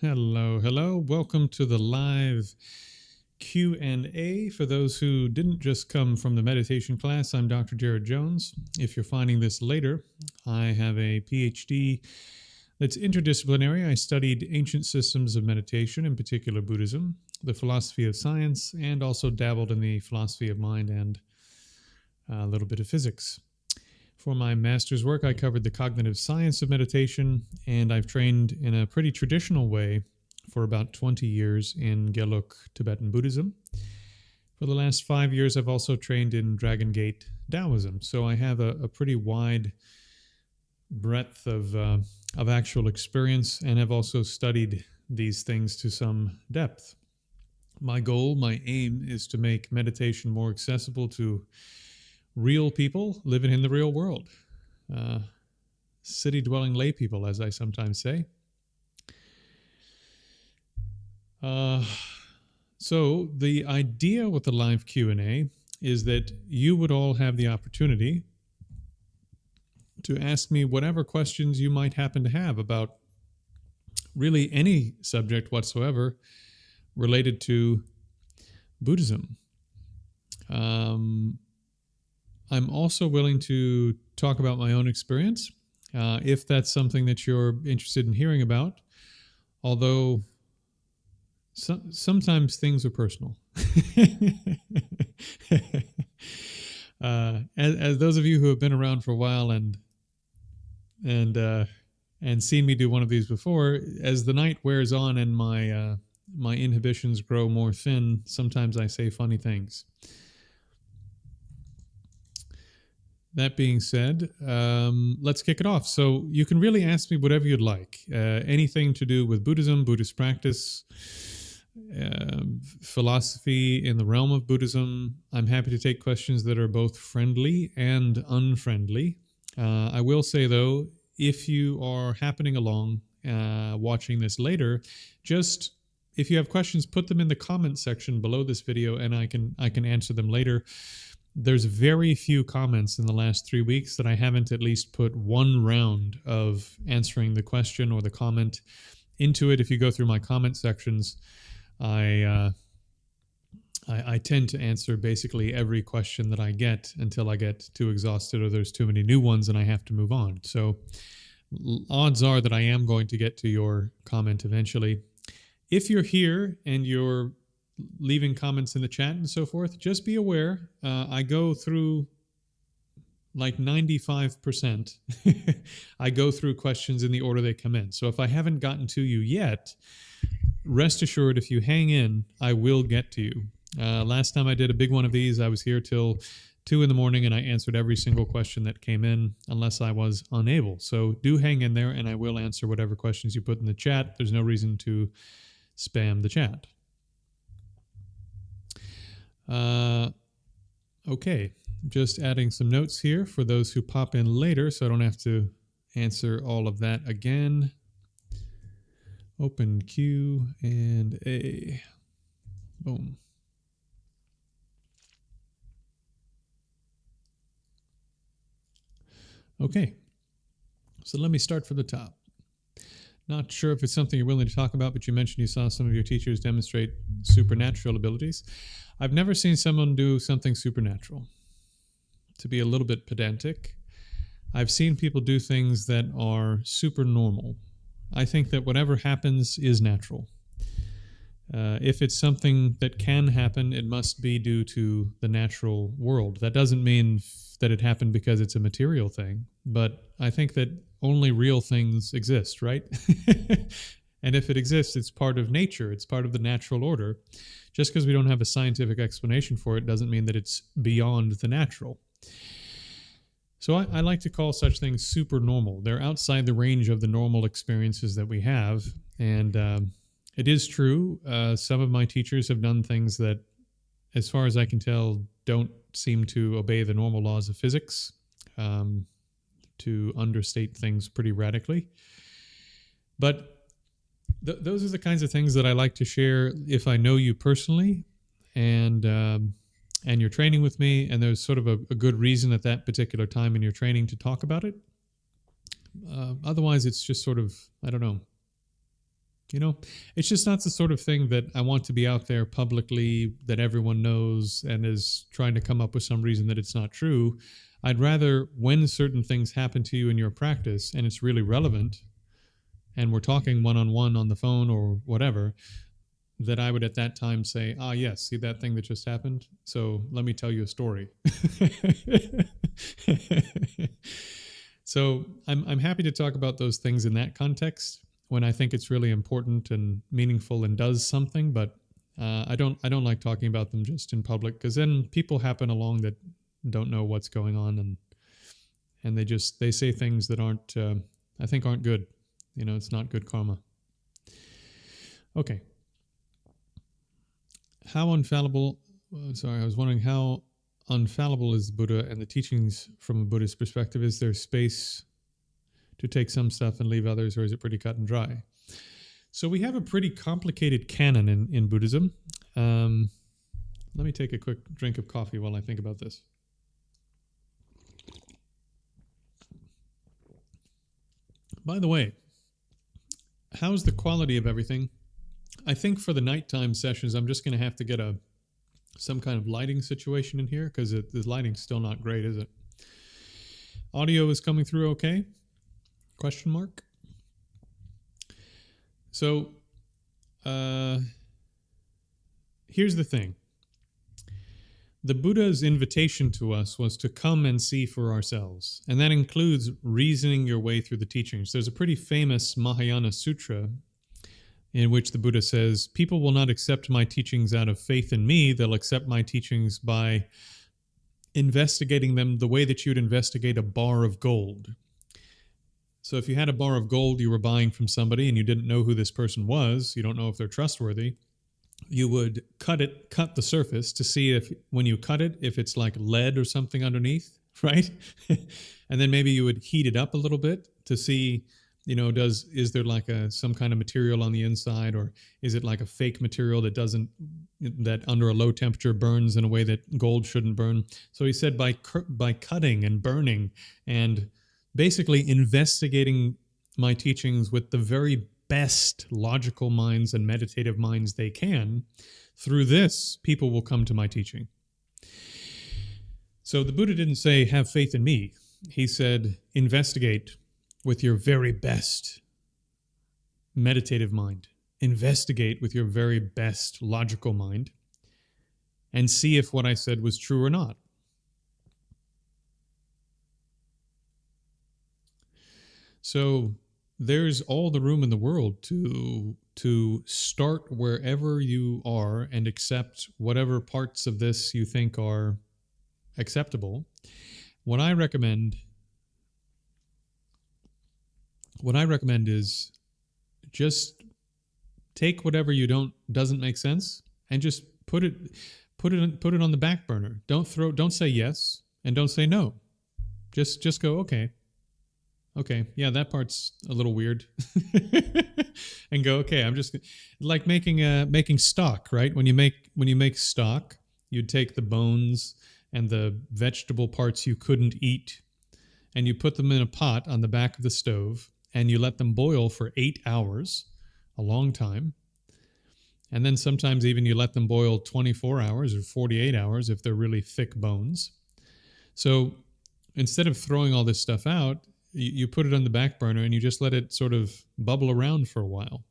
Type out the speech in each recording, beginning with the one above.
Hello, hello. Welcome to the live Q&A. For those who didn't just come from the meditation class, I'm Dr. Jared Jones. If you're finding this later, I have a PhD that's interdisciplinary. I studied ancient systems of meditation, in particular Buddhism, the philosophy of science, and also dabbled in the philosophy of mind and a little bit of physics. For my master's work, I covered the cognitive science of meditation, and I've trained in a pretty traditional way for about 20 years in Geluk Tibetan Buddhism. For the last 5 years, I've also trained in Dragon Gate Taoism. So I have a pretty wide breadth of actual experience, and have also studied these things to some depth. My goal, my aim, is to make meditation more accessible to real people living in the real world, city-dwelling lay people, as I sometimes say. So the idea with the live Q&A is that you would all have the opportunity to ask me whatever questions you might happen to have about really any subject whatsoever related to Buddhism. I'm also willing to talk about my own experience, if that's something that you're interested in hearing about, although sometimes things are personal. As those of you who have been around for a while and seen me do one of these before, as the night wears on and my inhibitions grow more thin, sometimes I say funny things. That being said, let's kick it off. So you can really ask me whatever you'd like. Anything to do with Buddhism, Buddhist practice, philosophy in the realm of Buddhism. I'm happy to take questions that are both friendly and unfriendly. I will say, though, if you are happening along watching this later, just if you have questions, put them in the comment section below this video, and I can answer them later. There's very few comments in the last 3 weeks that I haven't at least put one round of answering the question or the comment into it. If you go through my comment sections, I tend to answer basically every question that I get until I get too exhausted or there's too many new ones and I have to move on. So odds are that I am going to get to your comment eventually. If you're here and you're leaving comments in the chat and so forth, just be aware, I go through like 95%. I go through questions in the order they come in. So if I haven't gotten to you yet, rest assured, if you hang in, I will get to you. Last time I did a big one of these, I was here till 2 in the morning and I answered every single question that came in unless I was unable. So do hang in there and I will answer whatever questions you put in the chat. There's no reason to spam the chat. Okay, just adding some notes here for those who pop in later so I don't have to answer all of that again. Open Q&A. Boom. Okay, so let me start from the top. Not sure if it's something you're willing to talk about, but you mentioned you saw some of your teachers demonstrate supernatural abilities. I've never seen someone do something supernatural. To be a little bit pedantic, I've seen people do things that are super normal. I think that whatever happens is natural. If it's something that can happen, it must be due to the natural world. That doesn't mean that it happened because it's a material thing, but I think that only real things exist, right? And if it exists, it's part of nature. It's part of the natural order. Just because we don't have a scientific explanation for it doesn't mean that it's beyond the natural. So I like to call such things super normal. They're outside the range of the normal experiences that we have. And it is true, some of my teachers have done things that, as far as I can tell, don't seem to obey the normal laws of physics, to understate things pretty radically. But those are the kinds of things that I like to share if I know you personally and you're training with me and there's sort of a good reason at that particular time in your training to talk about it. Otherwise, it's just sort of, I don't know, You know, it's just not the sort of thing that I want to be out there publicly that everyone knows and is trying to come up with some reason that it's not true. I'd rather, when certain things happen to you in your practice and it's really relevant, and we're talking one on one on the phone or whatever, that I would at that time say, ah, yes, see that thing that just happened? So let me tell you a story. So I'm happy to talk about those things in that context when I think it's really important and meaningful and does something, but I don't like talking about them just in public, because then people happen along that don't know what's going on, and they say things that aren't I think aren't good. You know, it's not good karma. Okay. How infallible? Sorry, I was wondering how infallible is the Buddha and the teachings from a Buddhist perspective. Is there space to take some stuff and leave others, or is it pretty cut and dry? So we have a pretty complicated canon in Buddhism. Let me take a quick drink of coffee while I think about this. By the way, how's the quality of everything? I think for the nighttime sessions, I'm just going to have to get some kind of lighting situation in here, because the lighting's still not great, is it? Audio is coming through okay? Question mark? So, here's the thing. The Buddha's invitation to us was to come and see for ourselves, and that includes reasoning your way through the teachings. There's a pretty famous Mahayana sutra in which the Buddha says, people will not accept my teachings out of faith in me, they'll accept my teachings by investigating them the way that you'd investigate a bar of gold. So if you had a bar of gold you were buying from somebody and you didn't know who this person was, you don't know if they're trustworthy, you would cut the surface to see if, when you cut it, if it's like lead or something underneath, right? And then maybe you would heat it up a little bit to see, you know, is there like some kind of material on the inside, or is it like a fake material that under a low temperature burns in a way that gold shouldn't burn? So he said by cutting and burning and basically investigating my teachings with the very best logical minds and meditative minds they can, through this, people will come to my teaching. So the Buddha didn't say, have faith in me. He said, investigate with your very best meditative mind. Investigate with your very best logical mind and see if what I said was true or not. So there's all the room in the world to start wherever you are and accept whatever parts of this you think are acceptable. What I recommend is just take whatever doesn't make sense and just put it on the back burner. Don't say yes and don't say no. Just go, okay, yeah, that part's a little weird. And go, okay, I'm just like making stock, right? When you make stock, you'd take the bones and the vegetable parts you couldn't eat, and you put them in a pot on the back of the stove, and you let them boil for 8 hours, a long time. And then sometimes even you let them boil 24 hours or 48 hours if they're really thick bones. So instead of throwing all this stuff out, you put it on the back burner and you just let it sort of bubble around for a while.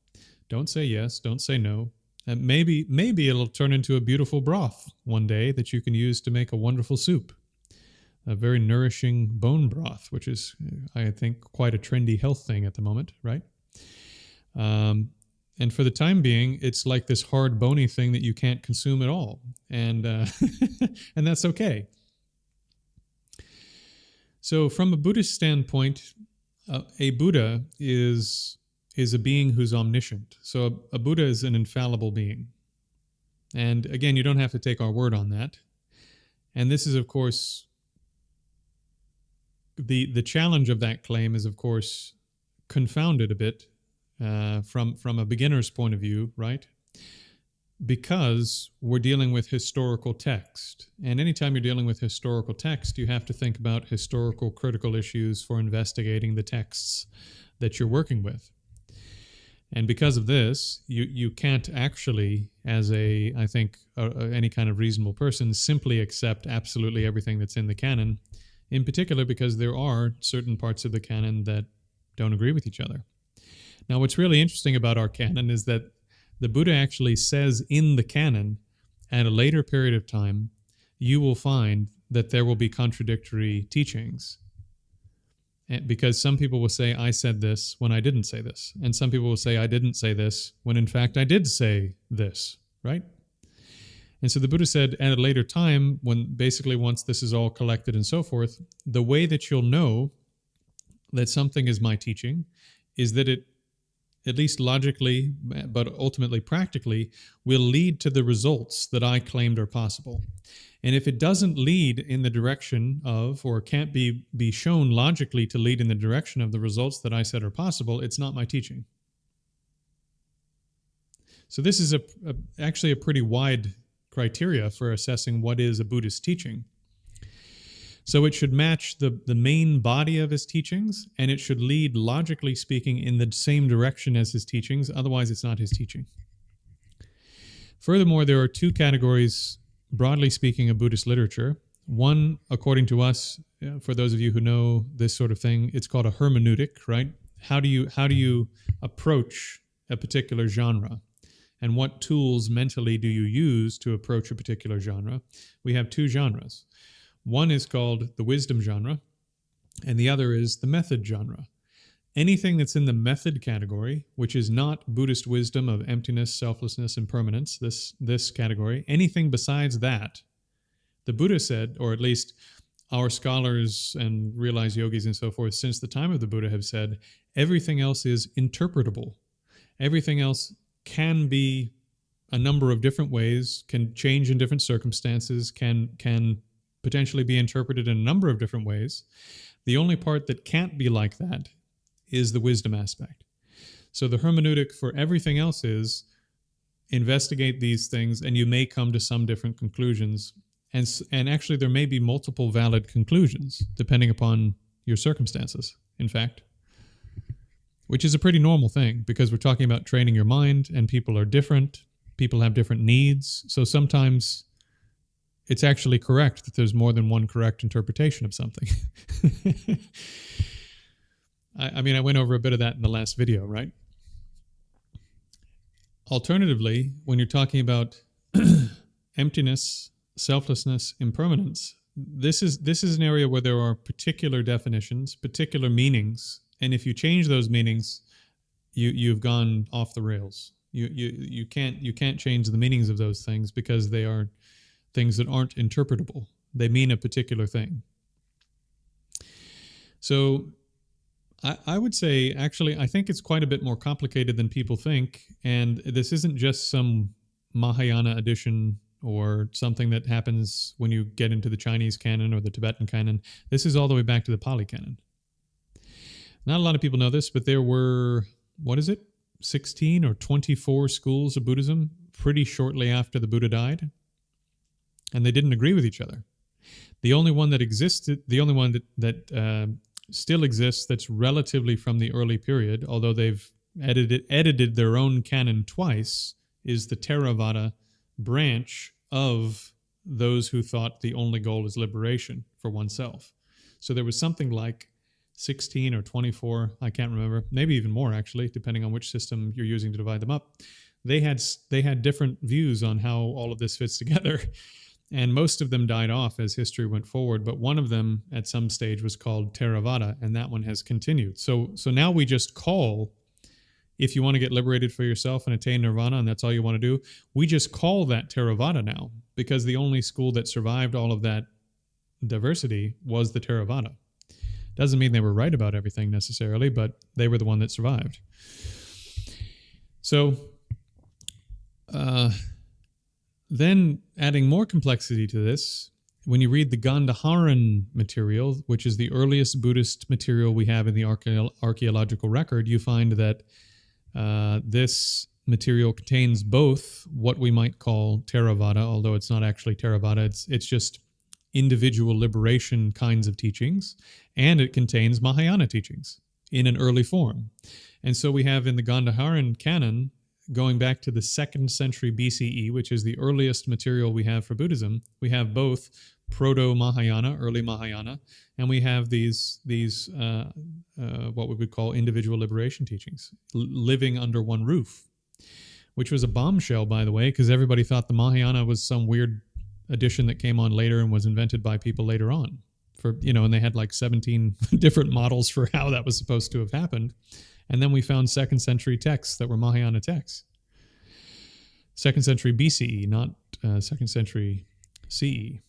Don't say yes, don't say no. And maybe it'll turn into a beautiful broth one day that you can use to make a wonderful soup. A very nourishing bone broth, which is, I think, quite a trendy health thing at the moment, right? And for the time being, it's like this hard, bony thing that you can't consume at all. And and that's okay. So from a Buddhist standpoint, a Buddha is a being who's omniscient. So a Buddha is an infallible being. And again, you don't have to take our word on that. And this is, of course, the challenge of that claim is, of course, confounded a bit from a beginner's point of view, right? Because we're dealing with historical text. And anytime you're dealing with historical text, you have to think about historical critical issues for investigating the texts that you're working with. And because of this, you can't actually, as I think, any kind of reasonable person, simply accept absolutely everything that's in the canon, in particular because there are certain parts of the canon that don't agree with each other. Now, what's really interesting about our canon is that the Buddha actually says in the canon, at a later period of time, you will find that there will be contradictory teachings. Because some people will say, I said this when I didn't say this. And some people will say, I didn't say this when in fact I did say this, right? And so the Buddha said at a later time, when basically once this is all collected and so forth, the way that you'll know that something is my teaching is that it, at least logically, but ultimately practically, will lead to the results that I claimed are possible. And if it doesn't lead in the direction of, or can't be shown logically to lead in the direction of the results that I said are possible, it's not my teaching. So this is actually a pretty wide criteria for assessing what is a Buddhist teaching. So it should match the main body of his teachings, and it should lead, logically speaking, in the same direction as his teachings. Otherwise, it's not his teaching. Furthermore, there are two categories, broadly speaking, of Buddhist literature. One, according to us, for those of you who know this sort of thing, it's called a hermeneutic, right? How do you approach a particular genre? And what tools mentally do you use to approach a particular genre? We have two genres. One is called the wisdom genre, and the other is the method genre. Anything that's in the method category, which is not Buddhist wisdom of emptiness, selflessness, and permanence, this category, anything besides that, the Buddha said, or at least our scholars and realized yogis and so forth since the time of the Buddha have said, everything else is interpretable. Everything else can be a number of different ways, can change in different circumstances, can potentially be interpreted in a number of different ways. The only part that can't be like that is the wisdom aspect. So the hermeneutic for everything else is investigate these things and you may come to some different conclusions. And actually there may be multiple valid conclusions depending upon your circumstances, in fact. Which is a pretty normal thing because we're talking about training your mind and people are different. People have different needs. So sometimes it's actually correct that there's more than one correct interpretation of something. I mean, I went over a bit of that in the last video, right? Alternatively, when you're talking about emptiness, selflessness, impermanence, this is an area where there are particular definitions, particular meanings, and if you change those meanings, you've gone off the rails. You can't change the meanings of those things because they are things that aren't interpretable. They mean a particular thing. So I would say, actually, I think it's quite a bit more complicated than people think. And this isn't just some Mahayana addition or something that happens when you get into the Chinese canon or the Tibetan canon. This is all the way back to the Pali canon. Not a lot of people know this, but there were, 16 or 24 schools of Buddhism pretty shortly after the Buddha died. And they didn't agree with each other. The only one that existed, the only one that still exists that's relatively from the early period, although they've edited their own canon twice, is the Theravada branch of those who thought the only goal is liberation for oneself. So there was something like 16 or 24, I can't remember, maybe even more actually, depending on which system you're using to divide them up. They had different views on how all of this fits together. And most of them died off as history went forward, but one of them at some stage was called Theravada, and that one has continued. So now we just call, if you want to get liberated for yourself and attain nirvana, and that's all you want to do, we just call that Theravada now, because the only school that survived all of that diversity was the Theravada. Doesn't mean they were right about everything necessarily, but they were the one that survived. So, then adding more complexity to this, when you read the Gandharan material, which is the earliest Buddhist material we have in the archaeological record, you find that this material contains both what we might call Theravada, although it's not actually Theravada, it's just individual liberation kinds of teachings, and it contains Mahayana teachings in an early form. And so we have in the Gandharan canon, going back to the 2nd century BCE, which is the earliest material we have for Buddhism, we have both proto-Mahayana, early Mahayana, and we have these what we would call individual liberation teachings, living under one roof, which was a bombshell, by the way, because everybody thought the Mahayana was some weird addition that came on later and was invented by people later on. And they had like 17 different models for how that was supposed to have happened. And then we found 2nd century texts that were Mahayana texts. 2nd century BCE, not 2nd century CE.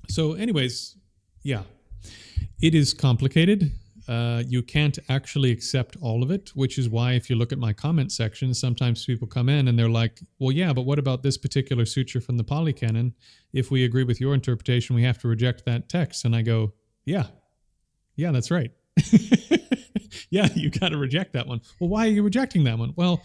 So anyways, yeah, it is complicated. You can't actually accept all of it, which is why if you look at my comment section, sometimes people come in and they're like, well, yeah, but what about this particular sutra from the Pali Canon? If we agree with your interpretation, we have to reject that text. And I go, yeah, that's right. Yeah, you got to reject that one. Well, why are you rejecting that one? Well,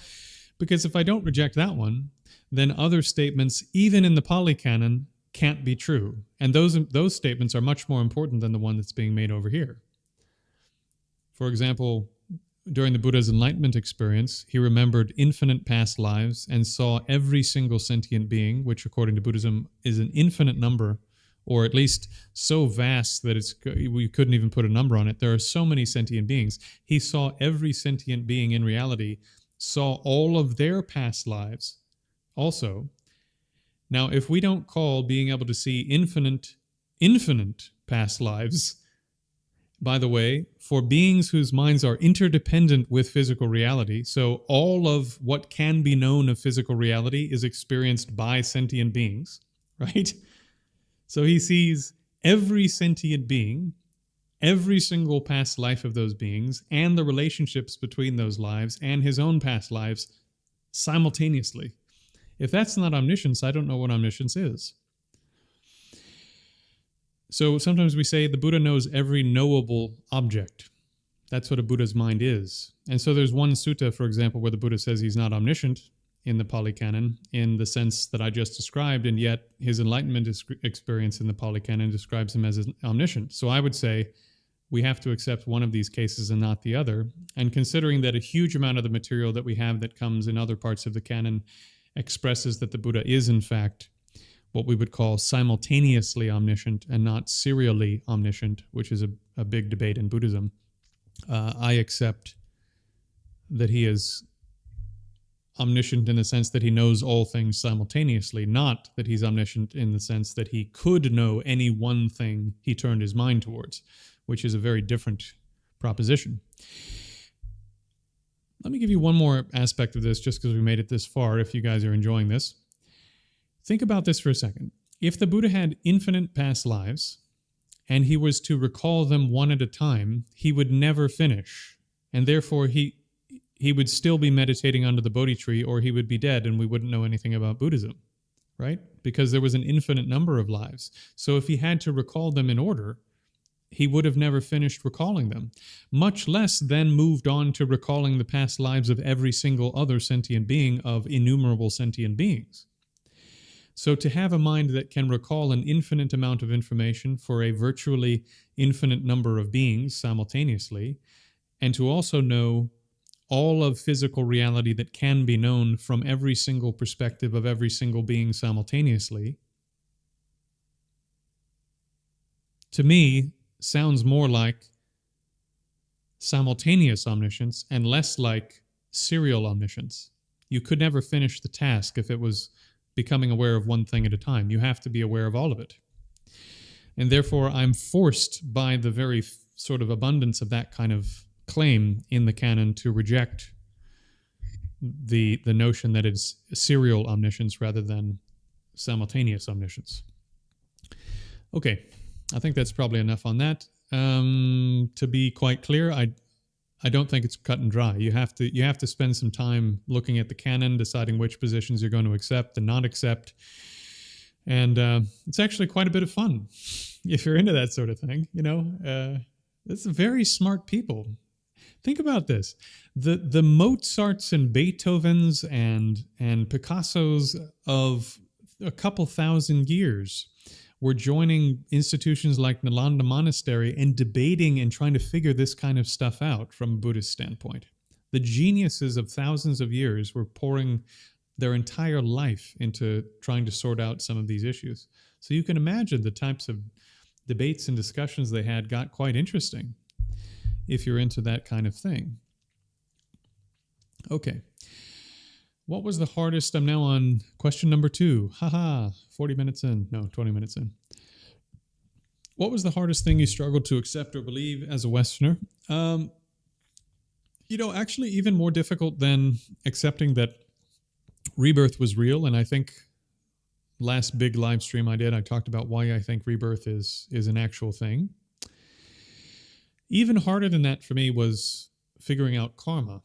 because if I don't reject that one, then other statements, even in the Pali Canon, can't be true. And those statements are much more important than the one that's being made over here. For example, during the Buddha's enlightenment experience, he remembered infinite past lives and saw every single sentient being, which according to Buddhism is an infinite number, or at least so vast that we couldn't even put a number on it. There are so many sentient beings. He saw every sentient being in reality, saw all of their past lives also. Now, if we don't call being able to see infinite past lives, by the way, for beings whose minds are interdependent with physical reality, so all of what can be known of physical reality is experienced by sentient beings, right? So he sees every sentient being, every single past life of those beings, and the relationships between those lives and his own past lives simultaneously. If that's not omniscience, I don't know what omniscience is. So sometimes we say the Buddha knows every knowable object. That's what a Buddha's mind is. And so there's one sutta, for example, where the Buddha says he's not omniscient in the Pali Canon in the sense that I just described, and yet his enlightenment experience in the Pali Canon describes him as omniscient. So I would say we have to accept one of these cases and not the other. And considering that a huge amount of the material that we have that comes in other parts of the canon expresses that the Buddha is, in fact, what we would call simultaneously omniscient and not serially omniscient, which is a big debate in Buddhism, I accept that he is omniscient in the sense that he knows all things simultaneously, not that he's omniscient in the sense that he could know any one thing he turned his mind towards, which is a very different proposition. Let me give you one more aspect of this just because we made it this far, if you guys are enjoying this. Think about this for a second. If the Buddha had infinite past lives and he was to recall them one at a time, he would never finish. And therefore, he would still be meditating under the Bodhi tree, or he would be dead and we wouldn't know anything about Buddhism, right? Because there was an infinite number of lives. So if he had to recall them in order, he would have never finished recalling them, much less then moved on to recalling the past lives of every single other sentient being of innumerable sentient beings. So to have a mind that can recall an infinite amount of information for a virtually infinite number of beings simultaneously, and to also know all of physical reality that can be known from every single perspective of every single being simultaneously, to me, sounds more like simultaneous omniscience and less like serial omniscience. You could never finish the task if it was becoming aware of one thing at a time. You have to be aware of all of it. And therefore, I'm forced by the very sort of abundance of that kind of claim in the canon to reject the notion that it's serial omniscience rather than simultaneous omniscience. Okay, I think that's probably enough on that. To be quite clear, I don't think it's cut and dry. You have to spend some time looking at the canon, deciding which positions you're going to accept and not accept. And it's actually quite a bit of fun if you're into that sort of thing. It's very smart people. Think about this. The Mozarts and Beethovens and Picassos of a couple thousand years were joining institutions like Nalanda Monastery and debating and trying to figure this kind of stuff out from a Buddhist standpoint. The geniuses of thousands of years were pouring their entire life into trying to sort out some of these issues. So you can imagine the types of debates and discussions they had got quite interesting if you're into that kind of thing. Okay. What was the hardest? I'm now on question number 2. Haha, 40 minutes in. No, 20 minutes in. What was the hardest thing you struggled to accept or believe as a Westerner? Actually even more difficult than accepting that rebirth was real. And I think last big live stream I did, I talked about why I think rebirth is an actual thing. Even harder than that for me was figuring out karma.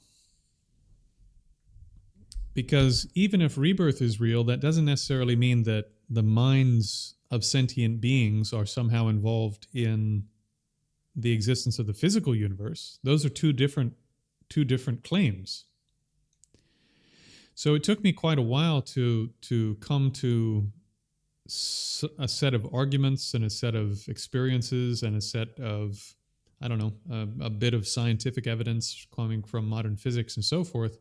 Because even if rebirth is real, that doesn't necessarily mean that the minds of sentient beings are somehow involved in the existence of the physical universe. Those are two different claims. So it took me quite a while to come to a set of arguments and a set of experiences and a set of, a bit of scientific evidence coming from modern physics and so forth,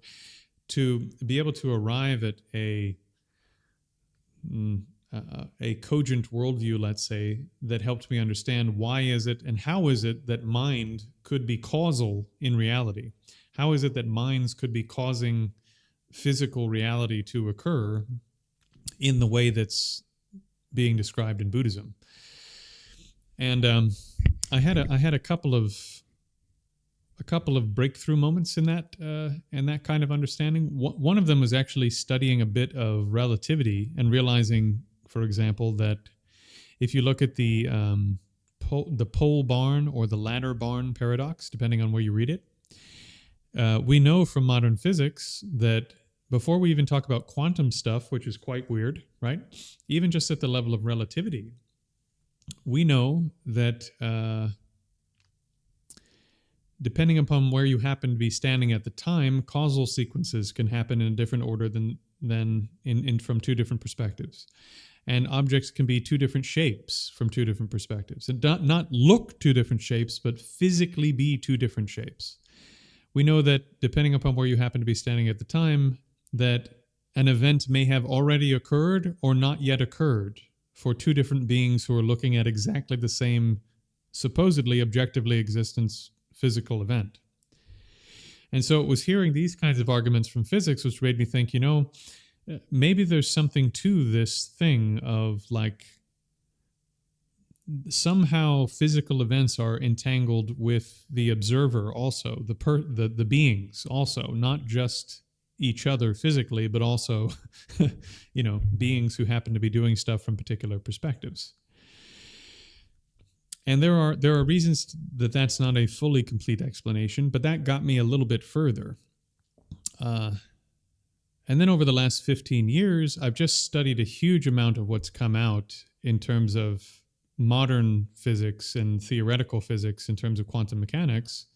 to be able to arrive at a cogent worldview, let's say, that helped me understand why is it and how is it that mind could be causal in reality? How is it that minds could be causing physical reality to occur in the way that's being described in Buddhism? And I had a couple of breakthrough moments in that kind of understanding. One of them was actually studying a bit of relativity and realizing, for example, that if you look at the pole barn or the ladder barn paradox, depending on where you read it, we know from modern physics that before we even talk about quantum stuff, which is quite weird, right? Even just at the level of relativity, we know that depending upon where you happen to be standing at the time, causal sequences can happen in a different order than from two different perspectives. And objects can be two different shapes from two different perspectives. And not look two different shapes, but physically be two different shapes. We know that depending upon where you happen to be standing at the time, that an event may have already occurred or not yet occurred for two different beings who are looking at exactly the same, supposedly objectively existence physical event. And so it was hearing these kinds of arguments from physics which made me think, maybe there's something to this thing of like somehow physical events are entangled with the observer also, the beings also, not just each other physically, but also beings who happen to be doing stuff from particular perspectives. And there are reasons that that's not a fully complete explanation, but that got me a little bit further. And then over the last 15 years, I've just studied a huge amount of what's come out in terms of modern physics and theoretical physics in terms of quantum mechanics.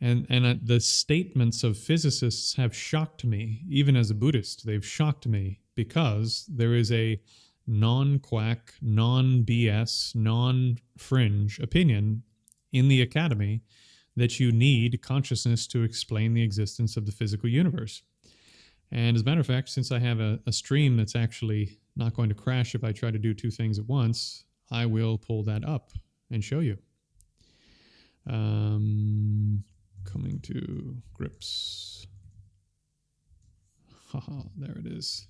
And the statements of physicists have shocked me, even as a Buddhist. They've shocked me because there is a non-quack, non-BS, non-fringe opinion in the academy that you need consciousness to explain the existence of the physical universe. And as a matter of fact, since I have a stream that's actually not going to crash if I try to do two things at once, I will pull that up and show you. Coming to grips. Haha, there it is.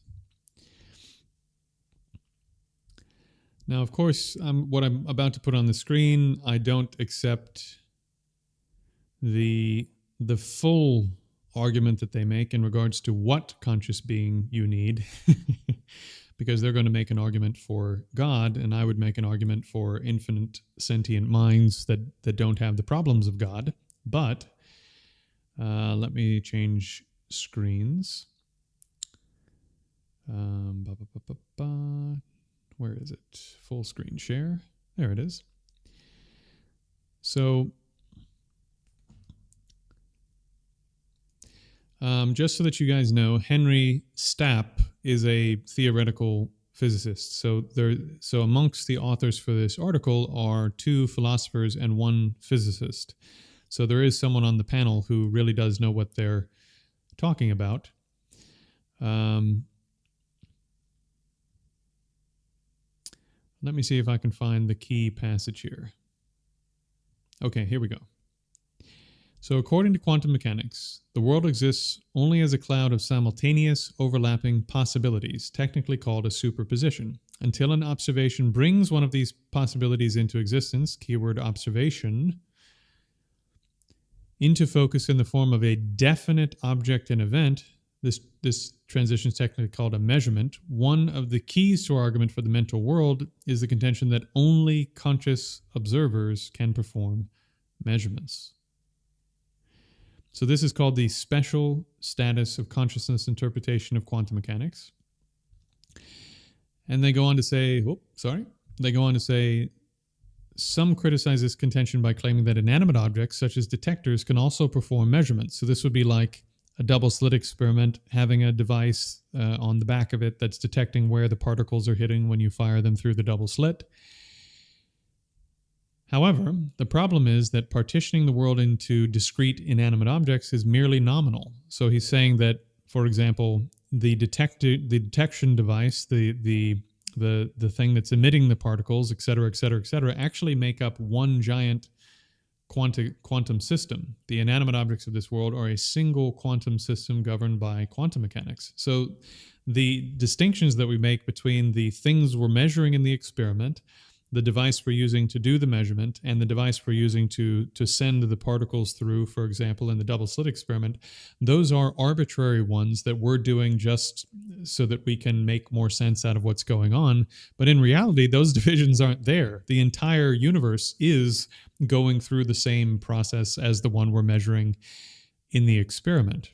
Now, of course, what I'm about to put on the screen, I don't accept the full argument that they make in regards to what conscious being you need, because they're going to make an argument for God, and I would make an argument for infinite sentient minds that don't have the problems of God. But let me change screens. Where is it? Full screen share. There it is. So just so that you guys know, Henry Stapp is a theoretical physicists. So amongst the authors for this article are 2 philosophers and 1 physicist. So there is someone on the panel who really does know what they're talking about. Let me see if I can find the key passage here. Okay, here we go. So according to quantum mechanics, the world exists only as a cloud of simultaneous overlapping possibilities, technically called a superposition, until an observation brings one of these possibilities into existence, keyword observation, into focus in the form of a definite object and event. This transition is technically called a measurement. One of the keys to our argument for the mental world is the contention that only conscious observers can perform measurements. So this is called the special status of consciousness interpretation of quantum mechanics. And they go on to say, some criticize this contention by claiming that inanimate objects, such as detectors, can also perform measurements. So this would be like a double slit experiment, having a device on the back of it that's detecting where the particles are hitting when you fire them through the double slit. However, the problem is that partitioning the world into discrete inanimate objects is merely nominal. So he's saying that, for example, the detection device, the thing that's emitting the particles, et cetera, actually make up one giant quantum system. The inanimate objects of this world are a single quantum system governed by quantum mechanics. So the distinctions that we make between the things we're measuring in the experiment, the device we're using to do the measurement, and the device we're using to send the particles through, for example, in the double slit experiment, those are arbitrary ones that we're doing just so that we can make more sense out of what's going on. But in reality, those divisions aren't there. The entire universe is going through the same process as the one we're measuring in the experiment.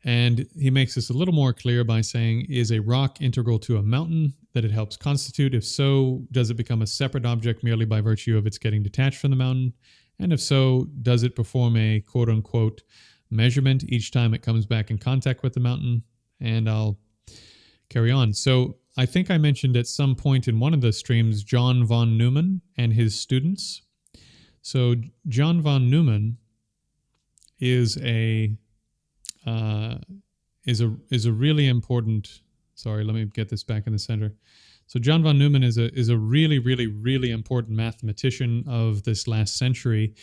And he makes this a little more clear by saying, is a rock integral to a mountain that it helps constitute? If so, does it become a separate object merely by virtue of its getting detached from the mountain? And if so, does it perform a quote-unquote measurement each time it comes back in contact with the mountain? And I'll carry on. So I think I mentioned at some point in one of the streams John von Neumann and his students. So John von Neumann is a really important. Sorry, let me get this back in the center. So John von Neumann is a really important mathematician of this last century,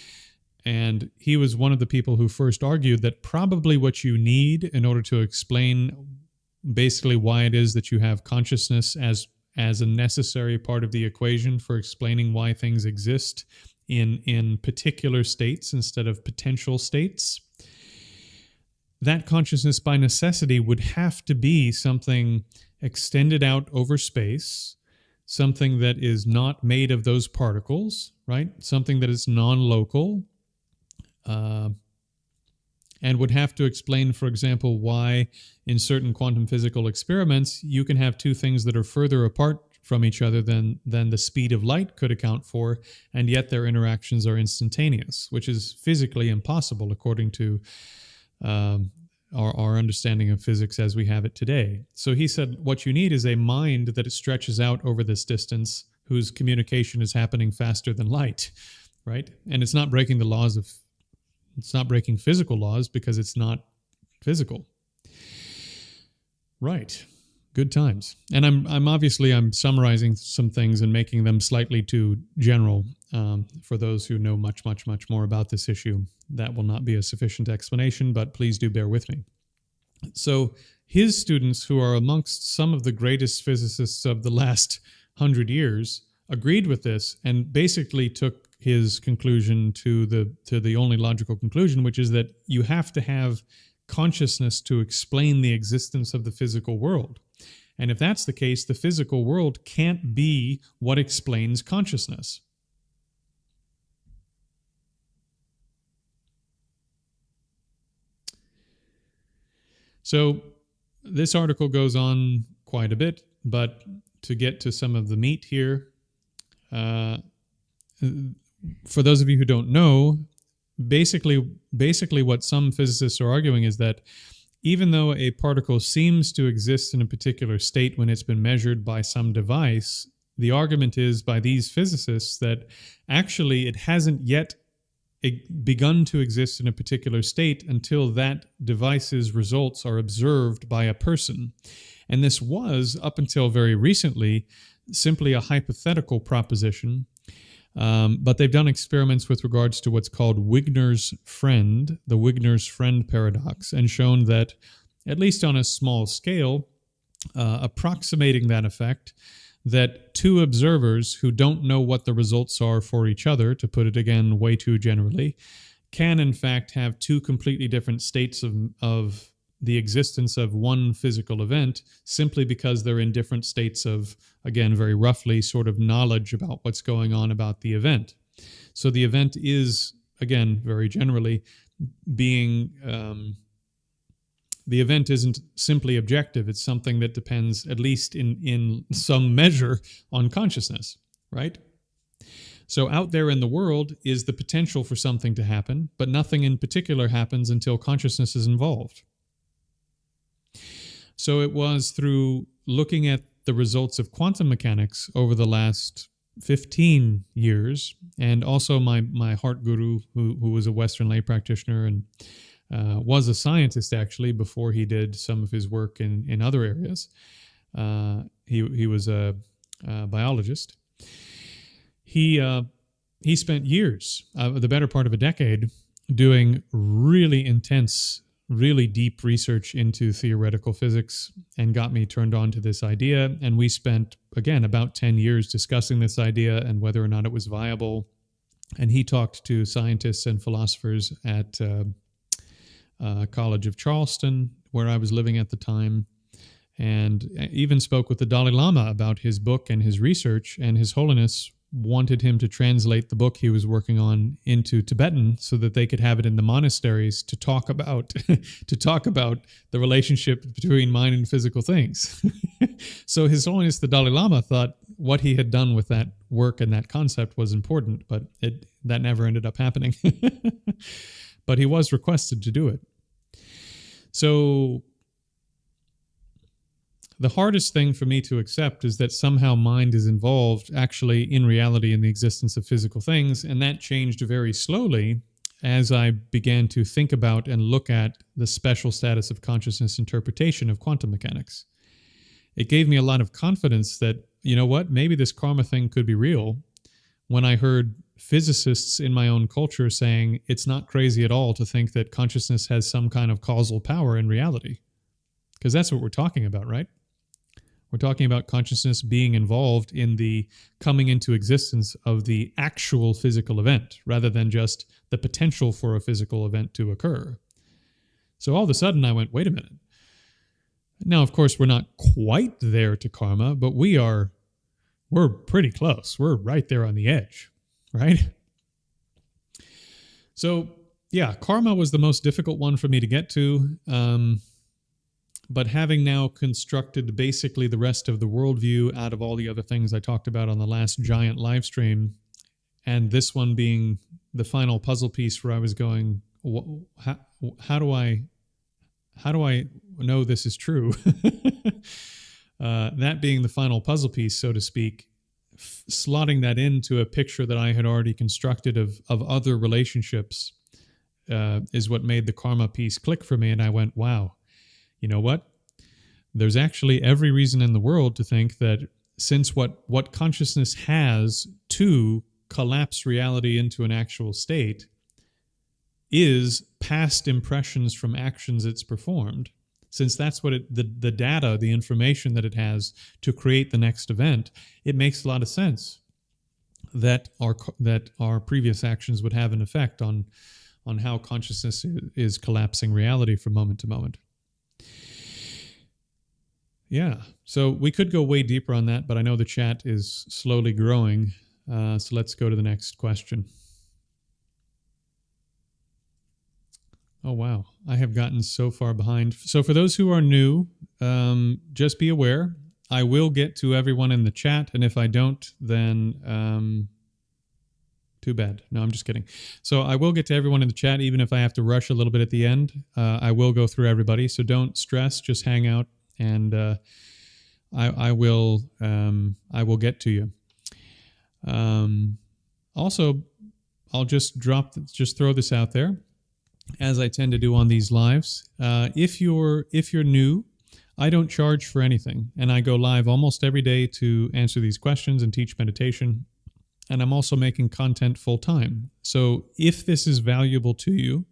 and he was one of the people who first argued that probably what you need in order to explain basically why it is that you have consciousness as a necessary part of the equation for explaining why things exist in particular states instead of potential states. That consciousness by necessity would have to be something extended out over space, something that is not made of those particles, right? Something that is non-local, and would have to explain, for example, why in certain quantum physical experiments you can have two things that are further apart from each other than the speed of light could account for, and yet their interactions are instantaneous, which is physically impossible according to our understanding of physics as we have it today. So he said what you need is a mind that stretches out over this distance, whose communication is happening faster than light, right? And it's not breaking it's not breaking physical laws because it's not physical. Right. Good times. And I'm summarizing some things and making them slightly too general for those who know much more about this issue. That will not be a sufficient explanation, but please do bear with me. So his students, who are amongst some of the greatest physicists of the last 100 years, agreed with this and basically took his conclusion to the only logical conclusion, which is that you have to have consciousness to explain the existence of the physical world. And if that's the case, the physical world can't be what explains consciousness. So this article goes on quite a bit, but to get to some of the meat here, for those of you who don't know, basically what some physicists are arguing is that even though a particle seems to exist in a particular state when it's been measured by some device, the argument is by these physicists that actually it hasn't yet begun to exist in a particular state until that device's results are observed by a person. And this was, up until very recently, simply a hypothetical proposition. But they've done experiments with regards to what's called Wigner's friend, the Wigner's friend paradox, and shown that, at least on a small scale, approximating that effect, that two observers who don't know what the results are for each other, to put it again way too generally, can in fact have two completely different states of the existence of one physical event, simply because they're in different states of, again, very roughly, sort of knowledge about what's going on about the event. So the event is, again, very generally, being... the event isn't simply objective. It's something that depends, at least in some measure, on consciousness, right? So out there in the world is the potential for something to happen, but nothing in particular happens until consciousness is involved. So it was through looking at the results of quantum mechanics over the last 15 years, and also my heart guru, who was a Western lay practitioner and was a scientist actually before he did some of his work in other areas. He was a biologist. He spent years, the better part of a decade, doing really intense, really deep research into theoretical physics, and got me turned on to this idea. And we spent, again, about 10 years discussing this idea and whether or not it was viable. And he talked to scientists and philosophers at College of Charleston, where I was living at the time, and even spoke with the Dalai Lama about his book and his research, and His Holiness wanted him to translate the book he was working on into Tibetan so that they could have it in the monasteries to talk about the relationship between mind and physical things. So His Holiness the Dalai Lama thought what he had done with that work and that concept was important, but that never ended up happening. But he was requested to do it. So the hardest thing for me to accept is that somehow mind is involved actually in reality in the existence of physical things, and that changed very slowly as I began to think about and look at the special status of consciousness interpretation of quantum mechanics. It gave me a lot of confidence that, you know what, maybe this karma thing could be real, when I heard physicists in my own culture saying it's not crazy at all to think that consciousness has some kind of causal power in reality. Because that's what we're talking about, right? We're talking about consciousness being involved in the coming into existence of the actual physical event, rather than just the potential for a physical event to occur. So all of a sudden I went, wait a minute. Now, of course, we're not quite there to karma, but we're pretty close. We're right there on the edge, right? So yeah, karma was the most difficult one for me to get to. But having now constructed basically the rest of the worldview out of all the other things I talked about on the last giant live stream, and this one being the final puzzle piece where I was going, how do I know this is true? That being the final puzzle piece, so to speak, slotting that into a picture that I had already constructed of other relationships is what made the karma piece click for me. And I went, wow. You know what? There's actually every reason in the world to think that since what consciousness has to collapse reality into an actual state is past impressions from actions it's performed, since that's what the data, the information that it has to create the next event, it makes a lot of sense that our previous actions would have an effect on how consciousness is collapsing reality from moment to moment. Yeah, so we could go way deeper on that, but I know the chat is slowly growing. So let's go to the next question. Oh, wow. I have gotten so far behind. So for those who are new, just be aware, I will get to everyone in the chat. And if I don't, then Too bad. No, I'm just kidding. So I will get to everyone in the chat, even if I have to rush a little bit at the end. I will go through everybody, so don't stress. Just hang out, and I will get to you. Also, I'll just throw this out there, as I tend to do on these lives. If you're new, I don't charge for anything, and I go live almost every day to answer these questions and teach meditation. And I'm also making content full time. So if this is valuable to you,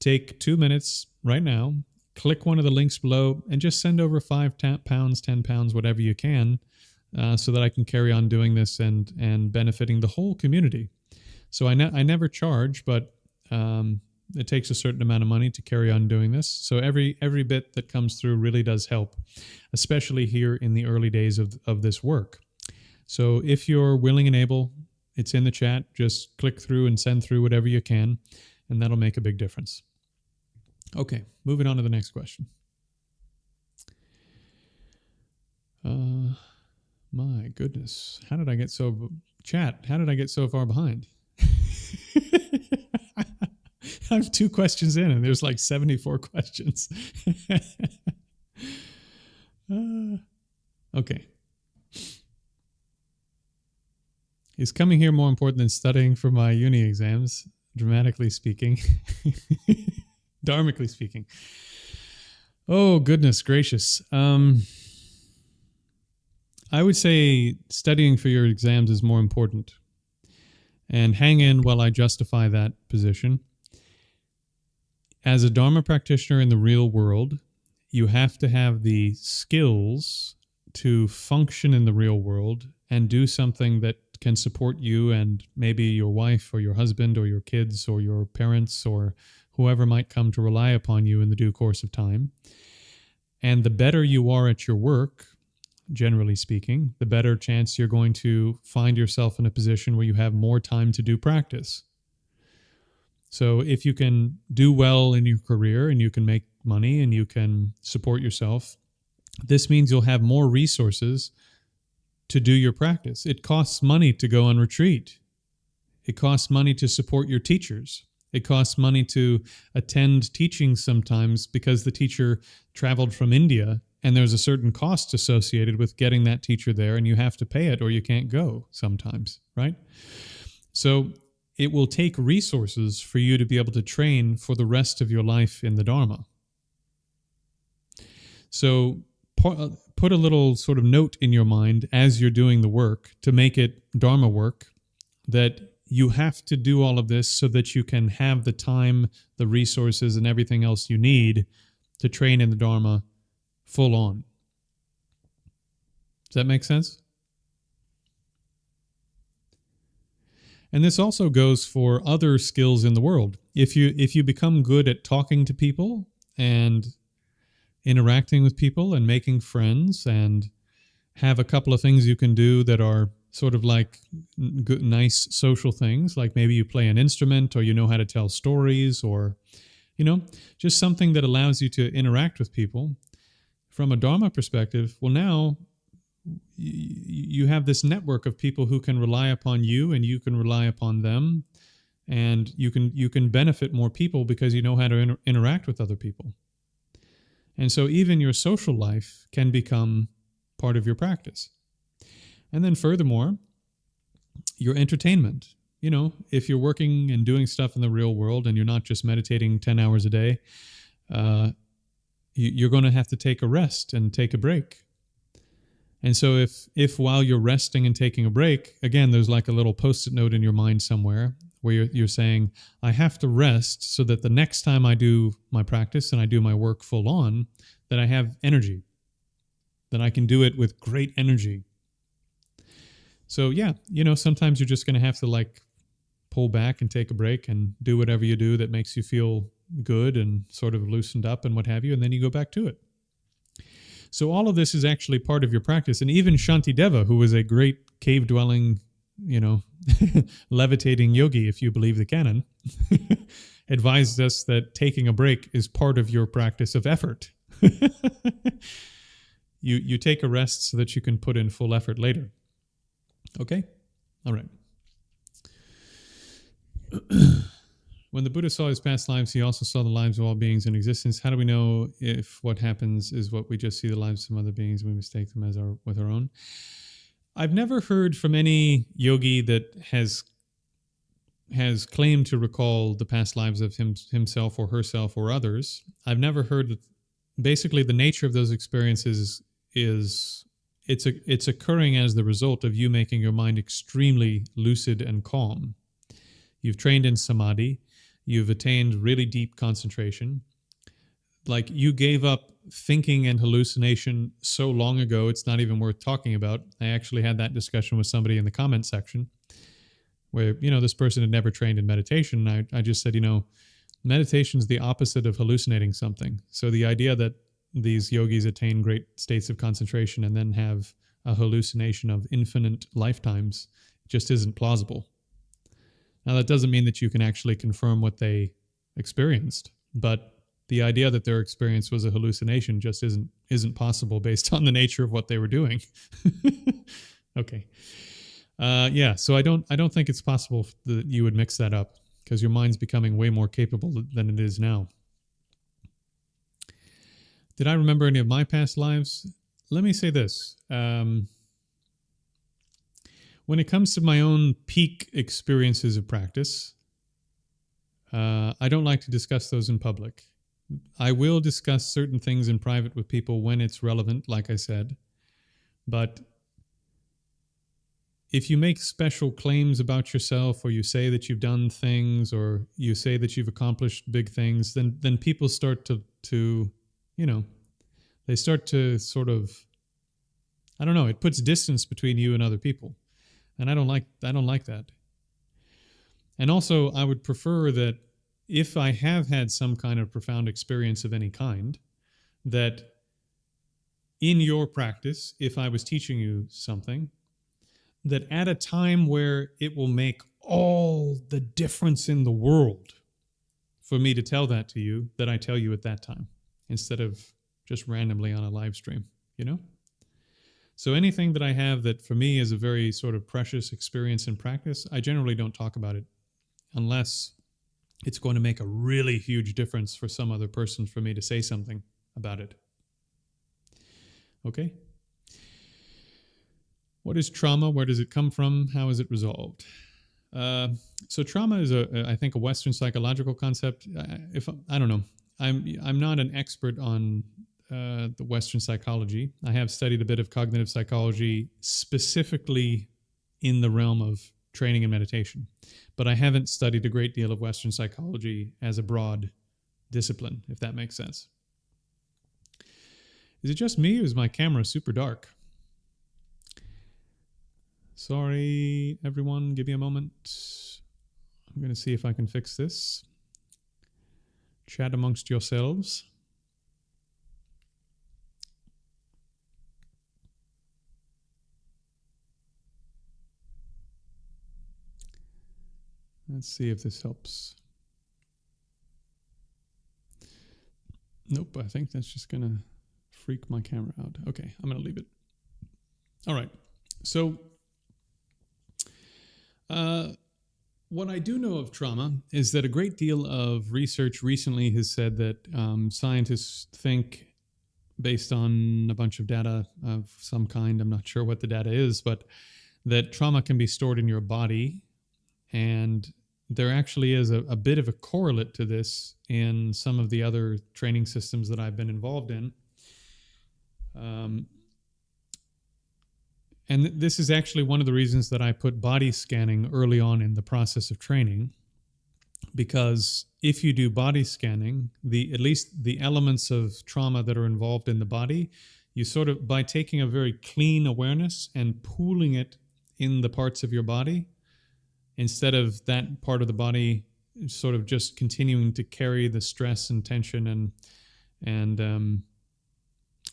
take 2 minutes right now, click one of the links below, and just send over £5, £10, whatever you can, so that I can carry on doing this and benefiting the whole community. So I never charge, but it takes a certain amount of money to carry on doing this. So every bit that comes through really does help, especially here in the early days of this work. So if you're willing and able, it's in the chat. Just click through and send through whatever you can, and that'll make a big difference. Okay, moving on to the next question. My goodness, how did I get so far behind? I have 2 questions in, and there's like 74 questions. Okay. Is coming here more important than studying for my uni exams, dramatically speaking? Dharmically speaking. Oh, goodness gracious. I would say studying for your exams is more important. And hang in while I justify that position. As a Dharma practitioner in the real world, you have to have the skills to function in the real world and do something that can support you and maybe your wife or your husband or your kids or your parents or whoever might come to rely upon you in the due course of time. And the better you are at your work, generally speaking, the better chance you're going to find yourself in a position where you have more time to do practice. So if you can do well in your career and you can make money and you can support yourself, this means you'll have more resources to do your practice. It costs money to go on retreat. It costs money to support your teachers. It costs money to attend teachings sometimes because the teacher traveled from India and there's a certain cost associated with getting that teacher there, and you have to pay it or you can't go sometimes, right? So it will take resources for you to be able to train for the rest of your life in the Dharma. So put a little sort of note in your mind as you're doing the work to make it Dharma work, that you have to do all of this so that you can have the time, the resources, and everything else you need to train in the Dharma full on. Does that make sense? And this also goes for other skills in the world. If you become good at talking to people and interacting with people and making friends and have a couple of things you can do that are sort of like good, nice social things, like maybe you play an instrument or you know how to tell stories or, just something that allows you to interact with people from a Dharma perspective. Well, now you have this network of people who can rely upon you and you can rely upon them, and you can benefit more people because you know how to interact with other people. And so even your social life can become part of your practice. And then furthermore, your entertainment. If you're working and doing stuff in the real world and you're not just meditating 10 hours a day, you're going to have to take a rest and take a break. And so if while you're resting and taking a break, again, there's like a little post-it note in your mind somewhere where you're saying, I have to rest so that the next time I do my practice and I do my work full on, that I have energy, that I can do it with great energy. So yeah, sometimes you're just going to have to like pull back and take a break and do whatever you do that makes you feel good and sort of loosened up and what have you, and then you go back to it. So all of this is actually part of your practice. And even Shantideva, who was a great cave-dwelling, levitating yogi, if you believe the canon, advised us that taking a break is part of your practice of effort. You take a rest so that you can put in full effort later. Okay? All right. When the Buddha saw his past lives, he also saw the lives of all beings in existence. How do we know if what happens is what we just see the lives of some other beings and we mistake them as with our own? I've never heard from any yogi that has claimed to recall the past lives of himself or herself or others. I've never heard that. Basically, the nature of those experiences is it's occurring as the result of you making your mind extremely lucid and calm. You've trained in samadhi. You've attained really deep concentration. Like, you gave up thinking and hallucination so long ago, it's not even worth talking about. I actually had that discussion with somebody in the comment section where, this person had never trained in meditation. And I just said, meditation is the opposite of hallucinating something. So the idea that these yogis attain great states of concentration and then have a hallucination of infinite lifetimes just isn't plausible. Now, that doesn't mean that you can actually confirm what they experienced, but the idea that their experience was a hallucination just isn't possible based on the nature of what they were doing. Okay. So I don't think it's possible that you would mix that up, because your mind's becoming way more capable than it is now. Did I remember any of my past lives? Let me say this. When it comes to my own peak experiences of practice, I don't like to discuss those in public. I will discuss certain things in private with people when it's relevant, like I said. But if you make special claims about yourself, or you say that you've done things, or you say that you've accomplished big things, then people start to they start to sort of, I don't know, it puts distance between you and other people. And I don't like that. And also, I would prefer that if I have had some kind of profound experience of any kind, that in your practice, if I was teaching you something, that at a time where it will make all the difference in the world for me to tell that to you, that I tell you at that time, instead of just randomly on a live stream, So anything that I have that for me is a very sort of precious experience in practice, I generally don't talk about it unless it's going to make a really huge difference for some other person for me to say something about it. Okay? What is trauma? Where does it come from? How is it resolved? So trauma is, I think, a Western psychological concept. I don't know. I'm not an expert on the Western psychology. I have studied a bit of cognitive psychology, specifically in the realm of training and meditation, but I haven't studied a great deal of Western psychology as a broad discipline, if that makes sense. Is it just me, or is my camera super dark? Sorry, everyone, give me a moment. I'm going to see if I can fix this. Chat amongst yourselves. Let's see if this helps. Nope, I think that's just going to freak my camera out. Okay, I'm going to leave it. All right, so what I do know of trauma is that a great deal of research recently has said that scientists think, based on a bunch of data of some kind, I'm not sure what the data is, but that trauma can be stored in your body. And there actually is a bit of a correlate to this in some of the other training systems that I've been involved in. And this is actually one of the reasons that I put body scanning early on in the process of training, because if you do body scanning, at least the elements of trauma that are involved in the body, you sort of, by taking a very clean awareness and pooling it in the parts of your body, instead of that part of the body sort of just continuing to carry the stress and tension and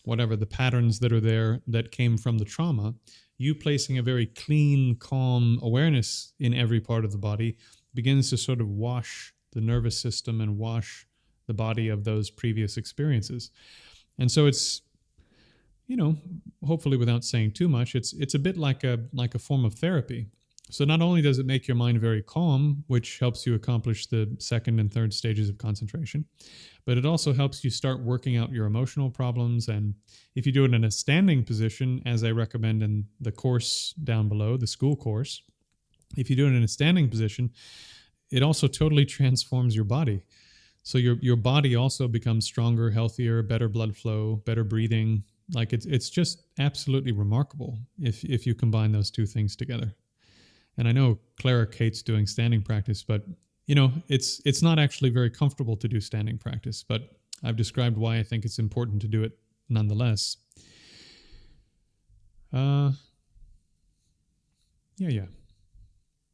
whatever the patterns that are there that came from the trauma, you placing a very clean, calm awareness in every part of the body begins to sort of wash the nervous system and wash the body of those previous experiences. And so it's, hopefully without saying too much, it's a bit like a form of therapy. So not only does it make your mind very calm, which helps you accomplish the second and third stages of concentration, but it also helps you start working out your emotional problems. And if you do it in a standing position, as I recommend in the course down below, the school course, if you do it in a standing position, it also totally transforms your body. So your body also becomes stronger, healthier, better blood flow, better breathing. Like it's just absolutely remarkable if you combine those two things together. And I know Cleric hates doing standing practice, but it's not actually very comfortable to do standing practice. But I've described why I think it's important to do it nonetheless. Yeah.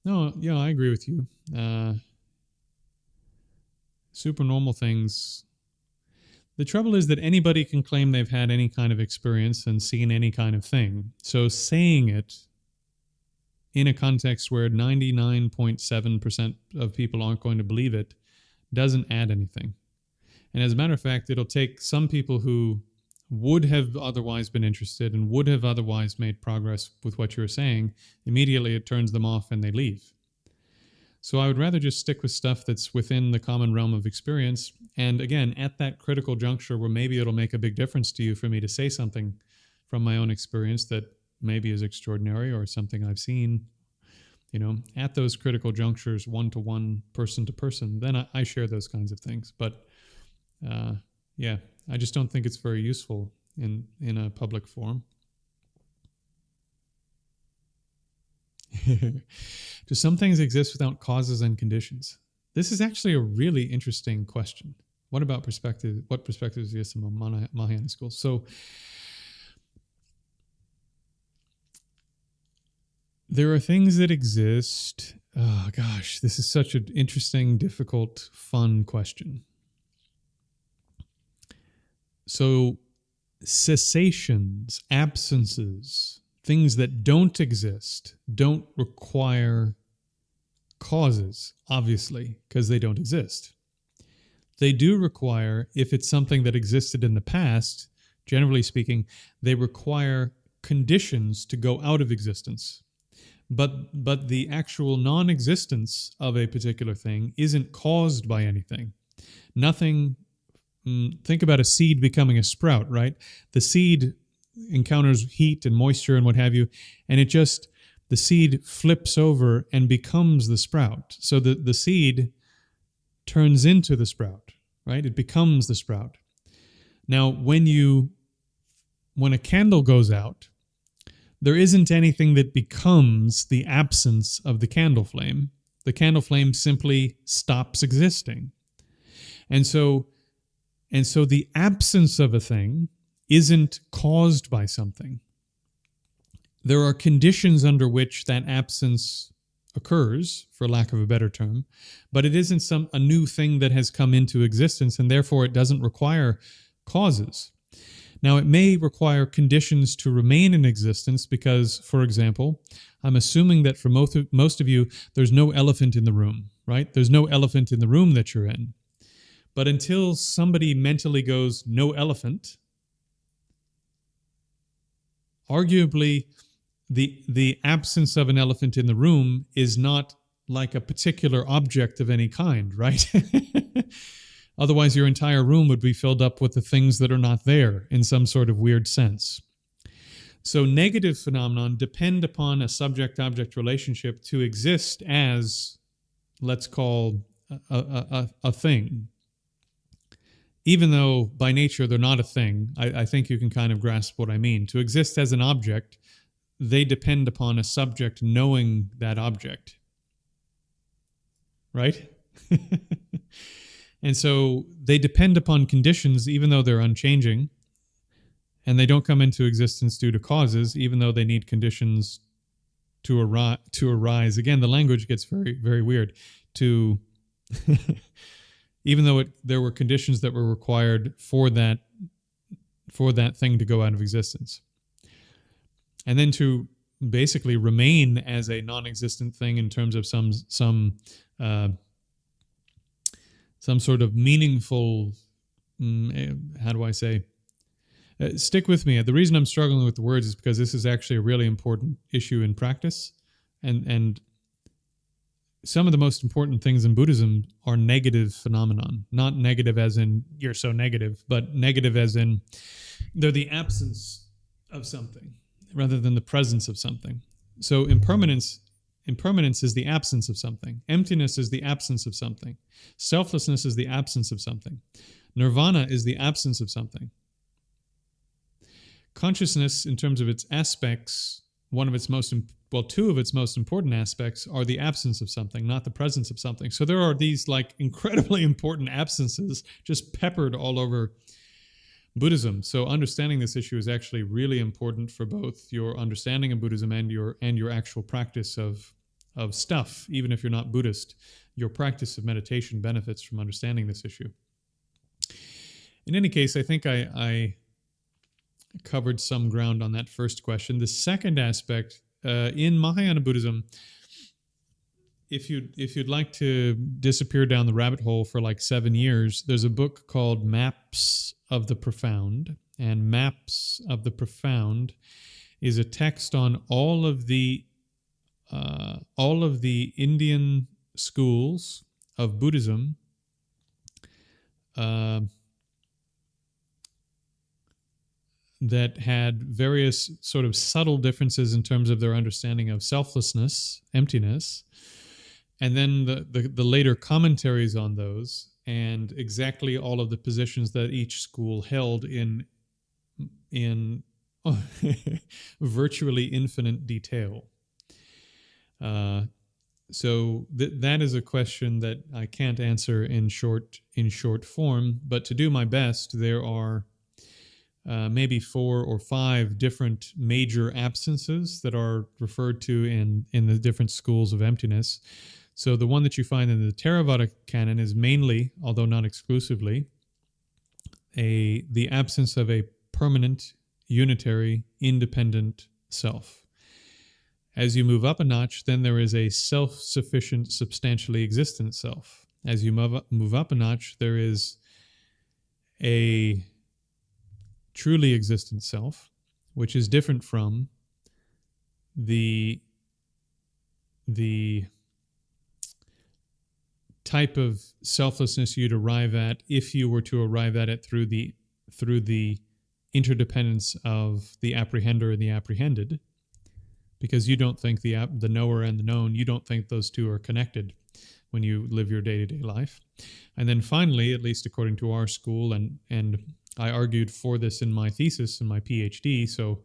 No, yeah, I agree with you. Super normal things. The trouble is that anybody can claim they've had any kind of experience and seen any kind of thing. So saying it in a context where 99.7% of people aren't going to believe it doesn't add anything. And as a matter of fact, it'll take some people who would have otherwise been interested and would have otherwise made progress with what you're saying, immediately it turns them off and they leave. So I would rather just stick with stuff that's within the common realm of experience. And again, at that critical juncture where maybe it'll make a big difference to you for me to say something from my own experience that maybe is extraordinary or something I've seen, at those critical junctures, one-to-one, person-to-person, then I share those kinds of things. But yeah, I just don't think it's very useful in a public forum. Do some things exist without causes and conditions? This is actually a really interesting question. What about perspective? What perspectives exist among Mahayana schools? So there are things that exist. Oh gosh, this is such an interesting, difficult, fun question. So cessations, absences, things that don't exist don't require causes, obviously, because they don't exist. They do require, if it's something that existed in the past, generally speaking, they require conditions to go out of existence. But the actual non-existence of a particular thing isn't caused by anything. Nothing. Think about a seed becoming a sprout, right? The seed encounters heat and moisture and what have you, and the seed flips over and becomes the sprout. So the seed turns into the sprout, right? It becomes the sprout. Now, when a candle goes out, there isn't anything that becomes the absence of the candle flame. The candle flame simply stops existing. And so the absence of a thing isn't caused by something. There are conditions under which that absence occurs, for lack of a better term, but it isn't a new thing that has come into existence, and therefore it doesn't require causes. Now, it may require conditions to remain in existence because, for example, I'm assuming that for most of you, there's no elephant in the room, right? There's no elephant in the room that you're in. But until somebody mentally goes, no elephant, arguably the absence of an elephant in the room is not like a particular object of any kind, right? Otherwise, your entire room would be filled up with the things that are not there in some sort of weird sense. So negative phenomenon depend upon a subject-object relationship to exist as, let's call, a thing. Even though by nature they're not a thing, I think you can kind of grasp what I mean. To exist as an object, they depend upon a subject knowing that object. Right? And so they depend upon conditions even though they're unchanging, and they don't come into existence due to causes even though they need conditions to arise. Again, the language gets very, very weird. Even though there were conditions that were required for that thing to go out of existence. And then to basically remain as a non-existent thing in terms of some sort of meaningful, how do I say? Stick with me. The reason I'm struggling with the words is because this is actually a really important issue in practice. And some of the most important things in Buddhism are negative phenomenon. Not negative as in you're so negative, but negative as in they're the absence of something rather than the presence of something. So impermanence is the absence of something. Emptiness is the absence of something. Selflessness is the absence of something. Nirvana is the absence of something. Consciousness, in terms of its aspects, two of its most important aspects are the absence of something, not the presence of something. So there are these like incredibly important absences just peppered all over Buddhism. So understanding this issue is actually really important for both your understanding of Buddhism and your actual practice of stuff. Even if you're not Buddhist, your practice of meditation benefits from understanding this issue. In any case, I think I covered some ground on that first question. The second aspect, in Mahayana Buddhism, if you'd like to disappear down the rabbit hole for like 7 years, there's a book called Maps of the Profound. And Maps of the Profound is a text on all of the Indian schools of Buddhism that had various sort of subtle differences in terms of their understanding of selflessness, emptiness, and then the later commentaries on those, and exactly all of the positions that each school held in virtually infinite detail. So that is a question that I can't answer in short form, but to do my best, there are maybe 4 or 5 different major absences that are referred to in the different schools of emptiness. So the one that you find in the Theravada canon is mainly, although not exclusively, the absence of a permanent, unitary, independent self. As you move up a notch, then there is a self-sufficient, substantially existent self. As you move up a notch, there is a truly existent self, which is different from the type of selflessness you'd arrive at if you were to arrive at it through the interdependence of the apprehender and the apprehended, because you don't think the knower and the known, you don't think those two are connected when you live your day-to-day life. And then finally, at least according to our school, and I argued for this in my thesis and my PhD, so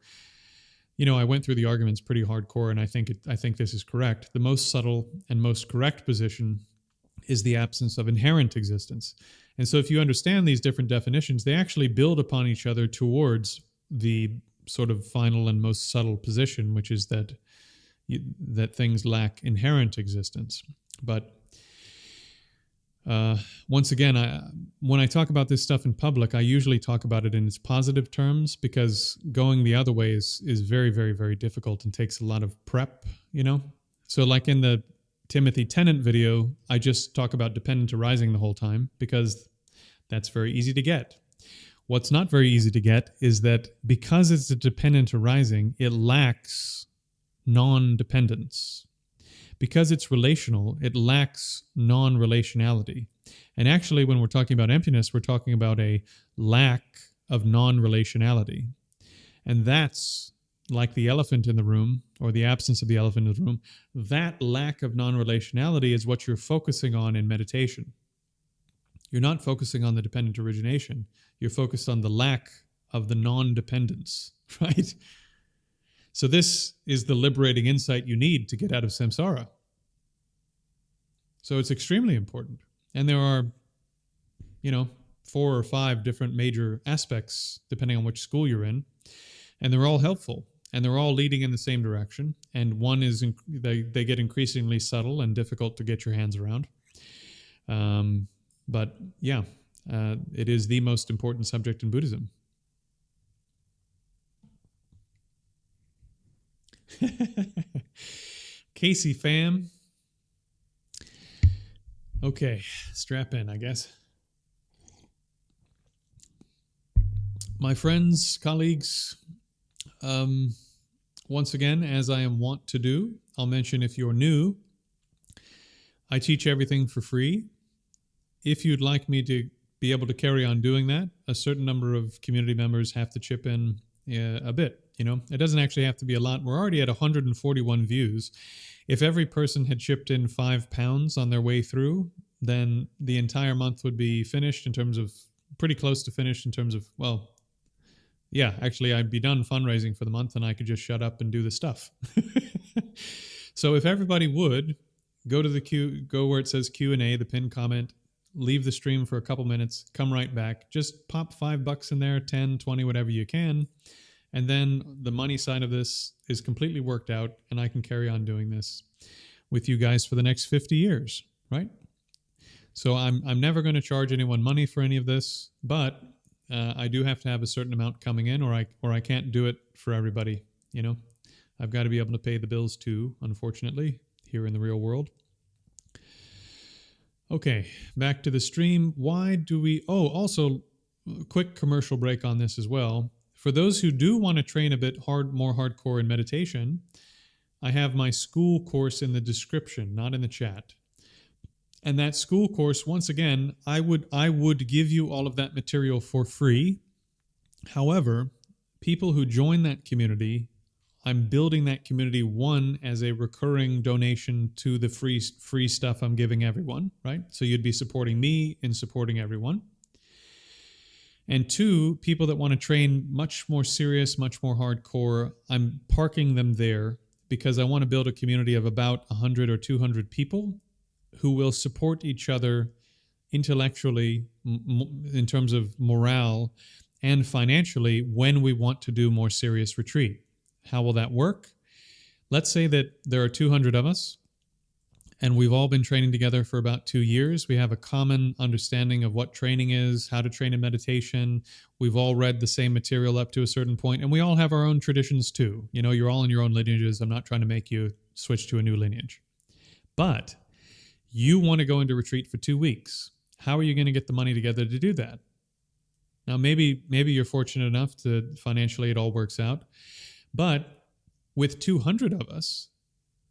I went through the arguments pretty hardcore, and I think this is correct. The most subtle and most correct position is the absence of inherent existence. And so if you understand these different definitions, they actually build upon each other towards the sort of final and most subtle position, which is that things lack inherent existence. But once again, when I talk about this stuff in public, I usually talk about it in its positive terms, because going the other way is very, very, very difficult and takes a lot of prep, So like in the Timothy Tennant video, I just talk about dependent arising the whole time, because that's very easy to get. What's not very easy to get is that because it's a dependent arising, it lacks non-dependence. Because it's relational, it lacks non-relationality. And actually, when we're talking about emptiness, we're talking about a lack of non-relationality. And that's like the elephant in the room, or the absence of the elephant in the room. That lack of non-relationality is what you're focusing on in meditation. You're not focusing on the dependent origination. You're focused on the lack of the non-dependence, right? So this is the liberating insight you need to get out of samsara. So it's extremely important. And there are, 4 or 5 different major aspects, depending on which school you're in. And they're all helpful. And they're all leading in the same direction. And one is, they get increasingly subtle and difficult to get your hands around. But yeah, it is the most important subject in Buddhism. Casey fam. Okay, strap in, I guess. My friends, colleagues, Once again, as I am wont to do, I'll mention if you're new, I teach everything for free. If you'd like me to be able to carry on doing that, a certain number of community members have to chip in a bit. It doesn't actually have to be a lot. We're already at 141 views. If every person had chipped in £5 on their way through, then the entire month would be finished in terms of pretty close to finished in terms of, well, yeah, actually I'd be done fundraising for the month and I could just shut up and do the stuff. So if everybody would go to go where it says Q&A, the pinned comment, leave the stream for a couple minutes, come right back, just pop $5 in there, 10, 20, whatever you can. And then the money side of this is completely worked out and I can carry on doing this with you guys for the next 50 years, right? So I'm never going to charge anyone money for any of this, but I do have to have a certain amount coming in or I can't do it for everybody, I've got to be able to pay the bills too, unfortunately, here in the real world. Okay, back to the stream. Why do we... Oh, also, quick commercial break on this as well. For those who do want to train a bit more hardcore in meditation, I have my school course in the description, not in the chat. And that school course, once again, I would give you all of that material for free. However, people who join that community, I'm building that community, one, as a recurring donation to the free stuff I'm giving everyone, right? So you'd be supporting me in supporting everyone. And two, people that want to train much more serious, much more hardcore, I'm parking them there because I want to build a community of about 100 or 200 people who will support each other intellectually in terms of morale and financially when we want to do more serious retreat. How will that work? Let's say that there are 200 of us and we've all been training together for about 2 years. We have a common understanding of what training is, how to train in meditation. We've all read the same material up to a certain point, and we all have our own traditions too. You're all in your own lineages. I'm not trying to make you switch to a new lineage. But you want to go into retreat for 2 weeks. How are you going to get the money together to do that? Now, maybe you're fortunate enough to financially it all works out. But with 200 of us,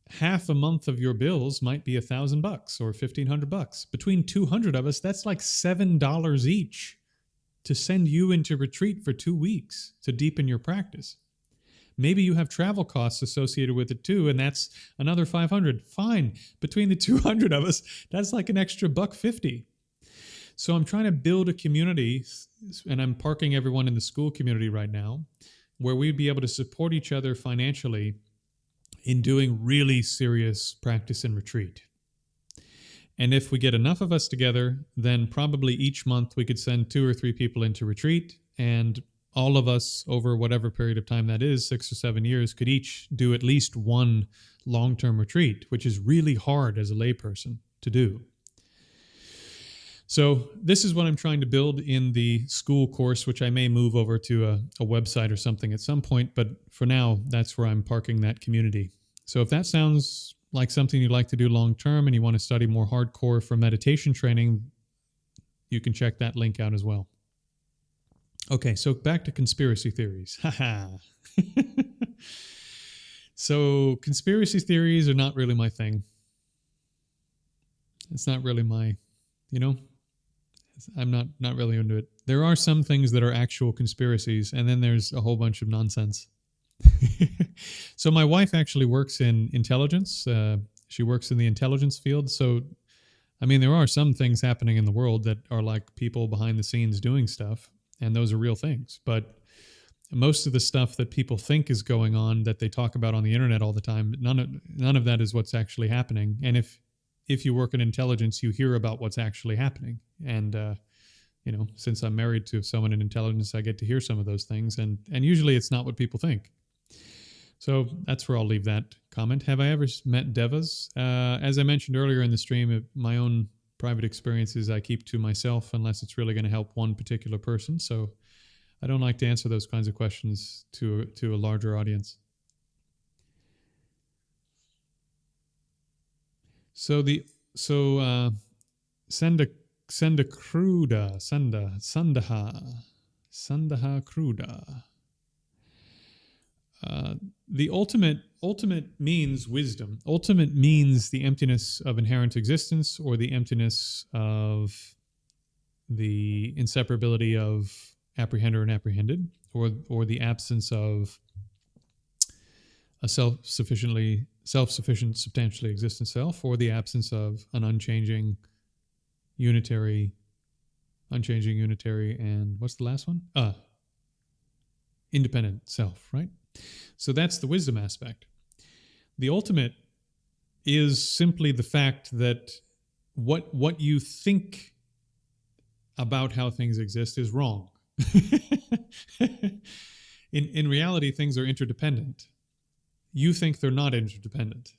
half a month of your bills might be $1,000 or $1,500. Between 200 of us, that's like $7 each to send you into retreat for 2 weeks to deepen your practice. Maybe you have travel costs associated with it too, and that's another $500. Fine. Between the 200 of us, that's like an extra $150. So I'm trying to build a community, and I'm parking everyone in the school community right now, where we'd be able to support each other financially in doing really serious practice and retreat. And if we get enough of us together, then probably each month we could send 2 or 3 people into retreat, and all of us over whatever period of time that is, 6 or 7 years, could each do at least one long-term retreat, which is really hard as a layperson to do. So this is what I'm trying to build in the school course, which I may move over to a website or something at some point. But for now, that's where I'm parking that community. So if that sounds like something you'd like to do long-term and you want to study more hardcore for meditation training, you can check that link out as well. Okay, so back to conspiracy theories. Haha. So conspiracy theories are not really my thing. It's not really my, I'm not really into it. There are some things that are actual conspiracies, and then there's a whole bunch of nonsense. So my wife actually works in intelligence. She works in the intelligence field. So, there are some things happening in the world that are like people behind the scenes doing stuff, and those are real things. But most of the stuff that people think is going on that they talk about on the internet all the time, none of that is what's actually happening. And if you work in intelligence, you hear about what's actually happening. And, since I'm married to someone in intelligence, I get to hear some of those things. And usually it's not what people think. So that's where I'll leave that comment. Have I ever met devas? As I mentioned earlier in the stream, my own private experiences I keep to myself unless it's really going to help one particular person. So I don't like to answer those kinds of questions to a larger audience. Sandaha Kruda. the ultimate means wisdom. Ultimate means the emptiness of inherent existence, or the emptiness of the inseparability of apprehender and apprehended, or the absence of a self-sufficient, substantially existent self, or the absence of an unchanging, unitary, and what's the last one? Independent self, right? So that's the wisdom aspect. The ultimate is simply the fact that what you think about how things exist is wrong. In reality, things are interdependent. You think they're not interdependent.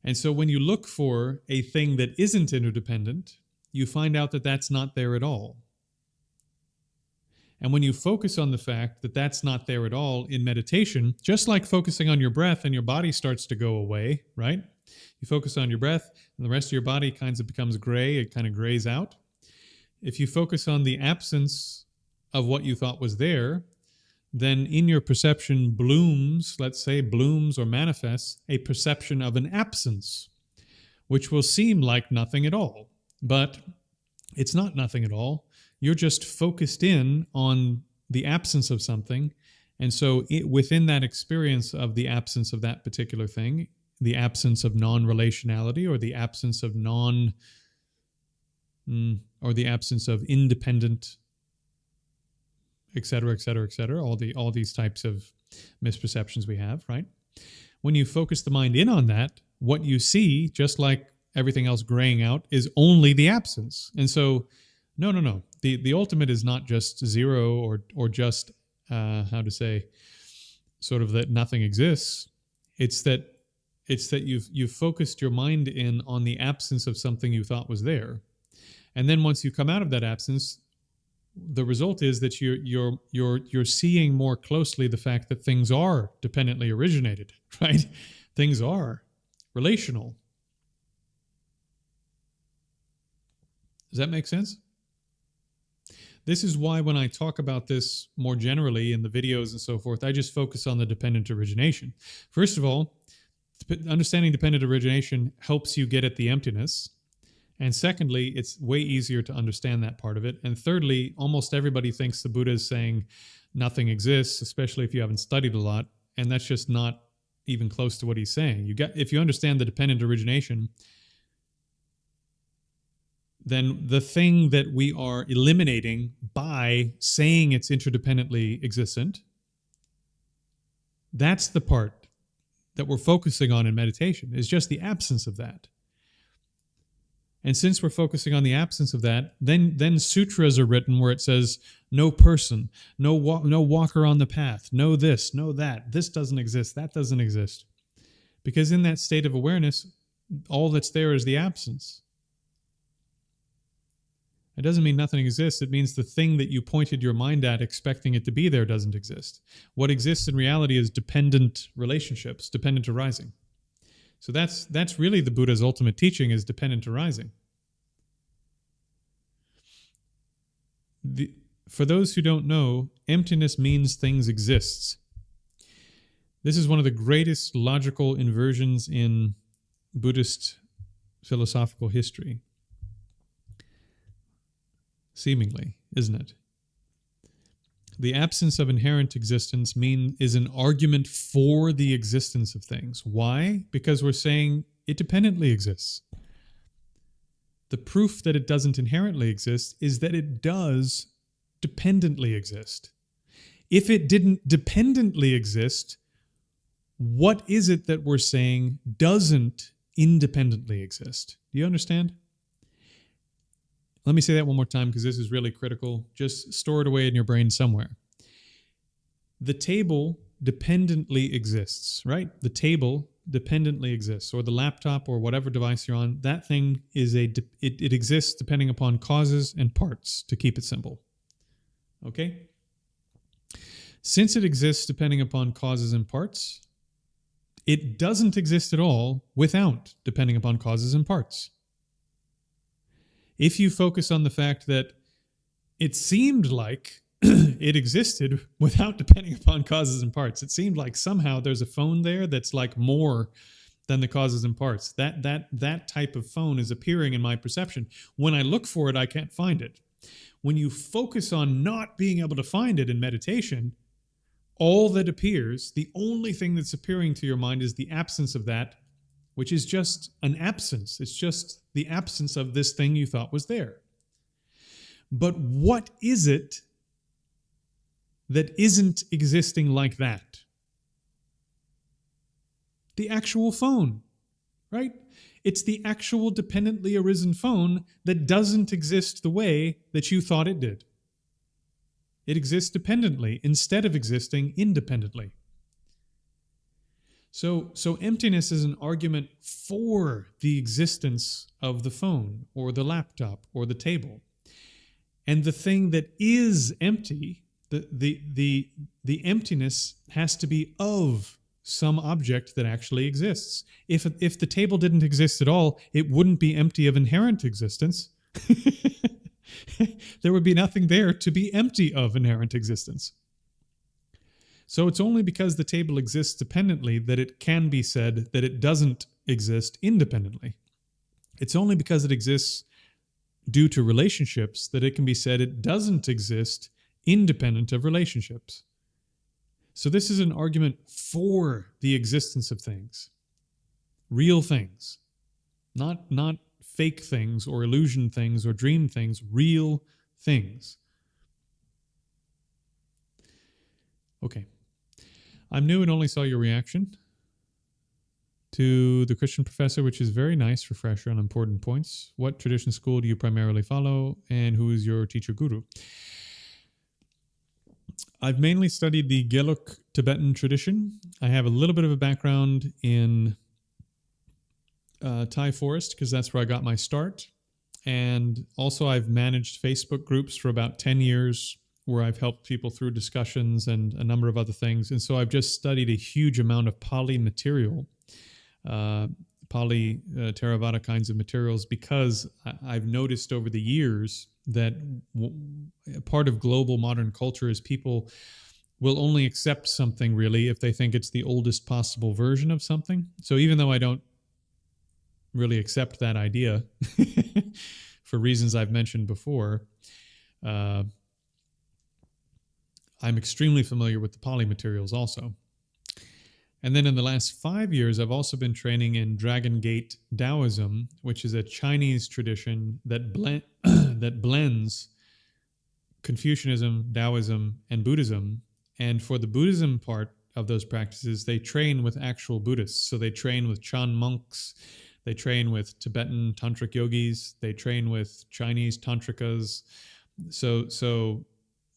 And so when you look for a thing that isn't interdependent, you find out that that's not there at all. And when you focus on the fact that that's not there at all in meditation, just like focusing on your breath and your body starts to go away, right? You focus on your breath and the rest of your body kind of becomes gray, it kind of grays out. If you focus on the absence of what you thought was there, then in your perception blooms, let's say blooms or manifests a perception of an absence, which will seem like nothing at all. But it's not nothing at all. You're just focused in on the absence of something. And so within that experience of the absence of that particular thing, the absence of non-relationality, or the absence of or the absence of independent, et cetera, et cetera, et cetera, all these types of misperceptions we have, right? When you focus the mind in on that, what you see, just like everything else graying out, is only the absence. And so, no. The ultimate is not just zero or just, how to say, sort of that nothing exists. It's that you've focused your mind in on the absence of something you thought was there. And then once you come out of that absence, the result is that you're seeing more closely the fact that things are dependently originated, right? Things are relational. Does that make sense? This is why when I talk about this more generally in the videos and so forth, I just focus on the dependent origination. First of all, understanding dependent origination helps you get at the emptiness. And secondly, it's way easier to understand that part of it. And thirdly, almost everybody thinks the Buddha is saying nothing exists, especially if you haven't studied a lot. And that's just not even close to what he's saying. If you understand the dependent origination, then the thing that we are eliminating by saying it's interdependently existent, that's the part that we're focusing on in meditation, is just the absence of that. And since we're focusing on the absence of that, then sutras are written where it says, no person, no walker on the path, no this, no that, this doesn't exist, that doesn't exist. Because in that state of awareness, all that's there is the absence. It doesn't mean nothing exists. It means the thing that you pointed your mind at expecting it to be there doesn't exist. What exists in reality is dependent relationships, dependent arising. So that's really the Buddha's ultimate teaching, is dependent arising. For those who don't know, emptiness means things exist. This is one of the greatest logical inversions in Buddhist philosophical history. Seemingly, isn't it? The absence of inherent existence is an argument for the existence of things. Why? Because we're saying it dependently exists. The proof that it doesn't inherently exist is that it does dependently exist. If it didn't dependently exist, what is it that we're saying doesn't independently exist? Do you understand? Let me say that one more time because this is really critical. Just store it away in your brain somewhere. The table dependently exists, right? The table dependently exists, or the laptop or whatever device you're on. That thing is it exists depending upon causes and parts, to keep it simple. Okay? Since it exists depending upon causes and parts, it doesn't exist at all without depending upon causes and parts. If you focus on the fact that it seemed like it existed without depending upon causes and parts. It seemed like somehow there's a phone there that's like more than the causes and parts. That type of phone is appearing in my perception. When I look for it, I can't find it. When you focus on not being able to find it in meditation, all that appears, the only thing that's appearing to your mind is the absence of that, which is just an absence. It's just the absence of this thing you thought was there. But what is it that isn't existing like that? The actual phone, right? It's the actual dependently arisen phone that doesn't exist the way that you thought it did. It exists dependently instead of existing independently. So emptiness is an argument for the existence of the phone or the laptop or the table. And the thing that is empty, the emptiness has to be of some object that actually exists. If the table didn't exist at all, it wouldn't be empty of inherent existence. There would be nothing there to be empty of inherent existence. So it's only because the table exists dependently that it can be said that it doesn't exist independently. It's only because it exists due to relationships that it can be said it doesn't exist independent of relationships. So this is an argument for the existence of things, real things, not fake things or illusion things or dream things, real things. Okay. I'm new and only saw your reaction to the Christian professor, which is very nice, refresher on important points. What tradition school do you primarily follow, and who is your teacher guru? I've mainly studied the Geluk Tibetan tradition. I have a little bit of a background in Thai forest because that's where I got my start. And also I've managed Facebook groups for about 10 years where I've helped people through discussions and a number of other things. And so I've just studied a huge amount of Pali material, Pali Theravada kinds of materials, because I've noticed over the years that part of global modern culture is people will only accept something really if they think it's the oldest possible version of something. So even though I don't really accept that idea for reasons I've mentioned before, I'm extremely familiar with the Pali materials also. And then in the last 5 years, I've also been training in Dragon Gate Taoism, which is a Chinese tradition that blends Confucianism, Taoism, and Buddhism. And for the Buddhism part of those practices, they train with actual Buddhists. So they train with Chan monks, they train with Tibetan tantric yogis, they train with Chinese tantrikas. So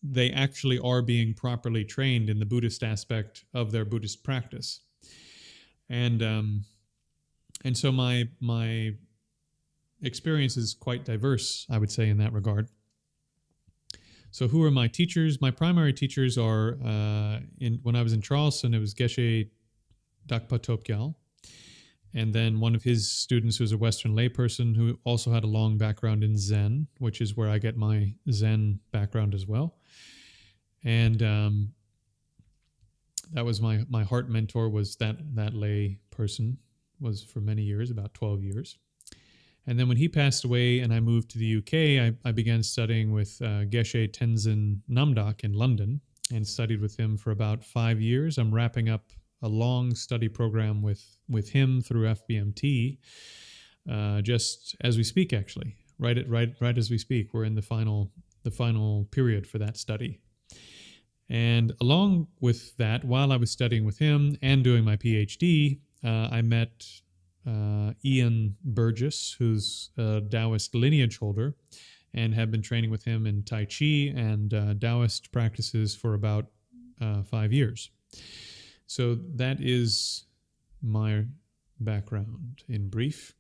they actually are being properly trained in the Buddhist aspect of their Buddhist practice. And so my experience is quite diverse, I would say, in that regard. So who are my teachers? My primary teachers are, when I was in Charleston, it was Geshe Dakpa Topgyal. And then one of his students who's a Western layperson who also had a long background in Zen, which is where I get my Zen background as well. And that was my heart mentor, was that lay person, was for many years, about 12 years. And then when he passed away and I moved to the UK, I began studying with Geshe Tenzin Namdak in London and studied with him for about 5 years. I'm wrapping up a long study program with him through FBMT, just as we speak, actually, right as we speak. We're in the final period for that study. And along with that, while I was studying with him and doing my PhD, I met Ian Burgess, who's a Taoist lineage holder, and have been training with him in Tai Chi and Taoist practices for about 5 years. So that is my background in brief.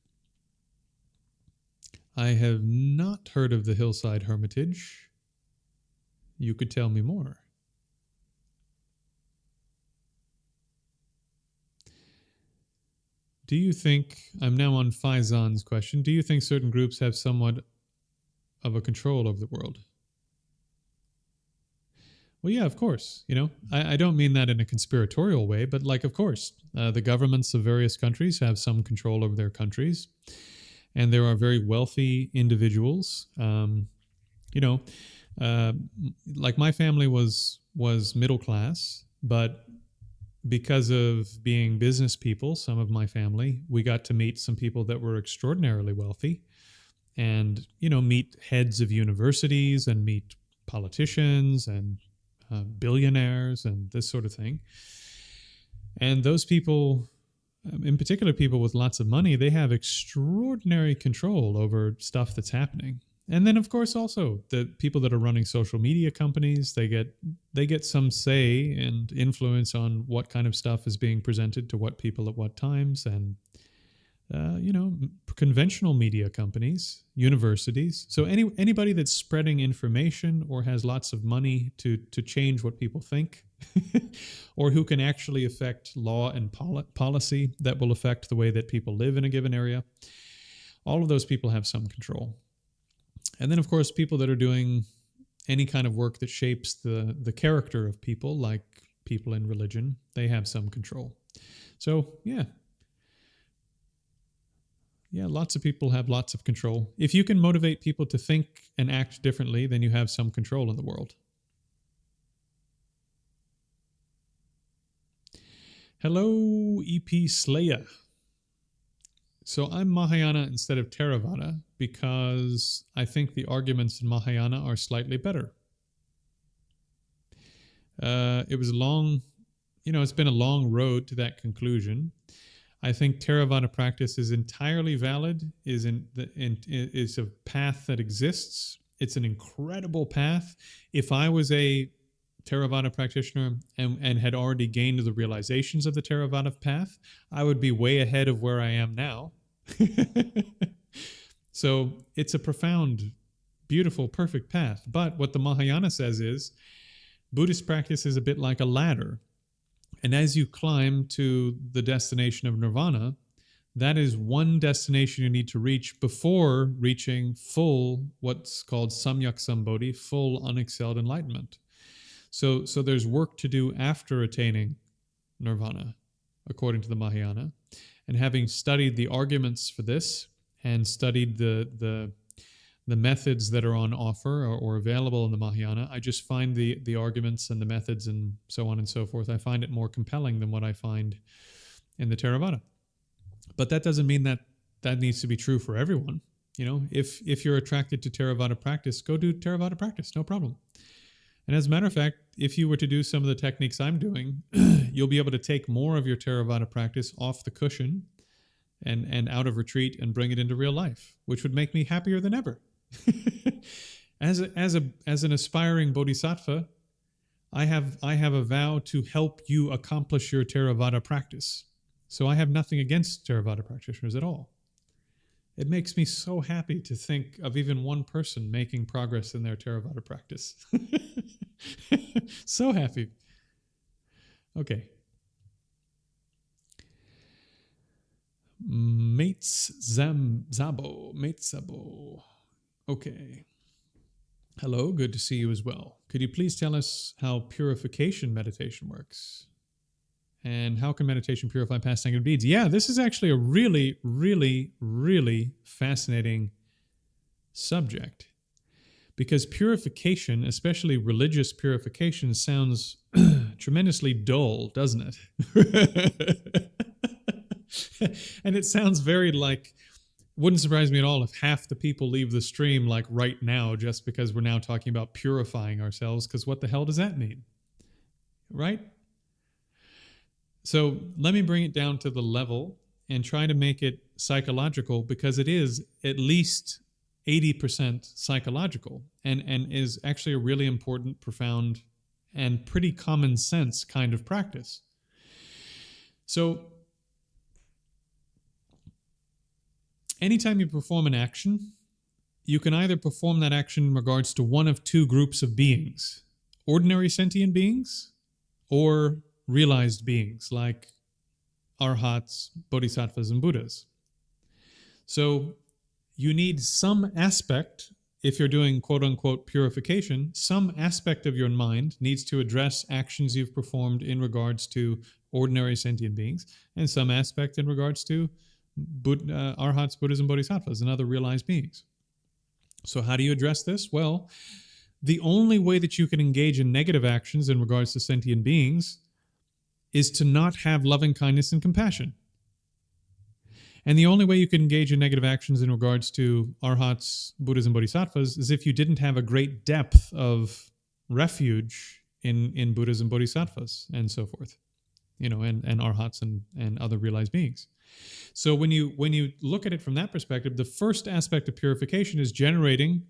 I have not heard of the Hillside Hermitage. You could tell me more. Do you think, I'm now on Faizan's question, do you think certain groups have somewhat of a control over the world? Well, yeah, of course. I don't mean that in a conspiratorial way, but like, of course, the governments of various countries have some control over their countries, and there are very wealthy individuals. You know, uh, like my family was middle class, but because of being business people, some of my family, we got to meet some people that were extraordinarily wealthy, and meet heads of universities and meet politicians and billionaires and this sort of thing. And those people, in particular people with lots of money, they have extraordinary control over stuff that's happening. And then of course also the people that are running social media companies, they get some say and influence on what kind of stuff is being presented to what people at what times. And conventional media companies, universities. So anybody that's spreading information or has lots of money to change what people think, or who can actually affect law and policy that will affect the way that people live in a given area, all of those people have some control. And then, of course, people that are doing any kind of work that shapes the character of people, like people in religion, they have some control. So, yeah, lots of people have lots of control. If you can motivate people to think and act differently, then you have some control in the world. Hello, EP Slayer. So I'm Mahayana instead of Theravada because I think the arguments in Mahayana are slightly better. It was a long, it's been a long road to that conclusion. I think Theravada practice is entirely valid, is a path that exists. It's an incredible path. If I was a Theravada practitioner and had already gained the realizations of the Theravada path, I would be way ahead of where I am now. So it's a profound, beautiful, perfect path. But what the Mahayana says is Buddhist practice is a bit like a ladder. And as you climb to the destination of nirvana, that is one destination you need to reach before reaching full, what's called samyak sambodhi, full unexcelled enlightenment. So there's work to do after attaining nirvana, according to the Mahayana. And having studied the arguments for this and studied the methods that are on offer or available in the Mahayana, I just find the arguments and the methods and so on and so forth, I find it more compelling than what I find in the Theravada. But that doesn't mean that needs to be true for everyone. If you're attracted to Theravada practice, go do Theravada practice, no problem. And as a matter of fact, if you were to do some of the techniques I'm doing, you'll be able to take more of your Theravada practice off the cushion and out of retreat and bring it into real life, which would make me happier than ever. As an aspiring bodhisattva, I have a vow to help you accomplish your Theravada practice. So I have nothing against Theravada practitioners at all. It makes me so happy to think of even one person making progress in their Theravada practice. So happy. Okay. Mates Zabo. Okay. Hello, good to see you as well. Could you please tell us how purification meditation works? And how can meditation purify past negative deeds? Yeah, this is actually a really, really, really fascinating subject. Because purification, especially religious purification, sounds tremendously dull, doesn't it? And it sounds very like, wouldn't surprise me at all if half the people leave the stream like right now just because we're now talking about purifying ourselves, because what the hell does that mean? Right? So let me bring it down to the level and try to make it psychological, because it is at least 80% psychological and is actually a really important, profound, and pretty common sense kind of practice. So anytime you perform an action, you can either perform that action in regards to one of two groups of beings: ordinary sentient beings or realized beings like arhats, bodhisattvas, and Buddhas. So you need some aspect if you're doing quote unquote purification, some aspect of your mind needs to address actions you've performed in regards to ordinary sentient beings, and some aspect in regards to arhats, Buddhas, and bodhisattvas, and other realized beings. So, how do you address this? Well, the only way that you can engage in negative actions in regards to sentient beings is to not have loving kindness and compassion. And the only way you can engage in negative actions in regards to arhats, Buddhas, and bodhisattvas is if you didn't have a great depth of refuge in Buddhas and bodhisattvas and so forth, and arhats and other realized beings. So when you look at it from that perspective, the first aspect of purification is generating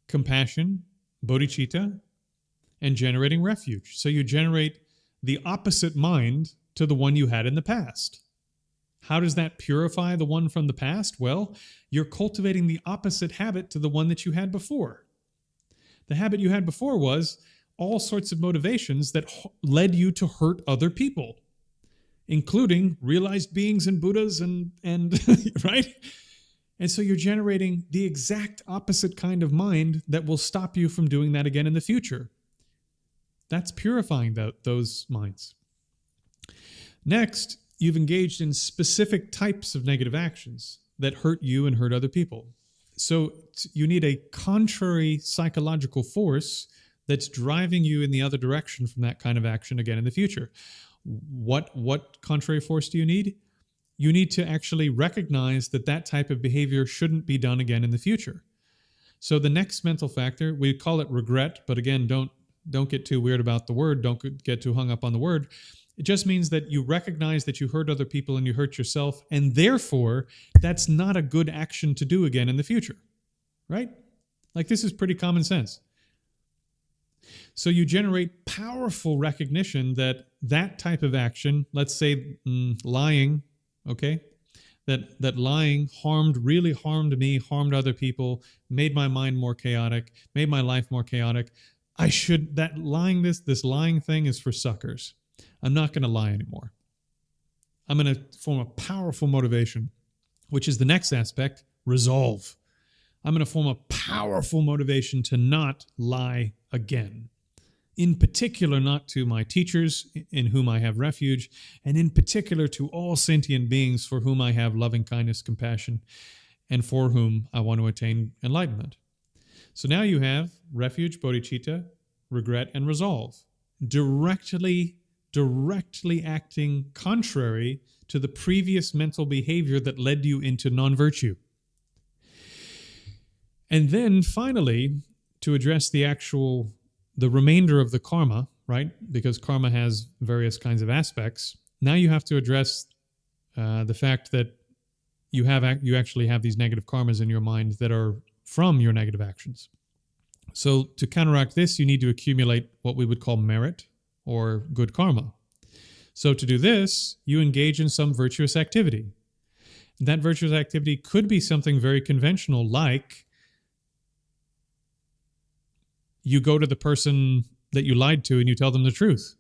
compassion, bodhicitta, and generating refuge. So you generate the opposite mind to the one you had in the past. How does that purify the one from the past? Well, you're cultivating the opposite habit to the one that you had before. The habit you had before was all sorts of motivations that led you to hurt other people, including realized beings and Buddhas and right? And so you're generating the exact opposite kind of mind that will stop you from doing that again in the future. That's purifying those minds. Next, you've engaged in specific types of negative actions that hurt you and hurt other people. So you need a contrary psychological force that's driving you in the other direction from that kind of action again in the future. What contrary force do you need? You need to actually recognize that type of behavior shouldn't be done again in the future. So the next mental factor, we call it regret, but again, don't get too weird about the word. Don't get too hung up on the word. It just means that you recognize that you hurt other people and you hurt yourself, and therefore that's not a good action to do again in the future, right? Like, this is pretty common sense. So you generate powerful recognition that type of action, let's say lying, okay, that lying really harmed me, harmed other people, made my mind more chaotic, made my life more chaotic. This lying thing is for suckers. I'm not going to lie anymore. I'm going to form a powerful motivation, which is the next aspect, resolve. I'm going to form a powerful motivation to not lie again. In particular, not to my teachers in whom I have refuge, and in particular to all sentient beings for whom I have loving kindness, compassion, and for whom I want to attain enlightenment. So now you have refuge, bodhicitta, regret, and resolve. Directly acting contrary to the previous mental behavior that led you into non-virtue. And then finally, to address the remainder of the karma, right? Because karma has various kinds of aspects. Now you have to address the fact that you actually have these negative karmas in your mind that are from your negative actions. So to counteract this, you need to accumulate what we would call merit or good karma. So to do this, you engage in some virtuous activity. That virtuous activity could be something very conventional, like you go to the person that you lied to and you tell them the truth.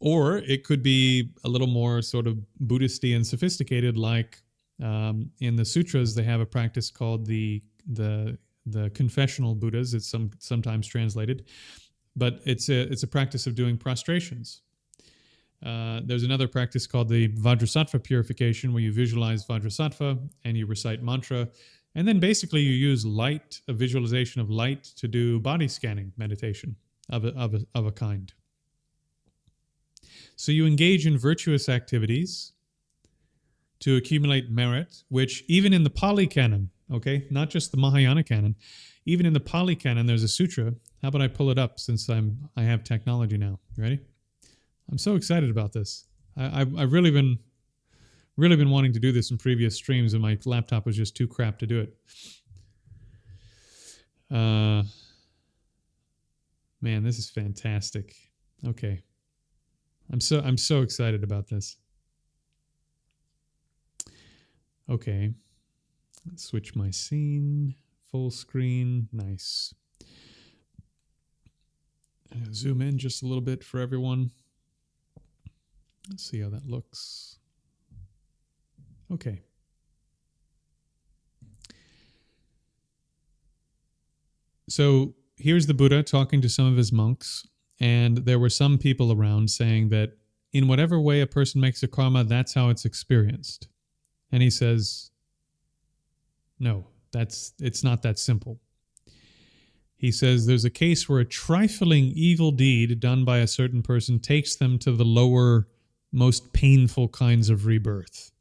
Or it could be a little more sort of Buddhist-y and sophisticated, like in the sutras, they have a practice called the confessional Buddhas. It's sometimes translated, but it's a practice of doing prostrations. There's another practice called the Vajrasattva purification, where you visualize Vajrasattva and you recite mantra, and then basically you use light, a visualization of light, to do body scanning meditation of a kind. So you engage in virtuous activities to accumulate merit, which even in the Pali Canon, okay, not just the Mahayana Canon, even in the Pali Canon, there's a sutra. How about I pull it up since I have technology now? You ready? I'm so excited about this. I've really been wanting to do this in previous streams, and my laptop was just too crap to do it. Man, this is fantastic. Okay. I'm so excited about this. Okay. Let's switch my scene. Full screen. Nice. Zoom in just a little bit for everyone. Let's see how that looks. Okay. So here's the Buddha talking to some of his monks, and there were some people around saying that in whatever way a person makes a karma, that's how it's experienced. And he says, no, it's not that simple. He says there's a case where a trifling evil deed done by a certain person takes them to the lower, most painful kinds of rebirth.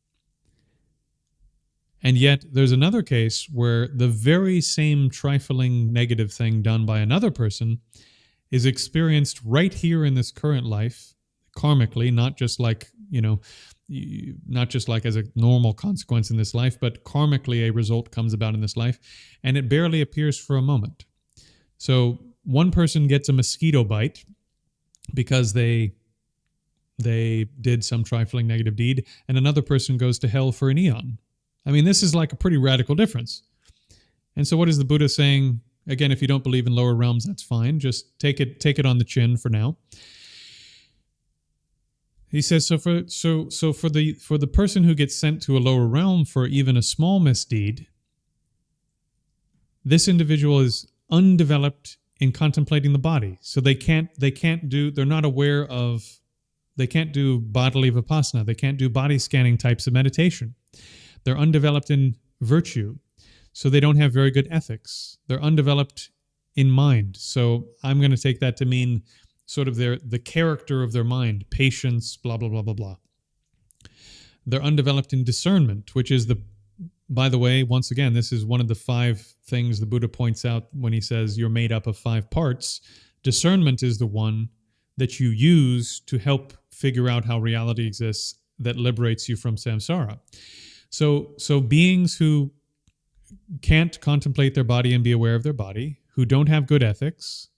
And yet there's another case where the very same trifling negative thing done by another person is experienced right here in this current life, karmically, not just like, not just like as a normal consequence in this life, but karmically a result comes about in this life, and it barely appears for a moment. So one person gets a mosquito bite because they did some trifling negative deed, and another person goes to hell for an eon. I mean, this is like a pretty radical difference. And so what is the Buddha saying? Again, if you don't believe in lower realms, that's fine. Just take it on the chin for now. He says, for the person who gets sent to a lower realm for even a small misdeed, this individual is undeveloped in contemplating the body. So they can't do bodily vipassana. They can't do body scanning types of meditation. They're undeveloped in virtue. So they don't have very good ethics. They're undeveloped in mind. So I'm going to take that to mean sort of the character of their mind, patience, blah, blah, blah, blah, blah. They're undeveloped in discernment, which is by the way, once again, this is one of the 5 things the Buddha points out when he says you're made up of 5 parts. Discernment is the one that you use to help figure out how reality exists that liberates you from samsara. So beings who can't contemplate their body and be aware of their body, who don't have good ethics,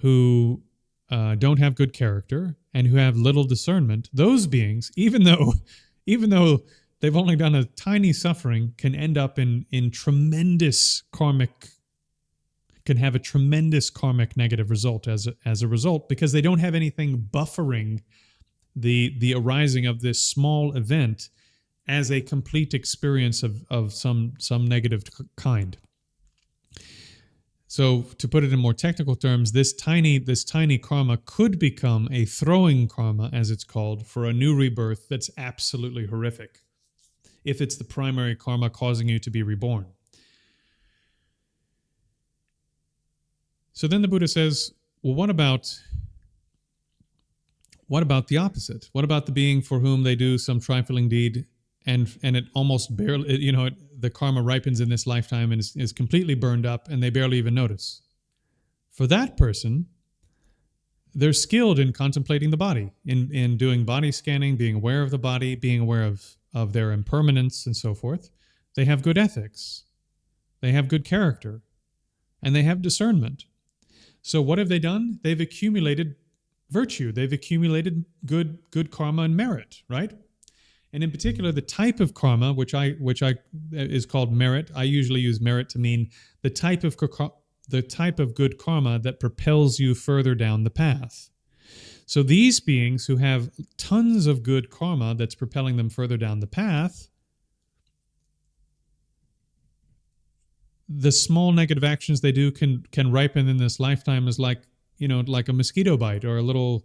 who don't have good character, and who have little discernment, those beings, even though they've only done a tiny suffering, can end up in tremendous karmic, can have a tremendous karmic negative result as a result, because they don't have anything buffering the arising of this small event as a complete experience of some negative kind. So to put it in more technical terms, this tiny karma could become a throwing karma, as it's called, for a new rebirth that's absolutely horrific, if it's the primary karma causing you to be reborn. So then the Buddha says, well, what about the opposite? What about the being for whom they do some trifling deed and it almost barely, the karma ripens in this lifetime and is completely burned up and they barely even notice? For that person, they're skilled in contemplating the body, in doing body scanning, being aware of the body, being aware of their impermanence and so forth. They have good ethics. They have good character. And they have discernment. So what have they done? They've accumulated virtue. They've accumulated good karma and merit, right? And in particular, the type of karma, which is called merit. I usually use merit to mean the type of good karma that propels you further down the path. So these beings who have tons of good karma that's propelling them further down the path, the small negative actions they do can ripen in this lifetime as like a mosquito bite or a little,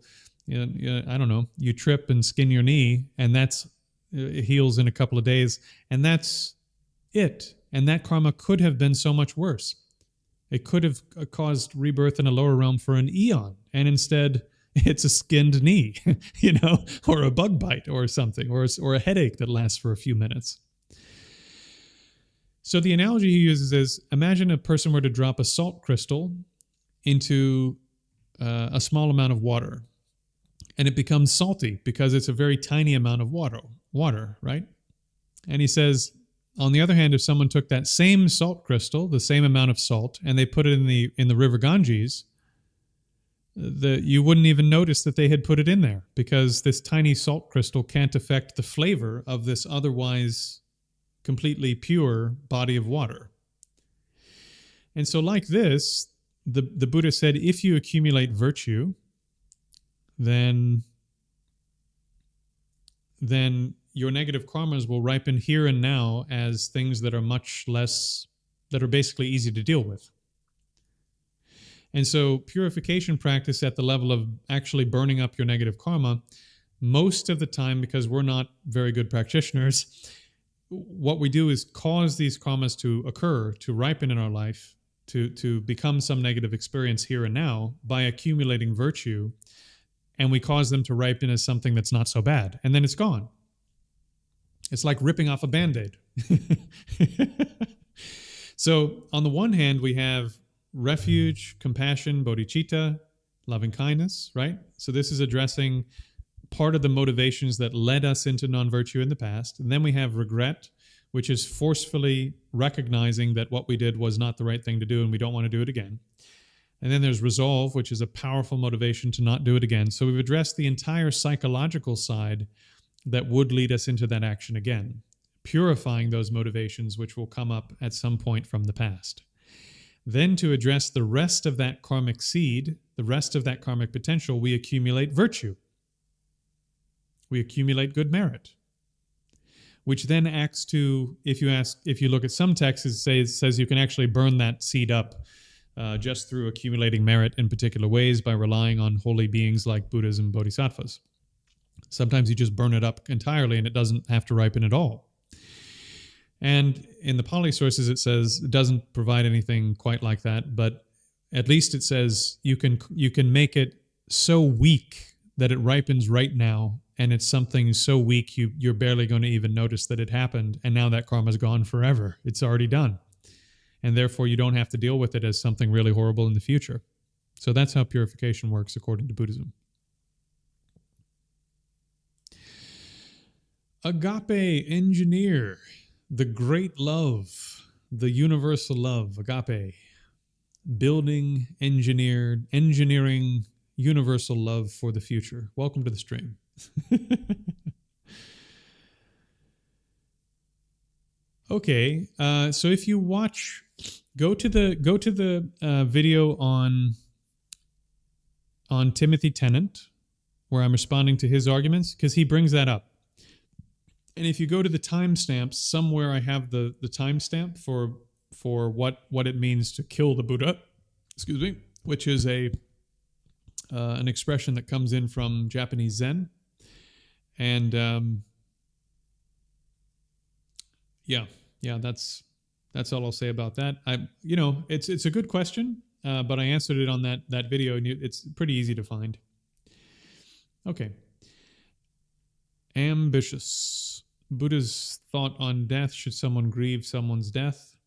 I don't know, you trip and skin your knee, and it heals in a couple of days, and that's it. And that karma could have been so much worse. It could have caused rebirth in a lower realm for an eon, and instead it's a skinned knee, or a bug bite or something, or a headache that lasts for a few minutes. So the analogy he uses is, imagine a person were to drop a salt crystal into a small amount of water, and it becomes salty because it's a very tiny amount of water, right? And he says, on the other hand, if someone took that same salt crystal, the same amount of salt, and they put it in the river Ganges, you wouldn't even notice that they had put it in there, because this tiny salt crystal can't affect the flavor of this otherwise completely pure body of water. And so like this, the Buddha said, if you accumulate virtue, then your negative karmas will ripen here and now as things that are much less, that are basically easy to deal with. And so purification practice at the level of actually burning up your negative karma, most of the time, because we're not very good practitioners, what we do is cause these karmas to occur, to ripen in our life, to become some negative experience here and now by accumulating virtue, and we cause them to ripen as something that's not so bad, and then it's gone. It's like ripping off a Band-Aid. So on the one hand, we have refuge, compassion, bodhicitta, loving kindness, right? So this is addressing part of the motivations that led us into non-virtue in the past. And then we have regret, which is forcefully recognizing that what we did was not the right thing to do and we don't want to do it again. And then there's resolve, which is a powerful motivation to not do it again. So we've addressed the entire psychological side that would lead us into that action again, purifying those motivations which will come up at some point from the past. Then to address the rest of that karmic seed, the rest of that karmic potential, we accumulate virtue. We accumulate good merit, which then acts to, if you look at some texts, it says you can actually burn that seed up just through accumulating merit in particular ways by relying on holy beings like Buddhas and Bodhisattvas. Sometimes you just burn it up entirely and it doesn't have to ripen at all. And in the Pali sources, it says it doesn't provide anything quite like that, but at least it says you can make it so weak that it ripens right now, and it's something so weak you're barely going to even notice that it happened, and now that karma's gone forever. It's already done. And therefore you don't have to deal with it as something really horrible in the future. So that's how purification works according to Buddhism. Agape, engineer, the great love, the universal love, agape, building, engineering universal love for the future. Welcome to the stream. Okay, so if you watch, go to the video on Timothy Tennant, where I'm responding to his arguments, because he brings that up. And if you go to the timestamps, somewhere I have the timestamp for what it means to kill the Buddha, excuse me, which is an expression that comes in from Japanese Zen. And yeah, that's all I'll say about that. It's a good question, but I answered it on that video, and it's pretty easy to find. Okay. Ambitious. Buddha's thought on death. Should someone grieve someone's death?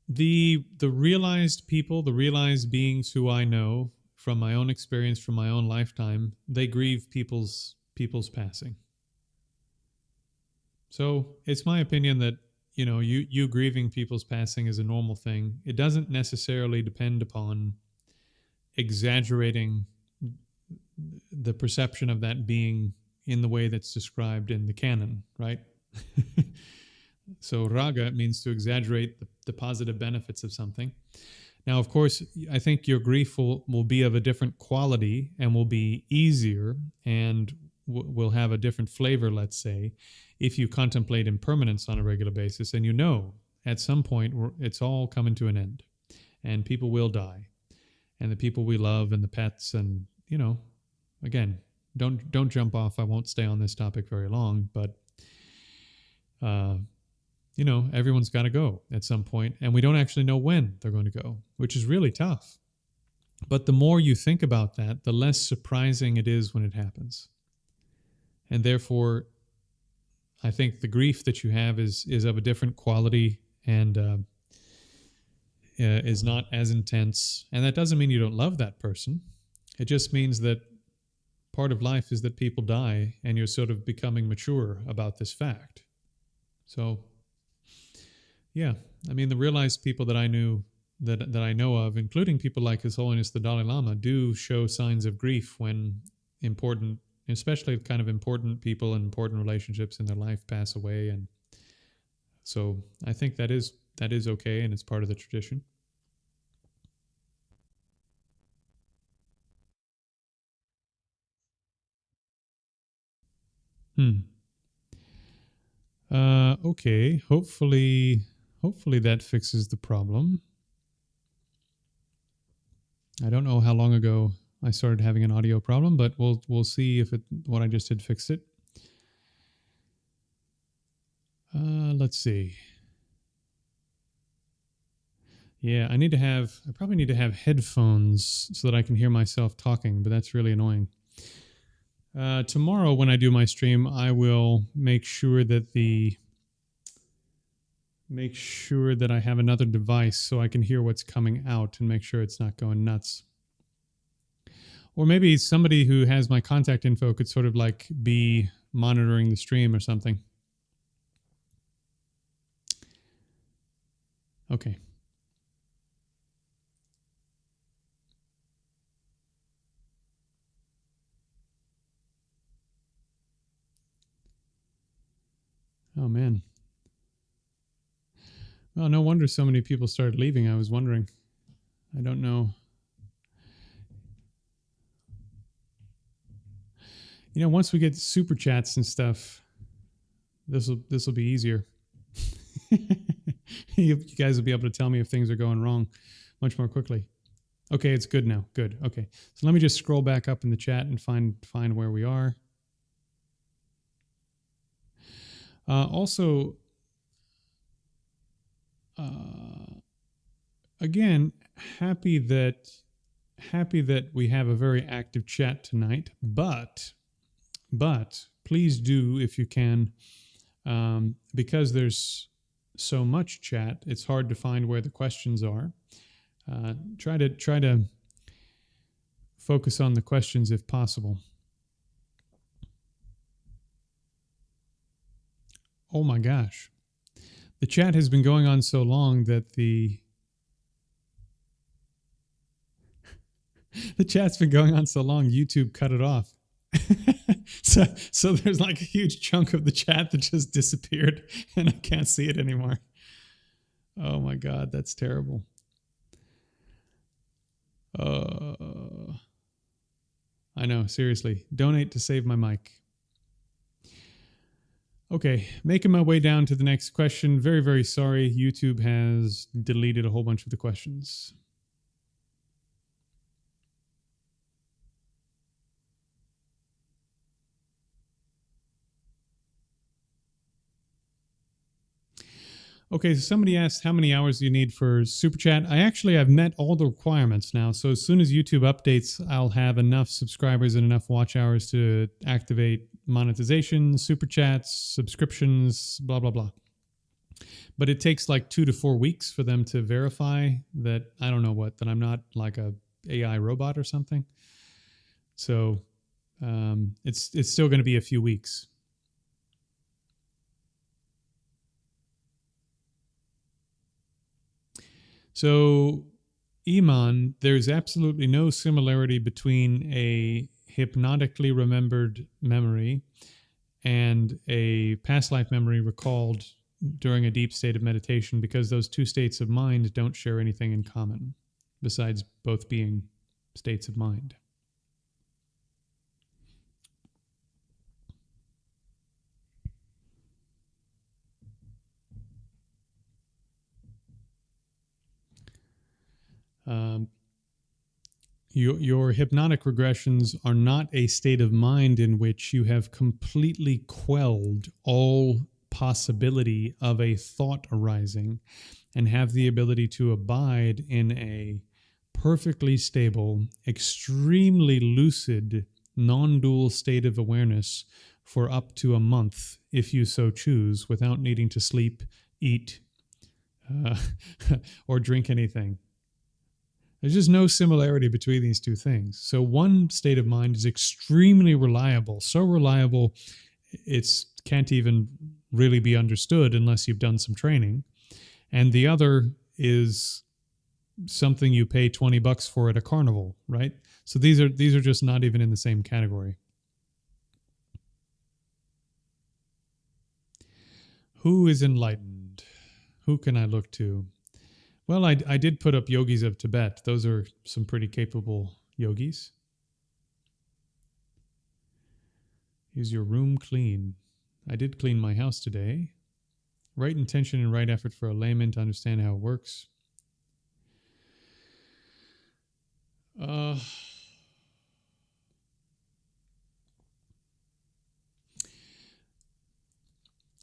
The realized people, the realized beings who I know from my own experience, from my own lifetime, they grieve people's passing. So it's my opinion that you grieving people's passing is a normal thing. It doesn't necessarily depend upon exaggerating the perception of that being in the way that's described in the canon, right? So raga means to exaggerate the positive benefits of something. Now, of course, I think your grief will be of a different quality and will be easier and will have a different flavor, let's say, if you contemplate impermanence on a regular basis and at some point it's all coming to an end and people will die, and the people we love and the pets, and again, don't jump off. I won't stay on this topic very long, but everyone's got to go at some point, and we don't actually know when they're going to go, which is really tough. But the more you think about that, the less surprising it is when it happens. And therefore, I think the grief that you have is of a different quality and is not as intense. And that doesn't mean you don't love that person. It just means that part of life is that people die, and you're sort of becoming mature about this fact. So, yeah, I mean, the realized people that I knew, that I know of, including people like His Holiness the Dalai Lama, do show signs of grief when important, especially kind of important people and important relationships in their life pass away. And so I think that is okay, and it's part of the tradition. Okay. Hopefully Hopefully that fixes the problem. I don't know how long ago I started having an audio problem, but we'll see if what I just did fixed it. Let's see. Yeah, I probably need to have headphones so that I can hear myself talking, but that's really annoying. Tomorrow when I do my stream, I will make sure that I have another device so I can hear what's coming out and make sure it's not going nuts. Or maybe somebody who has my contact info could sort of like be monitoring the stream or something. Okay. Oh, man. Well, no wonder so many people started leaving. I was wondering. I don't know. You know, once we get super chats and stuff, this will be easier. You guys will be able to tell me if things are going wrong much more quickly. Okay, it's good now. Good. Okay. So let me just scroll back up in the chat and find where we are. Also, again, happy that we have a very active chat tonight, but please do, if you can, because there's so much chat, it's hard to find where the questions are. Try to focus on the questions if possible. Oh my gosh. The chat has been going on so long that the chat's been going on so long, YouTube cut it off. so there's like a huge chunk of the chat that just disappeared and I can't see it anymore. Oh my God, that's terrible. I know, seriously. Donate to save my mic. Okay, making my way down to the next question. Very, very sorry. YouTube has deleted a whole bunch of the questions. Okay, so somebody asked how many hours do you need for Super Chat? I've met all the requirements now. So as soon as YouTube updates, I'll have enough subscribers and enough watch hours to activate monetization, Super Chats, subscriptions, blah, blah, blah. But it takes like 2 to 4 weeks for them to verify that, I don't know what, that I'm not like a AI robot or something. So it's still going to be a few weeks. So, Iman, there's absolutely no similarity between a hypnotically remembered memory and a past life memory recalled during a deep state of meditation, because those two states of mind don't share anything in common besides both being states of mind. Your hypnotic regressions are not a state of mind in which you have completely quelled all possibility of a thought arising and have the ability to abide in a perfectly stable, extremely lucid, non-dual state of awareness for up to a month, if you so choose, without needing to sleep, eat, or drink anything. There's just no similarity between these two things. So one state of mind is extremely reliable, so reliable it can't even really be understood unless you've done some training. And the other is something you pay $20 for at a carnival, right? So these are just not even in the same category. Who is enlightened? Who can I look to? Well, I did put up yogis of Tibet. Those are some pretty capable yogis. Is your room clean? I did clean my house today. Right intention and right effort for a layman to understand how it works. Uh,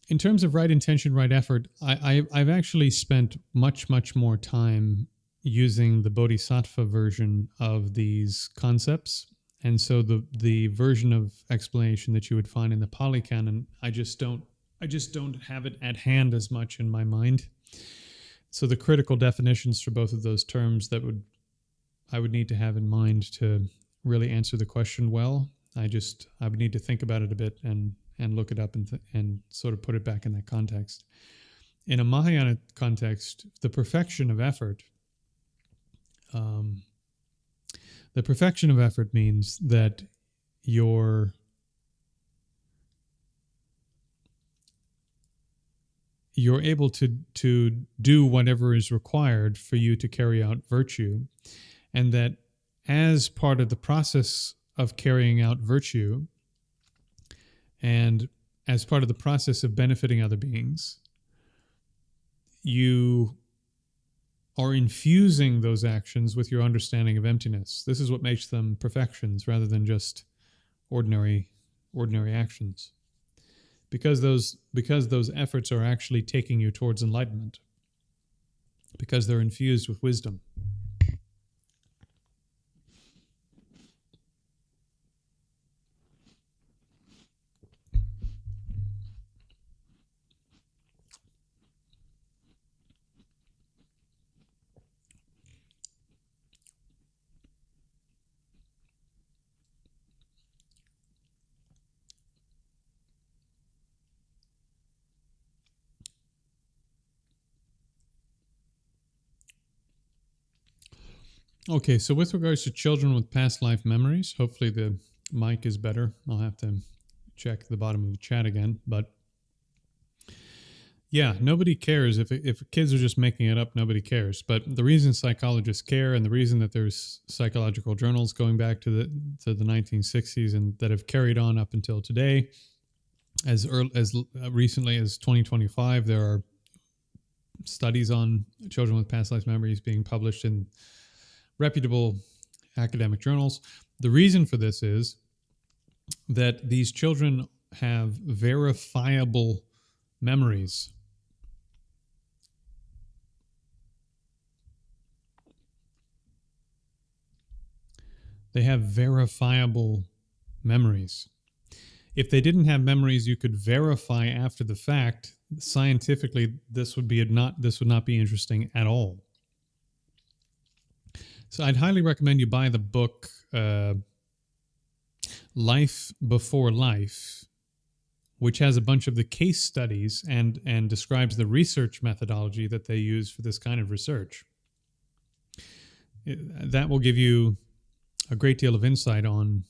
in terms of right intention, right effort, I've actually spent much more time using the Bodhisattva version of these concepts. And so the version of explanation that you would find in the Pali Canon, I just don't have it at hand as much in my mind. So the critical definitions for both of those terms that I would need to have in mind to really answer the question well. I would need to think about it a bit and look it up and sort of put it back in that context. In a Mahayana context, the perfection of effort means that you're able to do whatever is required for you to carry out virtue, and that as part of the process of carrying out virtue and as part of the process of benefiting other beings, you are infusing those actions with your understanding of emptiness. This is what makes them perfections rather than just ordinary actions. Because those efforts are actually taking you towards enlightenment. Because they're infused with wisdom. Okay, so with regards to children with past life memories, hopefully the mic is better. I'll have to check the bottom of the chat again. But yeah, nobody cares. If kids are just making it up, nobody cares. But the reason psychologists care, and the reason that there's psychological journals going back to the 1960s and that have carried on up until today, as recently as 2025, there are studies on children with past life memories being published in reputable academic journals. The reason for this is that these children have verifiable memories. They have verifiable memories. If they didn't have memories you could verify after the fact, scientifically this would not be interesting at all. So I'd highly recommend you buy the book Life Before Life, which has a bunch of the case studies and describes the research methodology that they use for this kind of research. That will give you a great deal of insight on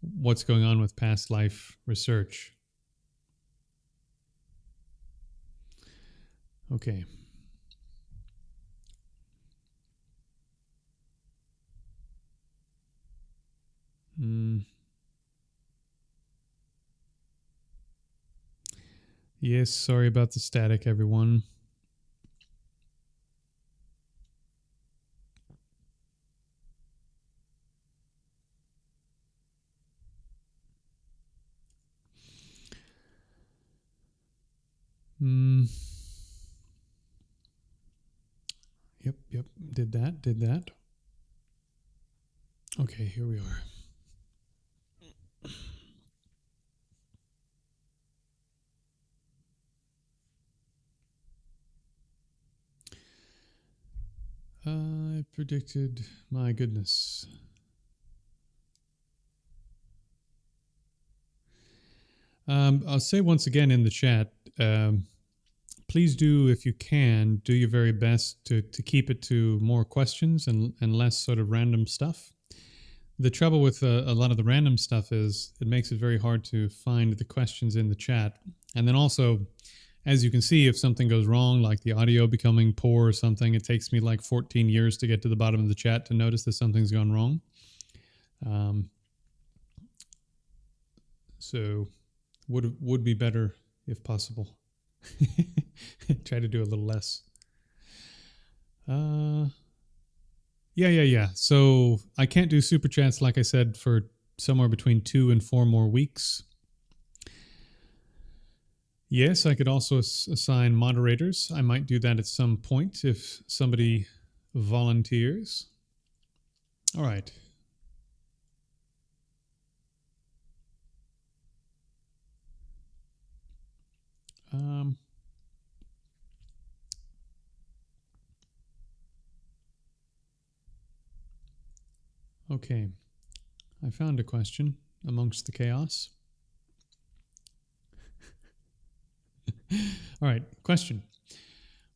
what's going on with past life research. Okay. Yes, sorry about the static, everyone. Yep, did that. Okay, here we are. I predicted, my goodness. I'll say once again in the chat, please do, if you can, do your very best to keep it to more questions and less sort of random stuff. The trouble with a lot of the random stuff is it makes it very hard to find the questions in the chat. And then also, as you can see, if something goes wrong, like the audio becoming poor or something, it takes me like 14 years to get to the bottom of the chat to notice that something's gone wrong. So would be better if possible. Try to do a little less. Yeah. So I can't do super chats, like I said, for somewhere between 2 and 4 more weeks. Yes, I could also assign moderators. I might do that at some point if somebody volunteers. All right. Okay. I found a question amongst the chaos. All right. Question.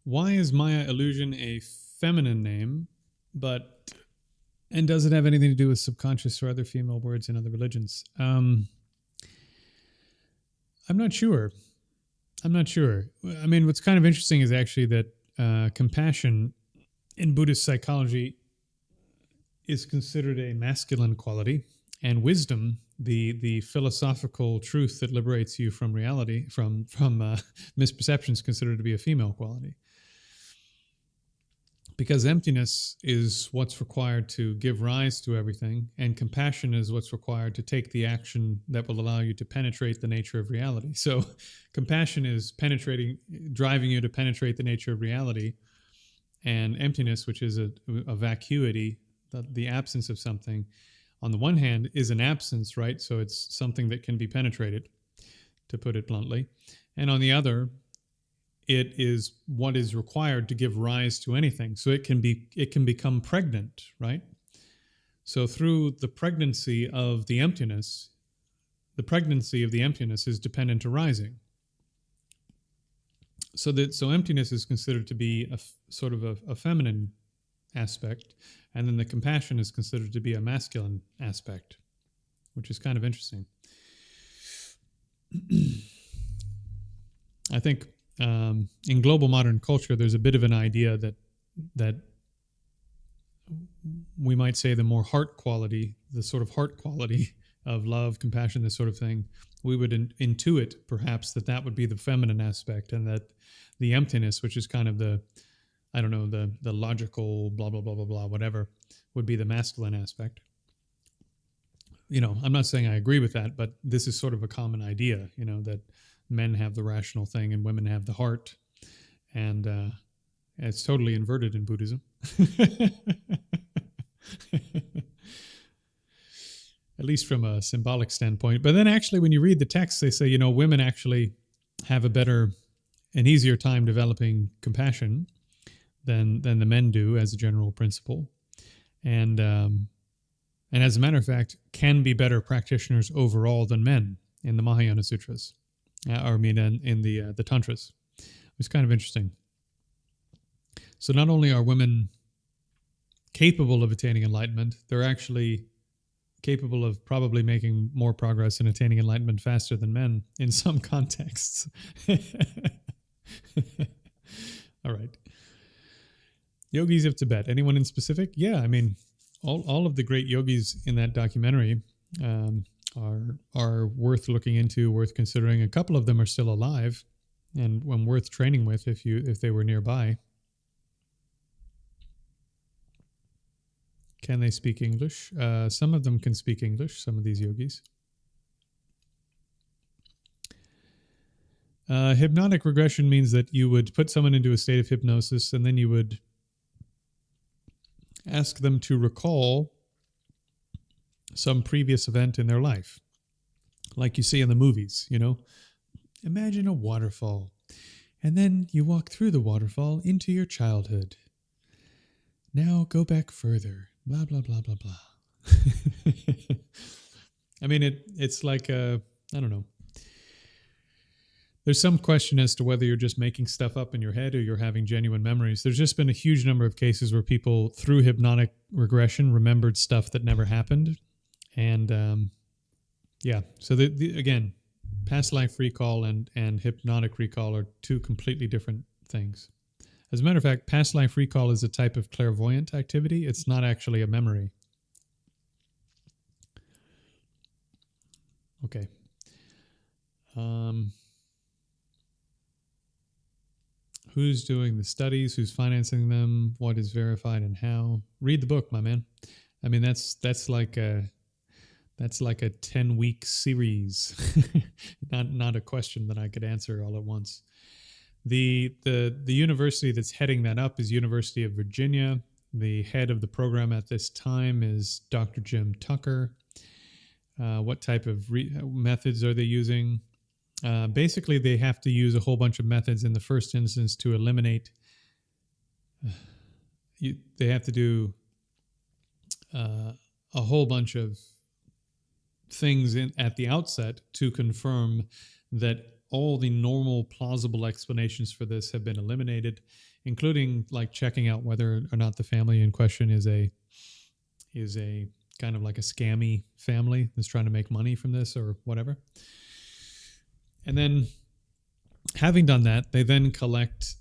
Why is Maya Illusion a feminine name, and does it have anything to do with subconscious or other female words in other religions? I'm not sure. I mean, what's kind of interesting is actually that compassion in Buddhist psychology is considered a masculine quality, and wisdom, the philosophical truth that liberates you from reality, from misperceptions, considered to be a female quality. Because emptiness is what's required to give rise to everything, and compassion is what's required to take the action that will allow you to penetrate the nature of reality. So compassion is driving you to penetrate the nature of reality, and emptiness, which is a vacuity, the absence of something, on the one hand, is an absence, right? So it's something that can be penetrated, to put it bluntly. And on the other, it is what is required to give rise to anything. So it can become pregnant, right? So through the pregnancy of the emptiness is dependent arising. So emptiness is considered to be sort of a feminine aspect, and then the compassion is considered to be a masculine aspect, which is kind of interesting. I think in global modern culture, there's a bit of an idea that we might say the more heart quality, the sort of heart quality of love, compassion, this sort of thing, we would intuit perhaps that would be the feminine aspect, and that the emptiness, which is kind of the logical blah blah blah blah blah whatever, would be the masculine aspect. I'm not saying I agree with that, but this is sort of a common idea, that men have the rational thing and women have the heart, and it's totally inverted in Buddhism. At least from a symbolic standpoint. But then actually when you read the text, they say, women actually have an easier time developing compassion than the men do, as a general principle. And as a matter of fact, can be better practitioners overall than men in the Mahayana Sutras, in the Tantras. It's kind of interesting. So not only are women capable of attaining enlightenment, they're actually capable of probably making more progress in attaining enlightenment faster than men in some contexts. All right. Yogis of Tibet. Anyone in specific? Yeah, I mean, all of the great yogis in that documentary are worth looking into, worth considering. A couple of them are still alive, and worth training with if they were nearby. Can they speak English? Some of them can speak English, some of these yogis. Hypnotic regression means that you would put someone into a state of hypnosis, and then you would ask them to recall some previous event in their life. Like you see in the movies, Imagine a waterfall, and then you walk through the waterfall into your childhood. Now go back further. Blah, blah, blah, blah, blah. I mean, it's like, I don't know. There's some question as to whether you're just making stuff up in your head or you're having genuine memories. There's just been a huge number of cases where people, through hypnotic regression, remembered stuff that never happened. And so again, past life recall and hypnotic recall are two completely different things. As a matter of fact, past life recall is a type of clairvoyant activity. It's not actually a memory. Okay. Um, who's doing the studies? Who's financing them? What is verified and how? Read the book, my man. I mean, that's like a 10-week series, not a question that I could answer all at once. The university that's heading that up is University of Virginia. The head of the program at this time is Dr. Jim Tucker. What type of methods are they using? Basically, they have to use a whole bunch of methods in the first instance to eliminate. They have to do a whole bunch of things at the outset to confirm that all the normal plausible explanations for this have been eliminated, including like checking out whether or not the family in question is a kind of like a scammy family that's trying to make money from this or whatever. And then having done that, they then collect,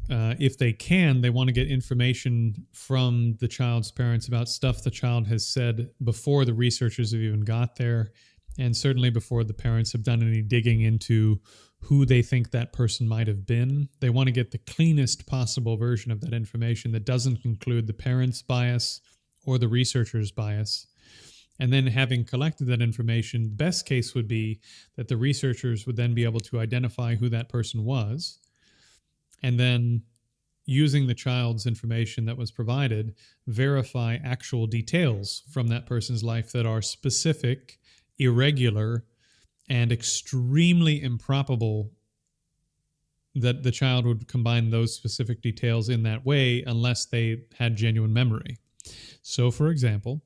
if they can, they want to get information from the child's parents about stuff the child has said before the researchers have even got there, and certainly before the parents have done any digging into who they think that person might have been. They want to get the cleanest possible version of that information that doesn't include the parents' bias or the researcher's bias. And then having collected that information, the best case would be that the researchers would then be able to identify who that person was, and then using the child's information that was provided, verify actual details from that person's life that are specific, irregular, and extremely improbable that the child would combine those specific details in that way unless they had genuine memory. So, for example,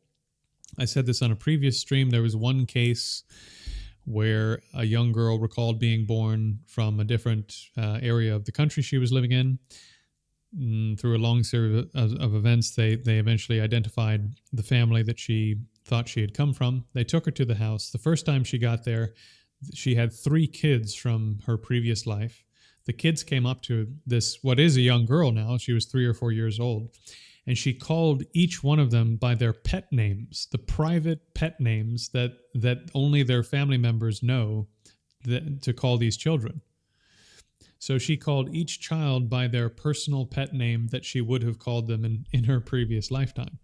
I said this on a previous stream, there was one case where a young girl recalled being born from a different area of the country she was living in. Through a long series of events, they eventually identified the family that she thought she had come from. They took her to the house. The first time she got there, she had 3 kids from her previous life. The kids came up to this, what is a young girl now. She was 3 or 4 years old. And she called each one of them by their pet names, the private pet names that only their family members know to call these children. So she called each child by their personal pet name that she would have called them in her previous lifetime.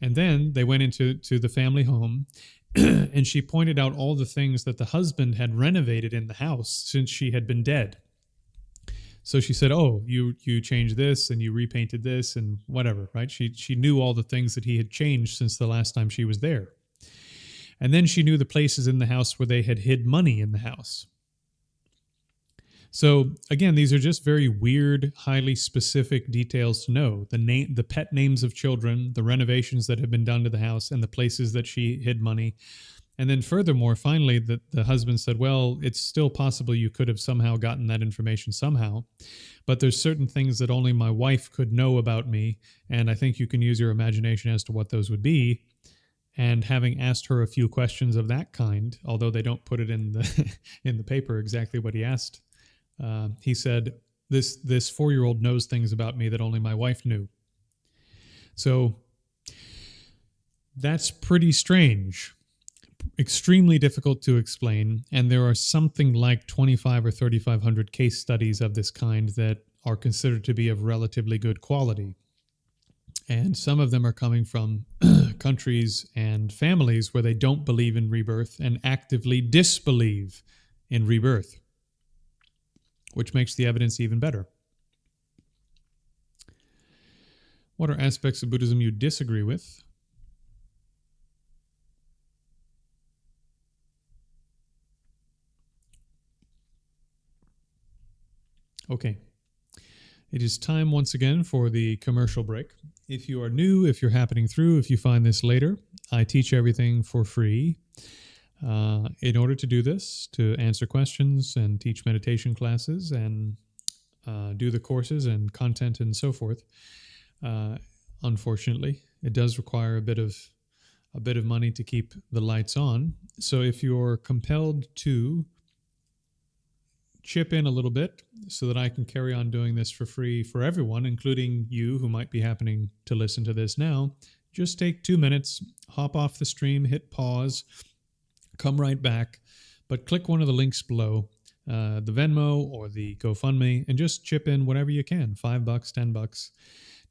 And then they went into the family home, and she pointed out all the things that the husband had renovated in the house since she had been dead. So she said, oh, you changed this and you repainted this and whatever, right? She knew all the things that he had changed since the last time she was there. And then she knew the places in the house where they had hid money in the house. So again, these are just very weird, highly specific details to know. The pet names of children, the renovations that have been done to the house, and the places that she hid money. And then furthermore, finally, the husband said, well, it's still possible you could have somehow gotten that information somehow, but there's certain things that only my wife could know about me, and I think you can use your imagination as to what those would be. And having asked her a few questions of that kind, although they don't put it in the paper exactly what he asked, he said, this 4-year-old knows things about me that only my wife knew. So that's pretty strange. Extremely difficult to explain, and there are something like 25 or 3,500 case studies of this kind that are considered to be of relatively good quality. And some of them are coming from countries and families where they don't believe in rebirth and actively disbelieve in rebirth, which makes the evidence even better. What are aspects of Buddhism you disagree with? Okay, it is time once again for the commercial break. If you are new, if you're happening through, if you find this later, I teach everything for free. In order to do this, to answer questions and teach meditation classes and do the courses and content and so forth, unfortunately, it does require a bit of money to keep the lights on. So if you're compelled to chip in a little bit so that I can carry on doing this for free for everyone, including you who might be happening to listen to this now, just take 2 minutes, hop off the stream, hit pause, come right back. But click one of the links below, the Venmo or the GoFundMe, and just chip in whatever you can, $5, $10,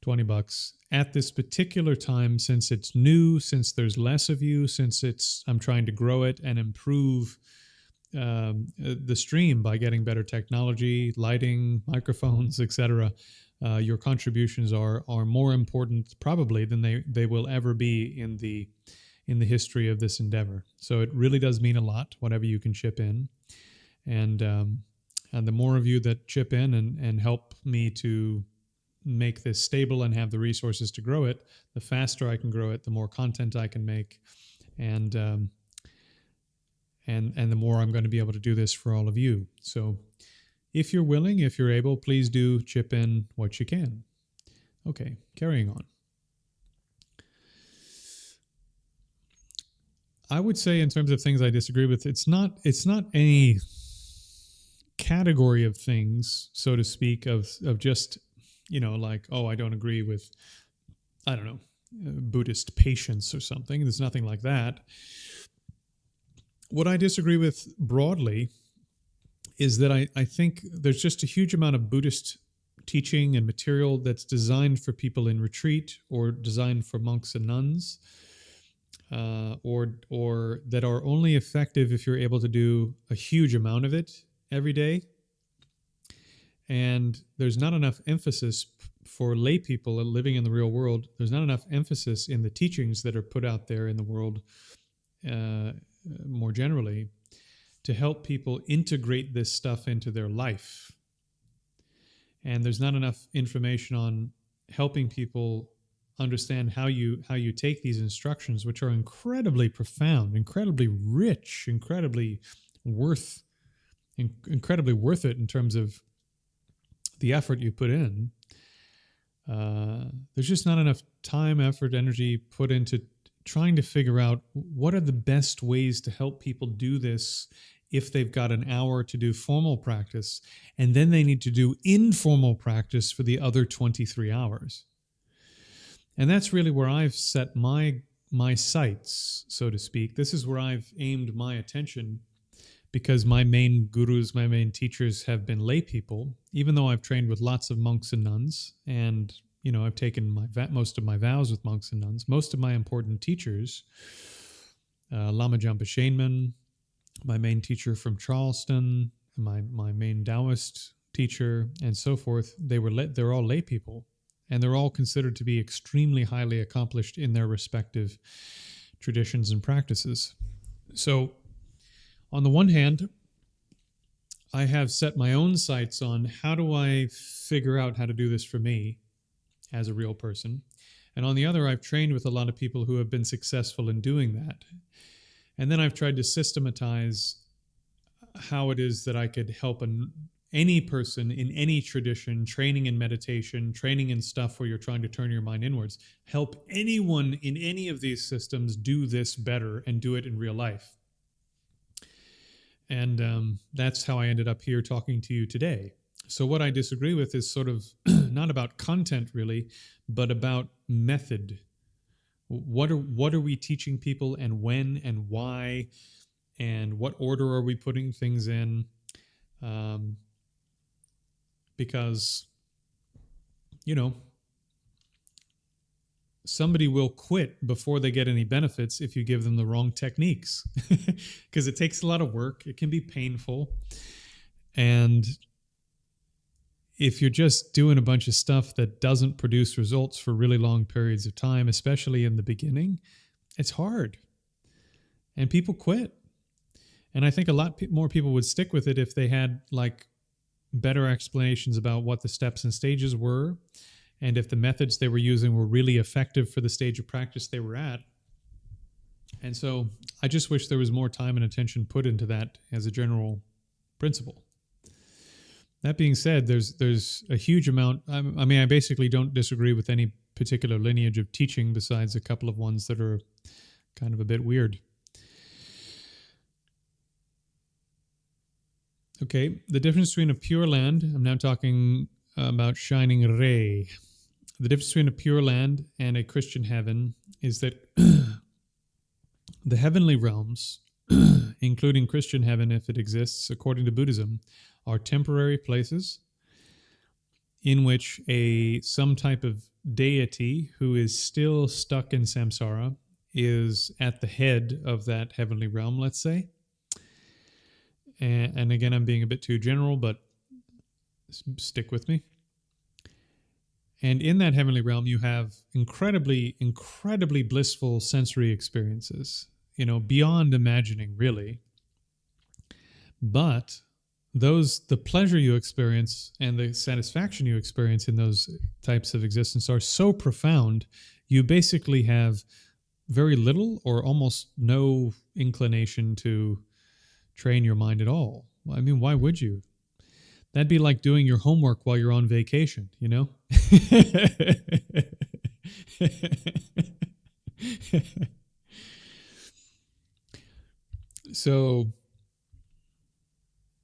$20 at this particular time, since it's new, since there's less of you, since I'm trying to grow it and improve the stream by getting better technology, lighting, microphones, etc. Your contributions are more important probably than they will ever be in the history of this endeavor. So it really does mean a lot, whatever you can chip in. And the more of you that chip in and help me to make this stable and have the resources to grow it, the faster I can grow it, the more content I can make, and the more I'm going to be able to do this for all of you. So if you're willing, if you're able, please do chip in what you can. Okay, carrying on. I would say in terms of things I disagree with, it's not any category of things, so to speak, of just, like, oh, I don't agree with, I don't know, Buddhist patience or something. There's nothing like that. What I disagree with broadly is that I think there's just a huge amount of Buddhist teaching and material that's designed for people in retreat or designed for monks and nuns, or that are only effective if you're able to do a huge amount of it every day. And there's not enough emphasis for lay people living in the real world. There's not enough emphasis in the teachings that are put out there in the world more generally to help people integrate this stuff into their life. And there's not enough information on helping people understand how you take these instructions, which are incredibly profound, incredibly rich, incredibly worth it in terms of the effort you put in. There's just not enough time, effort, energy put into trying to figure out what are the best ways to help people do this if they've got an hour to do formal practice, and then they need to do informal practice for the other 23 hours. And that's really where I've set my sights, so to speak. This is where I've aimed my attention, because my main gurus, my main teachers have been lay people, even though I've trained with lots of monks and nuns, and I've taken most of my vows with monks and nuns. Most of my important teachers, Lama Jampa Shainman, my main teacher from Charleston, my main Taoist teacher, and so forth, they're all lay people, and they're all considered to be extremely highly accomplished in their respective traditions and practices. So on the one hand, I have set my own sights on how do I figure out how to do this for me as a real person. And on the other, I've trained with a lot of people who have been successful in doing that. And then I've tried to systematize how it is that I could help any person in any tradition, training in meditation, training in stuff where you're trying to turn your mind inwards, help anyone in any of these systems do this better and do it in real life. And that's how I ended up here talking to you today. So what I disagree with is sort of not about content really, but about method. What are we teaching people, and when and why, and what order are we putting things in? Because, somebody will quit before they get any benefits if you give them the wrong techniques, because it takes a lot of work. It can be painful. And if you're just doing a bunch of stuff that doesn't produce results for really long periods of time, especially in the beginning, it's hard. And people quit. And I think a lot more people would stick with it if they had better explanations about what the steps and stages were, and if the methods they were using were really effective for the stage of practice they were at. And so I just wish there was more time and attention put into that as a general principle. That being said, there's a huge amount. I basically don't disagree with any particular lineage of teaching besides a couple of ones that are kind of a bit weird. Okay, the difference between a Pure Land, I'm now talking about Shining Ray. The difference between a Pure Land and a Christian heaven is that the heavenly realms including Christian heaven if it exists, according to Buddhism, are temporary places in which some type of deity who is still stuck in samsara is at the head of that heavenly realm, let's say. And again, I'm being a bit too general, but stick with me. And in that heavenly realm, you have incredibly, incredibly blissful sensory experiences, beyond imagining, really. But the pleasure you experience and the satisfaction you experience in those types of existence are so profound, you basically have very little or almost no inclination to train your mind at all. I mean, why would you? That'd be like doing your homework while you're on vacation, So,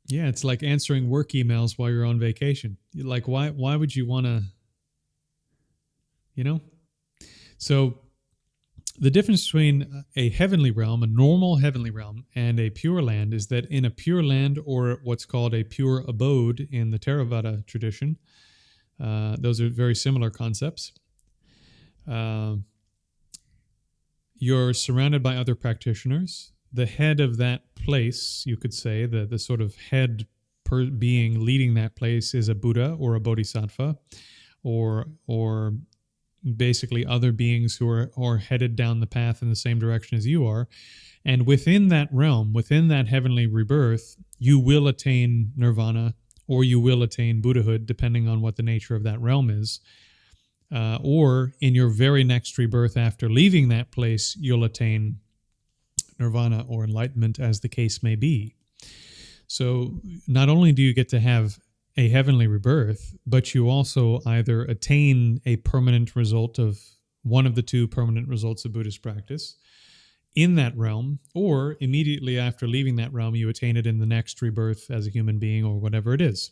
yeah, it's like answering work emails while you're on vacation. Like, why would you want to, So the difference between a heavenly realm, a normal heavenly realm, and a pure land is that in a pure land, or what's called a pure abode in the Theravada tradition, those are very similar concepts. You're surrounded by other practitioners. The head of that place, you could say, the sort of head being leading that place is a Buddha or a Bodhisattva, or basically other beings who are headed down the path in the same direction as you are. And within that realm, within that heavenly rebirth, you will attain nirvana or you will attain Buddhahood, depending on what the nature of that realm is. Or in your very next rebirth after leaving that place, you'll attain nirvana or enlightenment, as the case may be. So not only do you get to have a heavenly rebirth, but you also either attain a permanent result of one of the two permanent results of Buddhist practice in that realm, or immediately after leaving that realm, you attain it in the next rebirth as a human being or whatever it is.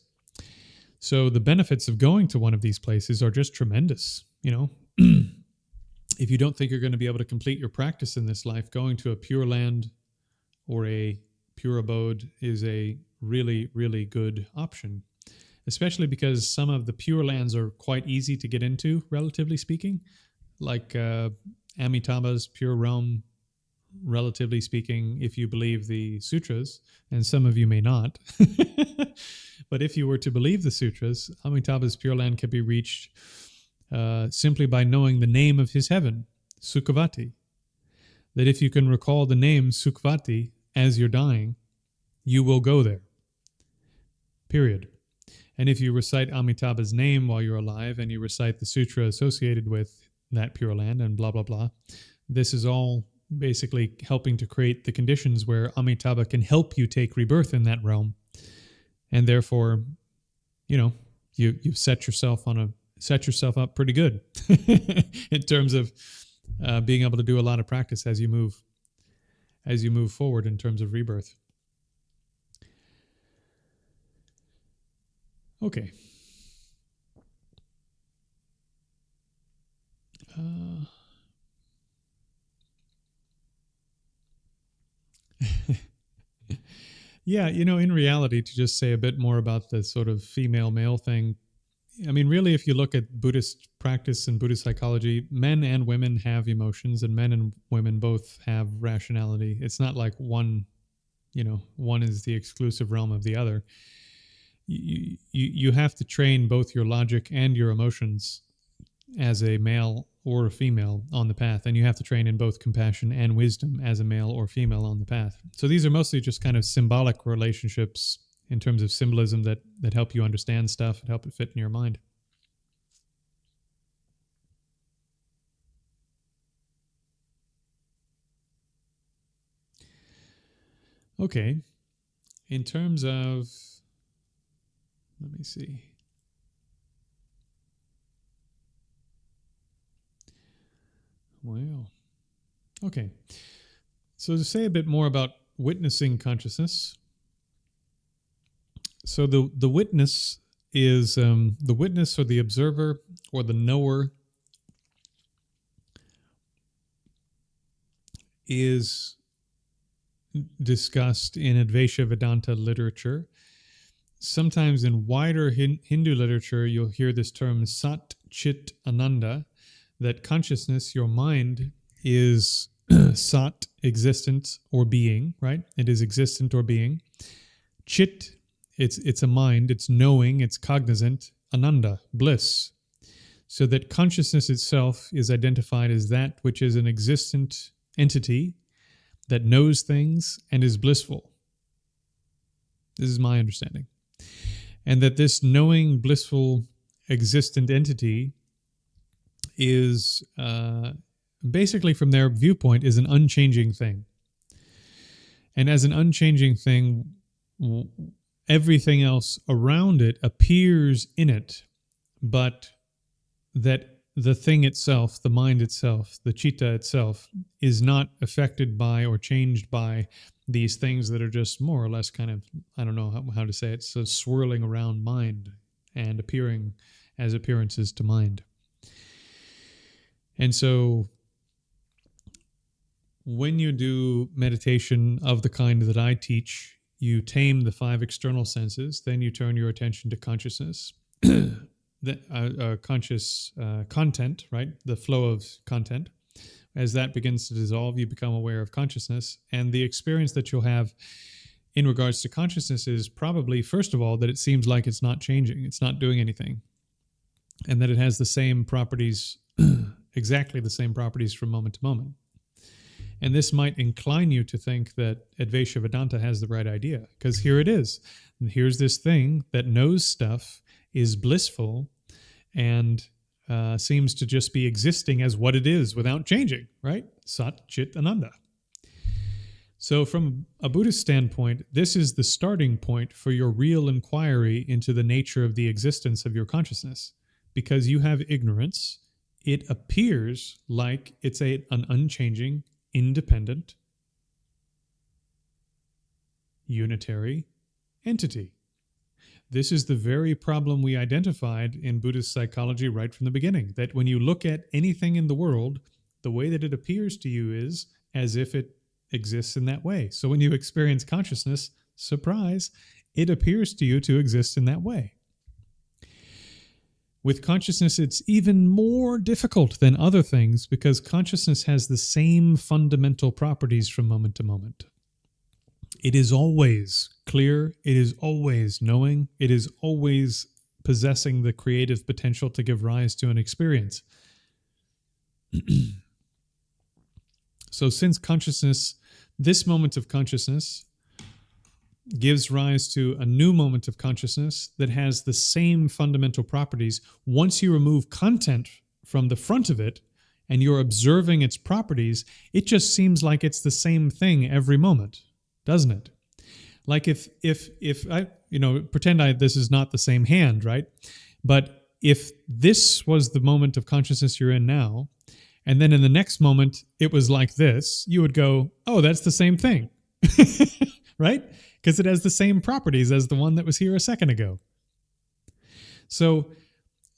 So the benefits of going to one of these places are just tremendous. If you don't think you're going to be able to complete your practice in this life, going to a pure land or a pure abode is a really, really good option. Especially because some of the pure lands are quite easy to get into, relatively speaking, like Amitabha's pure realm, relatively speaking, if you believe the sutras, and some of you may not. But if you were to believe the sutras, Amitabha's pure land can be reached simply by knowing the name of his heaven, Sukhavati. That if you can recall the name Sukhavati as you're dying, you will go there. Period. And if you recite Amitabha's name while you're alive and you recite the sutra associated with that pure land and blah, blah, blah, this is all basically helping to create the conditions where Amitabha can help you take rebirth in that realm. And therefore, you've set yourself up pretty good in terms of being able to do a lot of practice as you move forward in terms of rebirth. Okay. Yeah, in reality, to just say a bit more about the sort of female-male thing, I mean, really, if you look at Buddhist practice and Buddhist psychology, men and women have emotions, and men and women both have rationality. It's not like one is the exclusive realm of the other. You have to train both your logic and your emotions as a male or a female on the path, and you have to train in both compassion and wisdom as a male or female on the path. So these are mostly just kind of symbolic relationships in terms of symbolism that help you understand stuff and help it fit in your mind. Okay, in terms of, let me see. Wow. Okay. So to say a bit more about witnessing consciousness. So the witness is the witness or the observer or the knower is discussed in Advaita Vedanta literature. Sometimes in wider Hindu literature, you'll hear this term Sat Chit Ananda, that consciousness, your mind, is Sat, existent or being, right? It is existent or being. Chit, it's a mind, it's knowing, it's cognizant. Ananda, bliss. So that consciousness itself is identified as that which is an existent entity that knows things and is blissful. This is my understanding. And that this knowing, blissful, existent entity is basically, from their viewpoint, is an unchanging thing. And as an unchanging thing, everything else around it appears in it, but that the thing itself, the mind itself, the citta itself, is not affected by or changed by these things that are just more or less kind of, I don't know how to say it, so swirling around mind and appearing as appearances to mind. And so when you do meditation of the kind that I teach, you tame the 5 external senses, then you turn your attention to consciousness, conscious content, right? The flow of content. As that begins to dissolve, you become aware of consciousness. And the experience that you'll have in regards to consciousness is probably, first of all, that it seems like it's not changing, it's not doing anything, and that it has the same properties, exactly the same properties from moment to moment. And this might incline you to think that Advaita Vedanta has the right idea, because here it is. Here's this thing that knows stuff, is blissful, and seems to just be existing as what it is without changing, right? Sat Chit Ananda. So from a Buddhist standpoint, this is the starting point for your real inquiry into the nature of the existence of your consciousness. Because you have ignorance, it appears like it's an unchanging, independent, unitary entity. This is the very problem we identified in Buddhist psychology right from the beginning, that when you look at anything in the world, the way that it appears to you is as if it exists in that way. So when you experience consciousness, surprise, it appears to you to exist in that way. With consciousness, it's even more difficult than other things because consciousness has the same fundamental properties from moment to moment. It is always clear, it is always knowing, it is always possessing the creative potential to give rise to an experience. So since consciousness, this moment of consciousness gives rise to a new moment of consciousness that has the same fundamental properties, once you remove content from the front of it and you're observing its properties, it just seems like it's the same thing every moment, doesn't it? Like if I, pretend this is not the same hand, right? But if this was the moment of consciousness you're in now, and then in the next moment it was like this, you would go, oh, that's the same thing, right? Because it has the same properties as the one that was here a second ago. So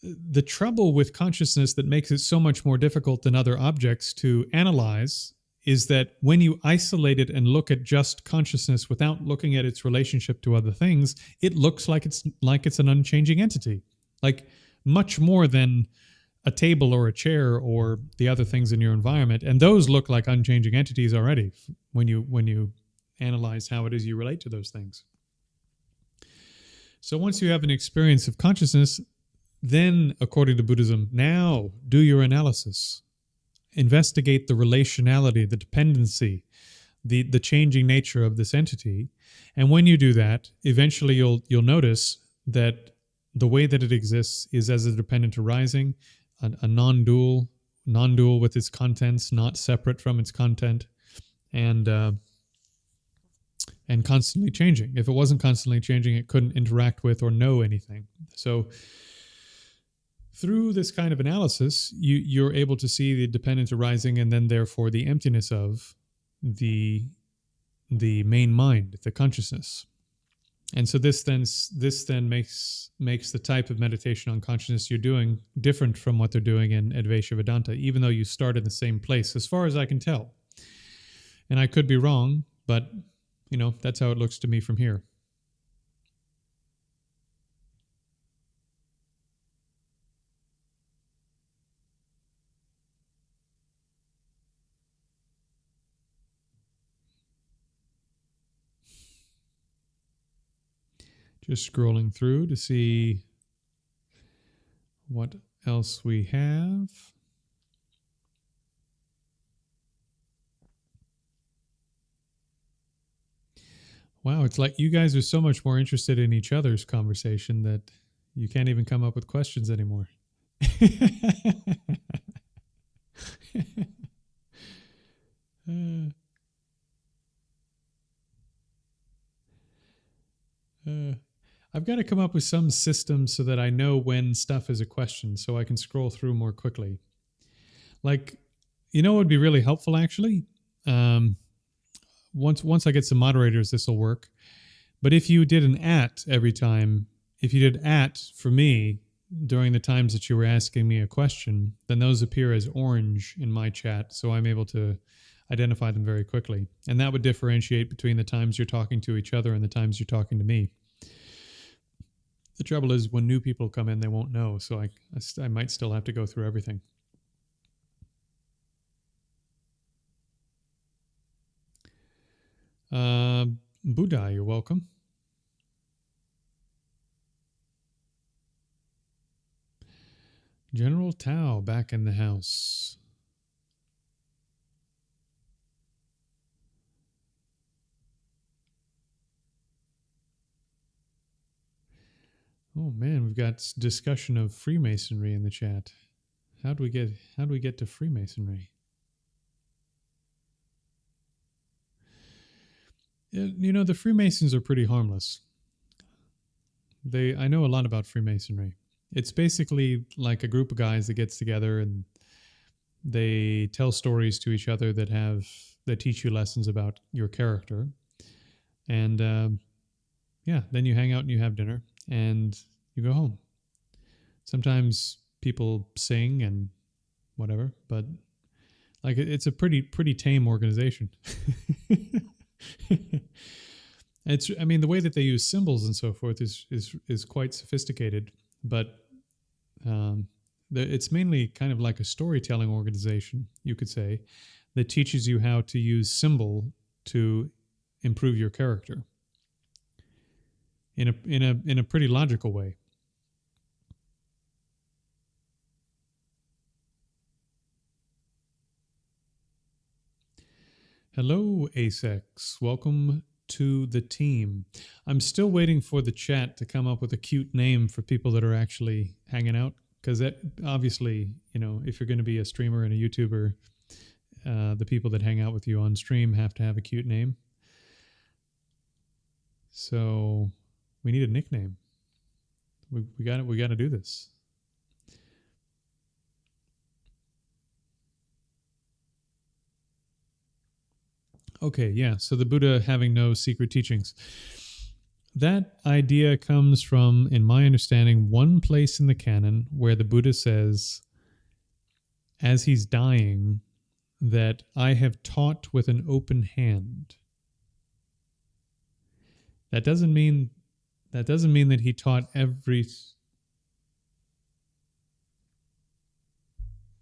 the trouble with consciousness that makes it so much more difficult than other objects to analyze is that when you isolate it and look at just consciousness without looking at its relationship to other things, it looks like it's an unchanging entity, like much more than a table or a chair or the other things in your environment. And those look like unchanging entities already when you analyze how it is you relate to those things. So once you have an experience of consciousness, then, according to Buddhism, now do your analysis. Investigate the relationality, the dependency, the changing nature of this entity. And when you do that, eventually you'll notice that the way that it exists is as a dependent arising, a non-dual with its contents, not separate from its content, and constantly changing. If it wasn't constantly changing, it couldn't interact with or know anything. So through this kind of analysis, you're able to see the dependence arising and then therefore the emptiness of the main mind, the consciousness. And so this then makes the type of meditation on consciousness you're doing different from what they're doing in Advaita Vedanta, even though you start in the same place, as far as I can tell. And I could be wrong, but That's how it looks to me from here. Just scrolling through to see what else we have. Wow, it's like you guys are so much more interested in each other's conversation that you can't even come up with questions anymore. uh, uh, I've got to come up with some system so that I know when stuff is a question so I can scroll through more quickly. Like, what would be really helpful actually? Um, once I get some moderators, this will work. But if you did an at every time, if you did at for me during the times that you were asking me a question, then those appear as orange in my chat. So I'm able to identify them very quickly. And that would differentiate between the times you're talking to each other and the times you're talking to me. The trouble is when new people come in, they won't know. So I might still have to go through everything. Buddha, you're welcome. General Tao back in the house. Oh man, we've got discussion of Freemasonry in the chat. How do we get to Freemasonry? The Freemasons are pretty harmless. I know a lot about Freemasonry. It's basically like a group of guys that gets together and they tell stories to each other that teach you lessons about your character. And then you hang out and you have dinner and you go home. Sometimes people sing and whatever, but like it's a pretty tame organization. The way that they use symbols and so forth is quite sophisticated, but it's mainly kind of like a storytelling organization, you could say, that teaches you how to use symbol to improve your character in a pretty logical way. Hello, Asex. Welcome to the team. I'm still waiting for the chat to come up with a cute name for people that are actually hanging out, because that obviously, if you're going to be a streamer and a YouTuber, the people that hang out with you on stream have to have a cute name. So we need a nickname. We got to do this. Okay, yeah. So the Buddha having no secret teachings. That idea comes from, in my understanding, one place in the canon where the Buddha says, as he's dying, that I have taught with an open hand. That doesn't mean that he taught every.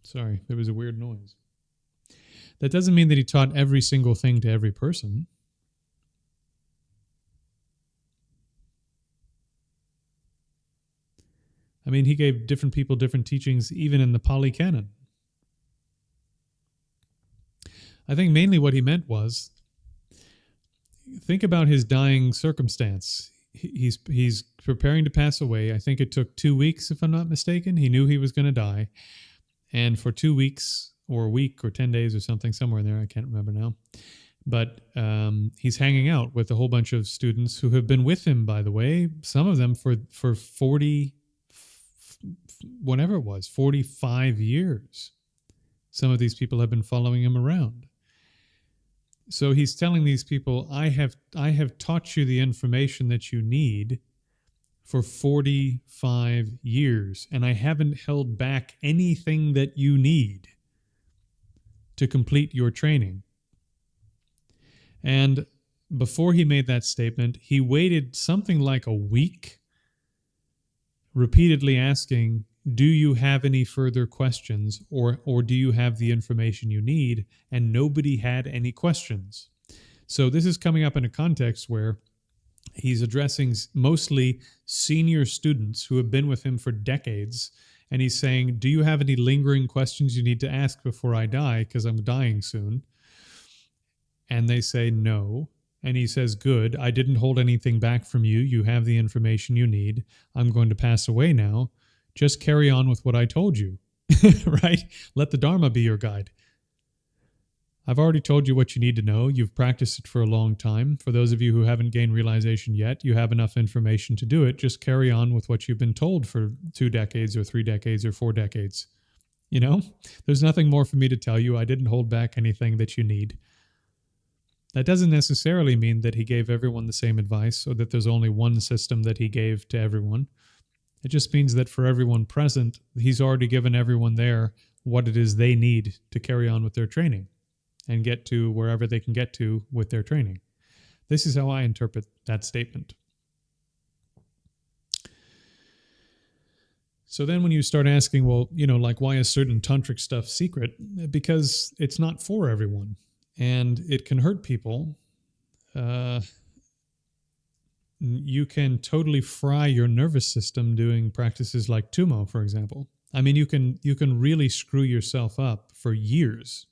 Sorry, there was a weird noise. That doesn't mean that he taught every single thing to every person. He gave different people different teachings even in the Pali Canon. I think mainly what he meant was, think about his dying circumstance. He's preparing to pass away. I think it took 2 weeks, if I'm not mistaken. He knew he was going to die. And for 2 weeks or a week or 10 days or something, somewhere in there, I can't remember now. But he's hanging out with a whole bunch of students who have been with him, by the way, some of them for 40, whatever it was, 45 years. Some of these people have been following him around. So he's telling these people, I have taught you the information that you need for 45 years, and I haven't held back anything that you need to complete your training. And before he made that statement, he waited something like a week, repeatedly asking, do you have any further questions, or do you have the information you need? And nobody had any questions. So this is coming up in a context where he's addressing mostly senior students who have been with him for decades. And he's saying, do you have any lingering questions you need to ask before I die? Because I'm dying soon. And they say no. And he says, good, I didn't hold anything back from you. You have the information you need. I'm going to pass away now. Just carry on with what I told you, right? Let the Dharma be your guide. I've already told you what you need to know. You've practiced it for a long time. For those of you who haven't gained realization yet, you have enough information to do it. Just carry on with what you've been told for 2 decades or 3 decades or 4 decades. You know, there's nothing more for me to tell you. I didn't hold back anything that you need. That doesn't necessarily mean that he gave everyone the same advice or that there's only one system that he gave to everyone. It just means that for everyone present, he's already given everyone there what it is they need to carry on with their training and get to wherever they can get to with their training. This is how I interpret that statement. So then when you start asking, well, you know, like, why is certain tantric stuff secret? Because it's not for everyone. And it can hurt people. You can totally fry your nervous system doing practices like Tumo, for example. I mean, you can really screw yourself up for years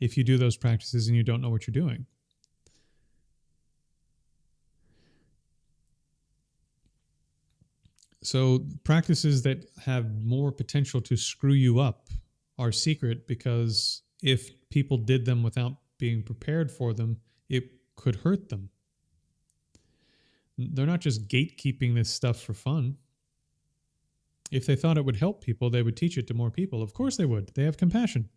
if you do those practices and you don't know what you're doing. So practices that have more potential to screw you up are secret because if people did them without being prepared for them, it could hurt them. They're not just gatekeeping this stuff for fun. If they thought it would help people, they would teach it to more people. Of course they would. They have compassion.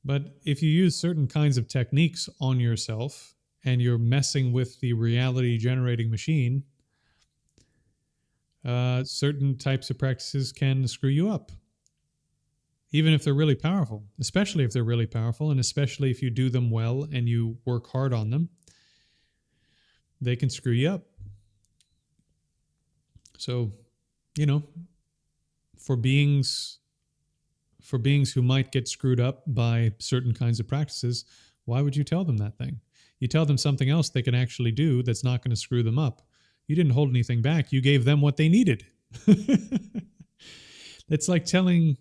But if you use certain kinds of techniques on yourself and you're messing with the reality generating machine, certain types of practices can screw you up. Even if they're really powerful, especially if they're really powerful, and especially if you do them well and you work hard on them, they can screw you up. So, you know, for beings who might get screwed up by certain kinds of practices, why would you tell them that thing? You tell them something else they can actually do that's not going to screw them up. You didn't hold anything back. You gave them what they needed. It's like telling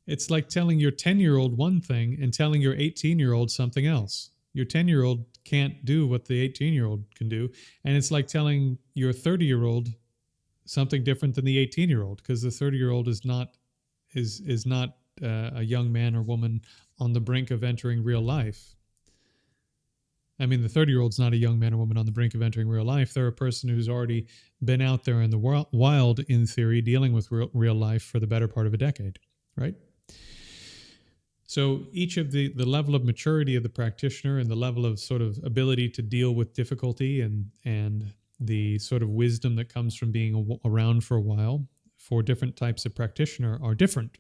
your 10-year-old one thing and telling your 18-year-old something else. Your 10-year-old can't do what the 18-year-old can do. And it's like telling your 30-year-old something different than the 18-year-old, because the 30-year-old is not a young man or woman on the brink of entering real life. I mean, the 30-year-old's not a young man or woman on the brink of entering real life. They're a person who's already been out there in the wild, in theory, dealing with real life for the better part of a decade, right? So each of the level of maturity of the practitioner and the level of sort of ability to deal with difficulty and the sort of wisdom that comes from being around for a while for different types of practitioner are different.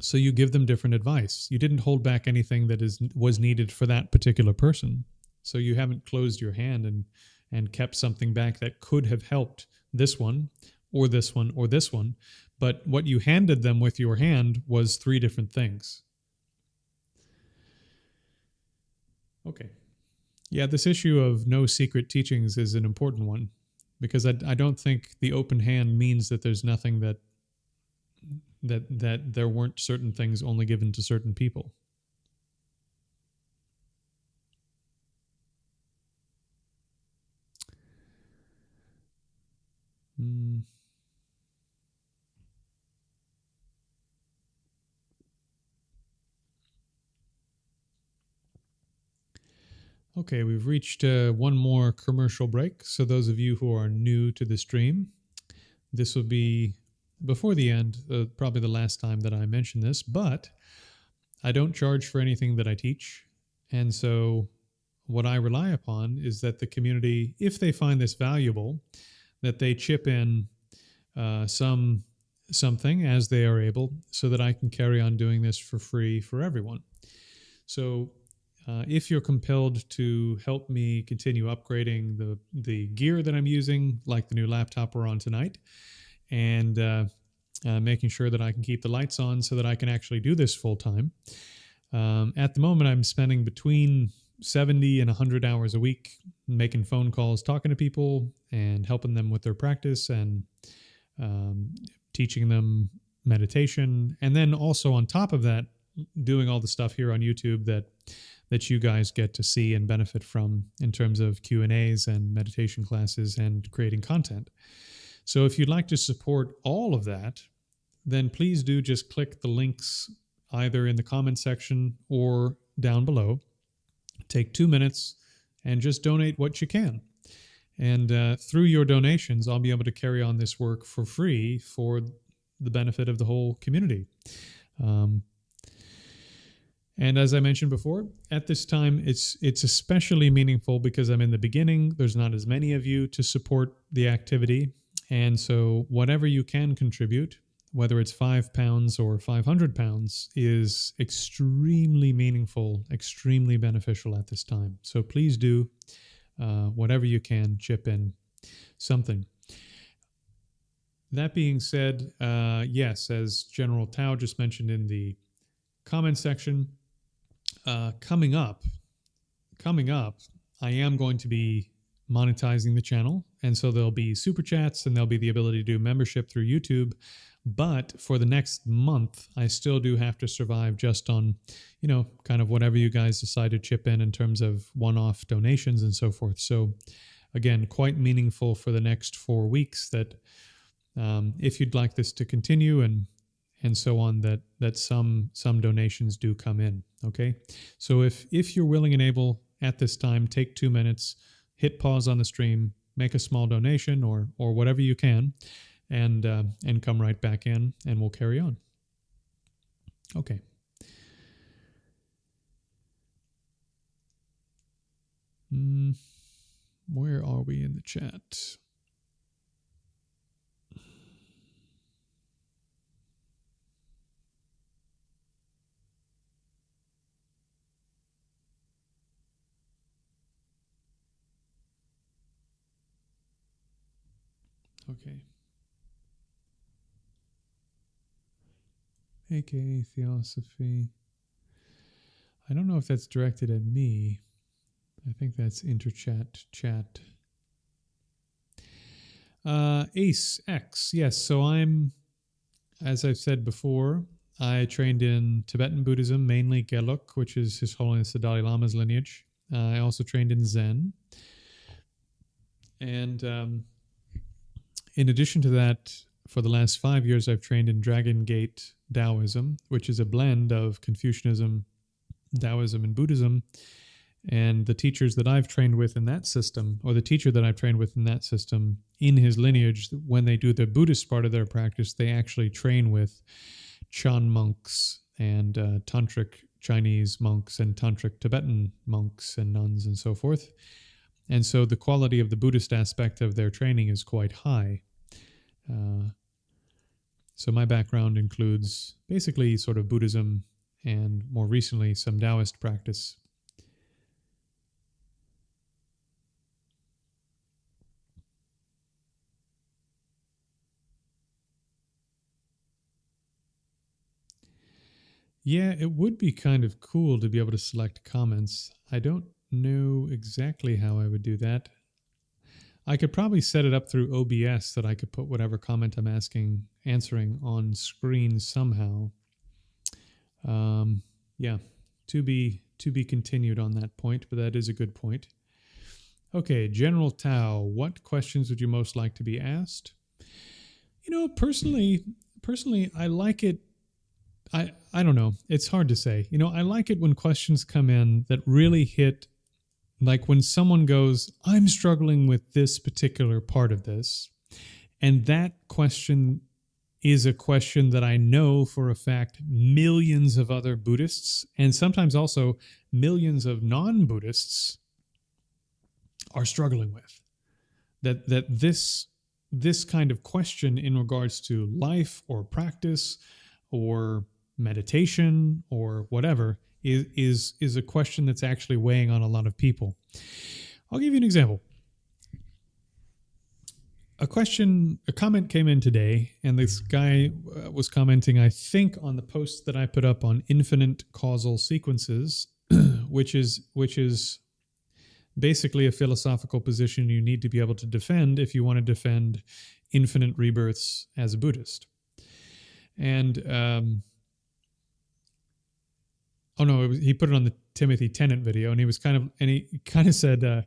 So you give them different advice. You didn't hold back anything that was needed for that particular person. So you haven't closed your hand and kept something back that could have helped this one or this one or this one. But what you handed them with your hand was 3 different things. Okay. Yeah, this issue of no secret teachings is an important one, because I don't think the open hand means that there's nothing that there weren't certain things only given to certain people. Okay, we've reached one more commercial break. So those of you who are new to the stream, this will be before the end, probably the last time that I mention this, but I don't charge for anything that I teach. And so what I rely upon is that the community, if they find this valuable, that they chip in some something as they are able so that I can carry on doing this for free for everyone. So if you're compelled to help me continue upgrading the gear that I'm using, like the new laptop we're on tonight, and making sure that I can keep the lights on so that I can actually do this full time. At the moment, I'm spending between 70 and 100 hours a week making phone calls, talking to people, and helping them with their practice, and teaching them meditation. And then also on top of that, doing all the stuff here on YouTube that you guys get to see and benefit from in terms of Q&As and meditation classes and creating content. So if you'd like to support all of that, then please do just click the links either in the comment section or down below. Take 2 minutes and just donate what you can. And through your donations, I'll be able to carry on this work for free for the benefit of the whole community. And as I mentioned before, at this time, it's especially meaningful because I'm in the beginning. There's not as many of you to support the activity. And so whatever you can contribute, whether it's £5 or £500, is extremely meaningful, extremely beneficial at this time. So please do whatever you can, chip in something. That being said, yes, as General Tao just mentioned in the comment section, coming up, I am going to be monetizing the channel. And so there'll be super chats and there'll be the ability to do membership through YouTube. But for the next month, I still do have to survive just on, kind of whatever you guys decide to chip in terms of one-off donations and so forth. So again, quite meaningful for the next 4 weeks that if you'd like this to continue and so on, that some donations do come in. Okay. So if you're willing and able at this time, take 2 minutes, hit pause on the stream, make a small donation or whatever you can, and come right back in, and we'll carry on. Okay. Where are we in the chat? Okay. AKA Theosophy. I don't know if that's directed at me. I think that's interchat chat. Ace X. Yes, so as I've said before, I trained in Tibetan Buddhism, mainly Geluk, which is His Holiness the Dalai Lama's lineage. I also trained in Zen. And in addition to that, for the last 5 years, I've trained in Dragon Gate Taoism, which is a blend of Confucianism, Taoism, and Buddhism. And the teachers that I've trained with in that system, or the teacher that I've trained with in that system, in his lineage, when they do the Buddhist part of their practice, they actually train with Chan monks and Tantric Chinese monks and Tantric Tibetan monks and nuns and so forth. And so the quality of the Buddhist aspect of their training is quite high. So my background includes basically sort of Buddhism and more recently some Taoist practice. Yeah, it would be kind of cool to be able to select comments. I don't know exactly how I would do that. I could probably set it up through OBS that I could put whatever comment I'm answering on screen somehow. Yeah, to be continued on that point, but that is a good point. Okay, General Tao, what questions would you most like to be asked? Personally, I like it. I don't know. It's hard to say. I like it when questions come in that really hit, like when someone goes, I'm struggling with this particular part of this. And that question is a question that I know for a fact millions of other Buddhists, and sometimes also millions of non-Buddhists, are struggling with. That this this kind of question in regards to life or practice or meditation or whatever is a question that's actually weighing on a lot of people. I'll give you an example. A comment came in today, and this guy was commenting, I think, on the post that I put up on infinite causal sequences, which is basically a philosophical position you need to be able to defend if you want to defend infinite rebirths as a Buddhist. And he put it on the Timothy Tennant video, and he kind of said,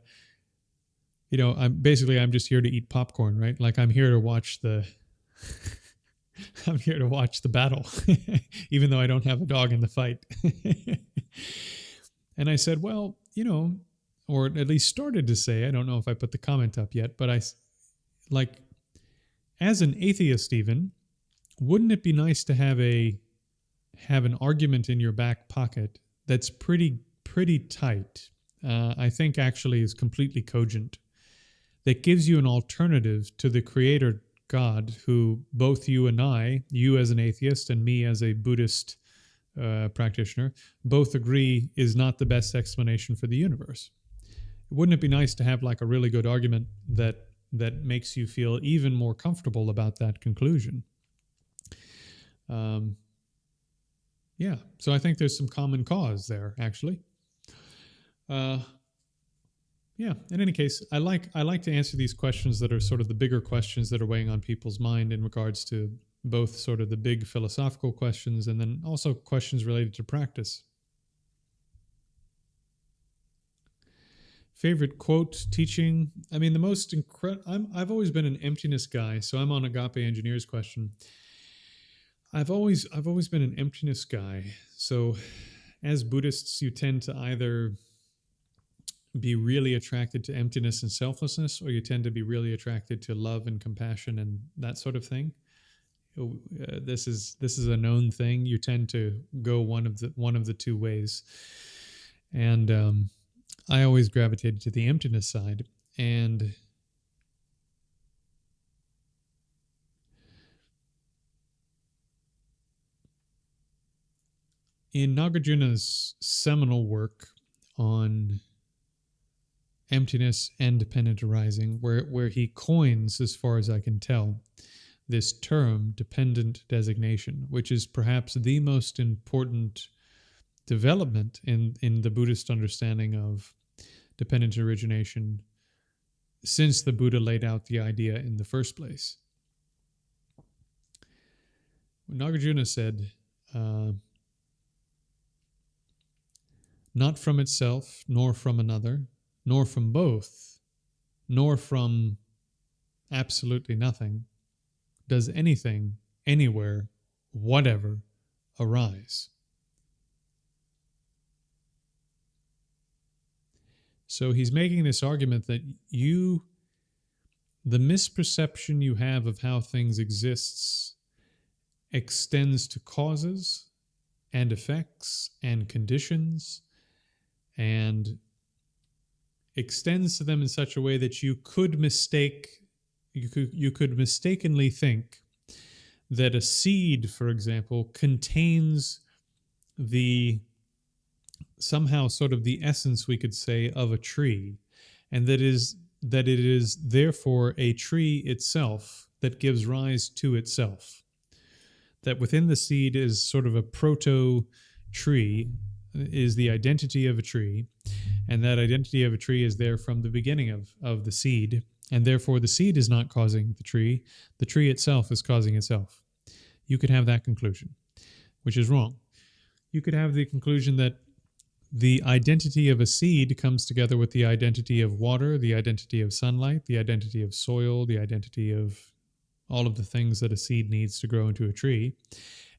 I'm just here to eat popcorn, right? Like I'm here to watch the battle, even though I don't have a dog in the fight. And I said, well, or at least started to say, I don't know if I put the comment up yet, but as an atheist even, wouldn't it be nice to have an argument in your back pocket that's pretty tight? I think actually is completely cogent, that gives you an alternative to the creator God, who both you and you as an atheist and me as a Buddhist practitioner, both agree is not the best explanation for the universe. Wouldn't it be nice to have like a really good argument that makes you feel even more comfortable about that conclusion? Yeah, so I think there's some common cause there, actually. Yeah, in any case, I like to answer these questions that are sort of the bigger questions that are weighing on people's mind in regards to both sort of the big philosophical questions and then also questions related to practice. Favorite quote, teaching? I mean, the most incredible... I've always been an emptiness guy, so I'm on Agape Engineer's question. I've always been an emptiness guy. So as Buddhists, you tend to either be really attracted to emptiness and selflessness, or you tend to be really attracted to love and compassion and that sort of thing. This is a known thing. You tend to go one of the two ways, and I always gravitated to the emptiness side. And in Nagarjuna's seminal work on emptiness and dependent arising, where he coins, as far as I can tell, this term dependent designation, which is perhaps the most important development in the Buddhist understanding of dependent origination since the Buddha laid out the idea in the first place. Nagarjuna said, not from itself, nor from another, nor from both, nor from absolutely nothing, does anything, anywhere, whatever, arise. So he's making this argument that the misperception you have of how things exists extends to causes and effects and conditions, and extends to them in such a way that you could mistakenly think that a seed, for example, contains somehow sort of the essence, we could say, of a tree, and that it is therefore a tree itself that gives rise to itself. That within the seed is sort of a proto-tree, is the identity of a tree, and that identity of a tree is there from the beginning of the seed, and therefore the seed is not causing the tree itself is causing itself. You could have that conclusion, which is wrong. You could have the conclusion that the identity of a seed comes together with the identity of water, the identity of sunlight, the identity of soil, the identity of all of the things that a seed needs to grow into a tree,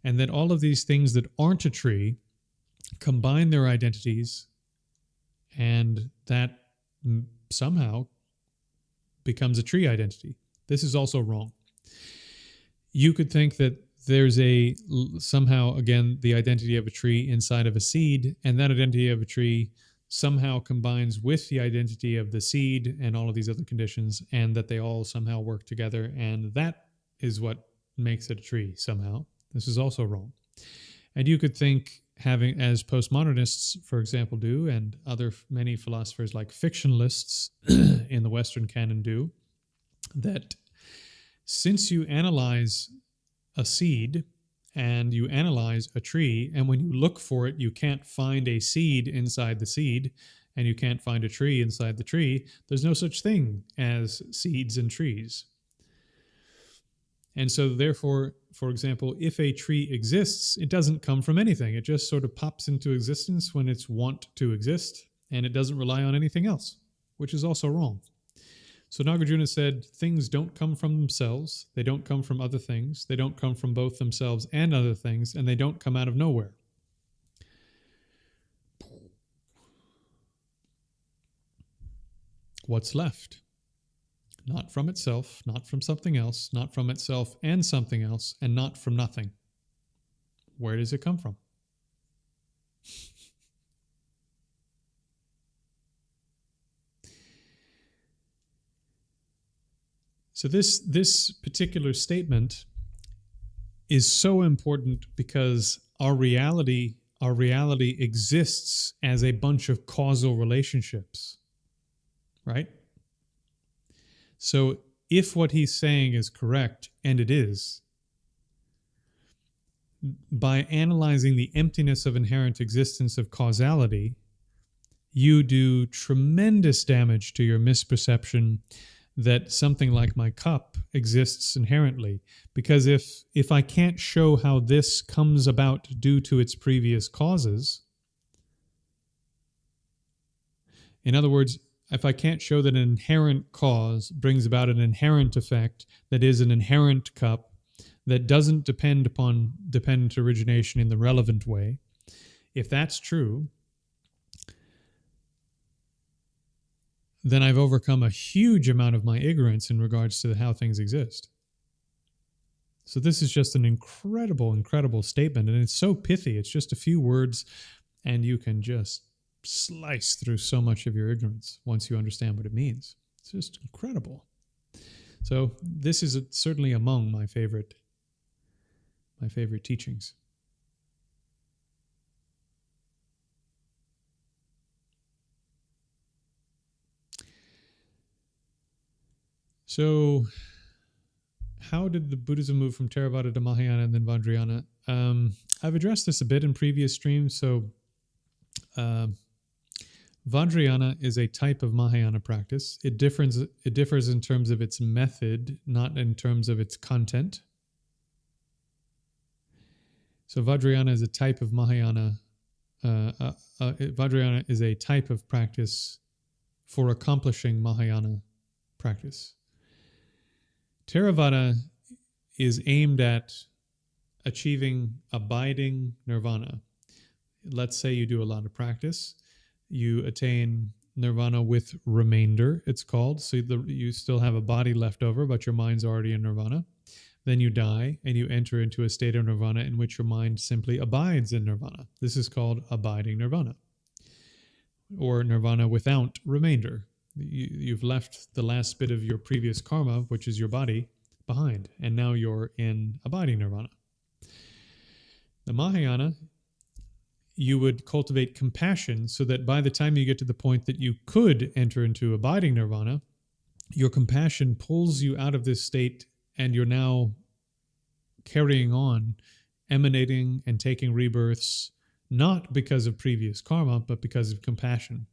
and that all of these things that aren't a tree combine their identities, and that somehow becomes a tree identity. This is also wrong. You could think that there's somehow, again, the identity of a tree inside of a seed, and that identity of a tree somehow combines with the identity of the seed and all of these other conditions, and that they all somehow work together, and that is what makes it a tree somehow. This is also wrong. And you could think, having, as postmodernists, for example, do, and other many philosophers like fictionalists in the Western canon do, that since you analyze a seed and you analyze a tree, and when you look for it, you can't find a seed inside the seed, and you can't find a tree inside the tree, there's no such thing as seeds and trees. And so therefore, for example, if a tree exists, it doesn't come from anything. It just sort of pops into existence when it's want to exist, and it doesn't rely on anything else, which is also wrong. So Nagarjuna said, things don't come from themselves. They don't come from other things. They don't come from both themselves and other things, and they don't come out of nowhere. What's left? Not from itself, not from something else, not from itself and something else, and not from nothing. Where does it come from? So this particular statement is so important because our reality exists as a bunch of causal relationships, right? So if what he's saying is correct, and it is, by analyzing the emptiness of inherent existence of causality, you do tremendous damage to your misperception that something like my cup exists inherently. Because if I can't show how this comes about due to its previous causes, in other words, if I can't show that an inherent cause brings about an inherent effect that is an inherent cup that doesn't depend upon dependent origination in the relevant way, if that's true, then I've overcome a huge amount of my ignorance in regards to how things exist. So this is just an incredible, incredible statement, and it's so pithy. It's just a few words, and you can just slice through so much of your ignorance once you understand what it means. It's just incredible. So this is certainly among my favorite teachings. So how did the Buddhism move from Theravada to Mahayana and then Vajrayana? I've addressed this a bit in previous streams. So Vajrayana is a type of Mahayana practice. It differs in terms of its method, not in terms of its content. So Vajrayana is a type of Mahayana. Vajrayana is a type of practice for accomplishing Mahayana practice. Theravada is aimed at achieving abiding nirvana. Let's say you do a lot of practice. You attain nirvana with remainder, it's called. So you still have a body left over, but your mind's already in nirvana. Then you die and you enter into a state of nirvana in which your mind simply abides in nirvana. This is called abiding nirvana, or nirvana without remainder. You've left the last bit of your previous karma, which is your body, behind, and now you're in abiding nirvana. The Mahayana, you would cultivate compassion so that by the time you get to the point that you could enter into abiding nirvana, your compassion pulls you out of this state and you're now carrying on, emanating and taking rebirths, not because of previous karma, but because of compassion.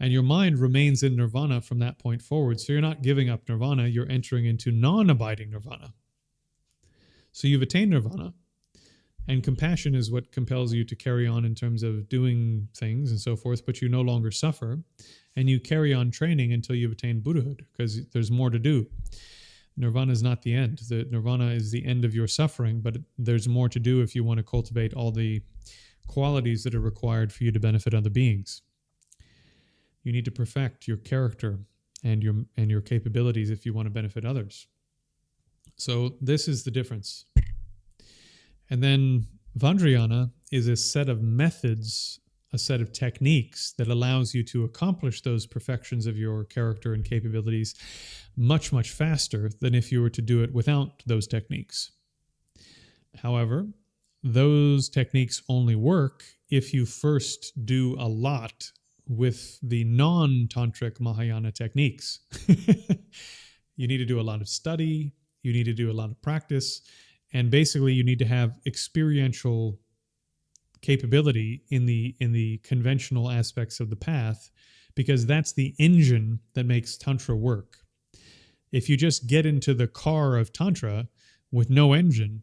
And your mind remains in nirvana from that point forward. So you're not giving up nirvana, you're entering into non-abiding nirvana. So you've attained nirvana, and compassion is what compels you to carry on in terms of doing things and so forth, but you no longer suffer, and you carry on training until you've attained Buddhahood, because there's more to do. Nirvana is not the end. The nirvana is the end of your suffering, but there's more to do if you want to cultivate all the qualities that are required for you to benefit other beings. You need to perfect your character and your capabilities if you want to benefit others. So this is the difference. And then Vajrayana is a set of methods a set of techniques that allows you to accomplish those perfections of your character and capabilities much, much faster than if you were to do it without those techniques. However, those techniques only work if you first do a lot with the non-tantric Mahayana techniques. You need to do a lot of study, you need to do a lot of practice, and basically you need to have experiential capability in the conventional aspects of the path, because that's the engine that makes tantra work. If you just get into the car of tantra with no engine,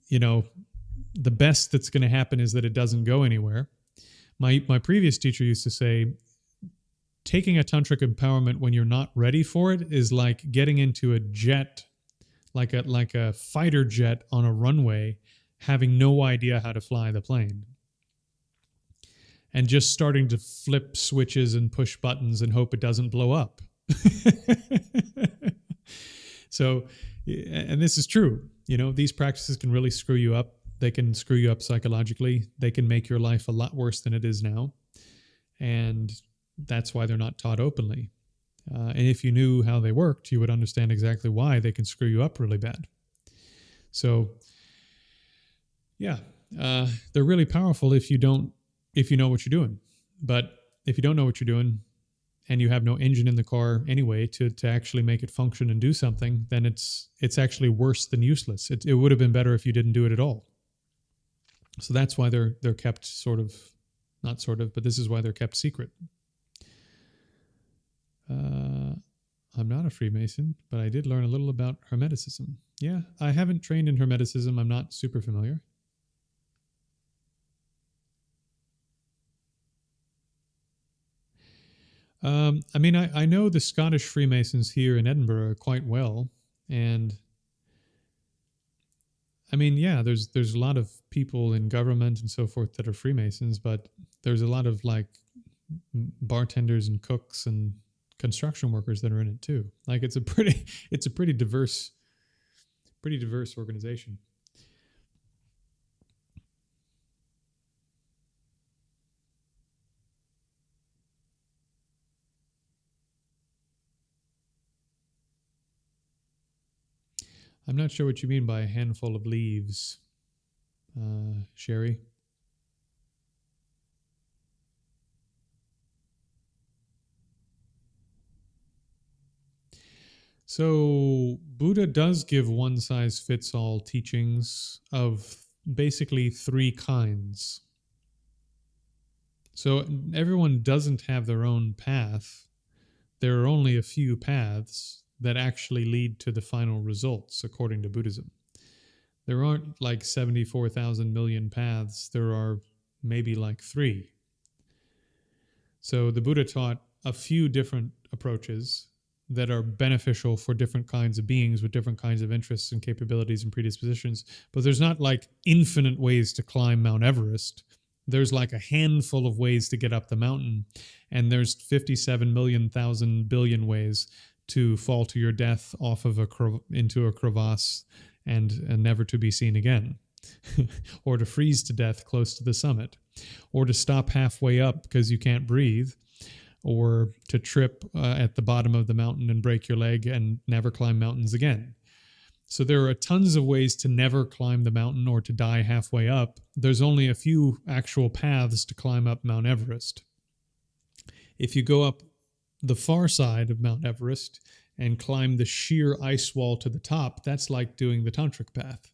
the best that's going to happen is that it doesn't go anywhere. My previous teacher used to say, taking a tantric empowerment when you're not ready for it is like getting into a jet, like a fighter jet on a runway, having no idea how to fly the plane, and just starting to flip switches and push buttons and hope it doesn't blow up. So, and this is true, these practices can really screw you up. They can screw you up psychologically. They can make your life a lot worse than it is now. And that's why they're not taught openly. And if you knew how they worked, you would understand exactly why they can screw you up really bad. So, yeah, they're really powerful if you know what you're doing. But if you don't know what you're doing and you have no engine in the car anyway to actually make it function and do something, then it's actually worse than useless. It would have been better if you didn't do it at all. So that's why they're kept but this is why they're kept secret. I'm not a Freemason, but I did learn a little about Hermeticism. Yeah, I haven't trained in Hermeticism. I'm not super familiar. I know the Scottish Freemasons here in Edinburgh quite well, and there's a lot of people in government and so forth that are Freemasons, but there's a lot of like bartenders and cooks and construction workers that are in it too. Like it's a pretty diverse organization. I'm not sure what you mean by a handful of leaves, Sherry. So Buddha does give one-size-fits-all teachings of basically three kinds. So everyone doesn't have their own path. There are only a few paths that actually lead to the final results, according to Buddhism. There aren't like 74,000 million paths. There are maybe like 3. So the Buddha taught a few different approaches that are beneficial for different kinds of beings with different kinds of interests and capabilities and predispositions. But there's not like infinite ways to climb Mount Everest. There's like a handful of ways to get up the mountain, and there's 57 million thousand billion ways to fall to your death off of into a crevasse and never to be seen again, or to freeze to death close to the summit, or to stop halfway up because you can't breathe, or to trip at the bottom of the mountain and break your leg and never climb mountains again. So there are tons of ways to never climb the mountain or to die halfway up. There's only a few actual paths to climb up Mount Everest. If you go up the far side of Mount Everest and climb the sheer ice wall to the top, that's like doing the tantric path.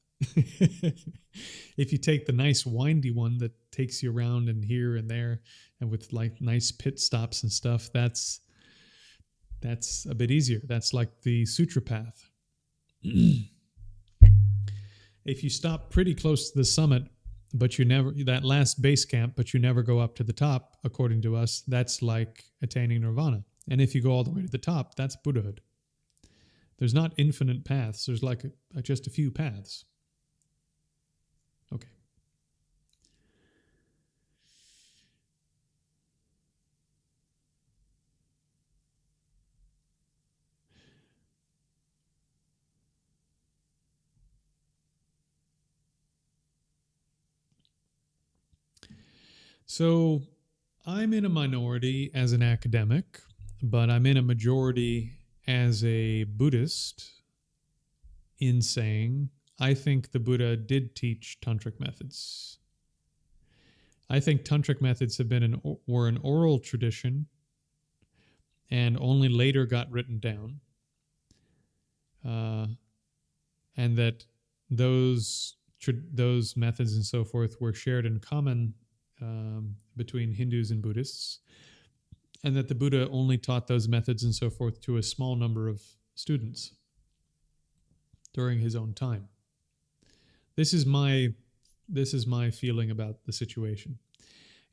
If you take the nice windy one that takes you around and here and there and with like nice pit stops and stuff, that's a bit easier. That's like the sutra path. If you stop pretty close to the summit, but you never, that last base camp, but you never go up to the top, according to us, that's like attaining nirvana. And if you go all the way to the top, that's Buddhahood. There's not infinite paths. There's like just a few paths. Okay. So I'm in a minority as an academic, but I'm in a majority as a Buddhist in saying I think the Buddha did teach tantric methods. I think tantric methods were an oral tradition and only later got written down, uh, and that those methods and so forth were shared in common between Hindus and Buddhists, and that the Buddha only taught those methods and so forth to a small number of students during his own time. This is my feeling about the situation.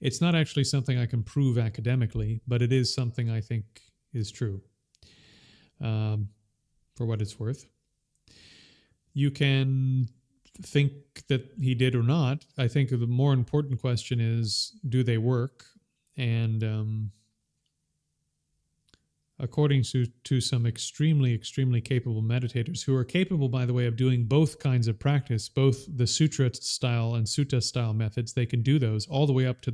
It's not actually something I can prove academically, but it is something I think is true, for what it's worth. You can think that he did or not. I think the more important question is, do they work? And according to some extremely, extremely capable meditators, who are capable, by the way, of doing both kinds of practice, both the sutra style and sutta style methods, they can do those all the way up to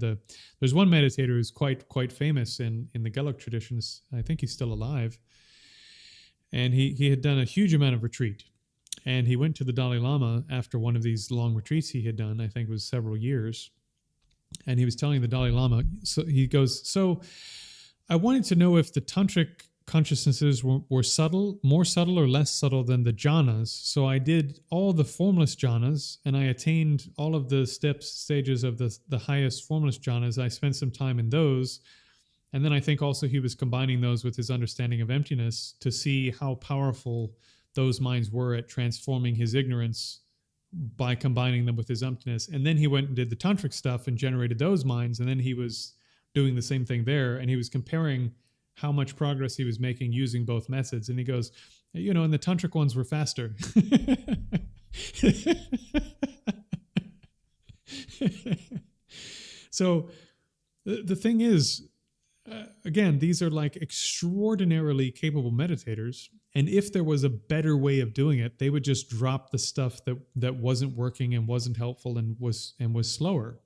there's one meditator who's quite famous in the Gelug traditions. I think he's still alive. And he had done a huge amount of retreat. And he went to the Dalai Lama after one of these long retreats he had done, I think it was several years. And he was telling the Dalai Lama, so he goes, so I wanted to know if the tantric consciousnesses were subtle, more subtle or less subtle than the jhanas. So I did all the formless jhanas, and I attained all of the stages of the highest formless jhanas. I spent some time in those. And then I think also he was combining those with his understanding of emptiness to see how powerful those minds were at transforming his ignorance by combining them with his emptiness. And then he went and did the tantric stuff and generated those minds. And then he was doing the same thing there. And he was comparing how much progress he was making using both methods. And he goes, and the tantric ones were faster. So the thing is, again, these are like extraordinarily capable meditators. And if there was a better way of doing it, they would just drop the stuff that wasn't working and wasn't helpful and was slower.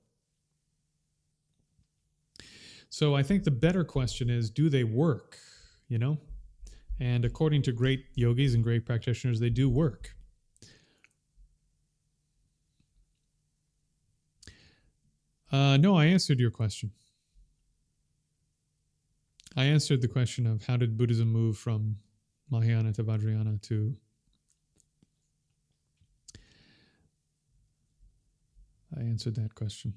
So I think the better question is, do they work? And according to great yogis and great practitioners, they do work. No, I answered your question. I answered the question of how did Buddhism move from Mahayana to Vajrayana to... I answered that question.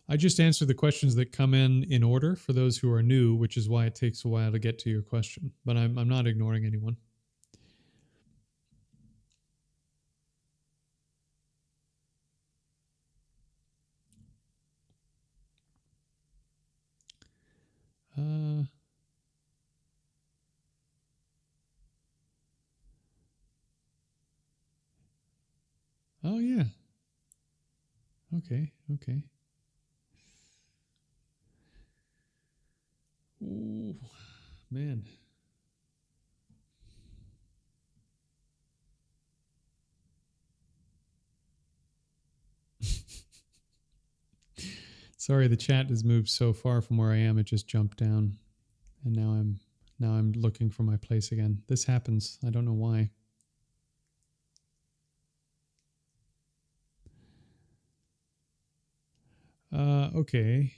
I just answer the questions that come in order for those who are new, which is why it takes a while to get to your question. But I'm not ignoring anyone. Oh, yeah. Okay. Ooh, man. Sorry, the chat has moved so far from where I am. It just jumped down, and now I'm looking for my place again. This happens. I don't know why. Okay.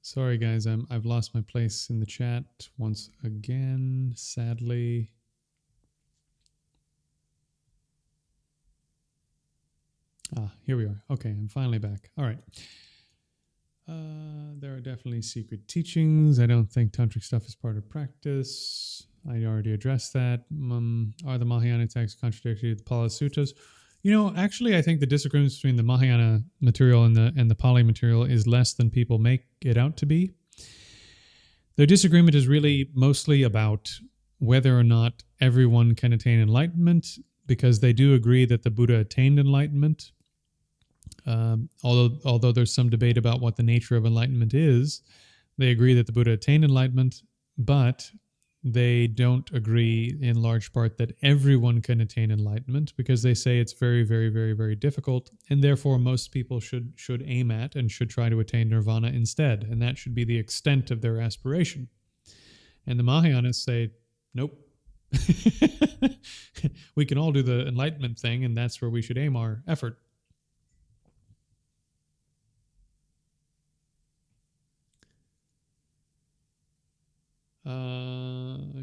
Sorry, guys. I've lost my place in the chat once again, sadly. Here we are. Okay, I'm finally back. All right. There are definitely secret teachings. I don't think tantric stuff is part of practice. I already addressed that. Are the Mahayana texts contradictory to the Pali Suttas? Actually, I think the disagreements between the Mahayana material and the Pali material is less than people make it out to be. Their disagreement is really mostly about whether or not everyone can attain enlightenment, because they do agree that the Buddha attained enlightenment. Although there's some debate about what the nature of enlightenment is, they agree that the Buddha attained enlightenment, but they don't agree in large part that everyone can attain enlightenment, because they say it's very, very, very, very difficult, and therefore most people should aim at and should try to attain nirvana instead, and that should be the extent of their aspiration. And the Mahayanas say, nope. We can all do the enlightenment thing, and that's where we should aim our effort.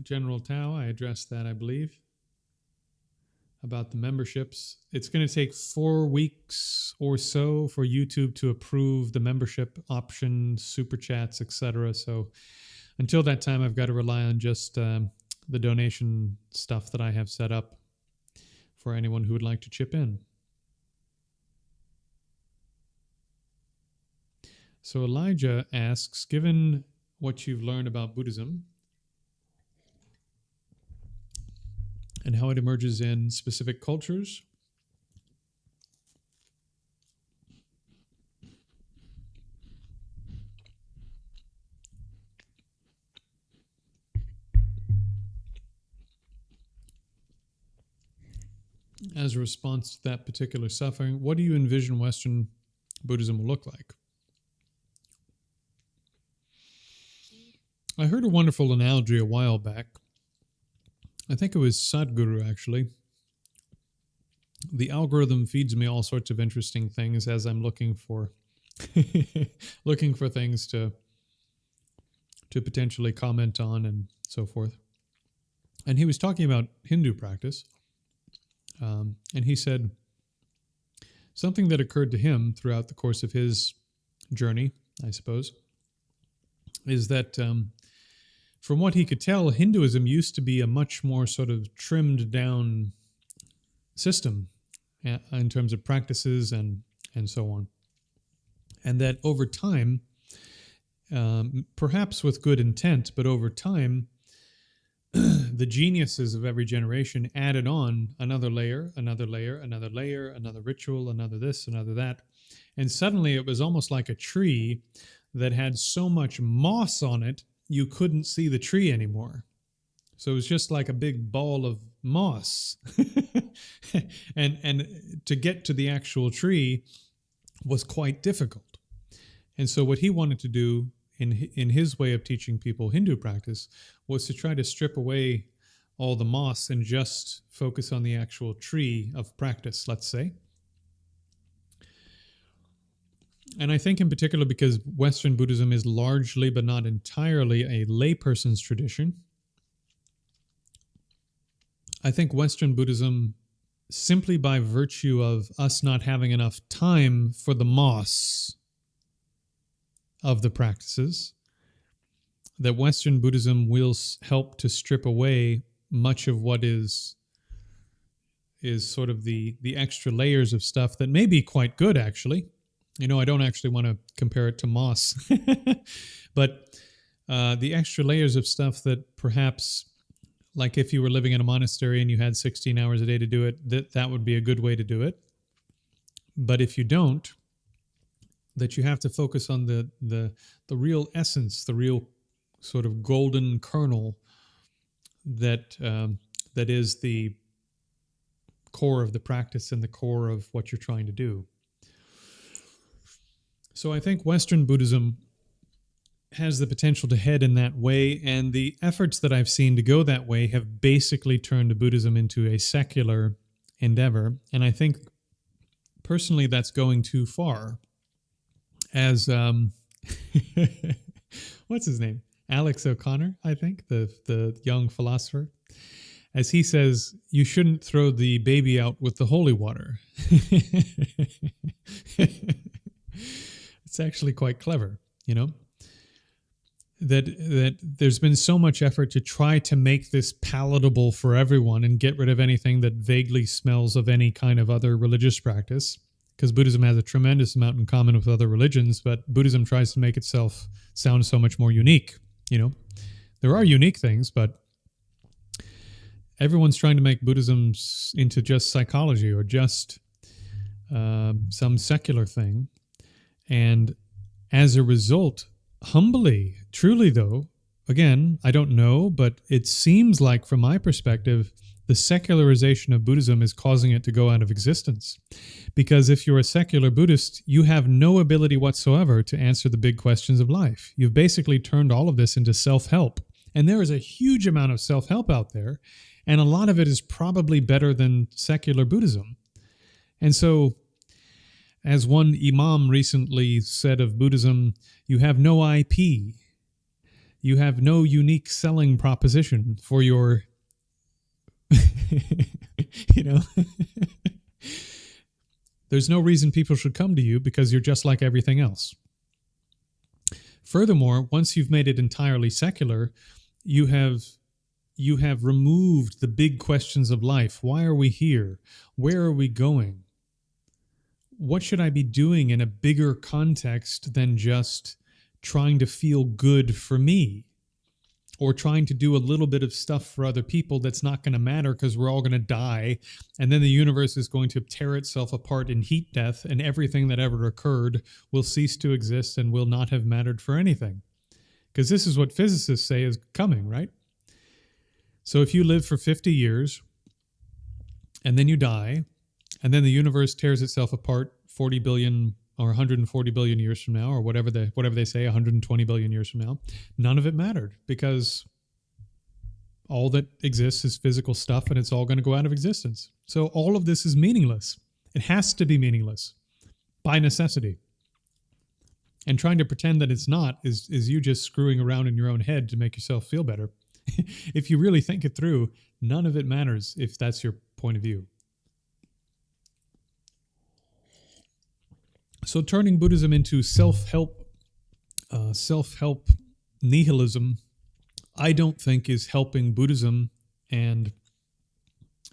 General Tao, I addressed that, I believe, about the memberships. It's going to take 4 weeks or so for YouTube to approve the membership option, super chats, etc. So until that time, I've got to rely on just the donation stuff that I have set up for anyone who would like to chip in. So Elijah asks, given what you've learned about Buddhism and how it emerges in specific cultures, as a response to that particular suffering, what do you envision Western Buddhism will look like? I heard a wonderful analogy a while back. I think it was Sadhguru, actually. The algorithm feeds me all sorts of interesting things as I'm looking for looking for things to potentially comment on and so forth. And he was talking about Hindu practice. And he said something that occurred to him throughout the course of his journey, I suppose, is that from what he could tell, Hinduism used to be a much more sort of trimmed down system in terms of practices and so on. And that over time, perhaps with good intent, but over time, the geniuses of every generation added on another layer, another layer, another layer, another ritual, another this, another that. And suddenly it was almost like a tree that had so much moss on it, you couldn't see the tree anymore. So it was just like a big ball of moss. and to get to the actual tree was quite difficult. And so what he wanted to do in his way of teaching people Hindu practice was to try to strip away all the moss and just focus on the actual tree of practice, let's say. And I think in particular because Western Buddhism is largely, but not entirely, a layperson's tradition, I think Western Buddhism, simply by virtue of us not having enough time for the moss of the practices, that Western Buddhism will help to strip away much of what is sort of the extra layers of stuff that may be quite good, actually. You know, I don't actually want to compare it to moss, but the extra layers of stuff that perhaps, like if you were living in a monastery and you had 16 hours a day to do it, that would be a good way to do it. But if you don't, that you have to focus on the real essence, the real sort of golden kernel that is the core of the practice and the core of what you're trying to do. So I think Western Buddhism has the potential to head in that way, and the efforts that I've seen to go that way have basically turned Buddhism into a secular endeavor, and I think personally that's going too far. As what's his name? Alex O'Connor, I think, the young philosopher. As he says, you shouldn't throw the baby out with the holy water. It's actually quite clever, you know, that there's been so much effort to try to make this palatable for everyone and get rid of anything that vaguely smells of any kind of other religious practice, because Buddhism has a tremendous amount in common with other religions, but Buddhism tries to make itself sound so much more unique. You know, there are unique things, but everyone's trying to make Buddhism into just psychology or just some secular thing. And as a result, humbly, truly though, again, I don't know, but it seems like from my perspective, the secularization of Buddhism is causing it to go out of existence. Because if you're a secular Buddhist, you have no ability whatsoever to answer the big questions of life. You've basically turned all of this into self-help. And there is a huge amount of self-help out there, and a lot of it is probably better than secular Buddhism. And so, as one imam recently said of Buddhism, you have no IP. You have no unique selling proposition for your, you know, there's no reason people should come to you because you're just like everything else. Furthermore, once you've made it entirely secular, you have removed the big questions of life. Why are we here? Where are we going? What should I be doing in a bigger context than just trying to feel good for me, or trying to do a little bit of stuff for other people that's not going to matter because we're all going to die, and then the universe is going to tear itself apart in heat death, and everything that ever occurred will cease to exist and will not have mattered for anything. Because this is what physicists say is coming, right? So if you live for 50 years and then you die, and then the universe tears itself apart 40 billion or 140 billion years from now, or whatever they say, 120 billion years from now, none of it mattered, because all that exists is physical stuff, and it's all going to go out of existence. So all of this is meaningless. It has to be meaningless by necessity. And trying to pretend that it's not is you just screwing around in your own head to make yourself feel better. If you really think it through, none of it matters if that's your point of view. So turning Buddhism into self-help nihilism, I don't think is helping Buddhism, and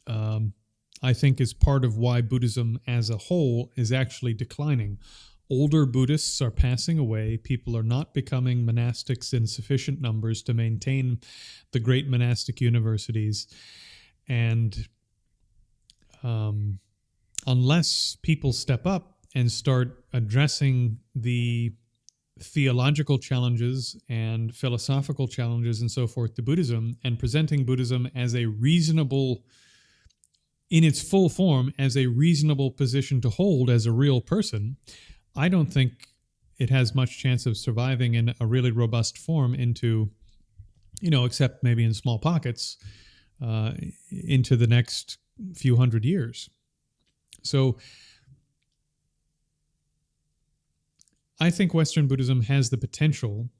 I think is part of why Buddhism as a whole is actually declining. Older Buddhists are passing away. People are not becoming monastics in sufficient numbers to maintain the great monastic universities. And unless people step up and start addressing the theological challenges and philosophical challenges and so forth to Buddhism, and presenting Buddhism as a reasonable, in its full form, as a reasonable position to hold as a real person, I don't think it has much chance of surviving in a really robust form into, except maybe in small pockets, into the next few hundred years. So I think Western Buddhism has the potential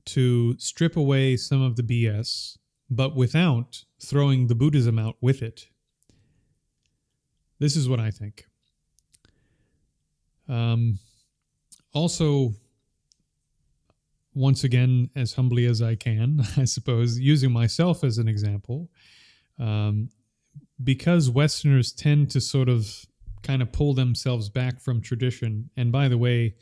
to strip away some of the BS, but without throwing the Buddhism out with it. This is what I think. Also, once again, as humbly as I can, I suppose, using myself as an example, because Westerners tend to sort of kind of pull themselves back from tradition. And by the way,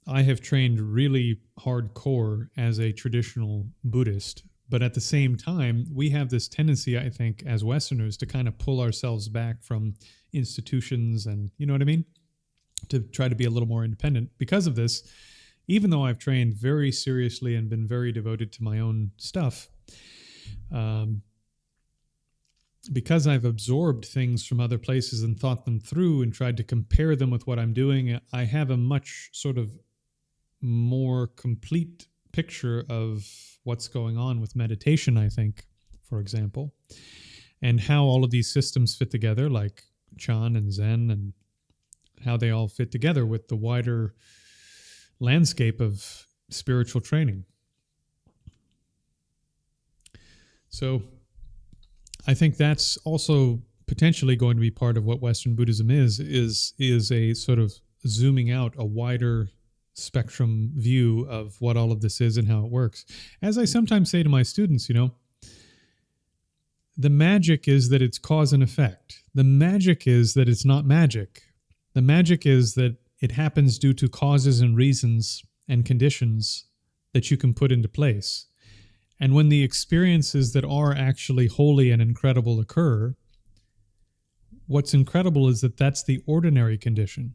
I have trained really hardcore as a traditional Buddhist, but at the same time, we have this tendency, I think, as Westerners to kind of pull ourselves back from institutions and, you know what I mean? To try to be a little more independent. Because of this, even though I've trained very seriously and been very devoted to my own stuff, because I've absorbed things from other places and thought them through and tried to compare them with what I'm doing, I have a much sort of more complete picture of what's going on with meditation, I think, for example, and how all of these systems fit together, like Chan and Zen, and how they all fit together with the wider landscape of spiritual training. So I think that's also potentially going to be part of what Western Buddhism is a sort of zooming out, a wider spectrum view of what all of this is and how it works. As I sometimes say to my students, the magic is that it's cause and effect. The magic is that it's not magic. The magic is that it happens due to causes and reasons and conditions that you can put into place. And when the experiences that are actually holy and incredible occur, what's incredible is that that's the ordinary condition.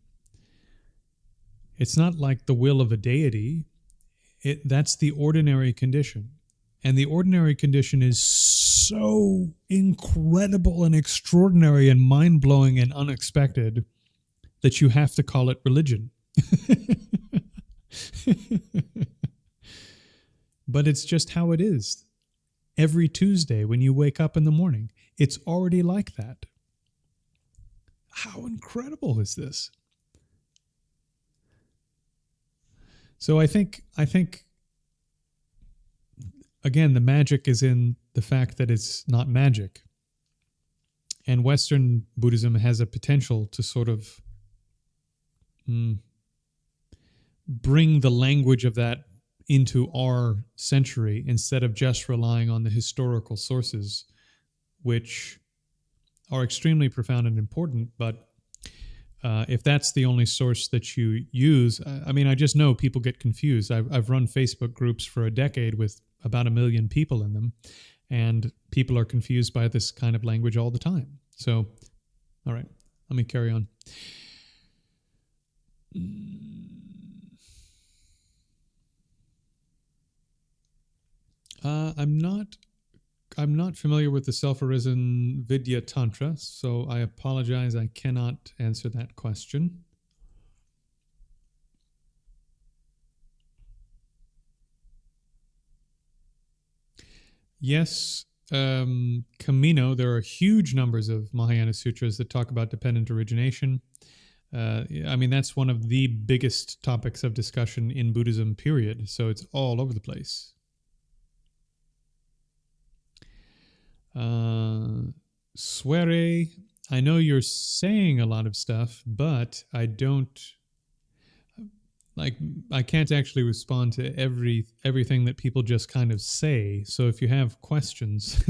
It's not like the will of a deity. That's the ordinary condition. And the ordinary condition is so incredible and extraordinary and mind-blowing and unexpected that you have to call it religion. But it's just how it is. Every Tuesday when you wake up in the morning, it's already like that. How incredible is this? So I think again, the magic is in the fact that it's not magic. And Western Buddhism has a potential to sort of bring the language of that into our century instead of just relying on the historical sources, which are extremely profound and important. But if that's the only source that you use, I mean, I just know people get confused. I've run Facebook groups for a decade with about 1 million people in them, and people are confused by this kind of language all the time. So, all right, let me carry on. I'm not familiar with the self-arisen Vidya Tantra, so I apologize. I cannot answer that question. Yes, Camino, there are huge numbers of Mahayana sutras that talk about dependent origination. I mean, that's one of the biggest topics of discussion in Buddhism, period. So it's all over the place. Suere, I know you're saying a lot of stuff, but I can't actually respond to everything that people just kind of say. So if you have questions,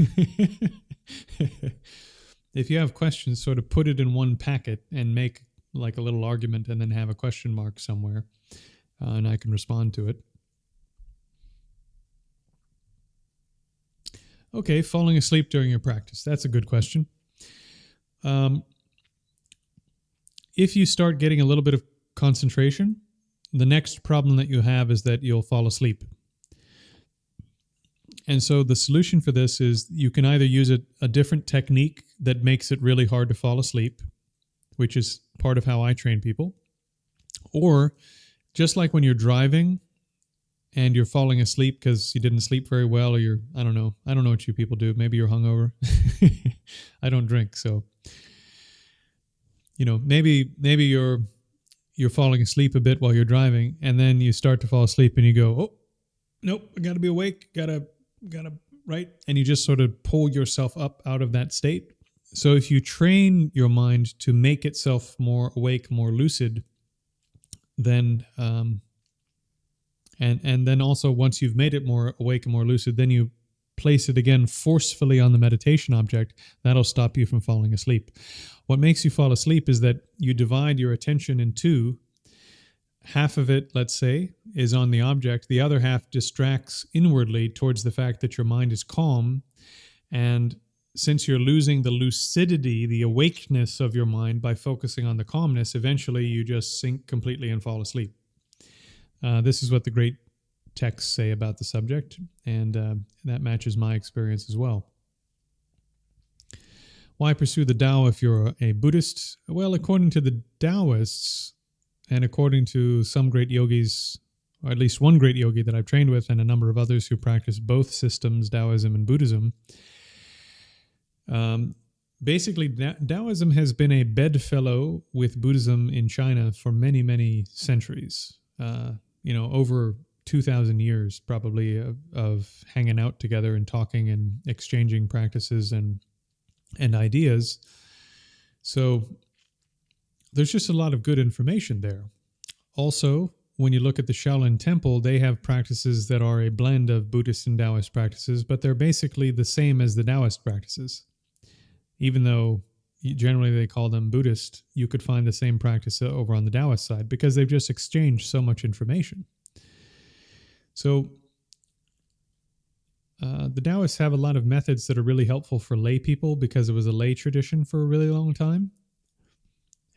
sort of put it in one packet and make like a little argument and then have a question mark somewhere, and I can respond to it. Okay, falling asleep during your practice. That's a good question. If you start getting a little bit of concentration, the next problem that you have is that you'll fall asleep. And so the solution for this is you can either use a different technique that makes it really hard to fall asleep, which is part of how I train people, or just like when you're driving and you're falling asleep because you didn't sleep very well, or I don't know what you people do. Maybe you're hungover. I don't drink, so maybe you're falling asleep a bit while you're driving, and then you start to fall asleep, and you go, "Oh, nope, I got to be awake. Gotta right," and you just sort of pull yourself up out of that state. So if you train your mind to make itself more awake, more lucid, then and then also once you've made it more awake and more lucid, then you place it again forcefully on the meditation object. That'll stop you from falling asleep. What makes you fall asleep is that you divide your attention in two. Half of it, let's say, is on the object. The other half distracts inwardly towards the fact that your mind is calm. And since you're losing the lucidity, the awakeness of your mind by focusing on the calmness, eventually you just sink completely and fall asleep. This is what the great texts say about the subject, and that matches my experience as well. Why pursue the Tao if you're a Buddhist? Well, according to the Taoists, and according to some great yogis, or at least one great yogi that I've trained with, and a number of others who practice both systems, Taoism and Buddhism, basically Taoism has been a bedfellow with Buddhism in China for many, many centuries. Over 2,000 years probably of hanging out together and talking and exchanging practices and ideas. So there's just a lot of good information there. Also, when you look at the Shaolin Temple, they have practices that are a blend of Buddhist and Taoist practices, but they're basically the same as the Taoist practices. Even though generally they call them Buddhist, you could find the same practice over on the Taoist side because they've just exchanged so much information. So the Taoists have a lot of methods that are really helpful for lay people because it was a lay tradition for a really long time.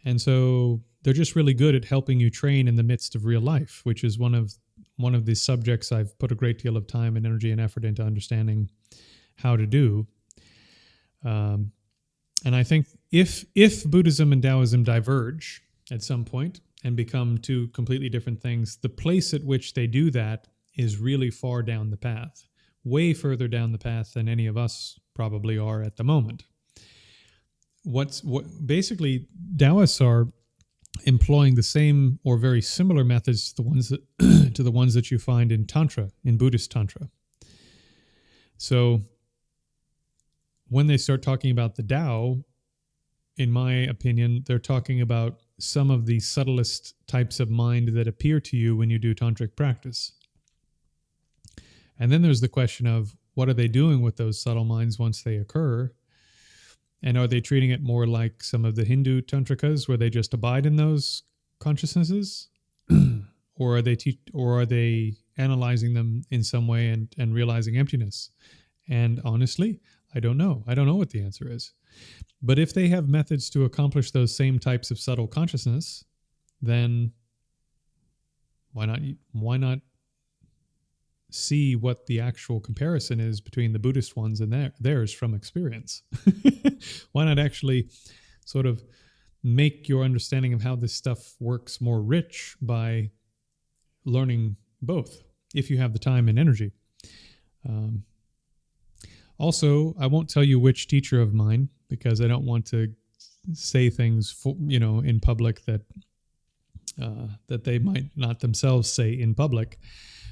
And so they're just really good at helping you train in the midst of real life, which is one of the subjects I've put a great deal of time and energy and effort into understanding how to do. And I think if Buddhism and Taoism diverge at some point and become two completely different things, the place at which they do that is really far down the path, way further down the path than any of us probably are at the moment. Basically, Taoists are employing the same or very similar methods to the ones that you find in Tantra, in Buddhist Tantra. So when they start talking about the Tao, in my opinion, they're talking about some of the subtlest types of mind that appear to you when you do tantric practice. And then there's the question of what are they doing with those subtle minds once they occur? And are they treating it more like some of the Hindu tantrikas where they just abide in those consciousnesses? or are they analyzing them in some way and realizing emptiness? And honestly, I don't know. I don't know what the answer is. But if they have methods to accomplish those same types of subtle consciousness, then why not see what the actual comparison is between the Buddhist ones and theirs from experience? Why not actually sort of make your understanding of how this stuff works more rich by learning both, if you have the time and energy? Also, I won't tell you which teacher of mine because I don't want to say things in public that they might not themselves say in public.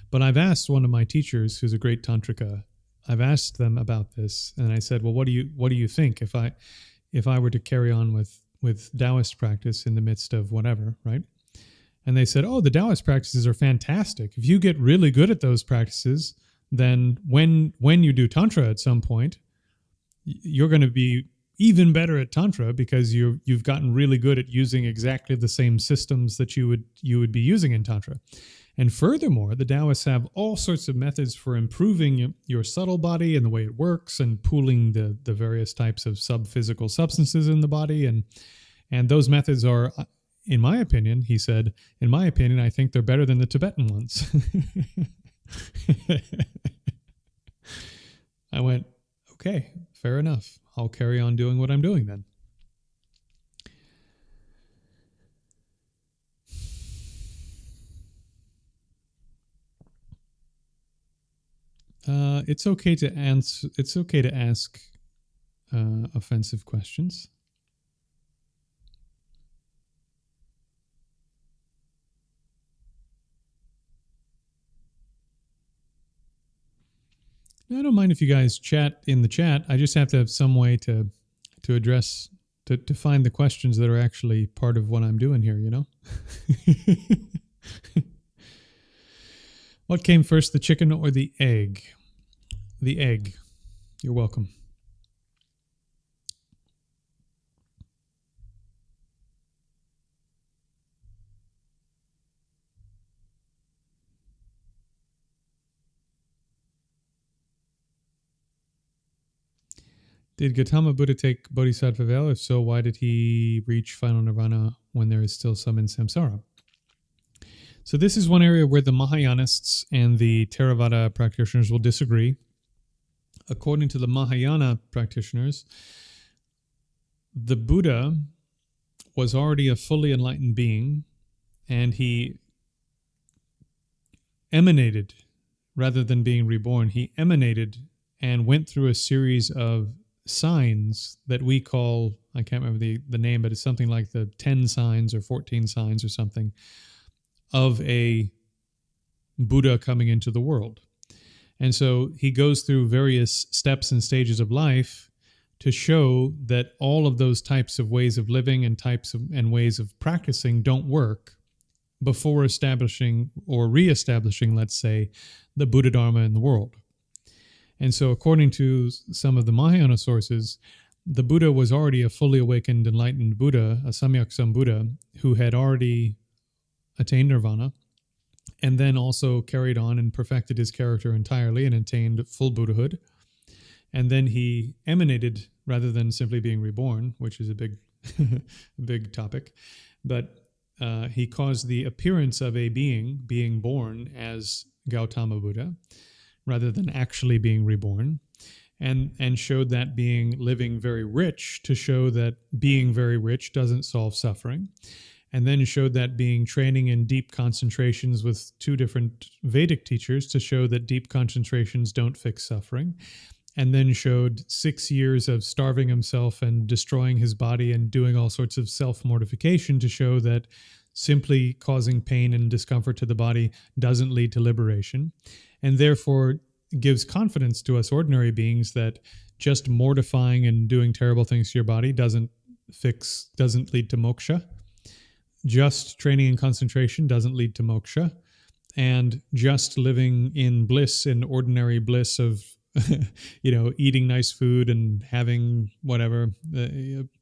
But I've asked one of my teachers, who's a great tantrika, I've asked them about this, and I said, "Well, what do you think if I were to carry on with Taoist practice in the midst of whatever, right?" And they said, "Oh, the Taoist practices are fantastic. If you get really good at those practices, then when you do Tantra at some point, you're going to be even better at Tantra because you've gotten really good at using exactly the same systems that you would be using in Tantra. And furthermore, the Taoists have all sorts of methods for improving your subtle body and the way it works and pooling the various types of sub-physical substances in the body. And those methods are, in my opinion," he said, "in my opinion, I think they're better than the Tibetan ones." I went, okay, fair enough. I'll carry on doing what I'm doing then. It's okay to answer. It's okay to ask offensive questions. I don't mind if you guys chat in the chat. I just have to have some way to address to find the questions that are actually part of what I'm doing here. What came first, the chicken or the egg? The egg. You're welcome. Did Gautama Buddha take Bodhisattva veil? If so, why did he reach final nirvana when there is still some in samsara? So this is one area where the Mahayanists and the Theravada practitioners will disagree. According to the Mahayana practitioners, the Buddha was already a fully enlightened being, and he emanated, rather than being reborn, he emanated and went through a series of signs that we call, I can't remember the name, but it's something like the 10 signs or 14 signs or something of a Buddha coming into the world. And so he goes through various steps and stages of life to show that all of those types of ways of living and and ways of practicing don't work before establishing or reestablishing, let's say, the Buddha Dharma in the world. And so according to some of the Mahayana sources, the Buddha was already a fully awakened, enlightened Buddha, a Samyak Sambuddha, who had already attained nirvana. and then also carried on and perfected his character entirely and attained full Buddhahood. And then he emanated rather than simply being reborn, which is a big, big topic. But he caused the appearance of a being born as Gautama Buddha, rather than actually being reborn, and showed that being living very rich to show that being very rich doesn't solve suffering, and then showed that being training in deep concentrations with two different Vedic teachers to show that deep concentrations don't fix suffering, and then showed 6 years of starving himself and destroying his body and doing all sorts of self-mortification to show that simply causing pain and discomfort to the body doesn't lead to liberation, and therefore gives confidence to us ordinary beings that just mortifying and doing terrible things to your body doesn't lead to moksha. Just training in concentration doesn't lead to moksha. And just living in bliss, in ordinary bliss of eating nice food and having whatever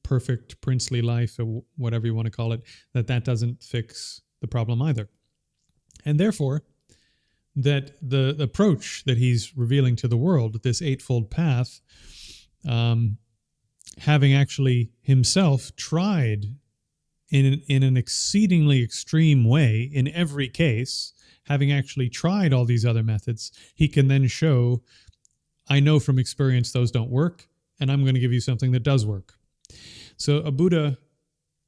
perfect princely life or whatever you want to call it, that doesn't fix the problem either. And therefore, that the approach that he's revealing to the world, this eightfold path, having actually himself tried in an exceedingly extreme way in every case, having actually tried all these other methods, he can then show, I know from experience those don't work, and I'm going to give you something that does work. So a Buddha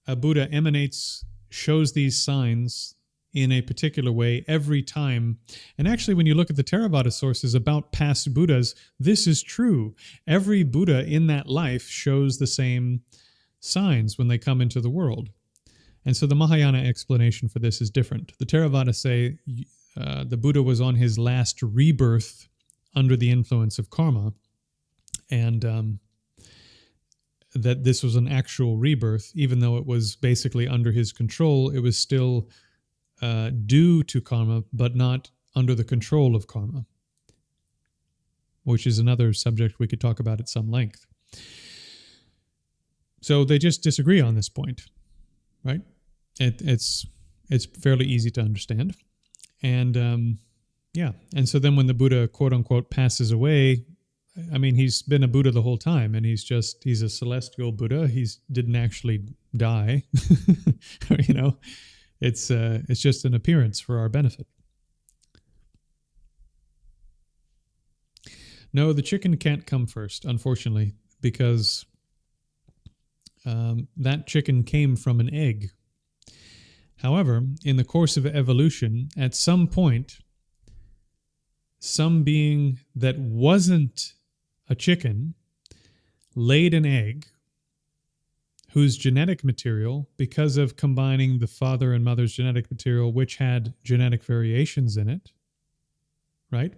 emanates, shows these signs in a particular way every time. And actually, when you look at the Theravada sources about past Buddhas, this is true. Every Buddha in that life shows the same signs when they come into the world. And so the Mahayana explanation for this is different. The Theravada say the Buddha was on his last rebirth under the influence of karma, and that this was an actual rebirth, even though it was basically under his control. It was still due to karma, but not under the control of karma, which is another subject we could talk about at some length. So they just disagree on this point, right? It's fairly easy to understand. And and so then when the Buddha, quote unquote, passes away, I mean, he's been a Buddha the whole time, and he's a celestial Buddha. He didn't actually die. It's just an appearance for our benefit. No, the chicken can't come first, unfortunately, because that chicken came from an egg. However, in the course of evolution, at some point, some being that wasn't a chicken laid an egg whose genetic material, because of combining the father and mother's genetic material, which had genetic variations in it, right?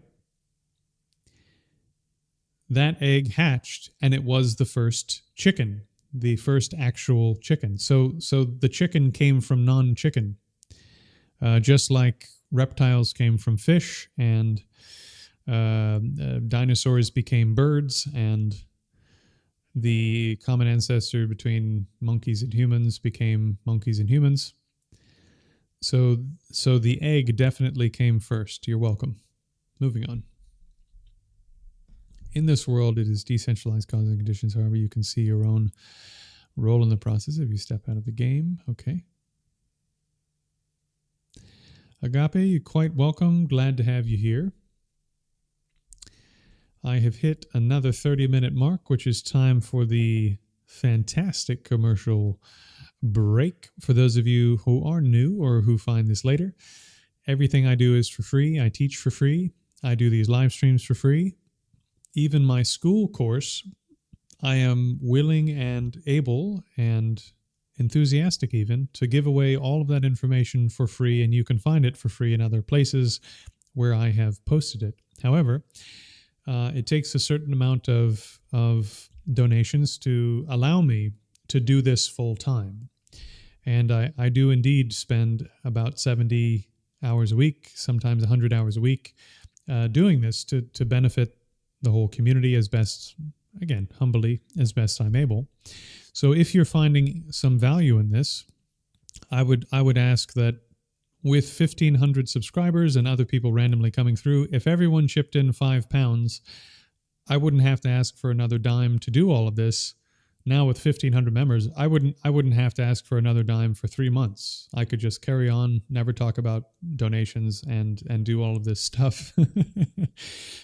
That egg hatched, and it was the first chicken, the first actual chicken. So the chicken came from non-chicken, just like reptiles came from fish, and dinosaurs became birds, and the common ancestor between monkeys and humans became monkeys and humans. So the egg definitely came first. You're welcome. Moving on. In this world, it is decentralized causes and conditions. However, you can see your own role in the process if you step out of the game. Okay. Agape, you're quite welcome. Glad to have you here. I have hit another 30-minute mark, which is time for the fantastic commercial break. For those of you who are new or who find this later, everything I do is for free. I teach for free. I do these live streams for free. Even my school course, I am willing and able and enthusiastic even to give away all of that information for free, and you can find it for free in other places where I have posted it. However, it takes a certain amount of donations to allow me to do this full time. And I do indeed spend about 70 hours a week, sometimes 100 hours a week, doing this to benefit the whole community as best, again, humbly, as best I'm able. So if you're finding some value in this, I would ask that with 1,500 subscribers and other people randomly coming through, if everyone chipped in £5, I wouldn't have to ask for another dime to do all of this. Now with 1,500 members, I wouldn't have to ask for another dime for 3 months. I could just carry on, never talk about donations, and do all of this stuff.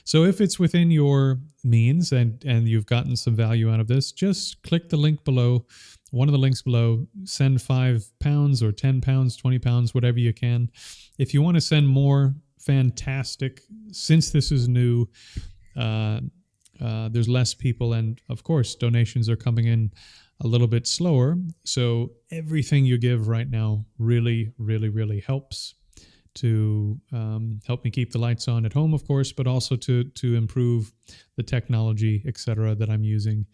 So if it's within your means and you've gotten some value out of this, just click the link below, one of the links below, send £5 or £10, £20, whatever you can. If you want to send more, fantastic. Since this is new, there's less people, and of course donations are coming in a little bit slower, so everything you give right now really, really, really helps to help me keep the lights on at home, of course, but also to improve the technology, etc., that I'm using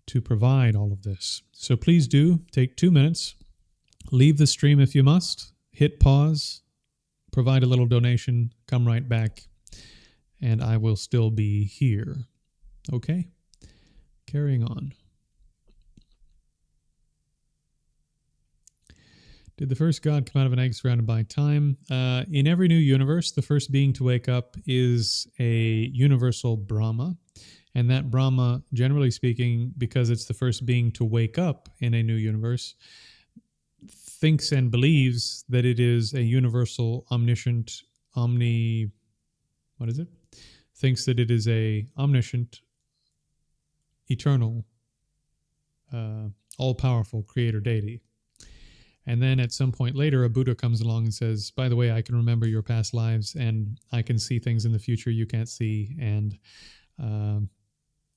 to provide all of this. So please do take 2 minutes, leave the stream if you must, hit pause, provide a little donation, come right back, and I will still be here. Okay? Carrying on. Did the first God come out of an egg surrounded by time? In every new universe, the first being to wake up is a universal Brahma. And that Brahma, generally speaking, because it's the first being to wake up in a new universe, thinks and believes that it is a universal, omniscient, thinks that it is a omniscient, eternal, all-powerful creator deity. And then at some point later, a Buddha comes along and says, by the way, I can remember your past lives, and I can see things in the future you can't see, and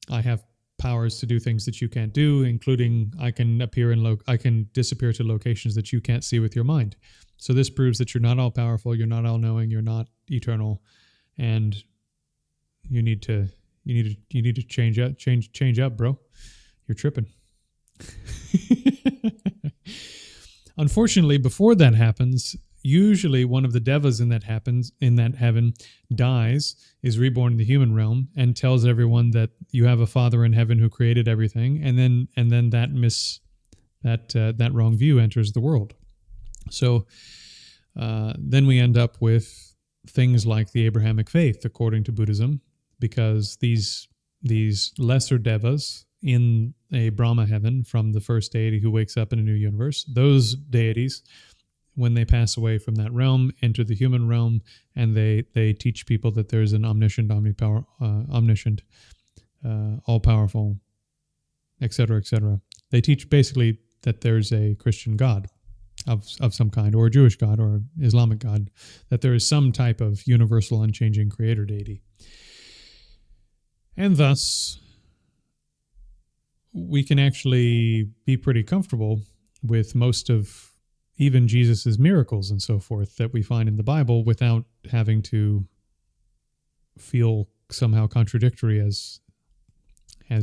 I have powers to do things that you can't do, including I can disappear to locations that you can't see with your mind. So this proves that you're not all-powerful, you're not all-knowing, you're not eternal, and you need to change up, bro. You're tripping. Unfortunately, before that happens, usually one of the devas in that heaven dies, is reborn in the human realm, and tells everyone that you have a Father in heaven who created everything, and then that wrong view enters the world. So then we end up with things like the Abrahamic faith, according to Buddhism, because these lesser devas in a Brahma heaven from the first deity who wakes up in a new universe, those deities, when they pass away from that realm, enter the human realm, and they teach people that there's an omniscient, all-powerful, etc., etc. They teach basically that there's a Christian God of some kind, or a Jewish God, or Islamic God, that there is some type of universal, unchanging creator deity. And thus, we can actually be pretty comfortable with most of even Jesus's miracles and so forth that we find in the Bible without having to feel somehow contradictory as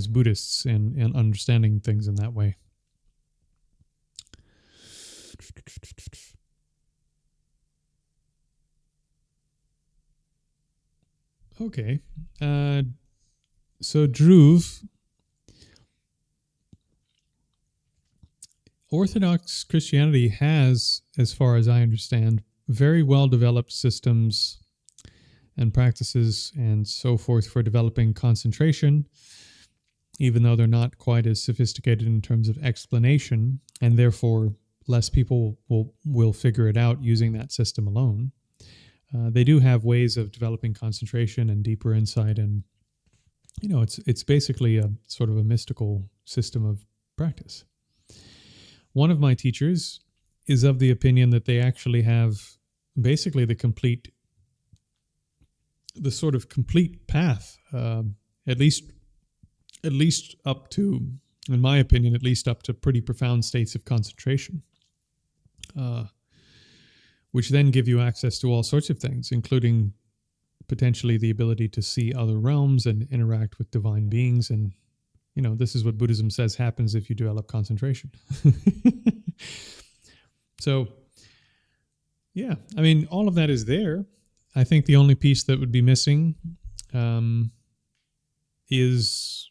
Buddhists and understanding things in that way. Okay. So Dhruv, Orthodox Christianity has, as far as I understand, very well-developed systems and practices and so forth for developing concentration, even though they're not quite as sophisticated in terms of explanation, and therefore less people will figure it out using that system alone. They do have ways of developing concentration and deeper insight, and it's basically a sort of a mystical system of practice. One of my teachers is of the opinion that they actually have basically the sort of complete path, at least up to, in my opinion, at least up to pretty profound states of concentration, which then give you access to all sorts of things, including potentially the ability to see other realms and interact with divine beings. And this is what Buddhism says happens if you develop concentration. So, yeah, I mean, all of that is there. I think the only piece that would be missing is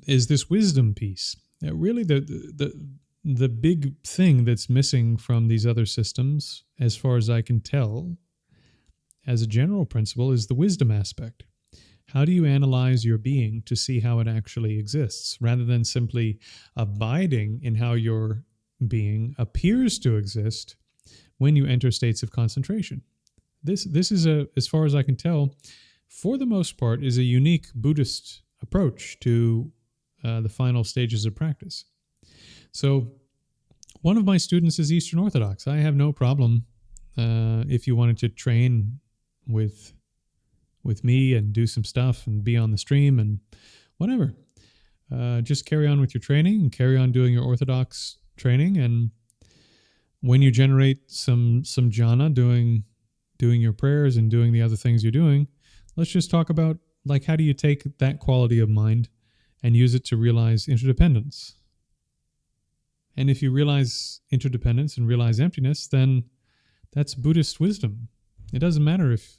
this wisdom piece. Really, the the big thing that's missing from these other systems, as far as I can tell, as a general principle, is the wisdom aspect. How do you analyze your being to see how it actually exists, rather than simply abiding in how your being appears to exist when you enter states of concentration? This is, as far as I can tell, for the most part, is a unique Buddhist approach to the final stages of practice. So one of my students is Eastern Orthodox. I have no problem if you wanted to train with me and do some stuff and be on the stream and whatever. Just carry on with your training and carry on doing your Orthodox training. And when you generate some jhana, doing your prayers and doing the other things you're doing, let's just talk about, like, how do you take that quality of mind and use it to realize interdependence? And if you realize interdependence and realize emptiness, then that's Buddhist wisdom. It doesn't matter if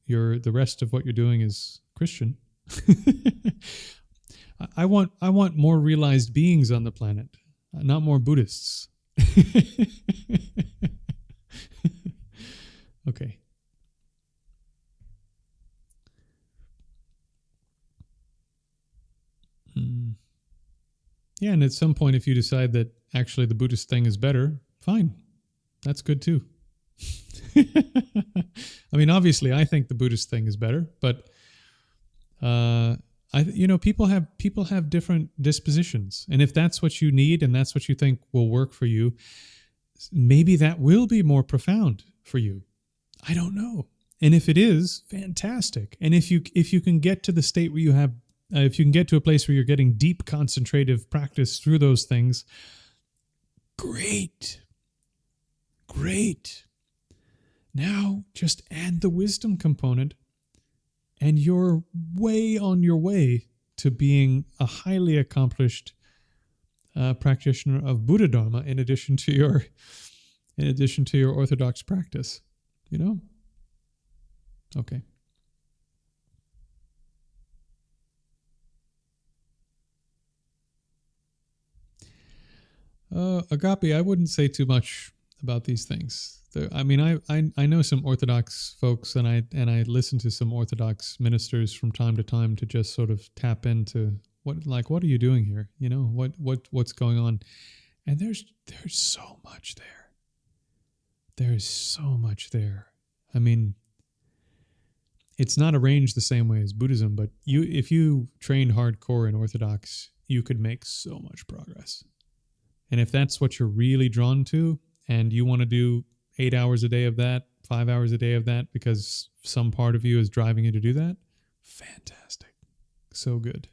the rest of what you're doing is Christian. I want more realized beings on the planet, not more Buddhists. Okay. Yeah, and at some point, if you decide that actually the Buddhist thing is better, fine. That's good too. I mean, obviously, I think the Buddhist thing is better, but people have different dispositions, and if that's what you need and that's what you think will work for you, maybe that will be more profound for you. I don't know. And if it is, fantastic. And if you can get to the state where you have, if you can get to a place where you're getting deep concentrative practice through those things, great. Now just add the wisdom component and you're way on your way to being a highly accomplished practitioner of Buddha Dharma in addition to your Orthodox practice, Okay. Agape, I wouldn't say too much about these things. I mean, I know some Orthodox folks, and I listen to some Orthodox ministers from time to time to just sort of tap into what are you doing here? What's going on? And there's so much there. There's so much there. I mean, it's not arranged the same way as Buddhism, but if you trained hardcore in Orthodox, you could make so much progress. And if that's what you're really drawn to, and you want to do 8 hours a day of that, 5 hours a day of that, because some part of you is driving you to do that, fantastic. So good.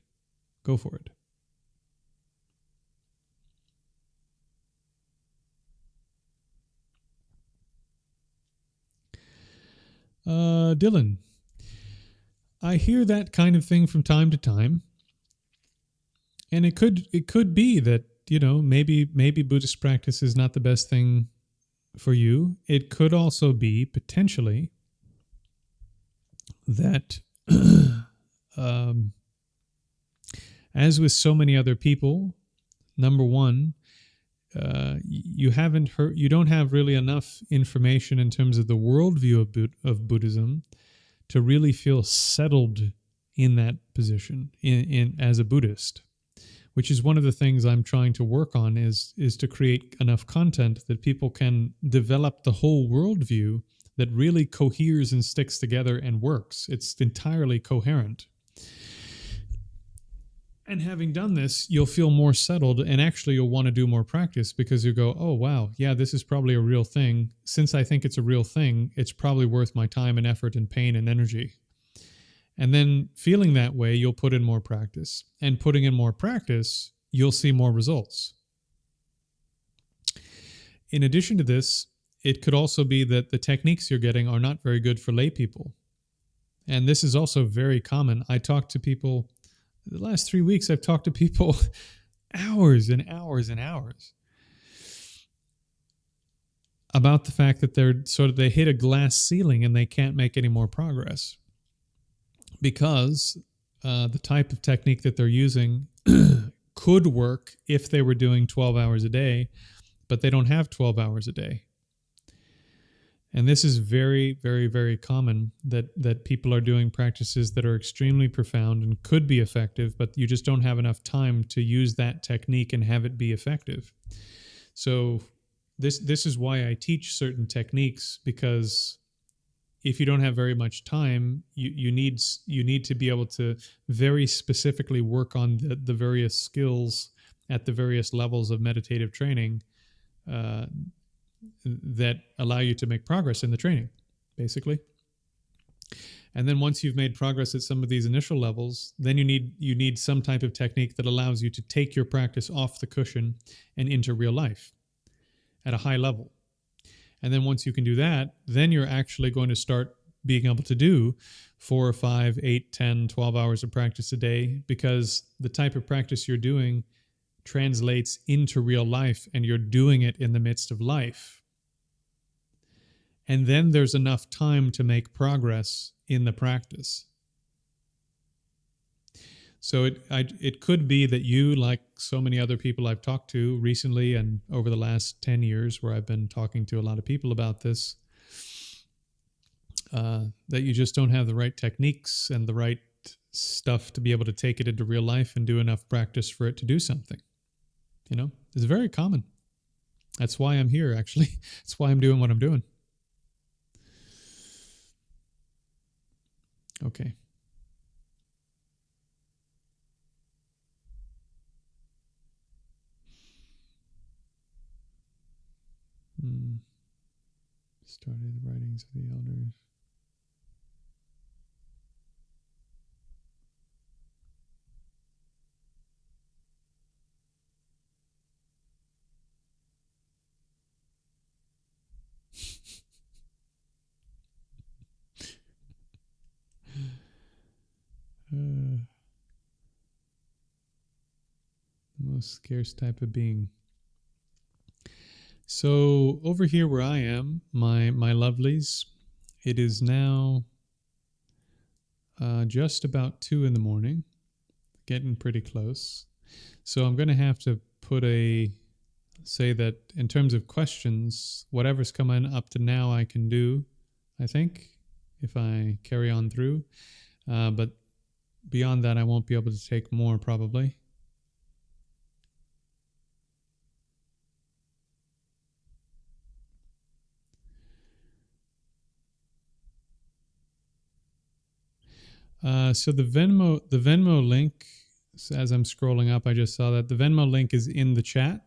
Go for it. Dylan, I hear that kind of thing from time to time. And it could be that, maybe Buddhist practice is not the best thing for you. It could also be potentially that, as with so many other people, number one, you don't have really enough information in terms of the worldview of Buddhism to really feel settled in that position in as a Buddhist. Which is one of the things I'm trying to work on is to create enough content that people can develop the whole worldview that really coheres and sticks together and works. It's entirely coherent. And having done this, you'll feel more settled, and actually you'll want to do more practice because you go, oh, wow, yeah, this is probably a real thing. Since I think it's a real thing, it's probably worth my time and effort and pain and energy. And then feeling that way, you'll put in more practice. And putting in more practice, you'll see more results. In addition to this, it could also be that the techniques you're getting are not very good for lay people. And this is also very common. I talk to people, the last 3 weeks, I've talked to people hours and hours and hours about the fact that they hit a glass ceiling and they can't make any more progress. Because the type of technique that they're using could work if they were doing 12 hours a day, but they don't have 12 hours a day. And this is very, very, very common that people are doing practices that are extremely profound and could be effective, but you just don't have enough time to use that technique and have it be effective. So this is why I teach certain techniques, because if you don't have very much time, you need to be able to very specifically work on the various skills at the various levels of meditative training that allow you to make progress in the training, basically. And then once you've made progress at some of these initial levels, then you need some type of technique that allows you to take your practice off the cushion and into real life at a high level. And then once you can do that, then you're actually going to start being able to do 4 or 5, 8, 10, 12 hours of practice a day, because the type of practice you're doing translates into real life and you're doing it in the midst of life. And then there's enough time to make progress in the practice. So it could be that you, like so many other people I've talked to recently and over the last 10 years where I've been talking to a lot of people about this, that you just don't have the right techniques and the right stuff to be able to take it into real life and do enough practice for it to do something. You know, it's very common. That's why I'm here, actually. That's why I'm doing what I'm doing. Okay. Started the writings of the elders. The most scarce type of being. So over here where I am, my lovelies, it is now just about 2 in the morning, getting pretty close. So I'm going to have to say that in terms of questions, whatever's coming up to now I can do, I think, if I carry on through. But beyond that, I won't be able to take more probably. So the Venmo link, as I'm scrolling up, I just saw that the Venmo link is in the chat,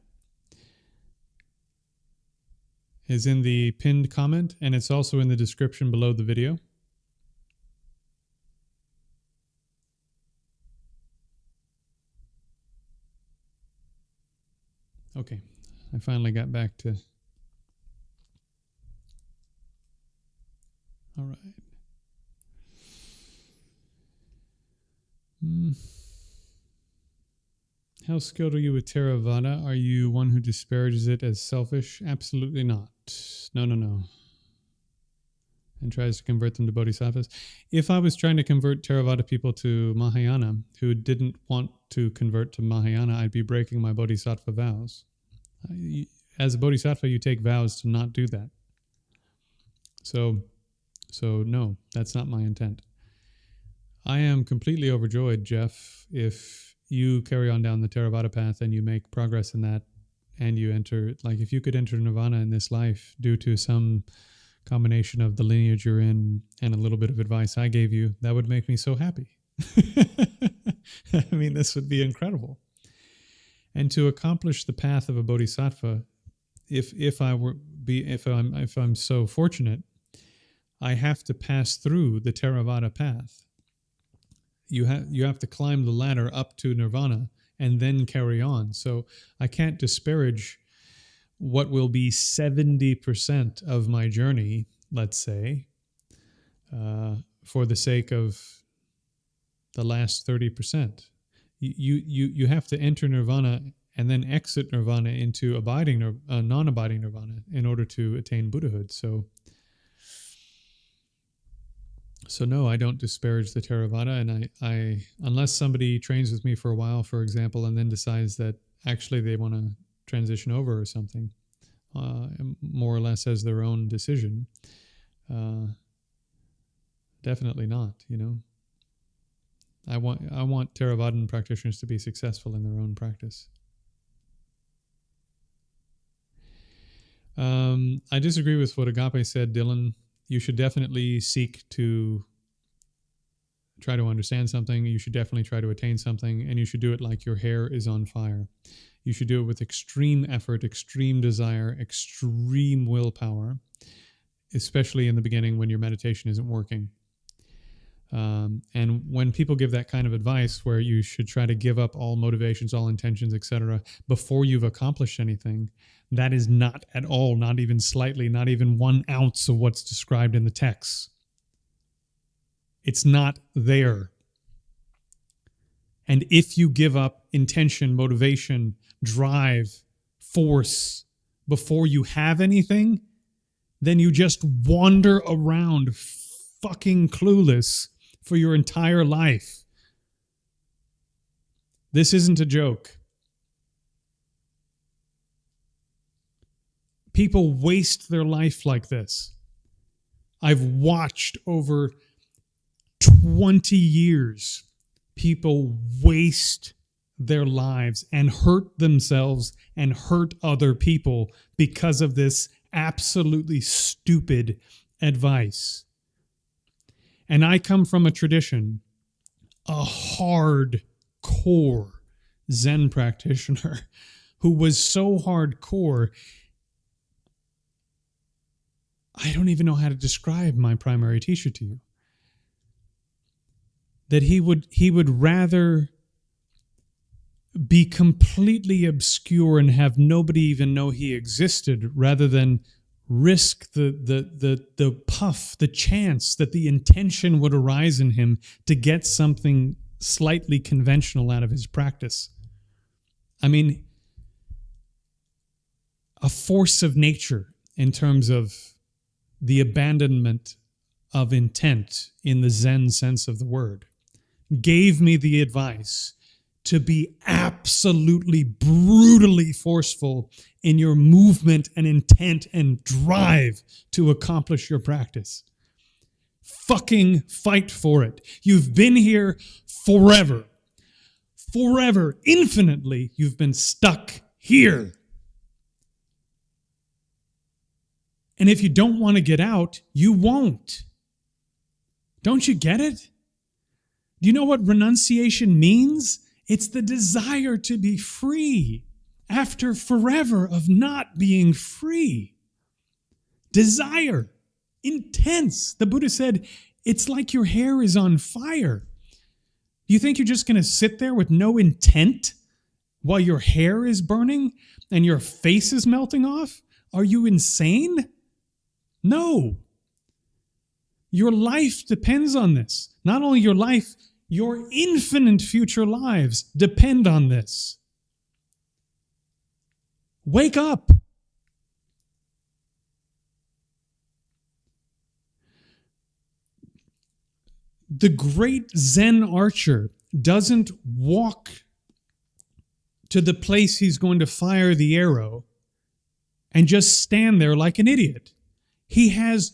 is in the pinned comment, and it's also in the description below the video. Okay, I finally got back to. All right. How skilled are you with Theravada? Are you one who disparages it as selfish? Absolutely not. No. And tries to convert them to bodhisattvas. If I was trying to convert Theravada people to Mahayana who didn't want to convert to Mahayana, I'd be breaking my bodhisattva vows. As a bodhisattva, you take vows to not do that. So no, that's not my intent. I am completely overjoyed, Jeff, if you carry on down the Theravada path and you make progress in that and you enter, like if you could enter nirvana in this life due to some combination of the lineage you're in and a little bit of advice I gave you, that would make me so happy. I mean, this would be incredible. And to accomplish the path of a bodhisattva, if I'm so fortunate, I have to pass through the Theravada path. You have to climb the ladder up to nirvana and then carry on. So I can't disparage what will be 70% of my journey, let's say, for the sake of the last 30%. You have to enter nirvana and then exit nirvana into non-abiding nirvana in order to attain Buddhahood. So So no, I don't disparage the Theravada, and I unless somebody trains with me for a while, for example, and then decides that actually they want to transition over or something, more or less as their own decision. Definitely not. I want Theravadan practitioners to be successful in their own practice. I disagree with what Agape said, Dylan. You should definitely seek to try to understand something. You should definitely try to attain something, and you should do it like your hair is on fire. You should do it with extreme effort, extreme desire, extreme willpower, especially in the beginning when your meditation isn't working. And when people give that kind of advice where you should try to give up all motivations, all intentions, etc., before you've accomplished anything, that is not at all, not even slightly, not even 1 ounce of what's described in the text. It's not there. And if you give up intention, motivation, drive, force before you have anything, then you just wander around fucking clueless for your entire life. This isn't a joke. People waste their life like this. I've watched over 20 years people waste their lives and hurt themselves and hurt other people because of this absolutely stupid advice. And I come from a tradition, a hardcore Zen practitioner who was so hardcore, I don't even know how to describe my primary teacher to you. That he would rather be completely obscure and have nobody even know he existed rather than risk the puff, the chance that the intention would arise in him to get something slightly conventional out of his practice. I mean, a force of nature in terms of the abandonment of intent in the Zen sense of the word, gave me the advice to be absolutely brutally forceful in your movement and intent and drive to accomplish your practice. Fucking fight for it. You've been here forever. Forever, infinitely, you've been stuck here. And if you don't want to get out, you won't. Don't you get it? Do you know what renunciation means? It's the desire to be free after forever of not being free. Desire, intense. The Buddha said, it's like your hair is on fire. You think you're just going to sit there with no intent while your hair is burning and your face is melting off? Are you insane? No. Your life depends on this. Not only your life, your infinite future lives depend on this. Wake up. The great Zen archer doesn't walk to the place he's going to fire the arrow and just stand there like an idiot. He has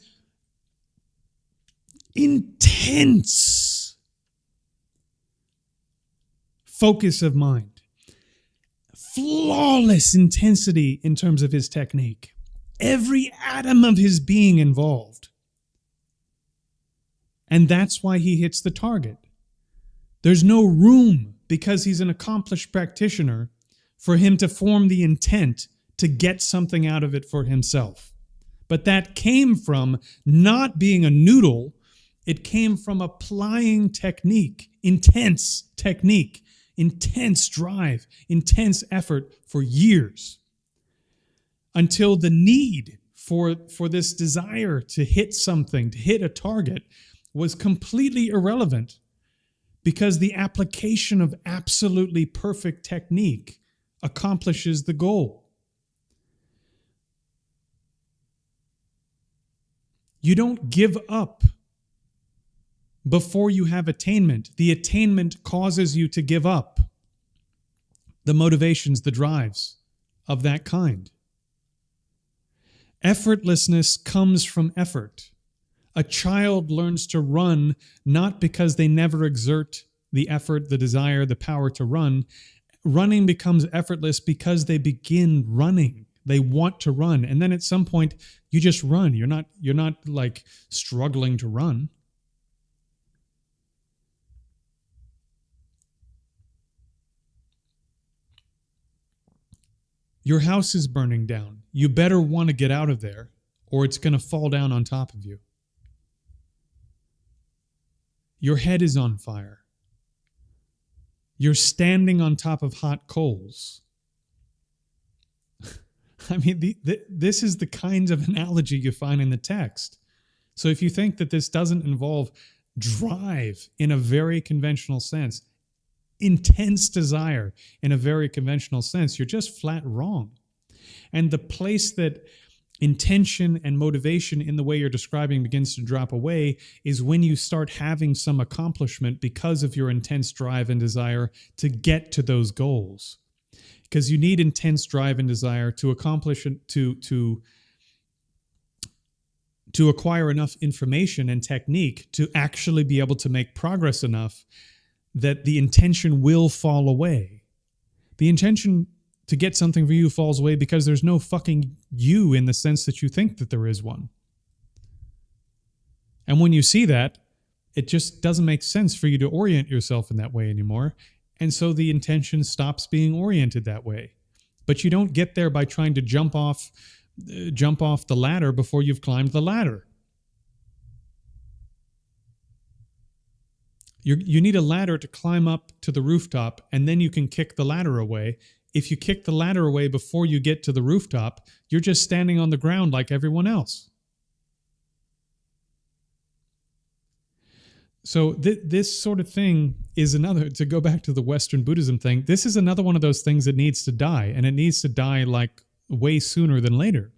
intense focus of mind, flawless intensity in terms of his technique, every atom of his being involved. And that's why he hits the target. There's no room, because he's an accomplished practitioner, for him to form the intent to get something out of it for himself. But that came from not being a noodle. It came from applying technique, intense drive, intense effort for years, until the need for this desire to hit something, to hit a target, was completely irrelevant, because the application of absolutely perfect technique accomplishes the goal. You don't give up before you have attainment. The attainment causes you to give up the motivations, the drives of that kind. Effortlessness comes from effort. A child learns to run not because they never exert the effort, the desire, the power to run. Running becomes effortless because they begin running. They want to run. And then at some point you just run. You're not like struggling to run. Your house is burning down. You better want to get out of there or it's going to fall down on top of you. Your head is on fire. You're standing on top of hot coals. I mean, this is the kinds of analogy you find in the text. So if you think that this doesn't involve drive in a very conventional sense, intense desire in a very conventional sense, you're just flat wrong. And the place that intention and motivation in the way you're describing begins to drop away is when you start having some accomplishment because of your intense drive and desire to get to those goals. Because you need intense drive and desire to accomplish to acquire enough information and technique to actually be able to make progress enough that the intention will fall away. The intention to get something for you falls away because there's no fucking you in the sense that you think that there is one. And when you see that, it just doesn't make sense for you to orient yourself in that way anymore. And so the intention stops being oriented that way. But you don't get there by trying to jump off the ladder before you've climbed the ladder. You need a ladder to climb up to the rooftop, and then you can kick the ladder away. If you kick the ladder away before you get to the rooftop, you're just standing on the ground like everyone else. So this sort of thing is another, to go back to the Western Buddhism thing, this is another one of those things that needs to die, and it needs to die like way sooner than later.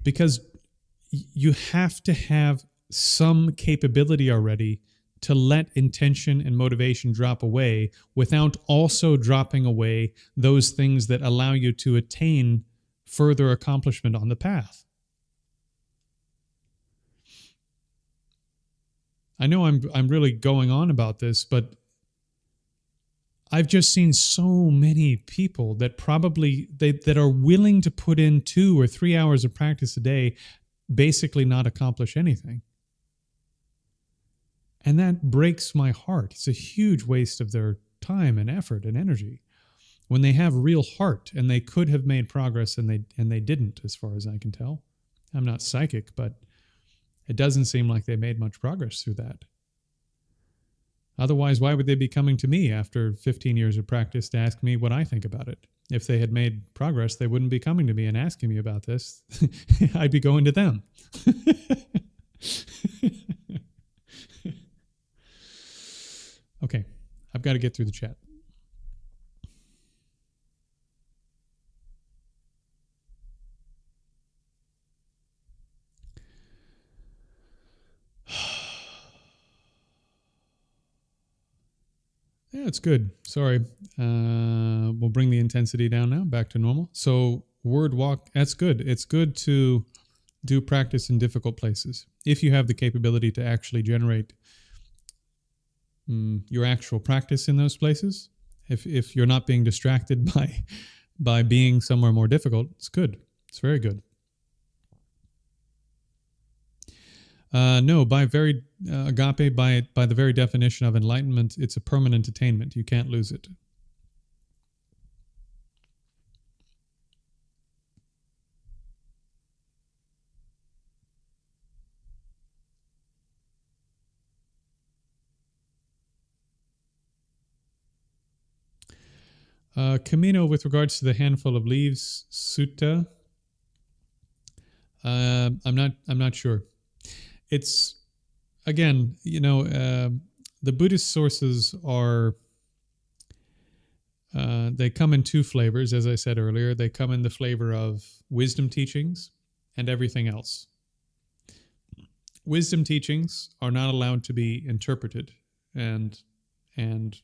Because you have to have some capability already to let intention and motivation drop away without also dropping away those things that allow you to attain further accomplishment on the path. I know I'm really going on about this, but I've just seen so many people that probably that are willing to put in 2 or 3 hours of practice a day, basically not accomplish anything. And that breaks my heart. It's a huge waste of their time and effort and energy when they have real heart and they could have made progress and they didn't, as far as I can tell. I'm not psychic, but it doesn't seem like they made much progress through that. Otherwise, why would they be coming to me after 15 years of practice to ask me what I think about it? If they had made progress, they wouldn't be coming to me and asking me about this. I'd be going to them. Okay, I've got to get through the chat. Yeah, it's good. Sorry. We'll bring the intensity down now, back to normal. So word walk, that's good. It's good to do practice in difficult places. If you have the capability to actually generate your actual practice in those places, if you're not being distracted by being somewhere more difficult, it's good. It's very good. No, by very agape, by the very definition of enlightenment, it's a permanent attainment. You can't lose it. Camino, with regards to the handful of leaves sutta, I'm not sure. It's, again, the Buddhist sources are, they come in 2 flavors, as I said earlier. They come in the flavor of wisdom teachings and everything else. wisdom teachings are not allowed to be interpreted and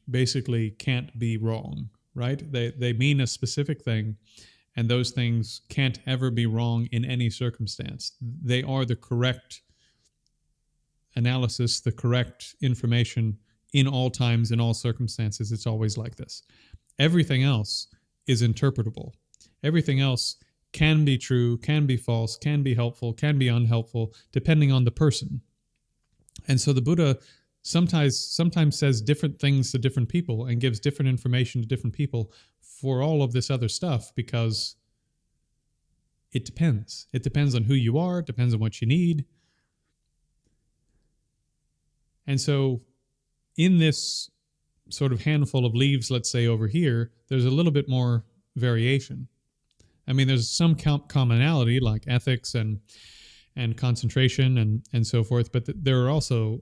basically can't be wrong, right? They mean a specific thing, and those things can't ever be wrong in any circumstance. They are the correct analysis, the correct information in all times, in all circumstances. It's always like this. Everything else is interpretable. Everything else can be true, can be false, can be helpful, can be unhelpful, depending on the person. And so the Buddha sometimes says different things to different people and gives different information to different people for all of this other stuff, because it depends. It depends on who you are, it depends on what you need. And so in this sort of handful of leaves, let's say over here, there's a little bit more variation. I mean, there's some commonality like ethics and concentration and so forth, but there are also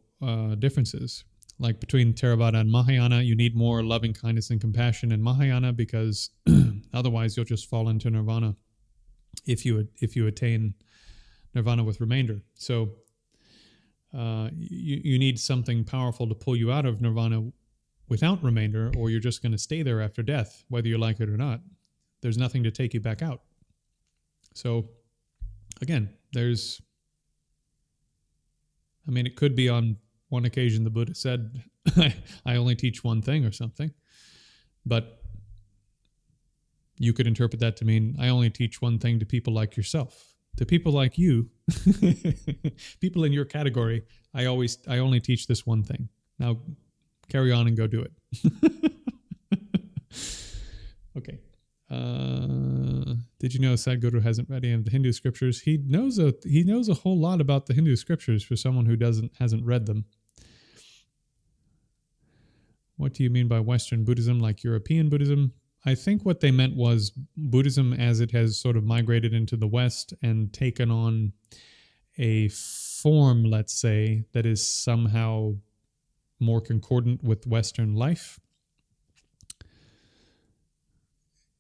differences. Like between Theravada and Mahayana, you need more loving kindness and compassion in Mahayana, because otherwise you'll just fall into nirvana if you attain nirvana with remainder. So you need something powerful to pull you out of nirvana without remainder, or you're just going to stay there after death, whether you like it or not. There's nothing to take you back out. So again, it could be on one occasion the Buddha said, I only teach one thing or something. But you could interpret that to mean, I only teach one thing to people like yourself. To people like you, people in your category, I only teach this one thing. Now carry on and go do it. Okay. Did you know Sadhguru hasn't read any of the Hindu scriptures? He knows a whole lot about the Hindu scriptures for someone who hasn't read them. What do you mean by Western Buddhism, like European Buddhism? I think what they meant was Buddhism as it has sort of migrated into the West and taken on a form, let's say, that is somehow more concordant with Western life.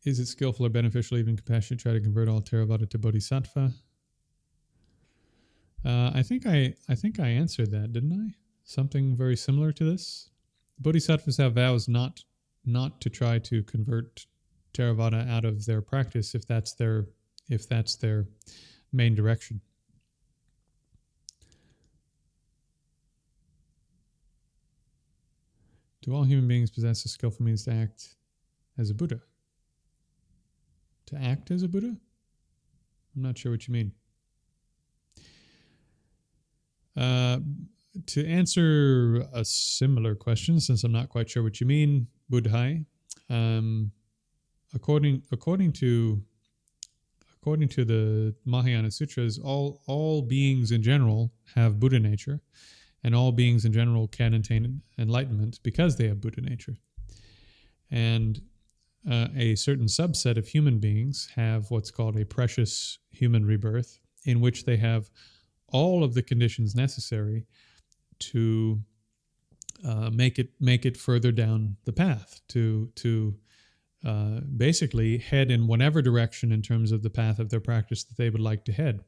Is it skillful or beneficial, even compassionate, to try to convert all Theravada to Bodhisattva? I think I answered that, didn't I? Something very similar to this. Bodhisattvas have vows not to try to convert Theravada out of their practice if that's their main direction. Do all human beings possess a skillful means to act as a Buddha? To act as a Buddha? I'm not sure what you mean. To answer a similar question, since I'm not quite sure what you mean, Buddhai, according to the Mahayana Sutras, all beings in general have Buddha nature, and all beings in general can attain enlightenment because they have Buddha nature. And a certain subset of human beings have what's called a precious human rebirth, in which they have all of the conditions necessary to make it further down the path, to basically head in whatever direction in terms of the path of their practice that they would like to head.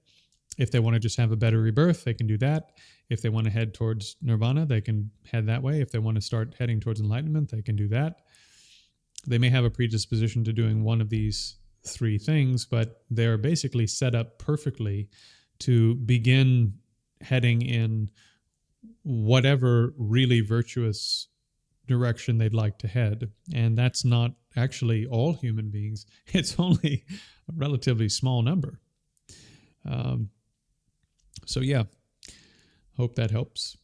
If they want to just have a better rebirth, they can do that. If they want to head towards nirvana, they can head that way. If they want to start heading towards enlightenment, they can do that. They may have a predisposition to doing one of these three things, but they're basically set up perfectly to begin heading in whatever really virtuous direction they'd like to head. And that's not actually all human beings. It's only a relatively small number. So yeah, hope that helps.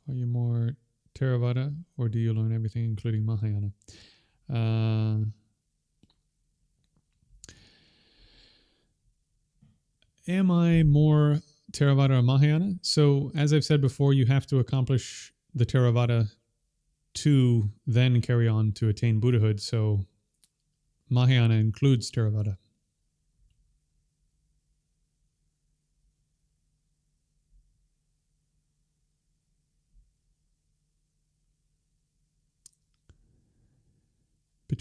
Are you more Theravada, or do you learn everything, including Mahayana? Am I more Theravada or Mahayana? So, as I've said before, you have to accomplish the Theravada to then carry on to attain Buddhahood. So, Mahayana includes Theravada.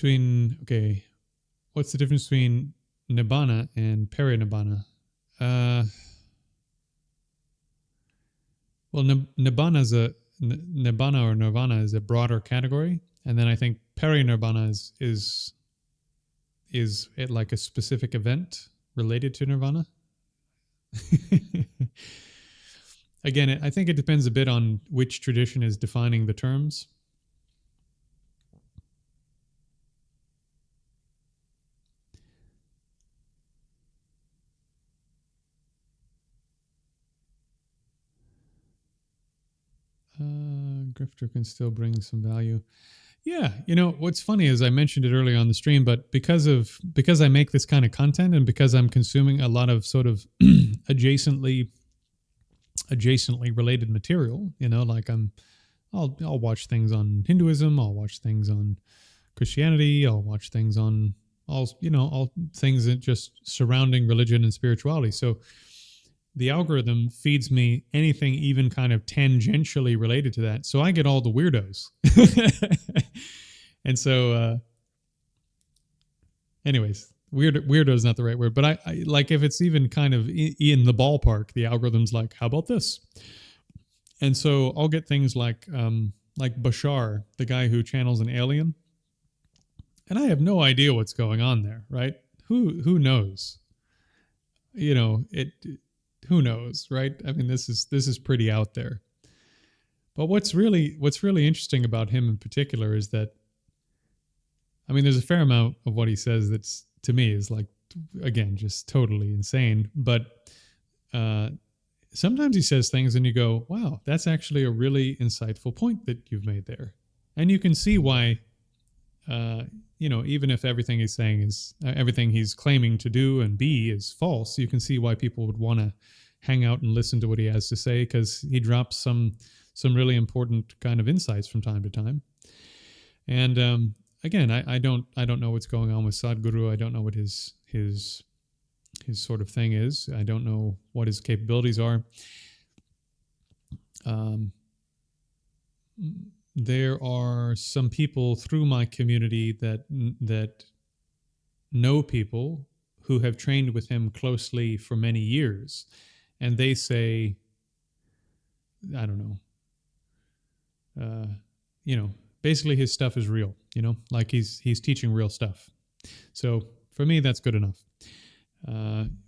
Okay, what's the difference between nibbana and parinibbana? Uh, well, nibbana or nirvana is a broader category, and then I think parinibbana is it like a specific event related to nirvana. Again, I think it depends a bit on which tradition is defining the terms. Grifter can still bring some value. Yeah, what's funny is I mentioned it earlier on the stream, but because I make this kind of content and because I'm consuming a lot of sort of adjacently related material, like I'll watch things on Hinduism, I'll watch things on Christianity, I'll watch things on all things that just surrounding religion and spirituality. So the algorithm feeds me anything even kind of tangentially related to that. So I get all the weirdos. And so, anyways, weirdo is not the right word, but I like if it's even kind of in the ballpark, the algorithm's like, how about this? And so I'll get things like Bashar, the guy who channels an alien. And I have no idea what's going on there, right? Who knows? Who knows, right? I mean, this is pretty out there. But what's really interesting about him in particular is that, I mean, there's a fair amount of what he says that's, to me, is like, again, just totally insane. But sometimes he says things and you go, wow, that's actually a really insightful point that you've made there. And you can see why, even if everything he's saying is everything he's claiming to do and be is false, you can see why people would want to hang out and listen to what he has to say, because he drops some really important kind of insights from time to time. And again, I don't know what's going on with Sadhguru. I don't know what his sort of thing is. I don't know what his capabilities are. There are some people through my community that know people who have trained with him closely for many years, and they say, I don't know, basically his stuff is real, like he's teaching real stuff. So for me, that's good enough.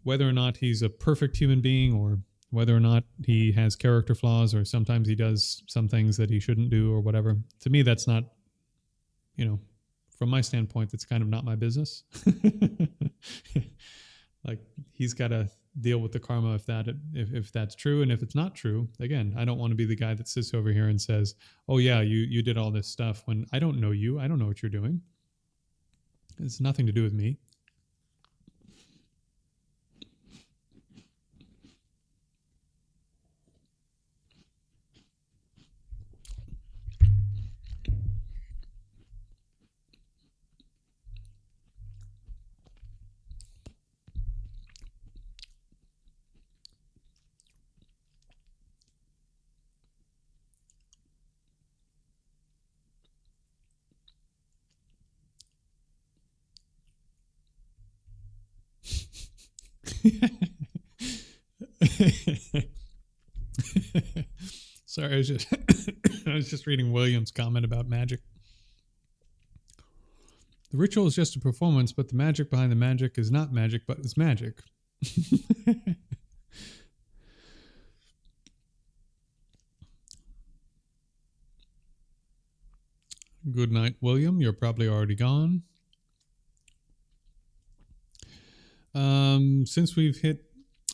Whether or not he's a perfect human being, or whether or not he has character flaws, or sometimes he does some things that he shouldn't do or whatever, to me, that's not, from my standpoint, that's kind of not my business. Like, he's got to deal with the karma if that's true. And if it's not true, again, I don't want to be the guy that sits over here and says, oh yeah, you did all this stuff, when I don't know you. I don't know what you're doing. It's nothing to do with me. Sorry, I was just reading William's comment about magic. The ritual is just a performance, but the magic behind the magic is not magic, but it's magic. Good night, William. You're probably already gone. Since we've hit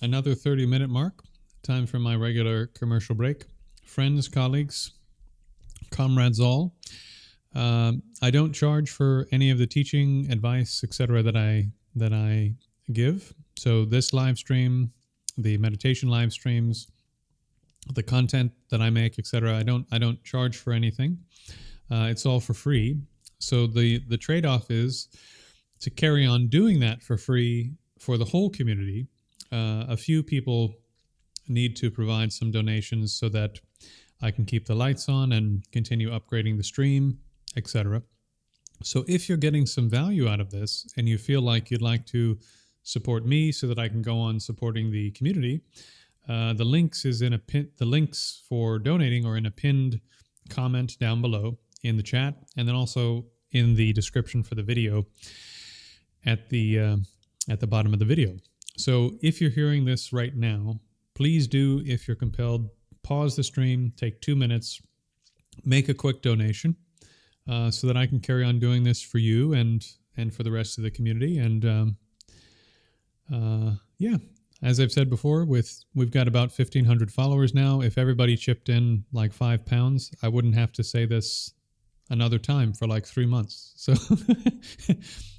another 30-minute mark, time for my regular commercial break. Friends, colleagues, comrades all, I don't charge for any of the teaching, advice, etc. that I give. So this live stream, the meditation live streams, the content that I make, etc. I don't charge for anything. It's all for free. So the trade-off is to carry on doing that for free for the whole community. A few people need to provide some donations so that I can keep the lights on and continue upgrading the stream, etc. So if you're getting some value out of this and you feel like you'd like to support me so that I can go on supporting the community, the links is in a the links for donating are in a pinned comment down below in the chat, and then also in the description for the video at the bottom of the video. So if you're hearing this right now, please do, if you're compelled, pause the stream, take 2 minutes, make a quick donation, so that I can carry on doing this for you and for the rest of the community. And yeah, as I've said before, we've got about 1,500 followers now. If everybody chipped in like £5, I wouldn't have to say this another time for like 3 months. So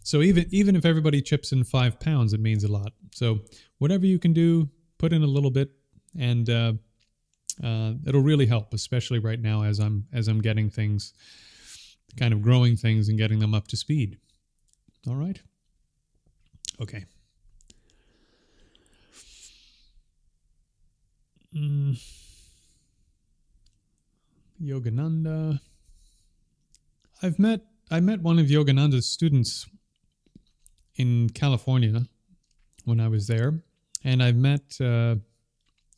so even if everybody chips in £5, it means a lot. So whatever you can do, put in a little bit, and it'll really help, especially right now as I'm getting things, kind of growing things and getting them up to speed. All right. Okay. Yogananda. I met one of Yogananda's students in California when I was there, and I've met and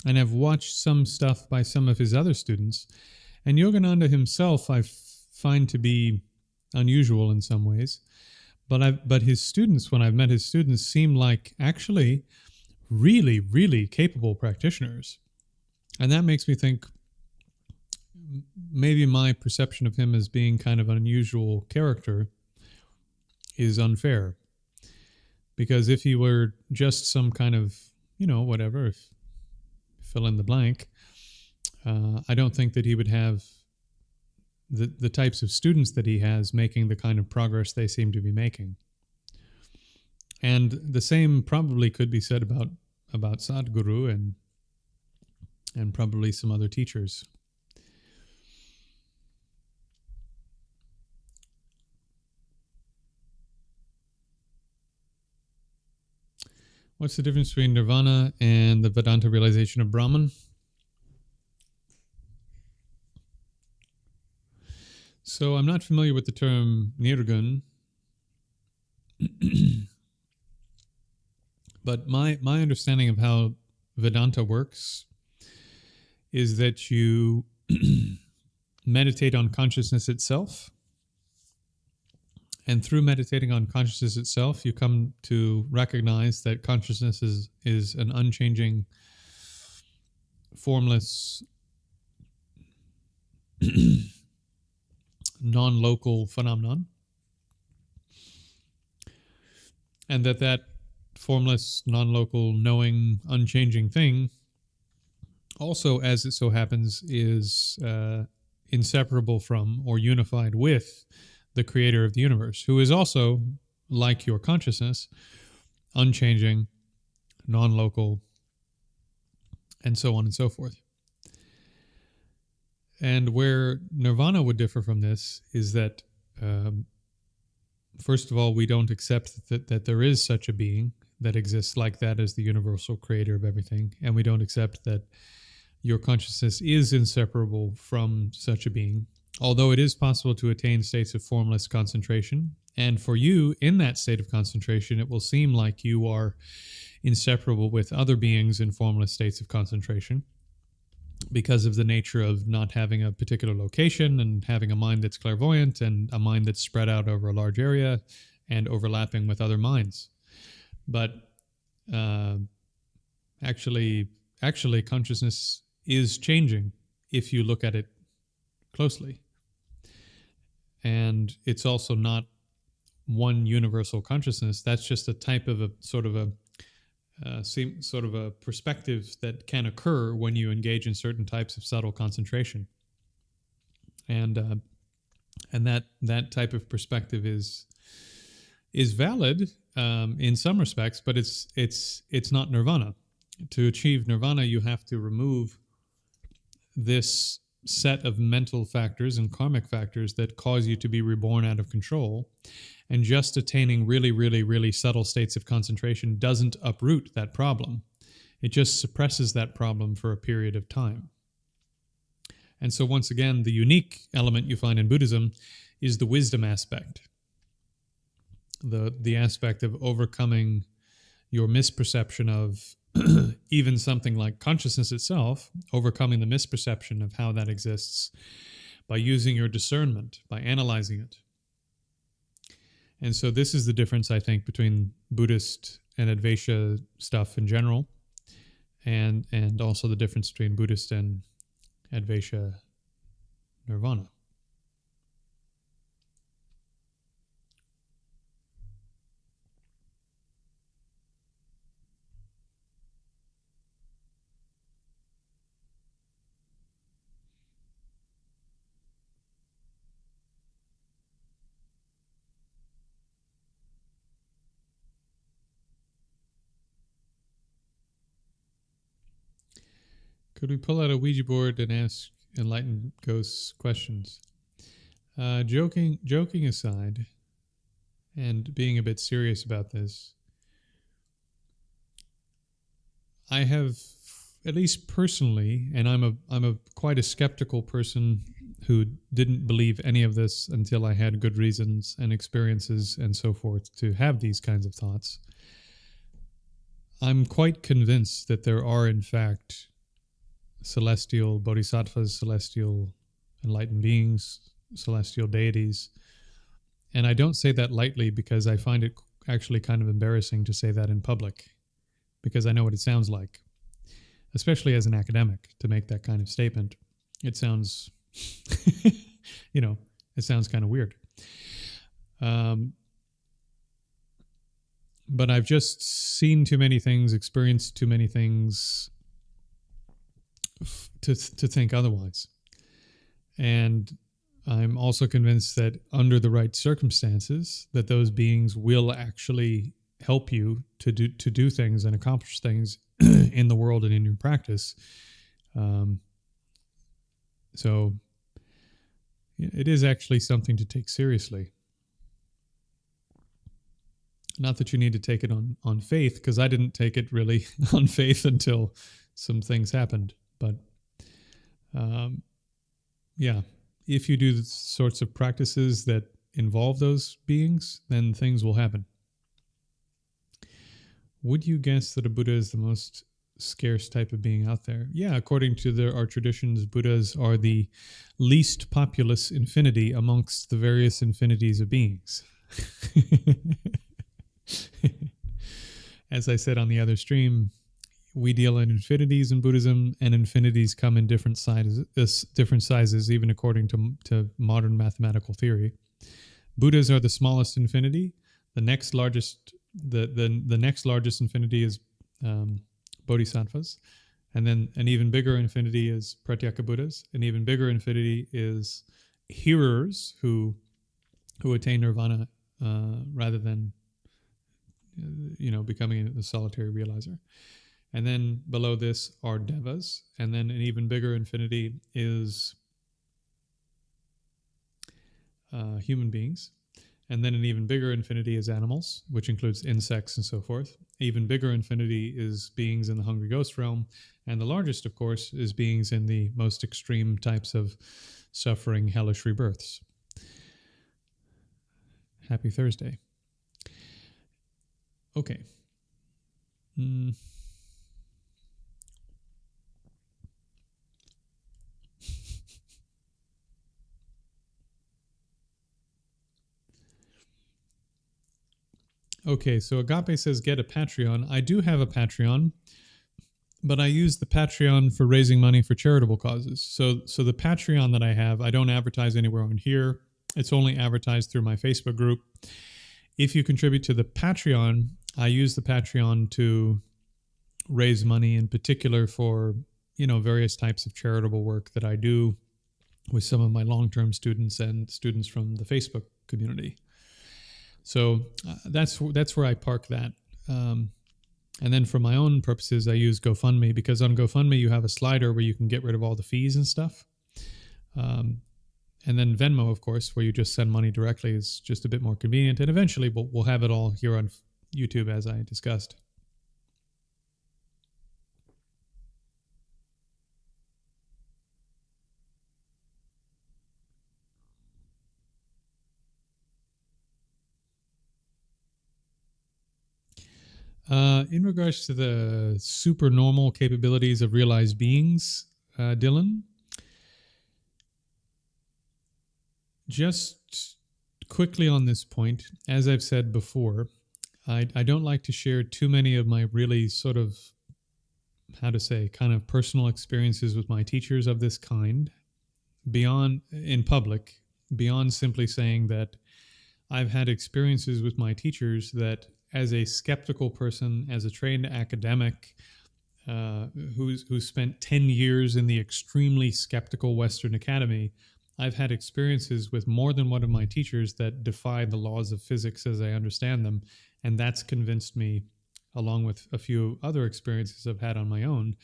I've watched some stuff by some of his other students. And Yogananda himself I find to be unusual in some ways, but his students, when I've met his students, seem like actually really, really capable practitioners. And that makes me think maybe my perception of him as being kind of an unusual character is unfair. Because if he were just some kind of, whatever, fill in the blank, I don't think that he would have the types of students that he has making the kind of progress they seem to be making. And the same probably could be said about Sadhguru and probably some other teachers. What's the difference between nirvana and the Vedanta realization of Brahman? So I'm not familiar with the term nirgun, but my understanding of how Vedanta works is that you meditate on consciousness itself, and through meditating on consciousness itself, you come to recognize that consciousness is an unchanging, formless, non-local phenomenon, and that formless, non-local, knowing, unchanging thing also, as it so happens, is inseparable from or unified with the creator of the universe, who is also, like your consciousness, unchanging, non-local, and so on and so forth. And where nirvana would differ from this is that, first of all, we don't accept that there is such a being that exists like that as the universal creator of everything. And we don't accept that your consciousness is inseparable from such a being, although it is possible to attain states of formless concentration. And for you, in that state of concentration, it will seem like you are inseparable with other beings in formless states of concentration, because of the nature of not having a particular location and having a mind that's clairvoyant and a mind that's spread out over a large area and overlapping with other minds. But actually, consciousness is changing if you look at it closely. And it's also not one universal consciousness. That's just a type of a sort of a perspective that can occur when you engage in certain types of subtle concentration, and that type of perspective is valid in some respects, but it's not nirvana. To achieve nirvana, you have to remove this set of mental factors and karmic factors that cause you to be reborn out of control. And just attaining really, really, really subtle states of concentration doesn't uproot that problem. It just suppresses that problem for a period of time. And so once again, the unique element you find in Buddhism is the wisdom aspect. the aspect of overcoming your misperception of even something like consciousness itself, overcoming the misperception of how that exists by using your discernment, by analyzing it. And so this is the difference, I think, between Buddhist and Advaita stuff in general, and also the difference between Buddhist and Advaita Nirvana. Could we pull out a Ouija board and ask enlightened ghosts questions? Joking aside, and being a bit serious about this, I have, at least personally, and I'm a quite a skeptical person who didn't believe any of this until I had good reasons and experiences and so forth to have these kinds of thoughts. I'm quite convinced that there are, in fact, celestial bodhisattvas, celestial enlightened beings, celestial deities. And I don't say that lightly because I find it actually kind of embarrassing to say that in public, because I know what it sounds like, especially as an academic, to make that kind of statement. It sounds, it sounds kind of weird. But I've just seen too many things, experienced too many things to think otherwise. And I'm also convinced that under the right circumstances, that those beings will actually help you to do things and accomplish things in the world and in your practice. So it is actually something to take seriously. Not that you need to take it on faith, because I didn't take it really on faith until some things happened. But yeah, if you do the sorts of practices that involve those beings, then things will happen. Would you guess that a Buddha is the most scarce type of being out there? Yeah, according to our traditions, Buddhas are the least populous infinity amongst the various infinities of beings. As I said on the other stream, we deal in infinities in Buddhism, and infinities come in different sizes, even according to modern mathematical theory. Buddhas are the smallest infinity. The next largest infinity is bodhisattvas, and then an even bigger infinity is pratyeka Buddhas. An even bigger infinity is hearers who attain nirvana rather than becoming a solitary realizer. And then below this are devas, and then an even bigger infinity is human beings. And then an even bigger infinity is animals, which includes insects and so forth. Even bigger infinity is beings in the hungry ghost realm. And the largest, of course, is beings in the most extreme types of suffering, hellish rebirths. Happy Thursday. Okay. Okay, so Agape says, get a Patreon. I do have a Patreon, but I use the Patreon for raising money for charitable causes. So the Patreon that I have, I don't advertise anywhere on here. It's only advertised through my Facebook group. If you contribute to the Patreon, I use the Patreon to raise money in particular for, various types of charitable work that I do with some of my long-term students and students from the Facebook community. So that's where I park that. And then for my own purposes, I use GoFundMe, because on GoFundMe, you have a slider where you can get rid of all the fees and stuff. And then Venmo, of course, where you just send money directly, is just a bit more convenient. And eventually we'll have it all here on YouTube, as I discussed. In regards to the supernormal capabilities of realized beings, Dylan, just quickly on this point, as I've said before, I don't like to share too many of my really sort of, how to say, kind of personal experiences with my teachers of this kind beyond in public, beyond simply saying that I've had experiences with my teachers that, as a skeptical person, as a trained academic, who's spent 10 years in the extremely skeptical Western Academy, I've had experiences with more than one of my teachers that defy the laws of physics as I understand them. And that's convinced me, along with a few other experiences I've had on my own,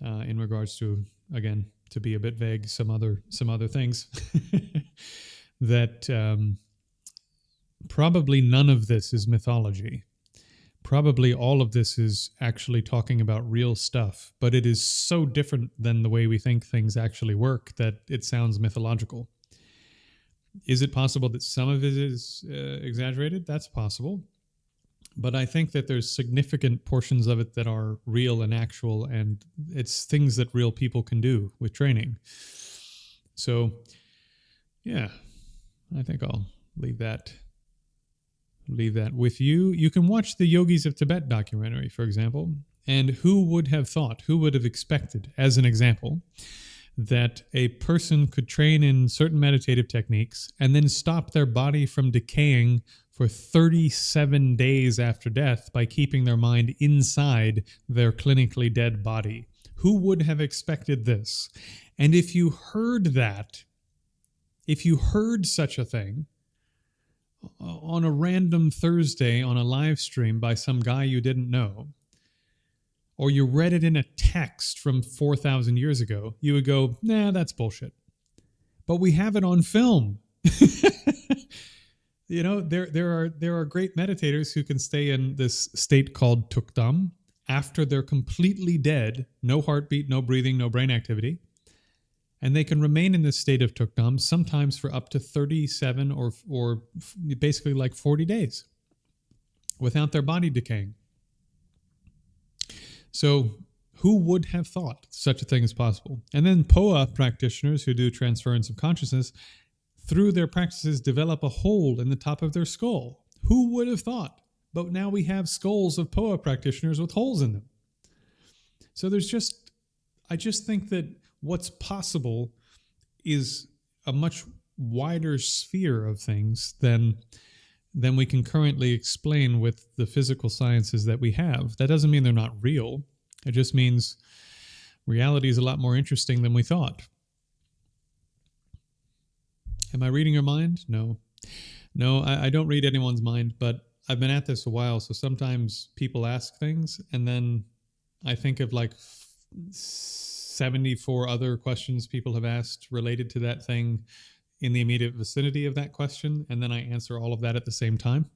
in regards to, again, to be a bit vague, some other things, that probably none of this is mythology. Probably all of this is actually talking about real stuff, but it is so different than the way we think things actually work that it sounds mythological. Is it possible that some of it is exaggerated? That's possible. But I think that there's significant portions of it that are real and actual, and it's things that real people can do with training. So, yeah, I think I'll leave that with you. You can watch the Yogis of Tibet documentary, for example. And who would have thought, who would have expected, as an example, that a person could train in certain meditative techniques and then stop their body from decaying for 37 days after death by keeping their mind inside their clinically dead body? Who would have expected this? And if you heard that, if you heard such a thing on a random Thursday on a live stream by some guy you didn't know, or you read it in a text from 4,000 years ago, you would go, nah, that's bullshit. But we have it on film. You know, there are great meditators who can stay in this state called tukdam after they're completely dead, no heartbeat, no breathing, no brain activity. And they can remain in this state of tukdam sometimes for up to 37 or basically like 40 days without their body decaying. So who would have thought such a thing is possible? And then POA practitioners who do transference of consciousness, through their practices, develop a hole in the top of their skull. Who would have thought? But now we have skulls of POA practitioners with holes in them. So I just think that what's possible is a much wider sphere of things than we can currently explain with the physical sciences that we have. That doesn't mean they're not real. It just means reality is a lot more interesting than we thought. Am I reading your mind? No. No, I don't read anyone's mind, but I've been at this a while, so sometimes people ask things, and then I think of like 74 other questions people have asked related to that thing in the immediate vicinity of that question, and then I answer all of that at the same time.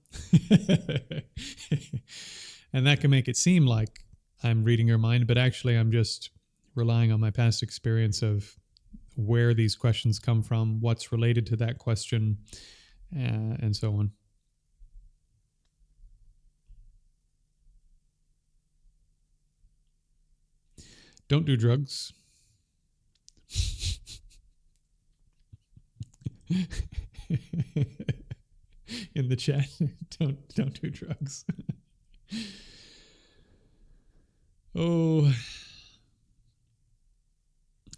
And that can make it seem like I'm reading your mind, but actually I'm just relying on my past experience of where these questions come from, what's related to that question, and so on. Don't do drugs. In the chat, don't do drugs. Oh,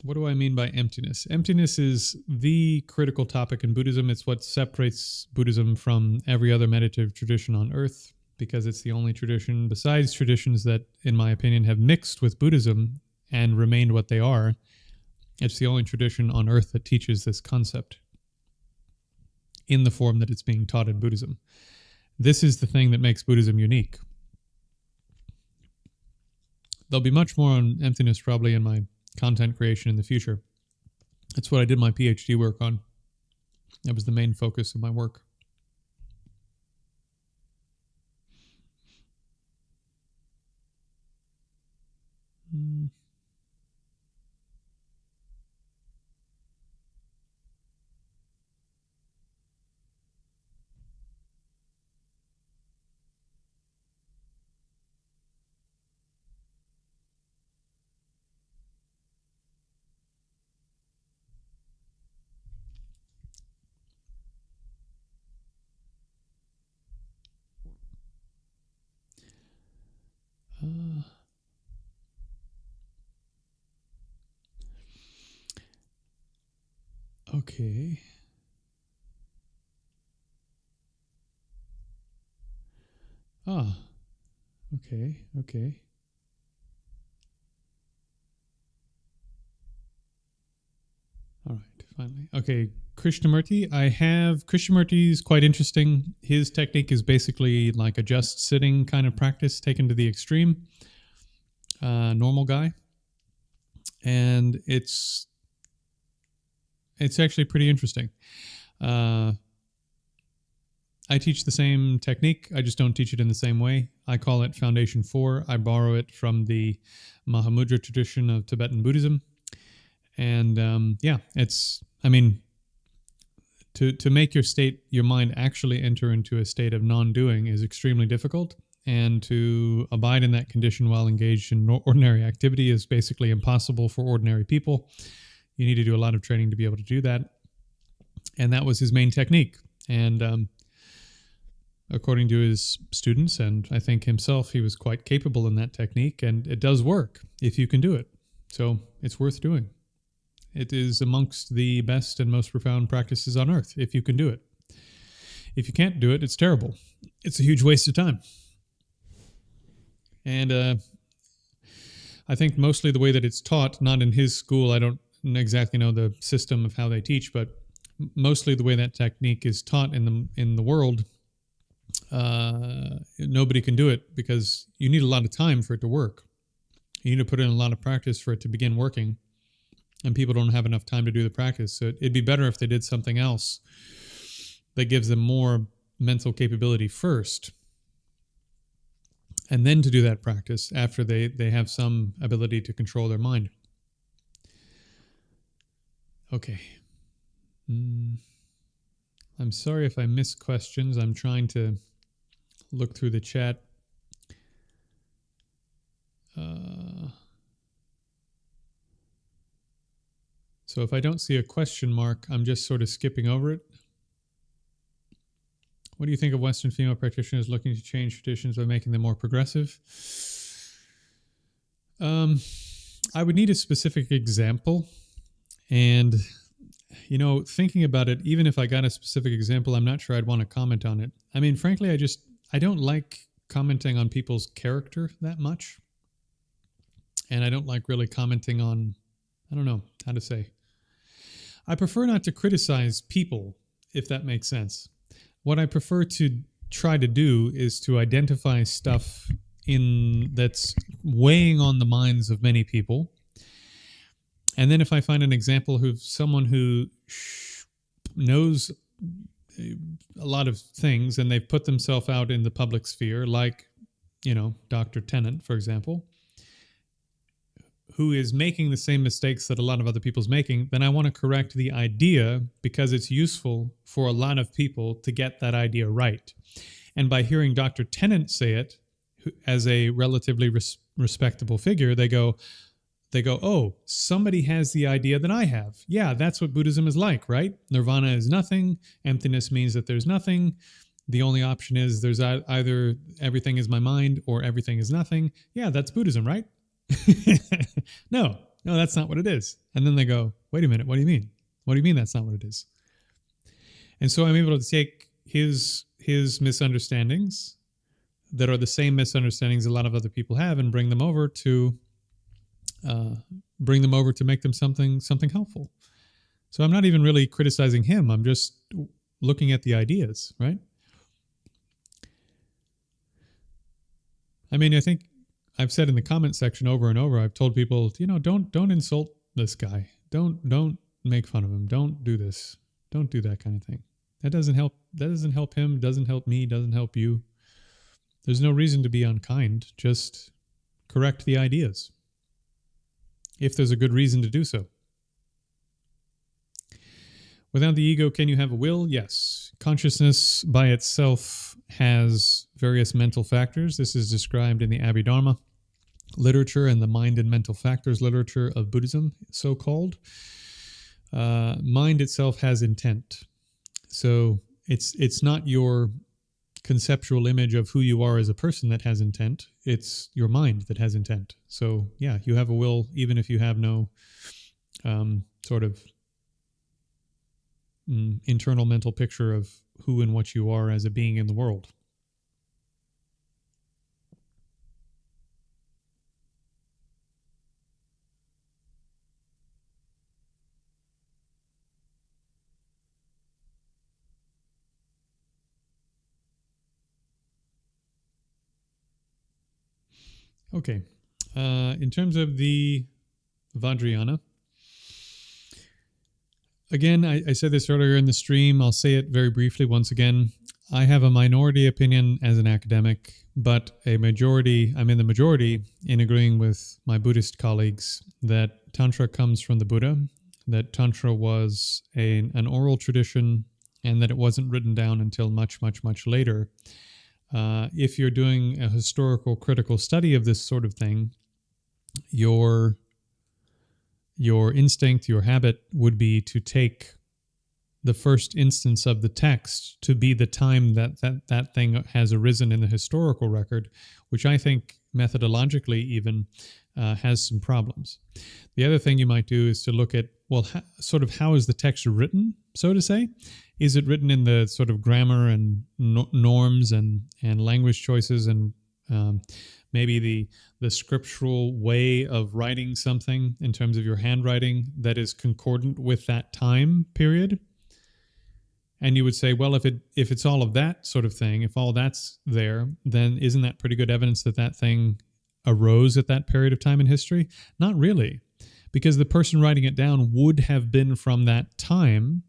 what do I mean by emptiness? Emptiness is the critical topic in Buddhism. It's what separates Buddhism from every other meditative tradition on earth, because it's the only tradition, besides traditions that, in my opinion, have mixed with Buddhism and remained what they are. It's the only tradition on earth that teaches this concept in the form that it's being taught in Buddhism. This is the thing that makes Buddhism unique. There'll be much more on emptiness probably in my content creation in the future. That's what I did my PhD work on. That was the main focus of my work. Okay. Ah, okay, okay. All right, finally. Okay, Krishnamurti. Krishnamurti is quite interesting. His technique is basically like a just sitting kind of practice taken to the extreme. Normal guy, and it's actually pretty interesting. Uh, I teach the same technique. I just don't teach it in the same way. I call it Foundation 4. I borrow it from the Mahamudra tradition of Tibetan Buddhism. And I mean, to make your mind actually enter into a state of non-doing is extremely difficult. And to abide in that condition while engaged in ordinary activity is basically impossible for ordinary people. You need to do a lot of training to be able to do that. And that was his main technique. And according to his students, and I think himself, he was quite capable in that technique. And it does work if you can do it. So it's worth doing. It is amongst the best and most profound practices on earth, if you can do it. If you can't do it, it's terrible. It's a huge waste of time. And I think mostly the way that it's taught, not in his school, I don't exactly know the system of how they teach, but mostly the way that technique is taught in the world, nobody can do it because you need a lot of time for it to work. You need to put in a lot of practice for it to begin working, and people don't have enough time to do the practice. So it'd be better if they did something else that gives them more mental capability first, and then to do that practice after they have some ability to control their mind. Okay. I'm sorry if I miss questions. I'm trying to look through the chat. So if I don't see a question mark, I'm just sort of skipping over it. What do you think of Western female practitioners looking to change traditions by making them more progressive? I would need a specific example. And, thinking about it, even if I got a specific example, I'm not sure I'd want to comment on it. I mean, frankly, I don't like commenting on people's character that much. And I don't like really commenting on, I don't know how to say. I prefer not to criticize people, if that makes sense. What I prefer to try to do is to identify stuff that's weighing on the minds of many people. And then if I find an example of someone who knows a lot of things and they've put themselves out in the public sphere, like, Dr. Tennant, for example, who is making the same mistakes that a lot of other people's making, then I want to correct the idea because it's useful for a lot of people to get that idea right. And by hearing Dr. Tennant say it as a relatively respectable figure, they go, oh, somebody has the idea that I have. Yeah, that's what Buddhism is like, right? Nirvana is nothing. Emptiness means that there's nothing. The only option is there's either everything is my mind or everything is nothing. Yeah, that's Buddhism, right? No, that's not what it is. And then they go, wait a minute, what do you mean? What do you mean that's not what it is? And so I'm able to take his misunderstandings that are the same misunderstandings a lot of other people have and bring them over to make them something helpful. So I'm not even really criticizing him. I'm just looking at the ideas, right? I mean, I think I've said in the comment section over and over, I've told people, don't insult this guy. Don't make fun of him. Don't do this. Don't do that kind of thing. That doesn't help. That doesn't help him. Doesn't help me. Doesn't help you. There's no reason to be unkind. Just correct the ideas, if there's a good reason to do so. Without the ego, can you have a will? Yes. Consciousness by itself has various mental factors. This is described in the Abhidharma literature and the mind and mental factors literature of Buddhism, so-called. Mind itself has intent. So it's not your conceptual image of who you are as a person that has intent. It's your mind that has intent. So yeah, you have a will even if you have no sort of internal mental picture of who and what you are as a being in the world. Okay. In terms of the Vajrayana, again, I said this earlier in the stream. I'll say it very briefly once again. I have a minority opinion as an academic, but I'm in the majority in agreeing with my Buddhist colleagues that Tantra comes from the Buddha, that Tantra was an oral tradition, and that it wasn't written down until much, much, much later. If you're doing a historical critical study of this sort of thing, your instinct, your habit would be to take the first instance of the text to be the time that thing has arisen in the historical record, which I think methodologically even has some problems. The other thing you might do is to look at, well, how is the text written, so to say? Is it written in the sort of grammar and norms and language choices and maybe the scriptural way of writing something in terms of your handwriting that is concordant with that time period? And you would say, well, if it's all of that sort of thing, if all that's there, then isn't that pretty good evidence that thing arose at that period of time in history? Not really, because the person writing it down would have been from that time,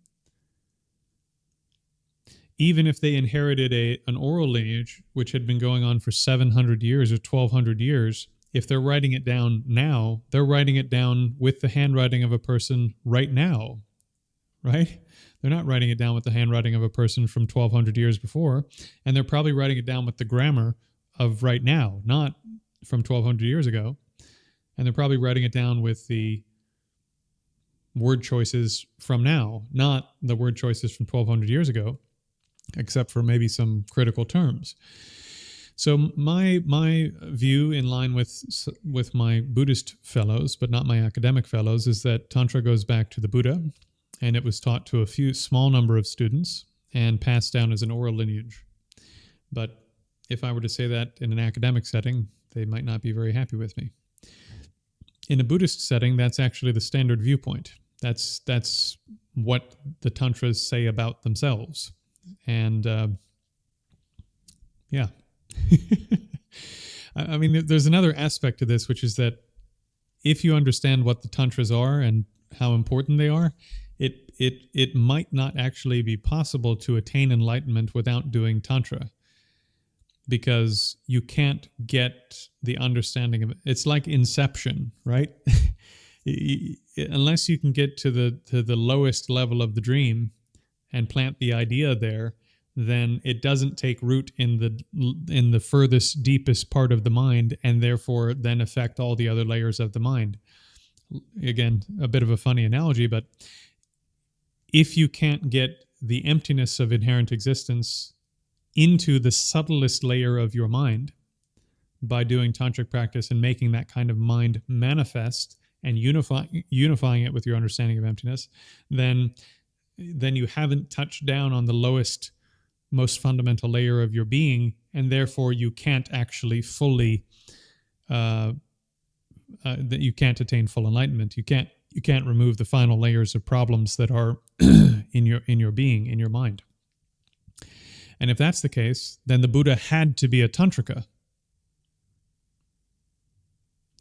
even if they inherited an oral lineage which had been going on for 700 years or 1200 years. If they're writing it down now, they're writing it down with the handwriting of a person right now, right? They're not writing it down with the handwriting of a person from 1200 years before, and they're probably writing it down with the grammar of right now, not from 1200 years ago. And they're probably writing it down with the word choices from now, not the word choices from 1200 years ago, except for maybe some critical terms. So my view, in line with my Buddhist fellows, but not my academic fellows, is that Tantra goes back to the Buddha, and it was taught to a small number of students and passed down as an oral lineage. But if I were to say that in an academic setting, they might not be very happy with me. In a Buddhist setting, that's actually the standard viewpoint. That's what the Tantras say about themselves. And yeah. I mean, there's another aspect to this, which is that if you understand what the Tantras are and how important they are, it might not actually be possible to attain enlightenment without doing Tantra, because you can't get the understanding of it. It's like Inception, right? Unless you can get to the lowest level of the dream and plant the idea there, then it doesn't take root in the furthest, deepest part of the mind, and therefore then affect all the other layers of the mind. Again, a bit of a funny analogy, but if you can't get the emptiness of inherent existence into the subtlest layer of your mind by doing tantric practice and making that kind of mind manifest and unifying it with your understanding of emptiness, then you haven't touched down on the lowest, most fundamental layer of your being, and therefore you can't actually fully that you can't attain full enlightenment. You can't remove the final layers of problems that are in your being, in your mind. And if that's the case, then the Buddha had to be a tantrika.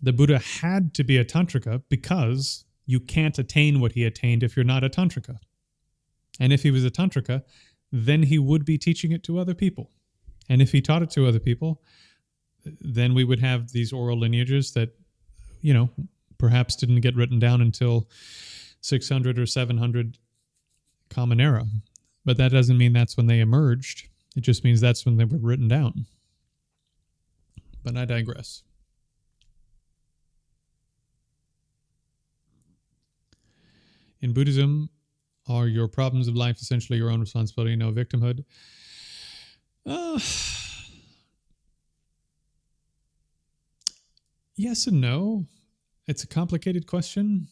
The Buddha had to be a tantrika because you can't attain what he attained if you're not a tantrika. And if he was a tantrika, then he would be teaching it to other people. And if he taught it to other people, then we would have these oral lineages that, perhaps didn't get written down until 600 or 700 Common Era. But that doesn't mean that's when they emerged. It just means that's when they were written down. But I digress. In Buddhism, are your problems of life essentially your own responsibility, no victimhood? Yes and no. It's a complicated question.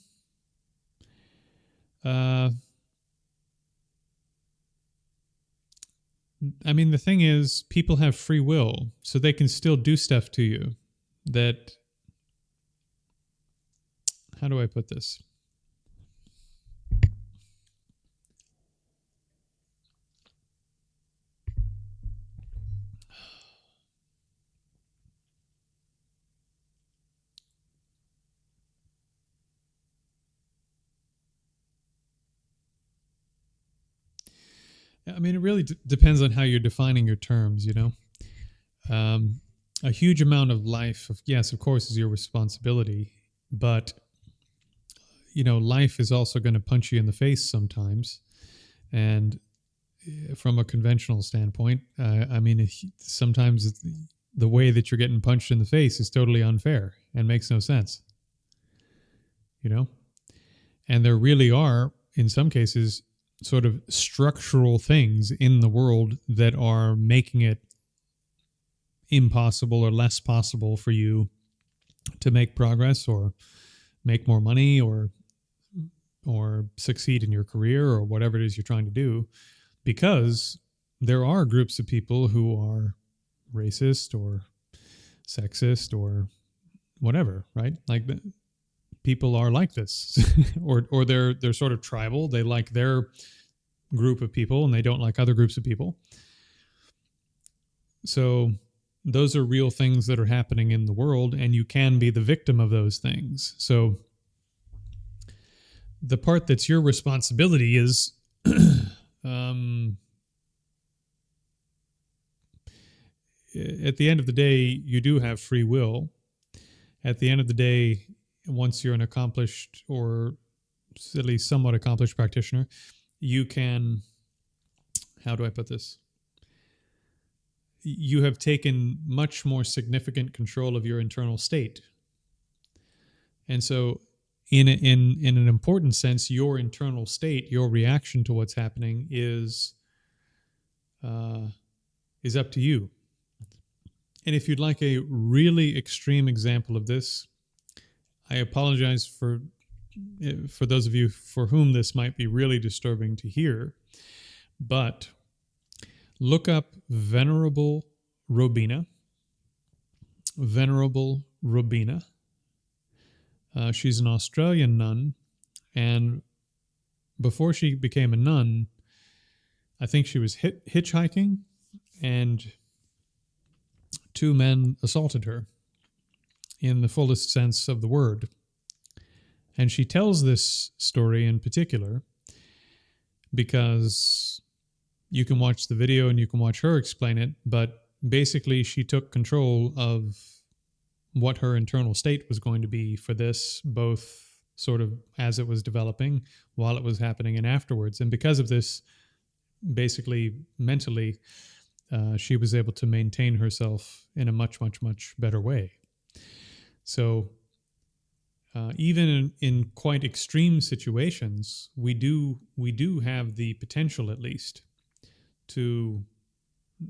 I mean, the thing is, people have free will, so they can still do stuff to you that, how do I put this? I mean, it really depends on how you're defining your terms, you know? Um, a huge amount of life, yes, of course, is your responsibility, but, you know, life is also going to punch you in the face sometimes. And from a conventional standpoint, I mean, sometimes the way that you're getting punched in the face is totally unfair and makes no sense, you know? And there really are, in some cases, sort of structural things in the world that are making it impossible or less possible for you to make progress or make more money or succeed in your career or whatever it is you're trying to do, because there are groups of people who are racist or sexist or whatever, right? Like people are like this, or they're sort of tribal. They like their group of people and they don't like other groups of people. So those are real things that are happening in the world, and you can be the victim of those things. So the part that's your responsibility is at the end of the day, you do have free will. At the end of the day, once you're an accomplished or at least somewhat accomplished practitioner, you can, how do I put this? You have taken much more significant control of your internal state. And so in an important sense, your internal state, your reaction to what's happening is up to you. And if you'd like a really extreme example of this, I apologize for those of you for whom this might be really disturbing to hear, but look up Venerable Robina. Venerable Robina. She's an Australian nun, and before she became a nun, I think she was hitchhiking, and two men assaulted her in the fullest sense of the word. And she tells this story in particular because you can watch the video and you can watch her explain it, but basically she took control of what her internal state was going to be for this, both sort of as it was developing, while it was happening, and afterwards. And because of this, basically mentally, she was able to maintain herself in a much, much, much better way. So even in quite extreme situations, we do have the potential, at least, to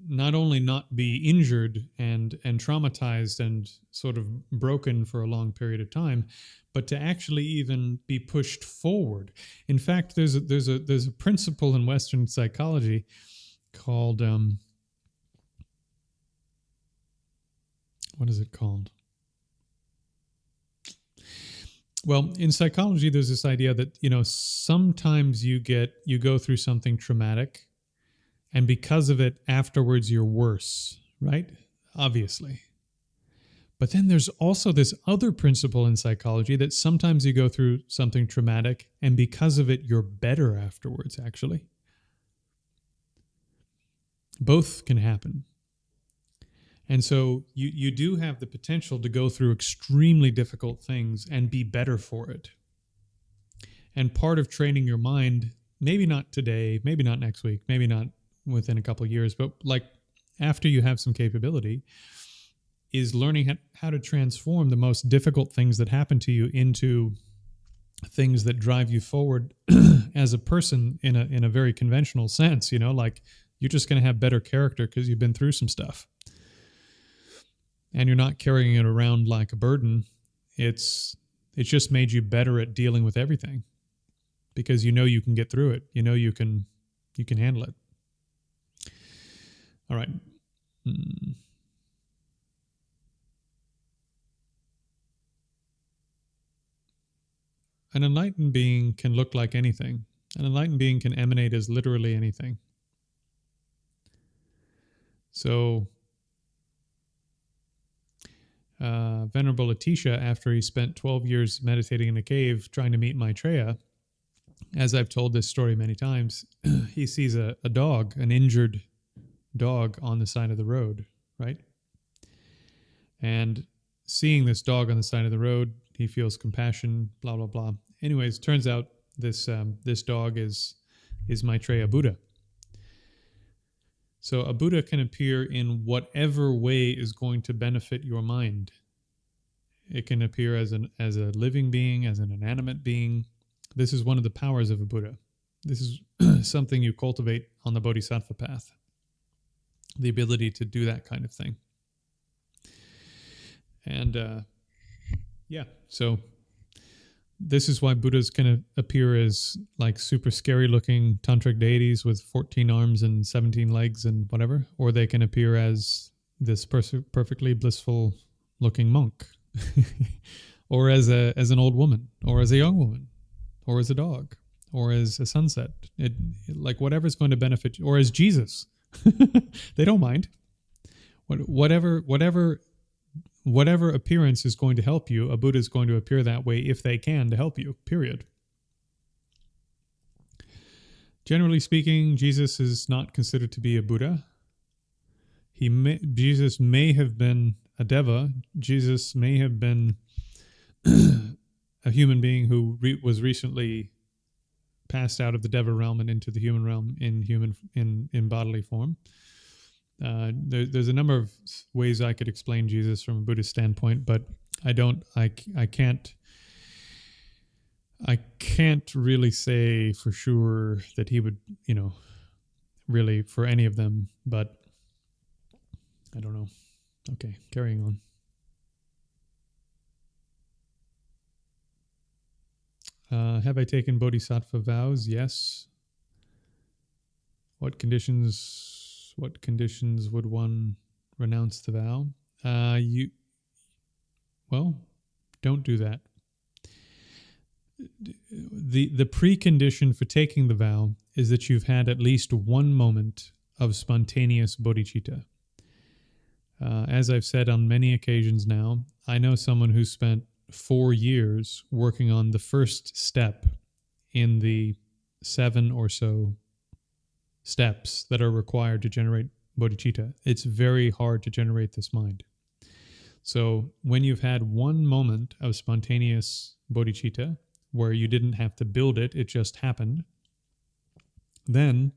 not only not be injured and traumatized and sort of broken for a long period of time, but to actually even be pushed forward. In fact, there's a principle in Western psychology called what is it called? Well, in psychology, there's this idea that, you know, sometimes you go through something traumatic, and because of it, afterwards you're worse, right? Obviously. But then there's also this other principle in psychology that sometimes you go through something traumatic, and because of it, you're better afterwards, actually. Both can happen. And so you do have the potential to go through extremely difficult things and be better for it. And part of training your mind, maybe not today, maybe not next week, maybe not within a couple of years, but like after you have some capability, is learning how to transform the most difficult things that happen to you into things that drive you forward as a person in a very conventional sense. You know, like you're just going to have better character because you've been through some stuff. And you're not carrying it around like a burden. It's just made you better at dealing with everything because you know you can get through it. You know you can handle it. All right. An enlightened being can look like anything. An enlightened being can emanate as literally anything. So, Venerable Atisha, after he spent 12 years meditating in a cave trying to meet Maitreya, as I've told this story many times, he sees a dog, an injured dog on the side of the road, right? And seeing this dog on the side of the road, he feels compassion, blah, blah, blah. Anyways, turns out this dog is Maitreya Buddha. So a Buddha can appear in whatever way is going to benefit your mind. It can appear as a living being, as an inanimate being. This is one of the powers of a Buddha. This is something you cultivate on the Bodhisattva path. The ability to do that kind of thing. And so this is why Buddhas can appear as like super scary looking tantric deities with 14 arms and 17 legs and whatever, or they can appear as this perfectly blissful looking monk, or as an old woman, or as a young woman, or as a dog, or as a sunset. Like whatever's going to benefit you, or as Jesus. They don't mind. Whatever appearance is going to help you, a Buddha is going to appear that way if they can to help you, period. Generally speaking, Jesus is not considered to be a Buddha. Jesus may have been a Deva. Jesus may have been a human being who was recently passed out of the Deva realm and into the human realm in bodily form. There's a number of ways I could explain Jesus from a Buddhist standpoint, but I can't really say for sure that he would, really for any of them, but I don't know. Okay, carrying on. Have I taken bodhisattva vows? Yes. What conditions would one renounce the vow? Don't do that. The precondition for taking the vow is that you've had at least one moment of spontaneous bodhicitta. As I've said on many occasions now, I know someone who spent 4 years working on the first step in the 7 or so steps that are required to generate bodhicitta. It's very hard to generate this mind. So when you've had one moment of spontaneous bodhicitta, where you didn't have to build it, it just happened, then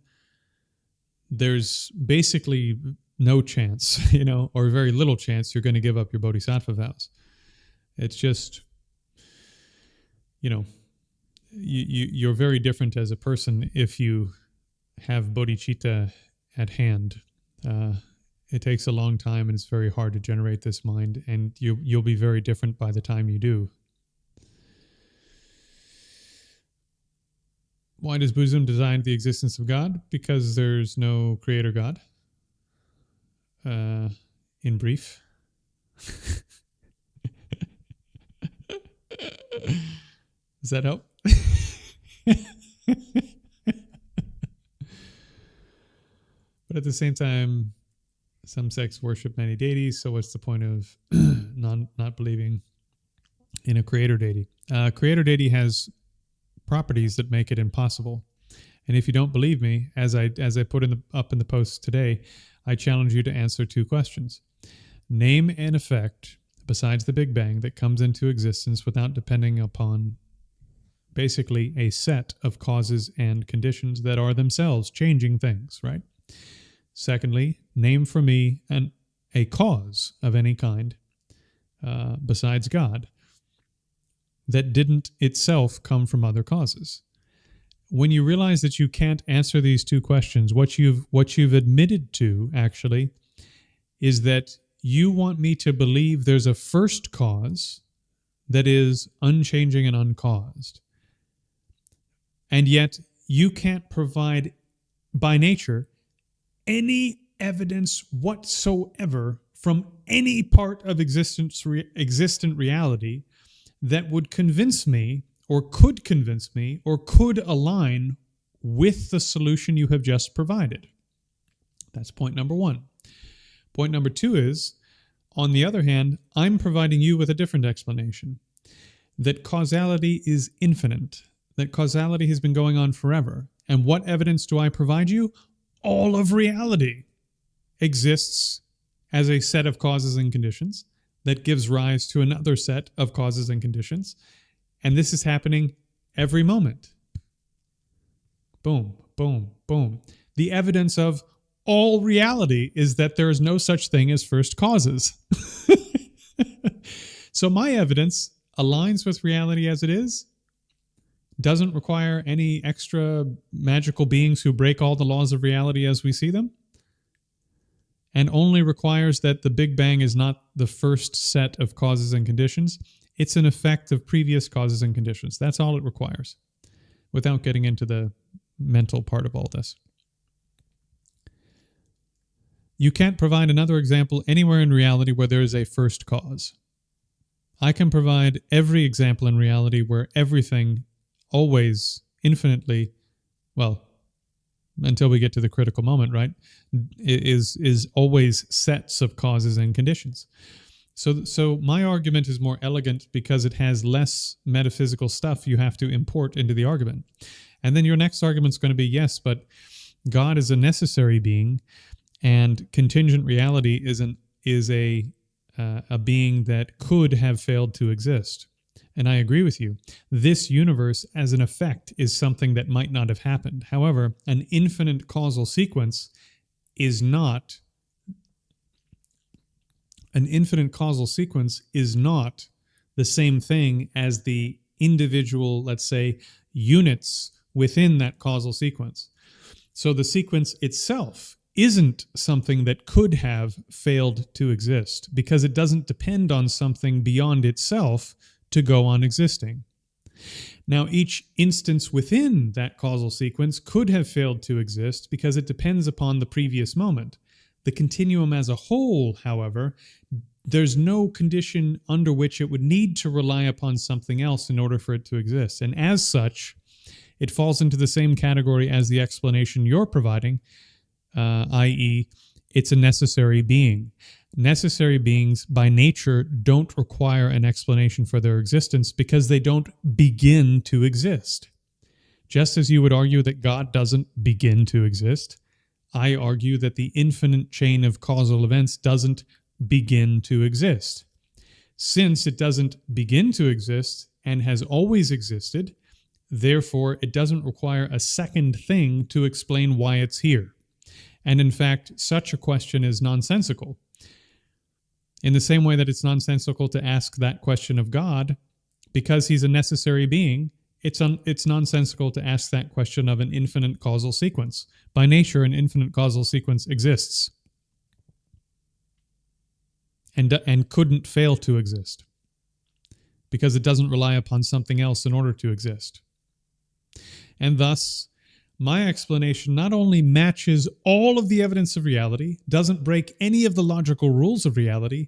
there's basically no chance, or very little chance you're going to give up your bodhisattva vows. It's just, you're very different as a person if you have bodhicitta at hand. It takes a long time and it's very hard to generate this mind, and you'll be very different by the time you do. Why does Buddhism deny the existence of God? Because there's no creator God. In brief. Does that help? But at the same time, some sects worship many deities, so what's the point of not believing in a creator deity? Creator deity has properties that make it impossible. And if you don't believe me, as I put up in the post today, I challenge you to answer 2 questions. Name an effect besides the Big Bang that comes into existence without depending upon basically a set of causes and conditions that are themselves changing things, right? Secondly, name for me a cause of any kind besides God that didn't itself come from other causes. When you realize that you can't answer these 2 questions, what you've admitted to actually is that you want me to believe there's a first cause that is unchanging and uncaused. And yet you can't provide by nature any evidence whatsoever from any part of existent reality that would convince me or could align with the solution you have just provided. That's point number one. Point number two is, on the other hand, I'm providing you with a different explanation, that causality is infinite, that causality has been going on forever. And what evidence do I provide you? All of reality exists as a set of causes and conditions that gives rise to another set of causes and conditions. And this is happening every moment. Boom, boom, boom. The evidence of all reality is that there is no such thing as first causes. So my evidence aligns with reality as it is, doesn't require any extra magical beings who break all the laws of reality as we see them, and only requires that the Big Bang is not the first set of causes and conditions. It's an effect of previous causes and conditions. That's all it requires, without getting into the mental part of all this. You can't provide another example anywhere in reality where there is a first cause. I can provide every example in reality where everything always infinitely, well, until we get to the critical moment, right, is always sets of causes and conditions. So my argument is more elegant because it has less metaphysical stuff you have to import into the argument. And then your next argument is going to be, yes, but God is a necessary being, and contingent reality is a being that could have failed to exist. And I agree with you. This universe as an effect is something that might not have happened. However, an infinite causal sequence is not the same thing as the individual, let's say, units within that causal sequence. So the sequence itself isn't something that could have failed to exist because it doesn't depend on something beyond itself to go on existing. Now, each instance within that causal sequence could have failed to exist because it depends upon the previous moment. The continuum as a whole, however, there's no condition under which it would need to rely upon something else in order for it to exist. And as such, it falls into the same category as the explanation you're providing, i.e., it's a necessary being. Necessary beings, by nature, don't require an explanation for their existence because they don't begin to exist. Just as you would argue that God doesn't begin to exist, I argue that the infinite chain of causal events doesn't begin to exist. Since it doesn't begin to exist and has always existed, therefore it doesn't require a second thing to explain why it's here. And in fact, such a question is nonsensical. In the same way that it's nonsensical to ask that question of God, because he's a necessary being, it's nonsensical to ask that question of an infinite causal sequence. By nature, an infinite causal sequence exists and couldn't fail to exist because it doesn't rely upon something else in order to exist. And thus, my explanation not only matches all of the evidence of reality, doesn't break any of the logical rules of reality,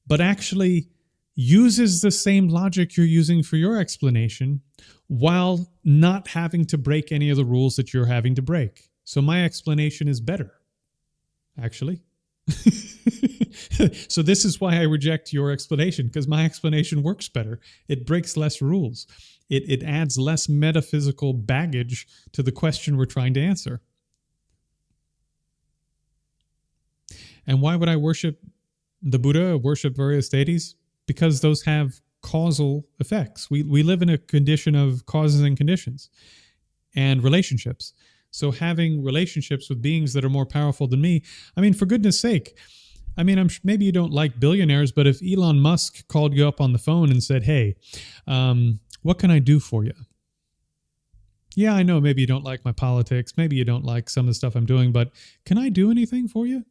but actually uses the same logic you're using for your explanation while not having to break any of the rules that you're having to break. So my explanation is better, actually. So this is why I reject your explanation, because my explanation works better. It breaks less rules. It adds less metaphysical baggage to the question we're trying to answer. And why would I worship the Buddha, worship various deities? Because those have causal effects. We live in a condition of causes and conditions and relationships. So having relationships with beings that are more powerful than me, I mean, for goodness sake, I mean, maybe you don't like billionaires, but if Elon Musk called you up on the phone and said, hey, what can I do for you? Yeah, I know maybe you don't like my politics. Maybe you don't like some of the stuff I'm doing, but can I do anything for you?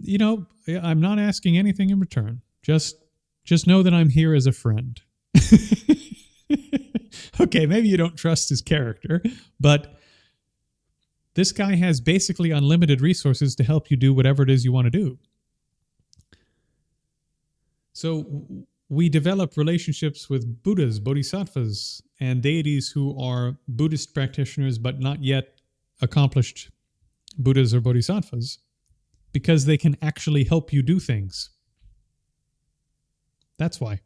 You know, I'm not asking anything in return. Just know that I'm here as a friend. Okay, maybe you don't trust his character, but This guy has basically unlimited resources to help you do whatever it is you want to do. So we develop relationships with Buddhas, Bodhisattvas, and deities who are Buddhist practitioners but not yet accomplished Buddhas or Bodhisattvas because they can actually help you do things. That's why.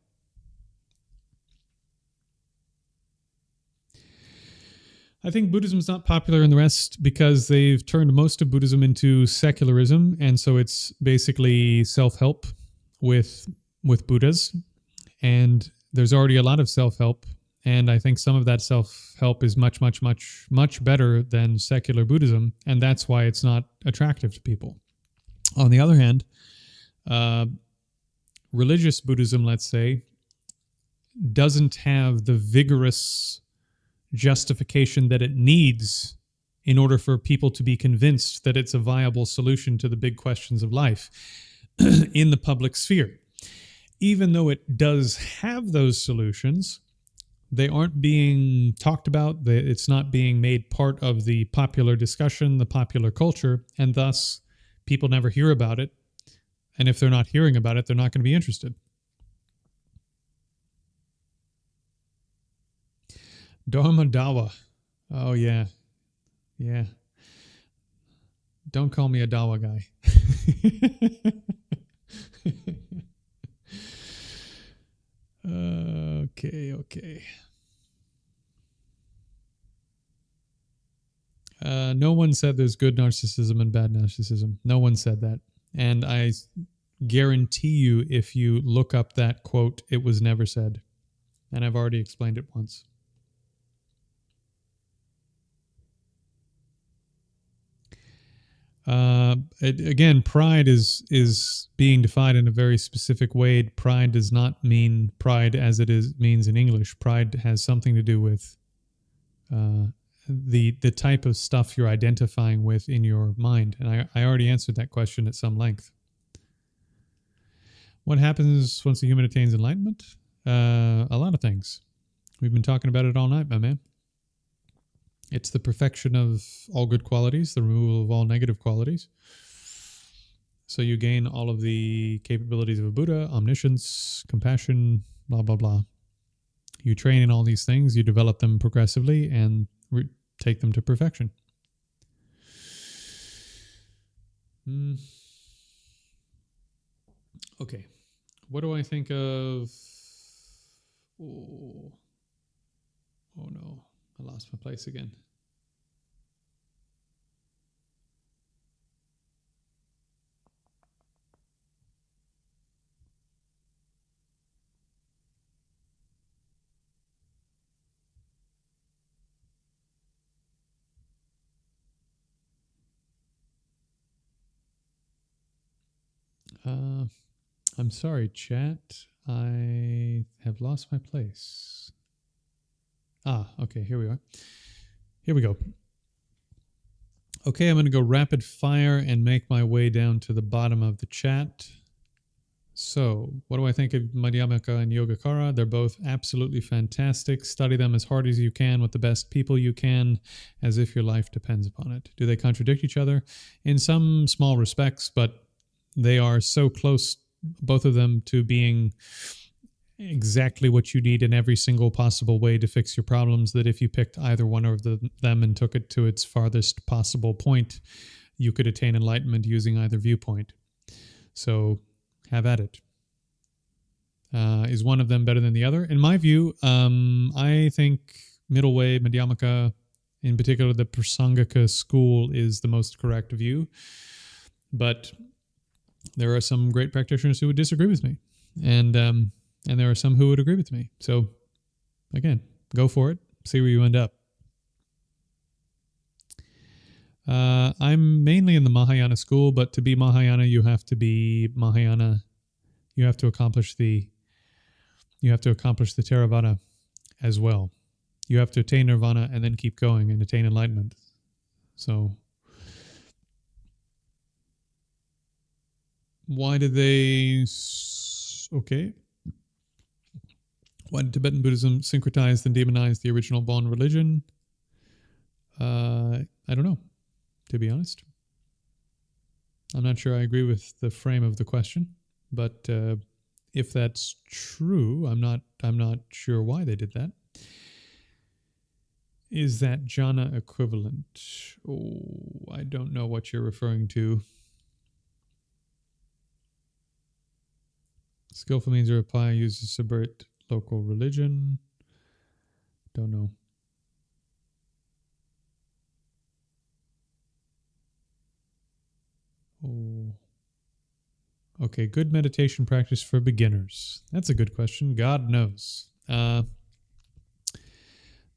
I think Buddhism is not popular in the West because they've turned most of Buddhism into secularism, and so it's basically self-help with Buddhas. And there's already a lot of self-help, and I think some of that self-help is much, much, much, much better than secular Buddhism, and that's why it's not attractive to people. On the other hand, religious Buddhism, let's say, doesn't have the vigorous justification that it needs in order for people to be convinced that it's a viable solution to the big questions of life in the public sphere. Even though it does have those solutions, they aren't being talked about. It's not being made part of the popular discussion, the popular culture, and thus people never hear about it. And if they're not hearing about it, they're not going to be interested. Dharma Dawa. Oh, yeah. Yeah. Don't call me a Dawa guy. Okay. No one said there's good narcissism and bad narcissism. No one said that. And I guarantee you, if you look up that quote, it was never said. And I've already explained it once. Again, pride is being defined in a very specific way. Pride does not mean pride as it means in English. Pride has something to do with the type of stuff you're identifying with in your mind. And I already answered that question at some length. What happens once a human attains enlightenment? A lot of things. We've been talking about it all night, my man. It's the perfection of all good qualities, the removal of all negative qualities. So you gain all of the capabilities of a Buddha, omniscience, compassion, blah, blah, blah. You train in all these things, you develop them progressively, and take them to perfection. Okay. What do I think of... Oh no. I lost my place again. I'm sorry, chat. I have lost my place. Okay, here we are. Here we go. Okay, I'm going to go rapid fire and make my way down to the bottom of the chat. So, what do I think of Madhyamaka and Yogacara? They're both absolutely fantastic. Study them as hard as you can with the best people you can, as if your life depends upon it. Do they contradict each other? In some small respects, but they are so close, both of them, to being exactly what you need in every single possible way to fix your problems, that if you picked either one of them and took it to its farthest possible point, you could attain enlightenment using either viewpoint. So have at it. Is one of them better than the other? In my view, I think middle way, Madhyamaka, in particular the Prasangika school, is the most correct view. But there are some great practitioners who would disagree with me. And there are some who would agree with me. So, again, go for it. See where you end up. I'm mainly in the Mahayana school, but to be Mahayana, you have to be Mahayana. You have to accomplish the Theravada as well. You have to attain nirvana and then keep going and attain enlightenment. So, why did they... Okay. Why did Tibetan Buddhism syncretize and demonize the original Bon religion? I don't know. to be honest. I'm not sure I agree with the frame of the question, but if that's true, I'm not sure why they did that. Is that jhana equivalent? Oh, I don't know what you're referring to. Skillful means a reply uses subvert local religion. Don't know. Oh. Okay, good meditation practice for beginners. That's a good question. God knows.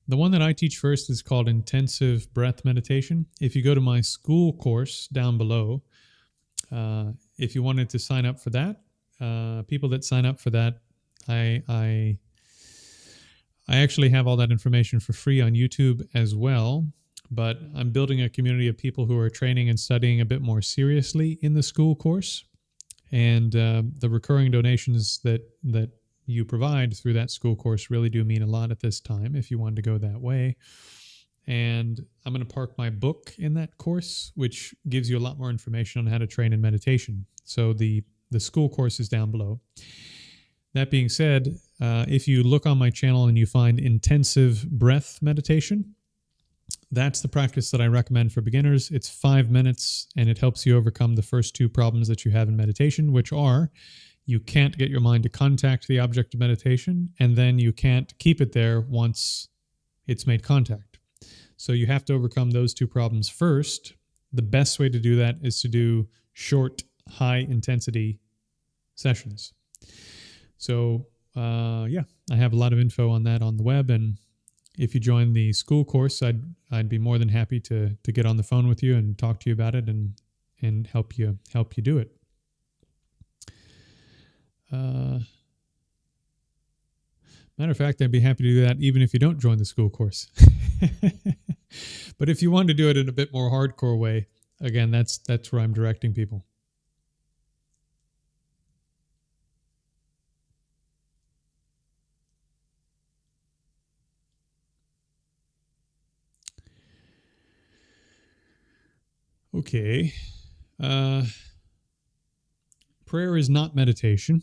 The one that I teach first is called intensive breath meditation. If you go to my school course down below, if you wanted to sign up for that, people that sign up for that, I actually have all that information for free on YouTube as well. But I'm building a community of people who are training and studying a bit more seriously in the school course. And the recurring donations that you provide through that school course really do mean a lot at this time if you wanted to go that way. And I'm going to park my book in that course, which gives you a lot more information on how to train in meditation. So the school course is down below. That being said, if you look on my channel and you find intensive breath meditation, that's the practice that I recommend for beginners. It's 5 minutes, and it helps you overcome the first two problems that you have in meditation, which are you can't get your mind to contact the object of meditation, and then you can't keep it there once it's made contact. So you have to overcome those two problems first. The best way to do that is to do short, high-intensity sessions. So, I have a lot of info on that on the web, and if you join the school course, I'd be more than happy to get on the phone with you and talk to you about it and help you do it. Matter of fact, I'd be happy to do that even if you don't join the school course. But if you want to do it in a bit more hardcore way, again, that's where I'm directing people. Okay. Prayer is not meditation.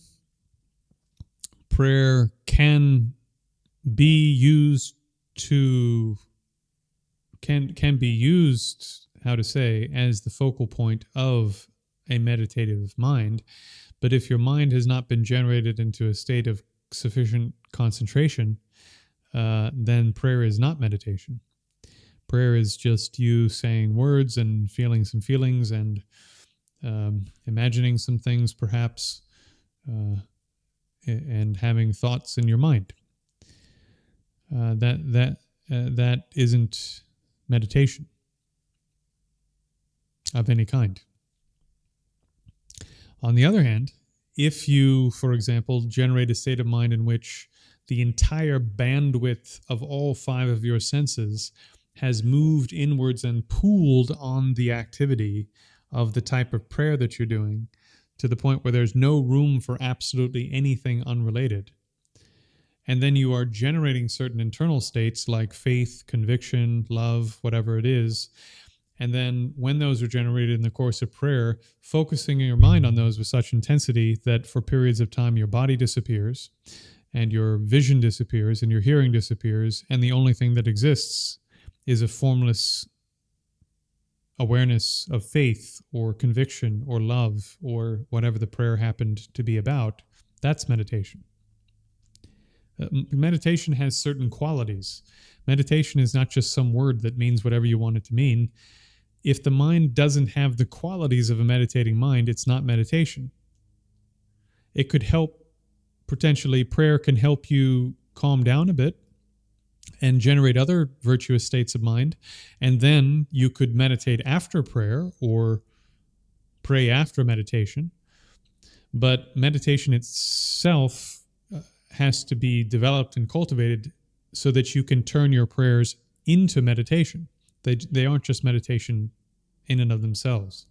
Prayer can be used as the focal point of a meditative mind. But if your mind has not been generated into a state of sufficient concentration, then prayer is not meditation. Prayer is just you saying words and feeling some feelings and imagining some things, perhaps, and having thoughts in your mind. That isn't meditation of any kind. On the other hand, if you, for example, generate a state of mind in which the entire bandwidth of all 5 of your senses has moved inwards and pooled on the activity of the type of prayer that you're doing to the point where there's no room for absolutely anything unrelated. And then you are generating certain internal states like faith, conviction, love, whatever it is. And then when those are generated in the course of prayer, focusing your mind on those with such intensity that for periods of time your body disappears and your vision disappears and your hearing disappears, and the only thing that exists is a formless awareness of faith or conviction or love or whatever the prayer happened to be about, that's meditation. Meditation has certain qualities. Meditation is not just some word that means whatever you want it to mean. If the mind doesn't have the qualities of a meditating mind, it's not meditation. It could help, potentially, prayer can help you calm down a bit and generate other virtuous states of mind. And then you could meditate after prayer or pray after meditation. But meditation itself has to be developed and cultivated so that you can turn your prayers into meditation. They aren't just meditation in and of themselves.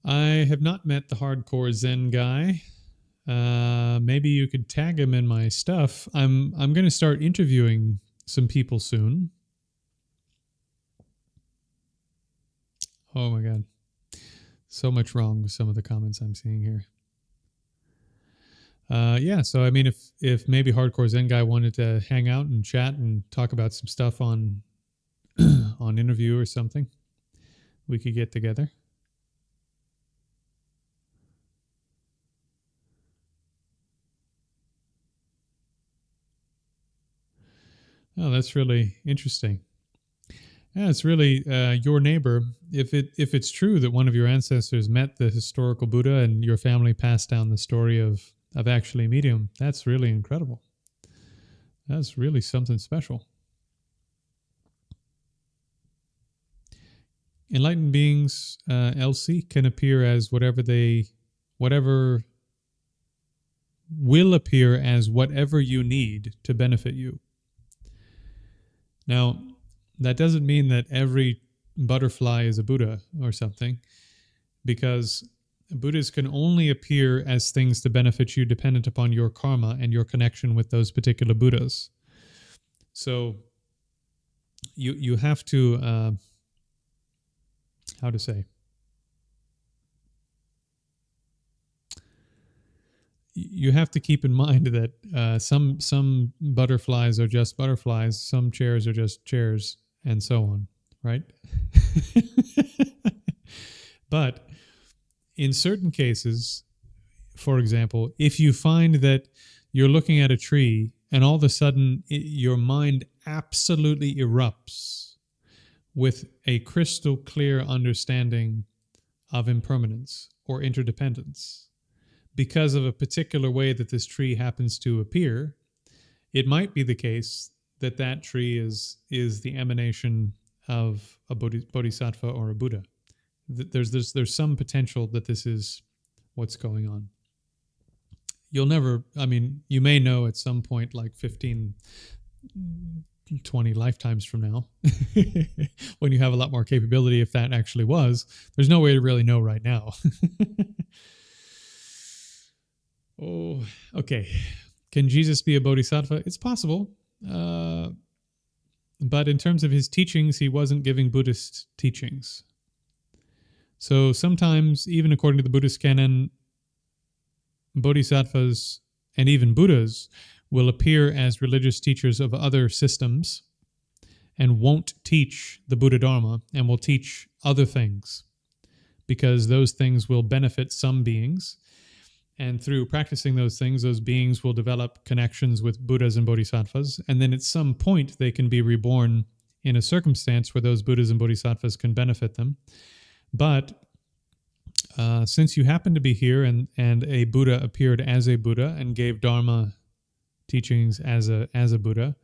I have not met the hardcore Zen guy. Maybe you could tag him in my stuff. I'm going to start interviewing some people soon. Oh my god, so much wrong with some of the comments I'm seeing here. Yeah, so I mean, if maybe hardcore Zen guy wanted to hang out and chat and talk about some stuff on on interview or something, we could get together. Oh, that's really interesting. Yeah, it's really your neighbor. If it's true that one of your ancestors met the historical Buddha and your family passed down the story of actually meeting him, that's really incredible. That's really something special. Enlightened beings, Elsie, can appear as whatever will appear as whatever you need to benefit you. Now, that doesn't mean that every butterfly is a Buddha or something, because Buddhas can only appear as things to benefit you dependent upon your karma and your connection with those particular Buddhas. So you have to how to say, you have to keep in mind that some butterflies are just butterflies, some chairs are just chairs, and so on, right? But in certain cases, for example, if you find that you're looking at a tree and all of a sudden your mind absolutely erupts with a crystal clear understanding of impermanence or interdependence because of a particular way that this tree happens to appear, it might be the case that that tree is the emanation of a bodhisattva or a Buddha. There's some potential that this is what's going on. You'll never, I mean, you may know at some point, like 15, 20 lifetimes from now, when you have a lot more capability, if that actually was. There's no way to really know right now. Oh, okay. Can Jesus be a bodhisattva? It's possible. But in terms of his teachings, he wasn't giving Buddhist teachings. So sometimes, even according to the Buddhist canon, bodhisattvas and even Buddhas will appear as religious teachers of other systems and won't teach the Buddha Dharma and will teach other things because those things will benefit some beings. And through practicing those things, those beings will develop connections with Buddhas and Bodhisattvas. And then at some point, they can be reborn in a circumstance where those Buddhas and Bodhisattvas can benefit them. But since you happen to be here and a Buddha appeared as a Buddha and gave Dharma teachings as a Buddha,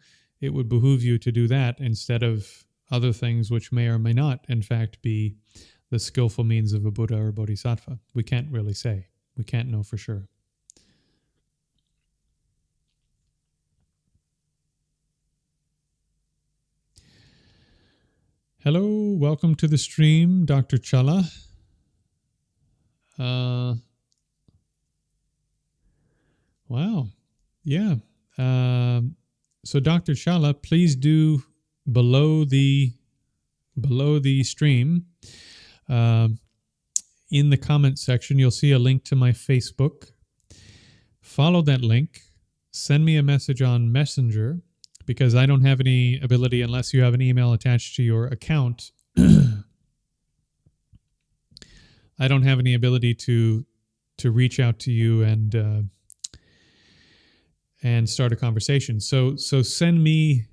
it would behoove you to do that instead of other things which may or may not, in fact, be the skillful means of a Buddha or Bodhisattva. We can't really say. We can't know for sure. Hello, welcome to the stream, Dr. Chala. Wow. Yeah. So Dr. Chala, please do below the stream, in the comment section, you'll see a link to my Facebook. Follow that link. Send me a message on Messenger because I don't have any ability unless you have an email attached to your account. I don't have any ability to reach out to you and start a conversation. So send me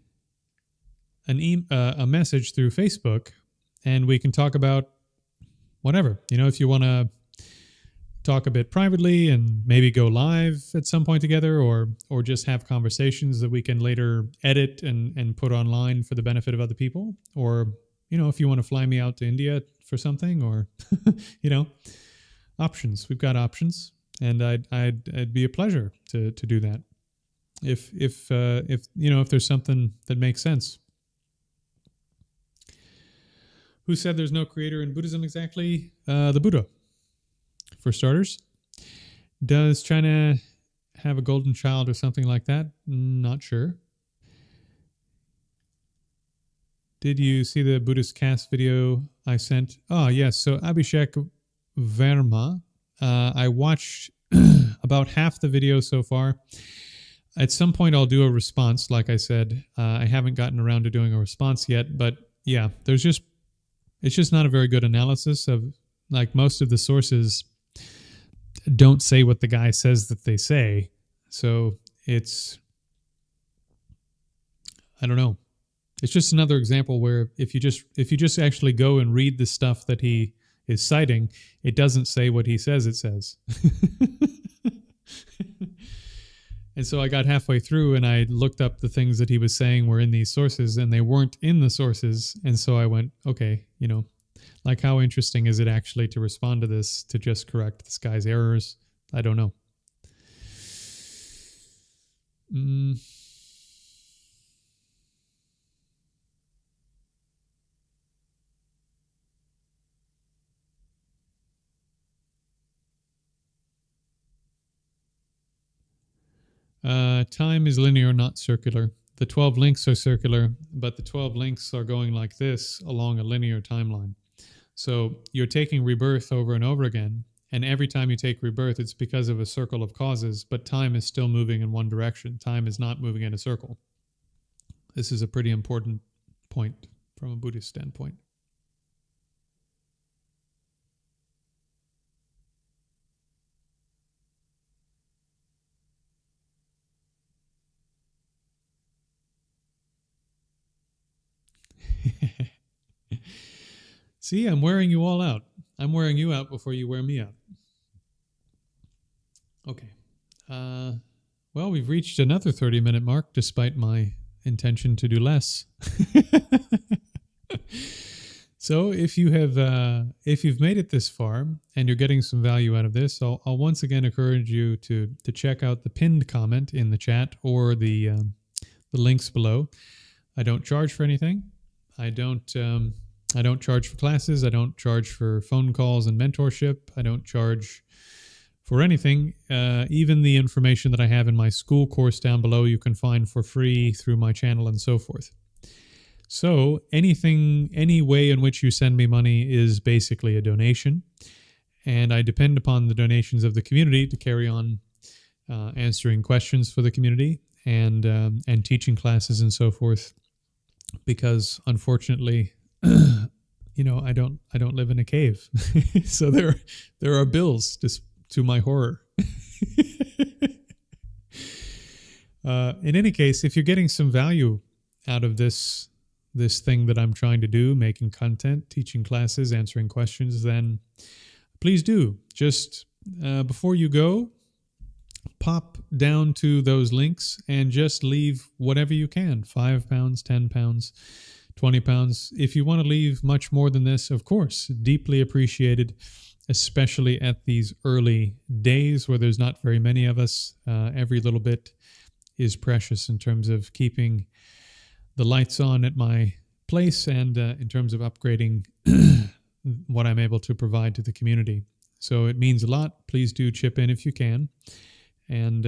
a message through Facebook, and we can talk about whatever. You know, if you want to talk a bit privately and maybe go live at some point together, or just have conversations that we can later edit and put online for the benefit of other people, or you know, if you want to fly me out to India for something, or you know, options. We've got options, and it'd be a pleasure to do that. If you know, if there's something that makes sense. Who said there's no creator in Buddhism exactly? The Buddha. for starters. Does China have a golden child or something like that? Not sure. Did you see the Buddhist cast video I sent? Oh, yes. So Abhishek Verma, I watched about half the video so far. At some point, I'll do a response. Like I said, I haven't gotten around to doing a response yet. But yeah, it's just not a very good analysis of, like, most of the sources don't say what the guy says that they say. So I don't know. It's just another example where if you just actually go and read the stuff that he is citing, it doesn't say what he says it says. And so I got halfway through and I looked up the things that he was saying were in these sources, and they weren't in the sources. And so I went, okay, like, how interesting is it actually to respond to this, to just correct this guy's errors? I don't know. Time is linear, not circular. The 12 links are circular, but the 12 links are going like this along a linear timeline. So you're taking rebirth over and over again, and every time you take rebirth, it's because of a circle of causes, but time is still moving in one direction. Time is not moving in a circle. This is a pretty important point from a Buddhist standpoint. See, I'm wearing you all out. I'm wearing you out before you wear me out. Okay. Well, we've reached another 30-minute mark, despite my intention to do less. So if you've made it this far and you're getting some value out of this, I'll once again encourage you to check out the pinned comment in the chat or the links below. I don't charge for anything. I don't charge for classes. I don't charge for phone calls and mentorship. I don't charge for anything. Even the information that I have in my school course down below, you can find for free through my channel and so forth. So any way in which you send me money is basically a donation. And I depend upon the donations of the community to carry on answering questions for the community and teaching classes and so forth. Because unfortunately, I don't live in a cave, so there are bills, just to my horror. In any case, if you're getting some value out of this thing that I'm trying to do, making content, teaching classes, answering questions, then please do. Just before you go, pop down to those links and just leave whatever you can. £5, £10, £20. If you want to leave much more than this, of course, deeply appreciated, especially at these early days where there's not very many of us. Every little bit is precious in terms of keeping the lights on at my place and in terms of upgrading what I'm able to provide to the community. So it means a lot. Please do chip in if you can. And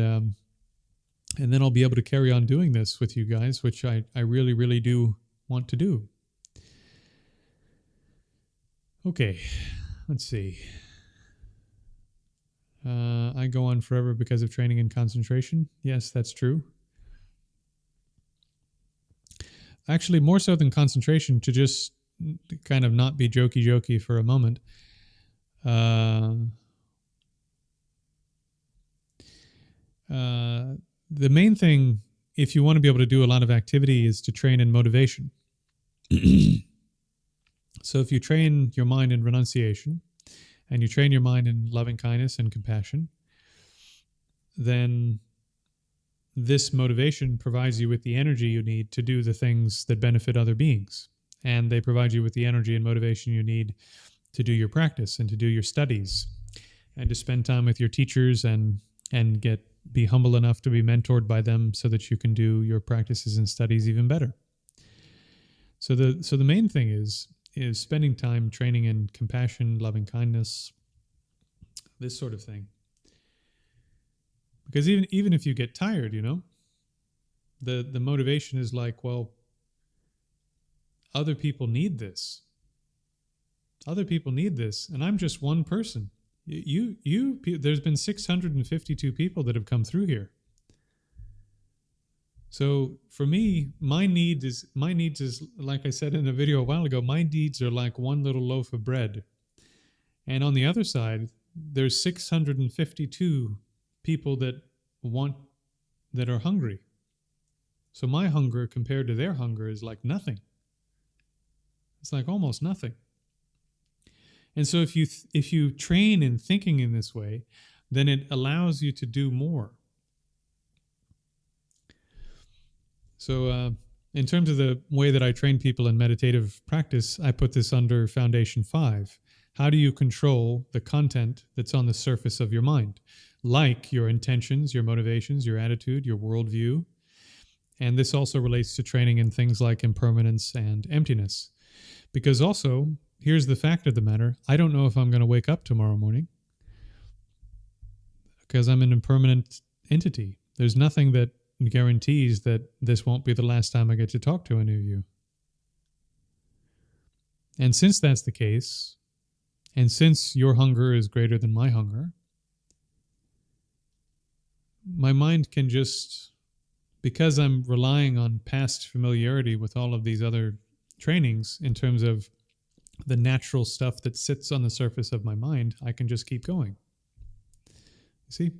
then I'll be able to carry on doing this with you guys, which I really, really do want to do. Okay, let's see. I go on forever because of training and concentration. Yes, that's true. Actually, more so than concentration, to just kind of not be jokey for a moment. The main thing, if you want to be able to do a lot of activity, is to train in motivation. So if you train your mind in renunciation and you train your mind in loving kindness and compassion, then this motivation provides you with the energy you need to do the things that benefit other beings. And they provide you with the energy and motivation you need to do your practice and to do your studies and to spend time with your teachers and be humble enough to be mentored by them so that you can do your practices and studies even better. So the main thing is spending time training in compassion, loving kindness, this sort of thing. Because even if you get tired, the motivation is like, well, other people need this. Other people need this, and I'm just one person. There's been 652 people that have come through here. So for me, my needs is like I said in a video a while ago. My needs are like one little loaf of bread, and on the other side, there's 652 people that are hungry. So my hunger compared to their hunger is like nothing. It's like almost nothing. And so if you train in thinking in this way, then it allows you to do more. So in terms of the way that I train people in meditative practice, I put this under Foundation 5. How do you control the content that's on the surface of your mind? Like your intentions, your motivations, your attitude, your worldview. And this also relates to training in things like impermanence and emptiness. Because also, here's the fact of the matter. I don't know if I'm going to wake up tomorrow morning because I'm an impermanent entity. There's nothing that guarantees that this won't be the last time I get to talk to any of you. And since that's the case, and since your hunger is greater than my hunger, my mind can just, because I'm relying on past familiarity with all of these other trainings in terms of the natural stuff that sits on the surface of my mind, I can just keep going. See?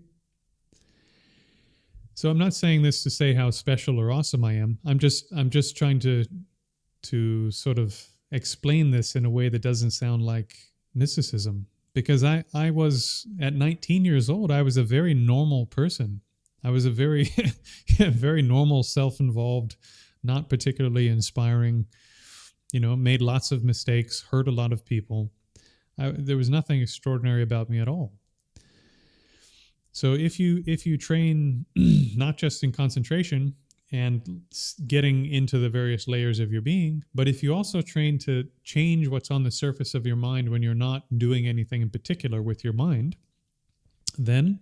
So I'm not saying this to say how special or awesome I am. I'm just trying to sort of explain this in a way that doesn't sound like mysticism. Because I was, at 19 years old, I was a very normal person. I was a very, very normal, self-involved, not particularly inspiring, made lots of mistakes, hurt a lot of people. There was nothing extraordinary about me at all. So if you train not just in concentration and getting into the various layers of your being, but if you also train to change what's on the surface of your mind when you're not doing anything in particular with your mind, then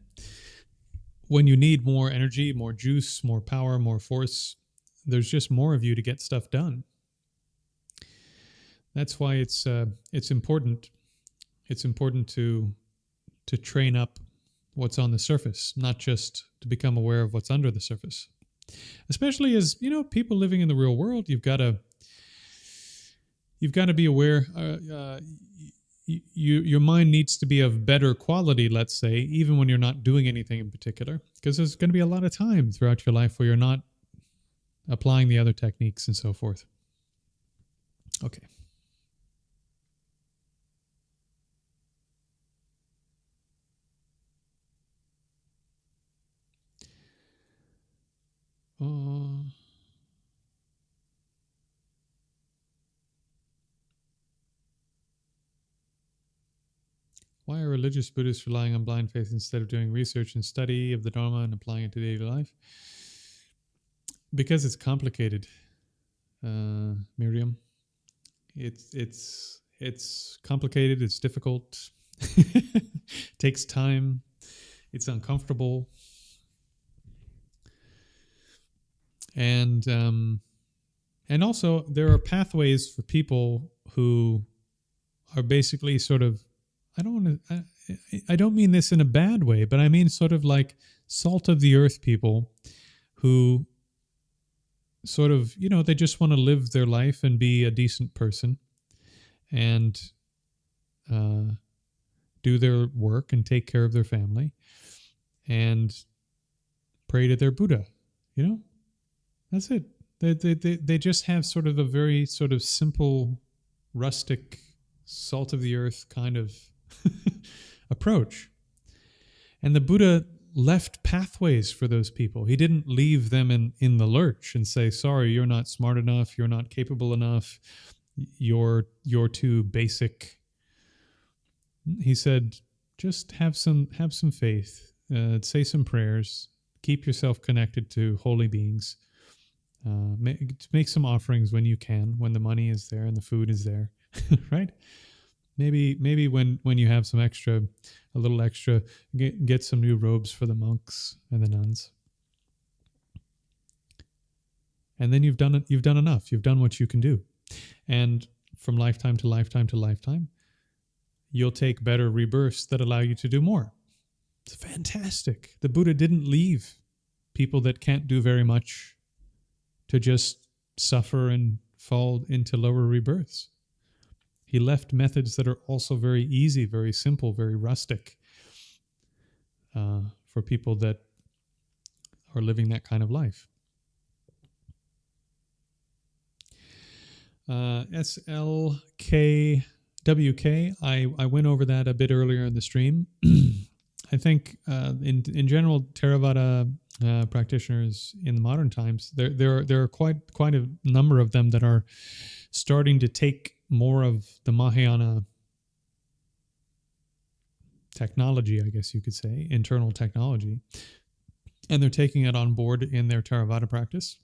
when you need more energy, more juice, more power, more force, there's just more of you to get stuff done. That's why it's important. It's important to train up what's on the surface, not just to become aware of what's under the surface. Especially as people living in the real world, you've got to be aware. Your mind needs to be of better quality, let's say, even when you're not doing anything in particular, because there's going to be a lot of time throughout your life where you're not applying the other techniques and so forth. Okay. Why are religious Buddhists relying on blind faith instead of doing research and study of the Dharma and applying it to daily life? Because it's complicated, Miriam. It's complicated. It's difficult. It takes time. It's uncomfortable. And also there are pathways for people who are basically sort of, I don't mean this in a bad way, but I mean sort of like salt of the earth people who sort of, they just want to live their life and be a decent person and do their work and take care of their family and pray to their Buddha, That's it. They just have sort of a very sort of simple, rustic, salt of the earth kind of approach. And the Buddha left pathways for those people. He didn't leave them in the lurch and say, sorry, you're not smart enough, you're not capable enough, you're too basic. He said, just have some faith, say some prayers, keep yourself connected to holy beings. Make some offerings when you can, when the money is there and the food is there, right? Maybe when you have some extra, a little extra, get some new robes for the monks and the nuns. And then you've done it. You've done enough. You've done what you can do. And from lifetime to lifetime to lifetime, you'll take better rebirths that allow you to do more. It's fantastic. The Buddha didn't leave people that can't do very much to just suffer and fall into lower rebirths. He left methods that are also very easy, very simple, very rustic for people that are living that kind of life. SLKWK, I went over that a bit earlier in the stream. I think in general, Theravada practitioners in the modern times, there are quite a number of them that are starting to take more of the Mahayana technology, I guess you could say, internal technology, and they're taking it on board in their Theravada practice,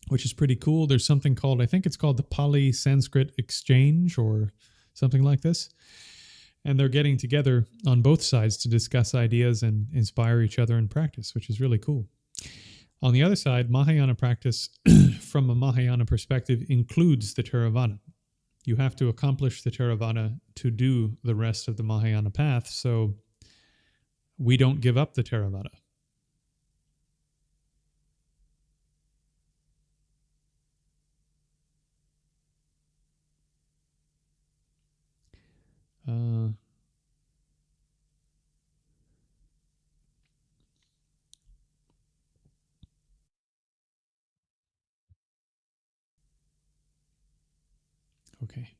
which is pretty cool. There's something called, I think it's called the Pali Sanskrit Exchange or something like this. And they're getting together on both sides to discuss ideas and inspire each other in practice, which is really cool. On the other side, Mahayana practice from a Mahayana perspective includes the Theravada. You have to accomplish the Theravada to do the rest of the Mahayana path, so we don't give up the Theravada. Okay.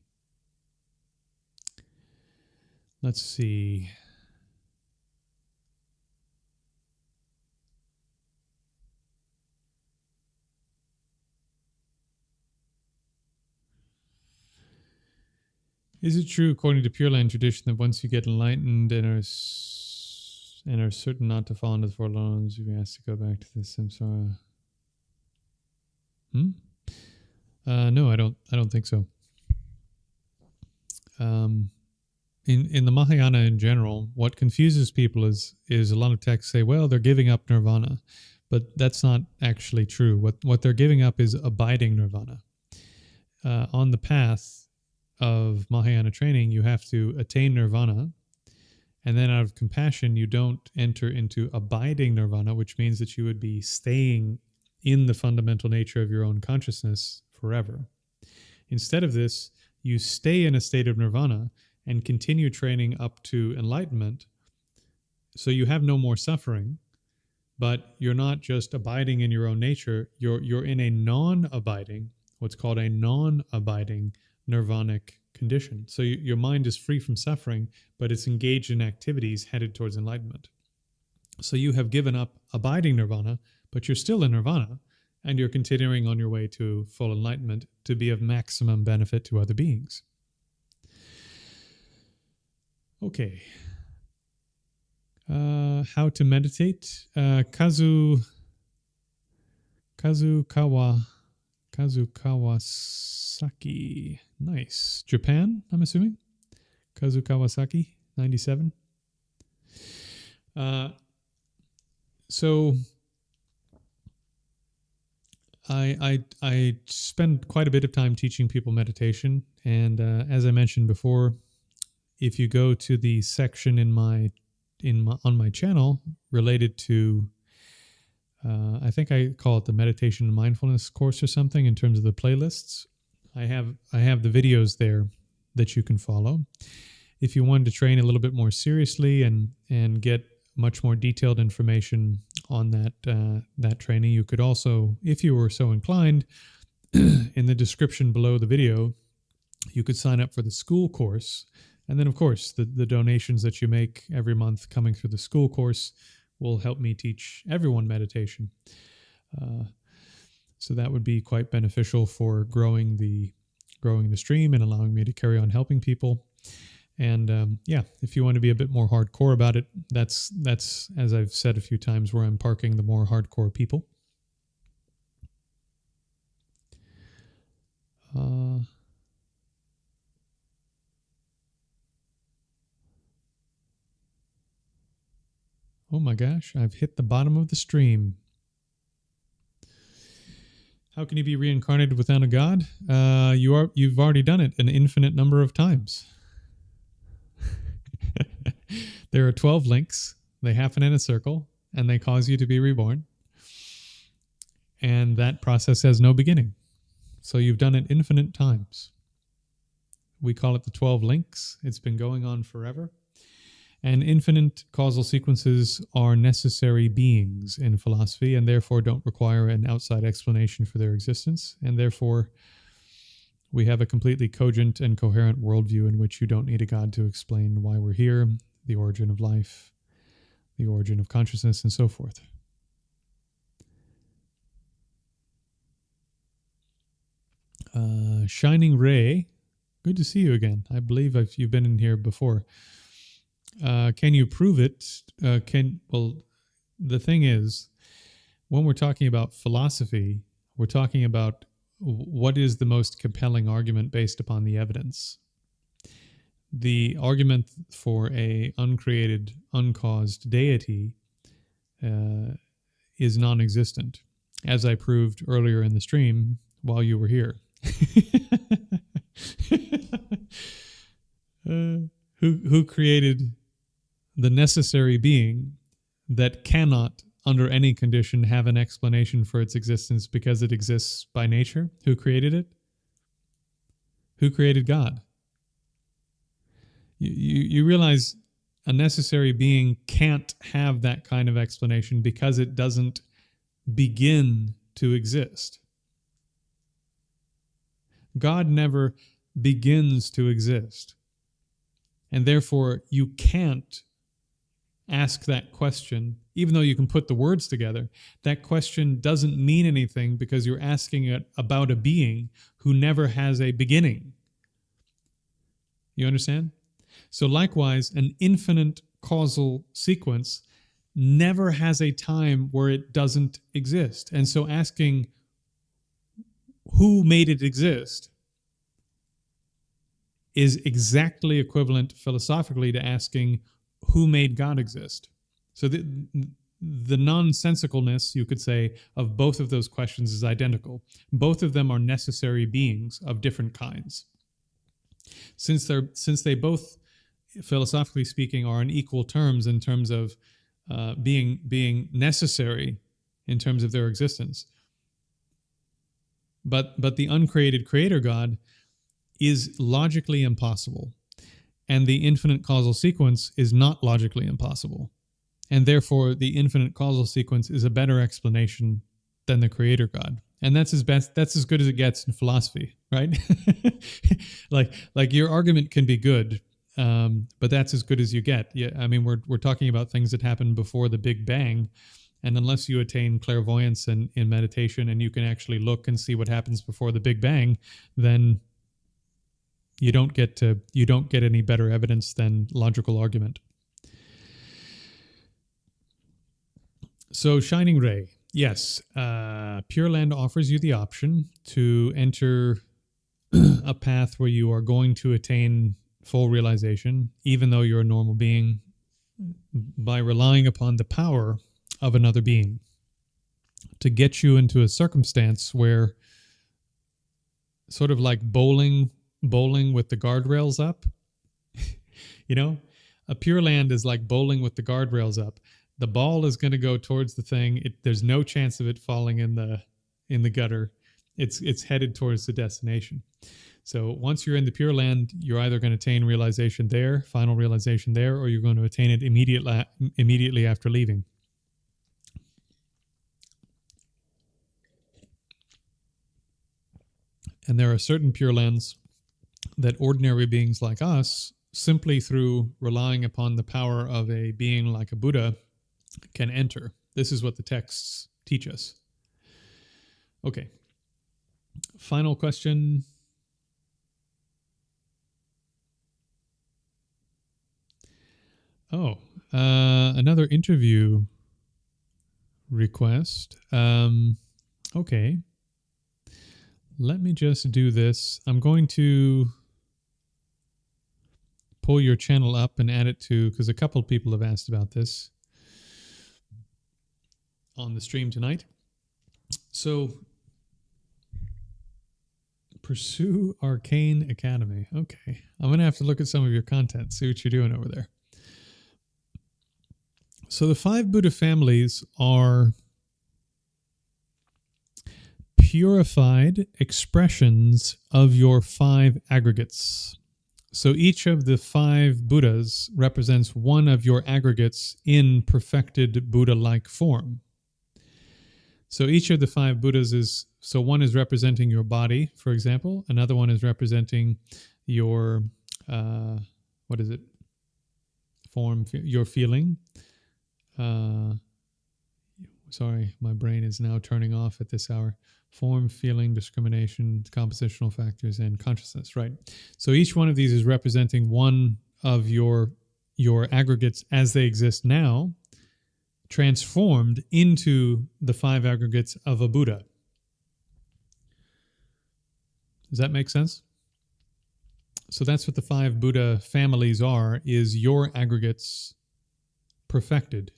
Let's see. Is it true, according to Pure Land tradition, that once you get enlightened and are certain not to fall into the four loans, you asked to go back to the samsara? No, I don't think so. In the Mahayana in general, what confuses people is a lot of texts say, well, they're giving up nirvana, but that's not actually true. What they're giving up is abiding nirvana. On the path of Mahayana training, you have to attain nirvana, and then out of compassion, you don't enter into abiding nirvana, which means that you would be staying in the fundamental nature of your own consciousness forever. Instead of this, you stay in a state of nirvana and continue training up to enlightenment. So you have no more suffering, but you're not just abiding in your own nature. You're in a non-abiding, what's called a non-abiding nirvanic condition. So your mind is free from suffering, but it's engaged in activities headed towards enlightenment. So you have given up abiding nirvana, but you're still in nirvana, and you're continuing on your way to full enlightenment to be of maximum benefit to other beings. Okay. How to meditate? Kazukawasaki. Nice. Japan, I'm assuming? Kazukawasaki, 97. So I spend quite a bit of time teaching people meditation, and as I mentioned before, if you go to the section on my channel related to I think I call it the meditation and mindfulness course or something in terms of the playlists. I have the videos there that you can follow. If you wanted to train a little bit more seriously and get much more detailed information on that training, you could also, if you were so inclined, in the description below the video, you could sign up for the school course. And then, of course, the donations that you make every month coming through the school course will help me teach everyone meditation. So that would be quite beneficial for growing the stream and allowing me to carry on helping people. And if you want to be a bit more hardcore about it, that's as I've said a few times, where I'm parking the more hardcore people. Oh my gosh, I've hit the bottom of the stream. How can you be reincarnated without a god? You've already done it an infinite number of times. There are 12 links. They happen in a circle, and they cause you to be reborn. And that process has no beginning. So you've done it infinite times. We call it the 12 links. It's been going on forever. And infinite causal sequences are necessary beings in philosophy and therefore don't require an outside explanation for their existence. And therefore, we have a completely cogent and coherent worldview in which you don't need a God to explain why we're here, the origin of life, the origin of consciousness, and so forth. Shining Ray, good to see you again. I believe you've been in here before. Can you prove it? Well, the thing is, when we're talking about philosophy, we're talking about what is the most compelling argument based upon the evidence. The argument for a uncreated, uncaused deity is non-existent, as I proved earlier in the stream while you were here. Who created the necessary being that cannot, under any condition, have an explanation for its existence because it exists by nature? Who created it? Who created God? You realize a necessary being can't have that kind of explanation because it doesn't begin to exist. God never begins to exist. And therefore, you can't ask that question, even though you can put the words together. That question doesn't mean anything because you're asking it about a being who never has a beginning. You understand? So likewise, an infinite causal sequence never has a time where it doesn't exist. And so asking who made it exist is exactly equivalent philosophically to asking who made God exist. So the nonsensicalness, you could say, of both of those questions is identical. Both of them are necessary beings of different kinds. Since they both, philosophically speaking, are on equal terms in terms of being necessary in terms of their existence. But the uncreated creator God is logically impossible, and the infinite causal sequence is not logically impossible. And therefore, the infinite causal sequence is a better explanation than the creator God. And that's as good as it gets in philosophy, right? like your argument can be good, but that's as good as you get. Yeah, I mean, we're talking about things that happened before the Big Bang, and unless you attain clairvoyance in meditation and you can actually look and see what happens before the Big Bang, then you don't get any better evidence than logical argument. So Shining Ray, yes, Pure Land offers you the option to enter a path where you are going to attain full realization, even though you're a normal being, by relying upon the power of another being to get you into a circumstance where, sort of like bowling with the guardrails up, a Pure Land is like bowling with the guardrails up. The ball is going to go towards the thing. There's no chance of it falling in the gutter. It's headed towards the destination. So once you're in the Pure Land, you're either going to attain realization there, final realization there, or you're going to attain it immediately after leaving. And there are certain Pure Lands that ordinary beings like us, simply through relying upon the power of a being like a Buddha, can enter. This is what the texts teach us. Okay. Final question. Oh, another interview request. Okay. Let me just do this. I'm going to pull your channel up and add it to, because a couple of people have asked about this. on the stream tonight. So, pursue Arcane Academy. Okay. I'm going to have to look at some of your content, see what you're doing over there. So, the 5 Buddha families are purified expressions of your 5 aggregates. So each of the 5 Buddhas represents one of your aggregates in perfected Buddha-like form. So each of the 5 Buddhas is, so one is representing your body, for example. Another one is representing your, what is it? Form, your feeling. Sorry, my brain is now turning off at this hour. Form, feeling, discrimination, compositional factors, and consciousness, right? So each one of these is representing one of your aggregates as they exist now, transformed into the 5 aggregates of a Buddha. Does that make sense? So that's what the 5 Buddha families are, is your aggregates perfected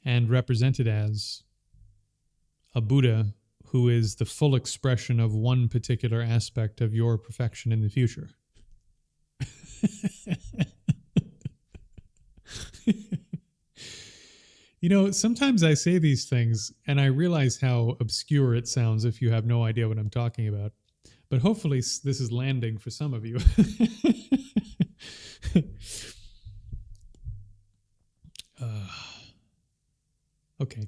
and represented as a Buddha who is the full expression of one particular aspect of your perfection in the future. You know, sometimes I say these things and I realize how obscure it sounds if you have no idea what I'm talking about. But hopefully this is landing for some of you. Okay.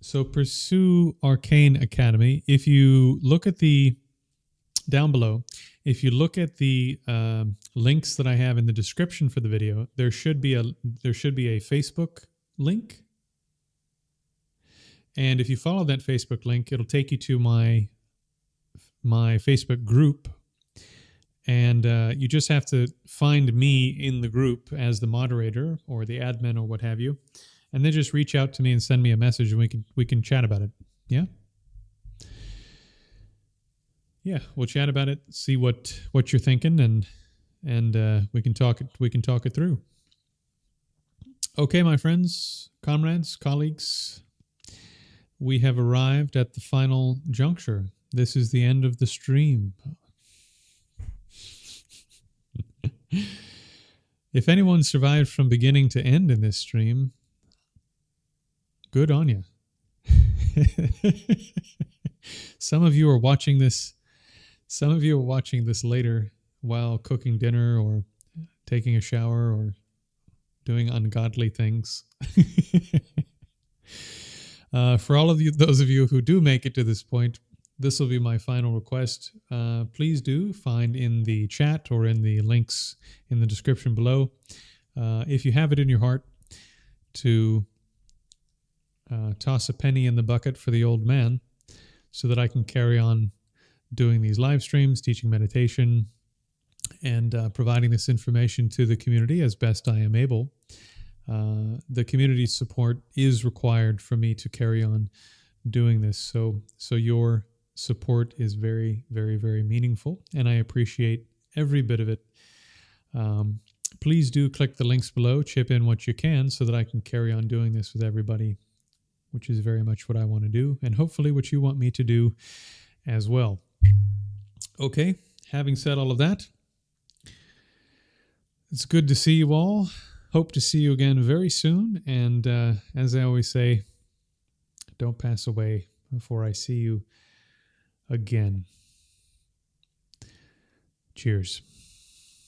So pursue Arcane Academy. If you look at the down below, if you look at the links that I have in the description for the video, there should be a Facebook link. And if you follow that Facebook link, it'll take you to my Facebook group. And you just have to find me in the group as the moderator or the admin or what have you, and then just reach out to me and send me a message, and we can chat about it. Yeah, yeah, we'll chat about it, see what you're thinking, and we can talk it through. Okay, my friends, comrades, colleagues, we have arrived at the final juncture. This is the end of the stream. If anyone survived from beginning to end in this stream, good on you. Some of you are watching this later while cooking dinner or taking a shower or doing ungodly things. For all of you, those of you who do make it to this point, this will be my final request. Please do find in the chat or in the links in the description below, if you have it in your heart, to toss a penny in the bucket for the old man so that I can carry on doing these live streams, teaching meditation, and providing this information to the community as best I am able. The community's support is required for me to carry on doing this. So your support is very, very, very meaningful, and I appreciate every bit of it. Please do click the links below, chip in what you can so that I can carry on doing this with everybody, which is very much what I want to do, and hopefully what you want me to do as well. Okay, having said all of that, it's good to see you all. Hope to see you again very soon, and as I always say, don't pass away before I see you again. Cheers.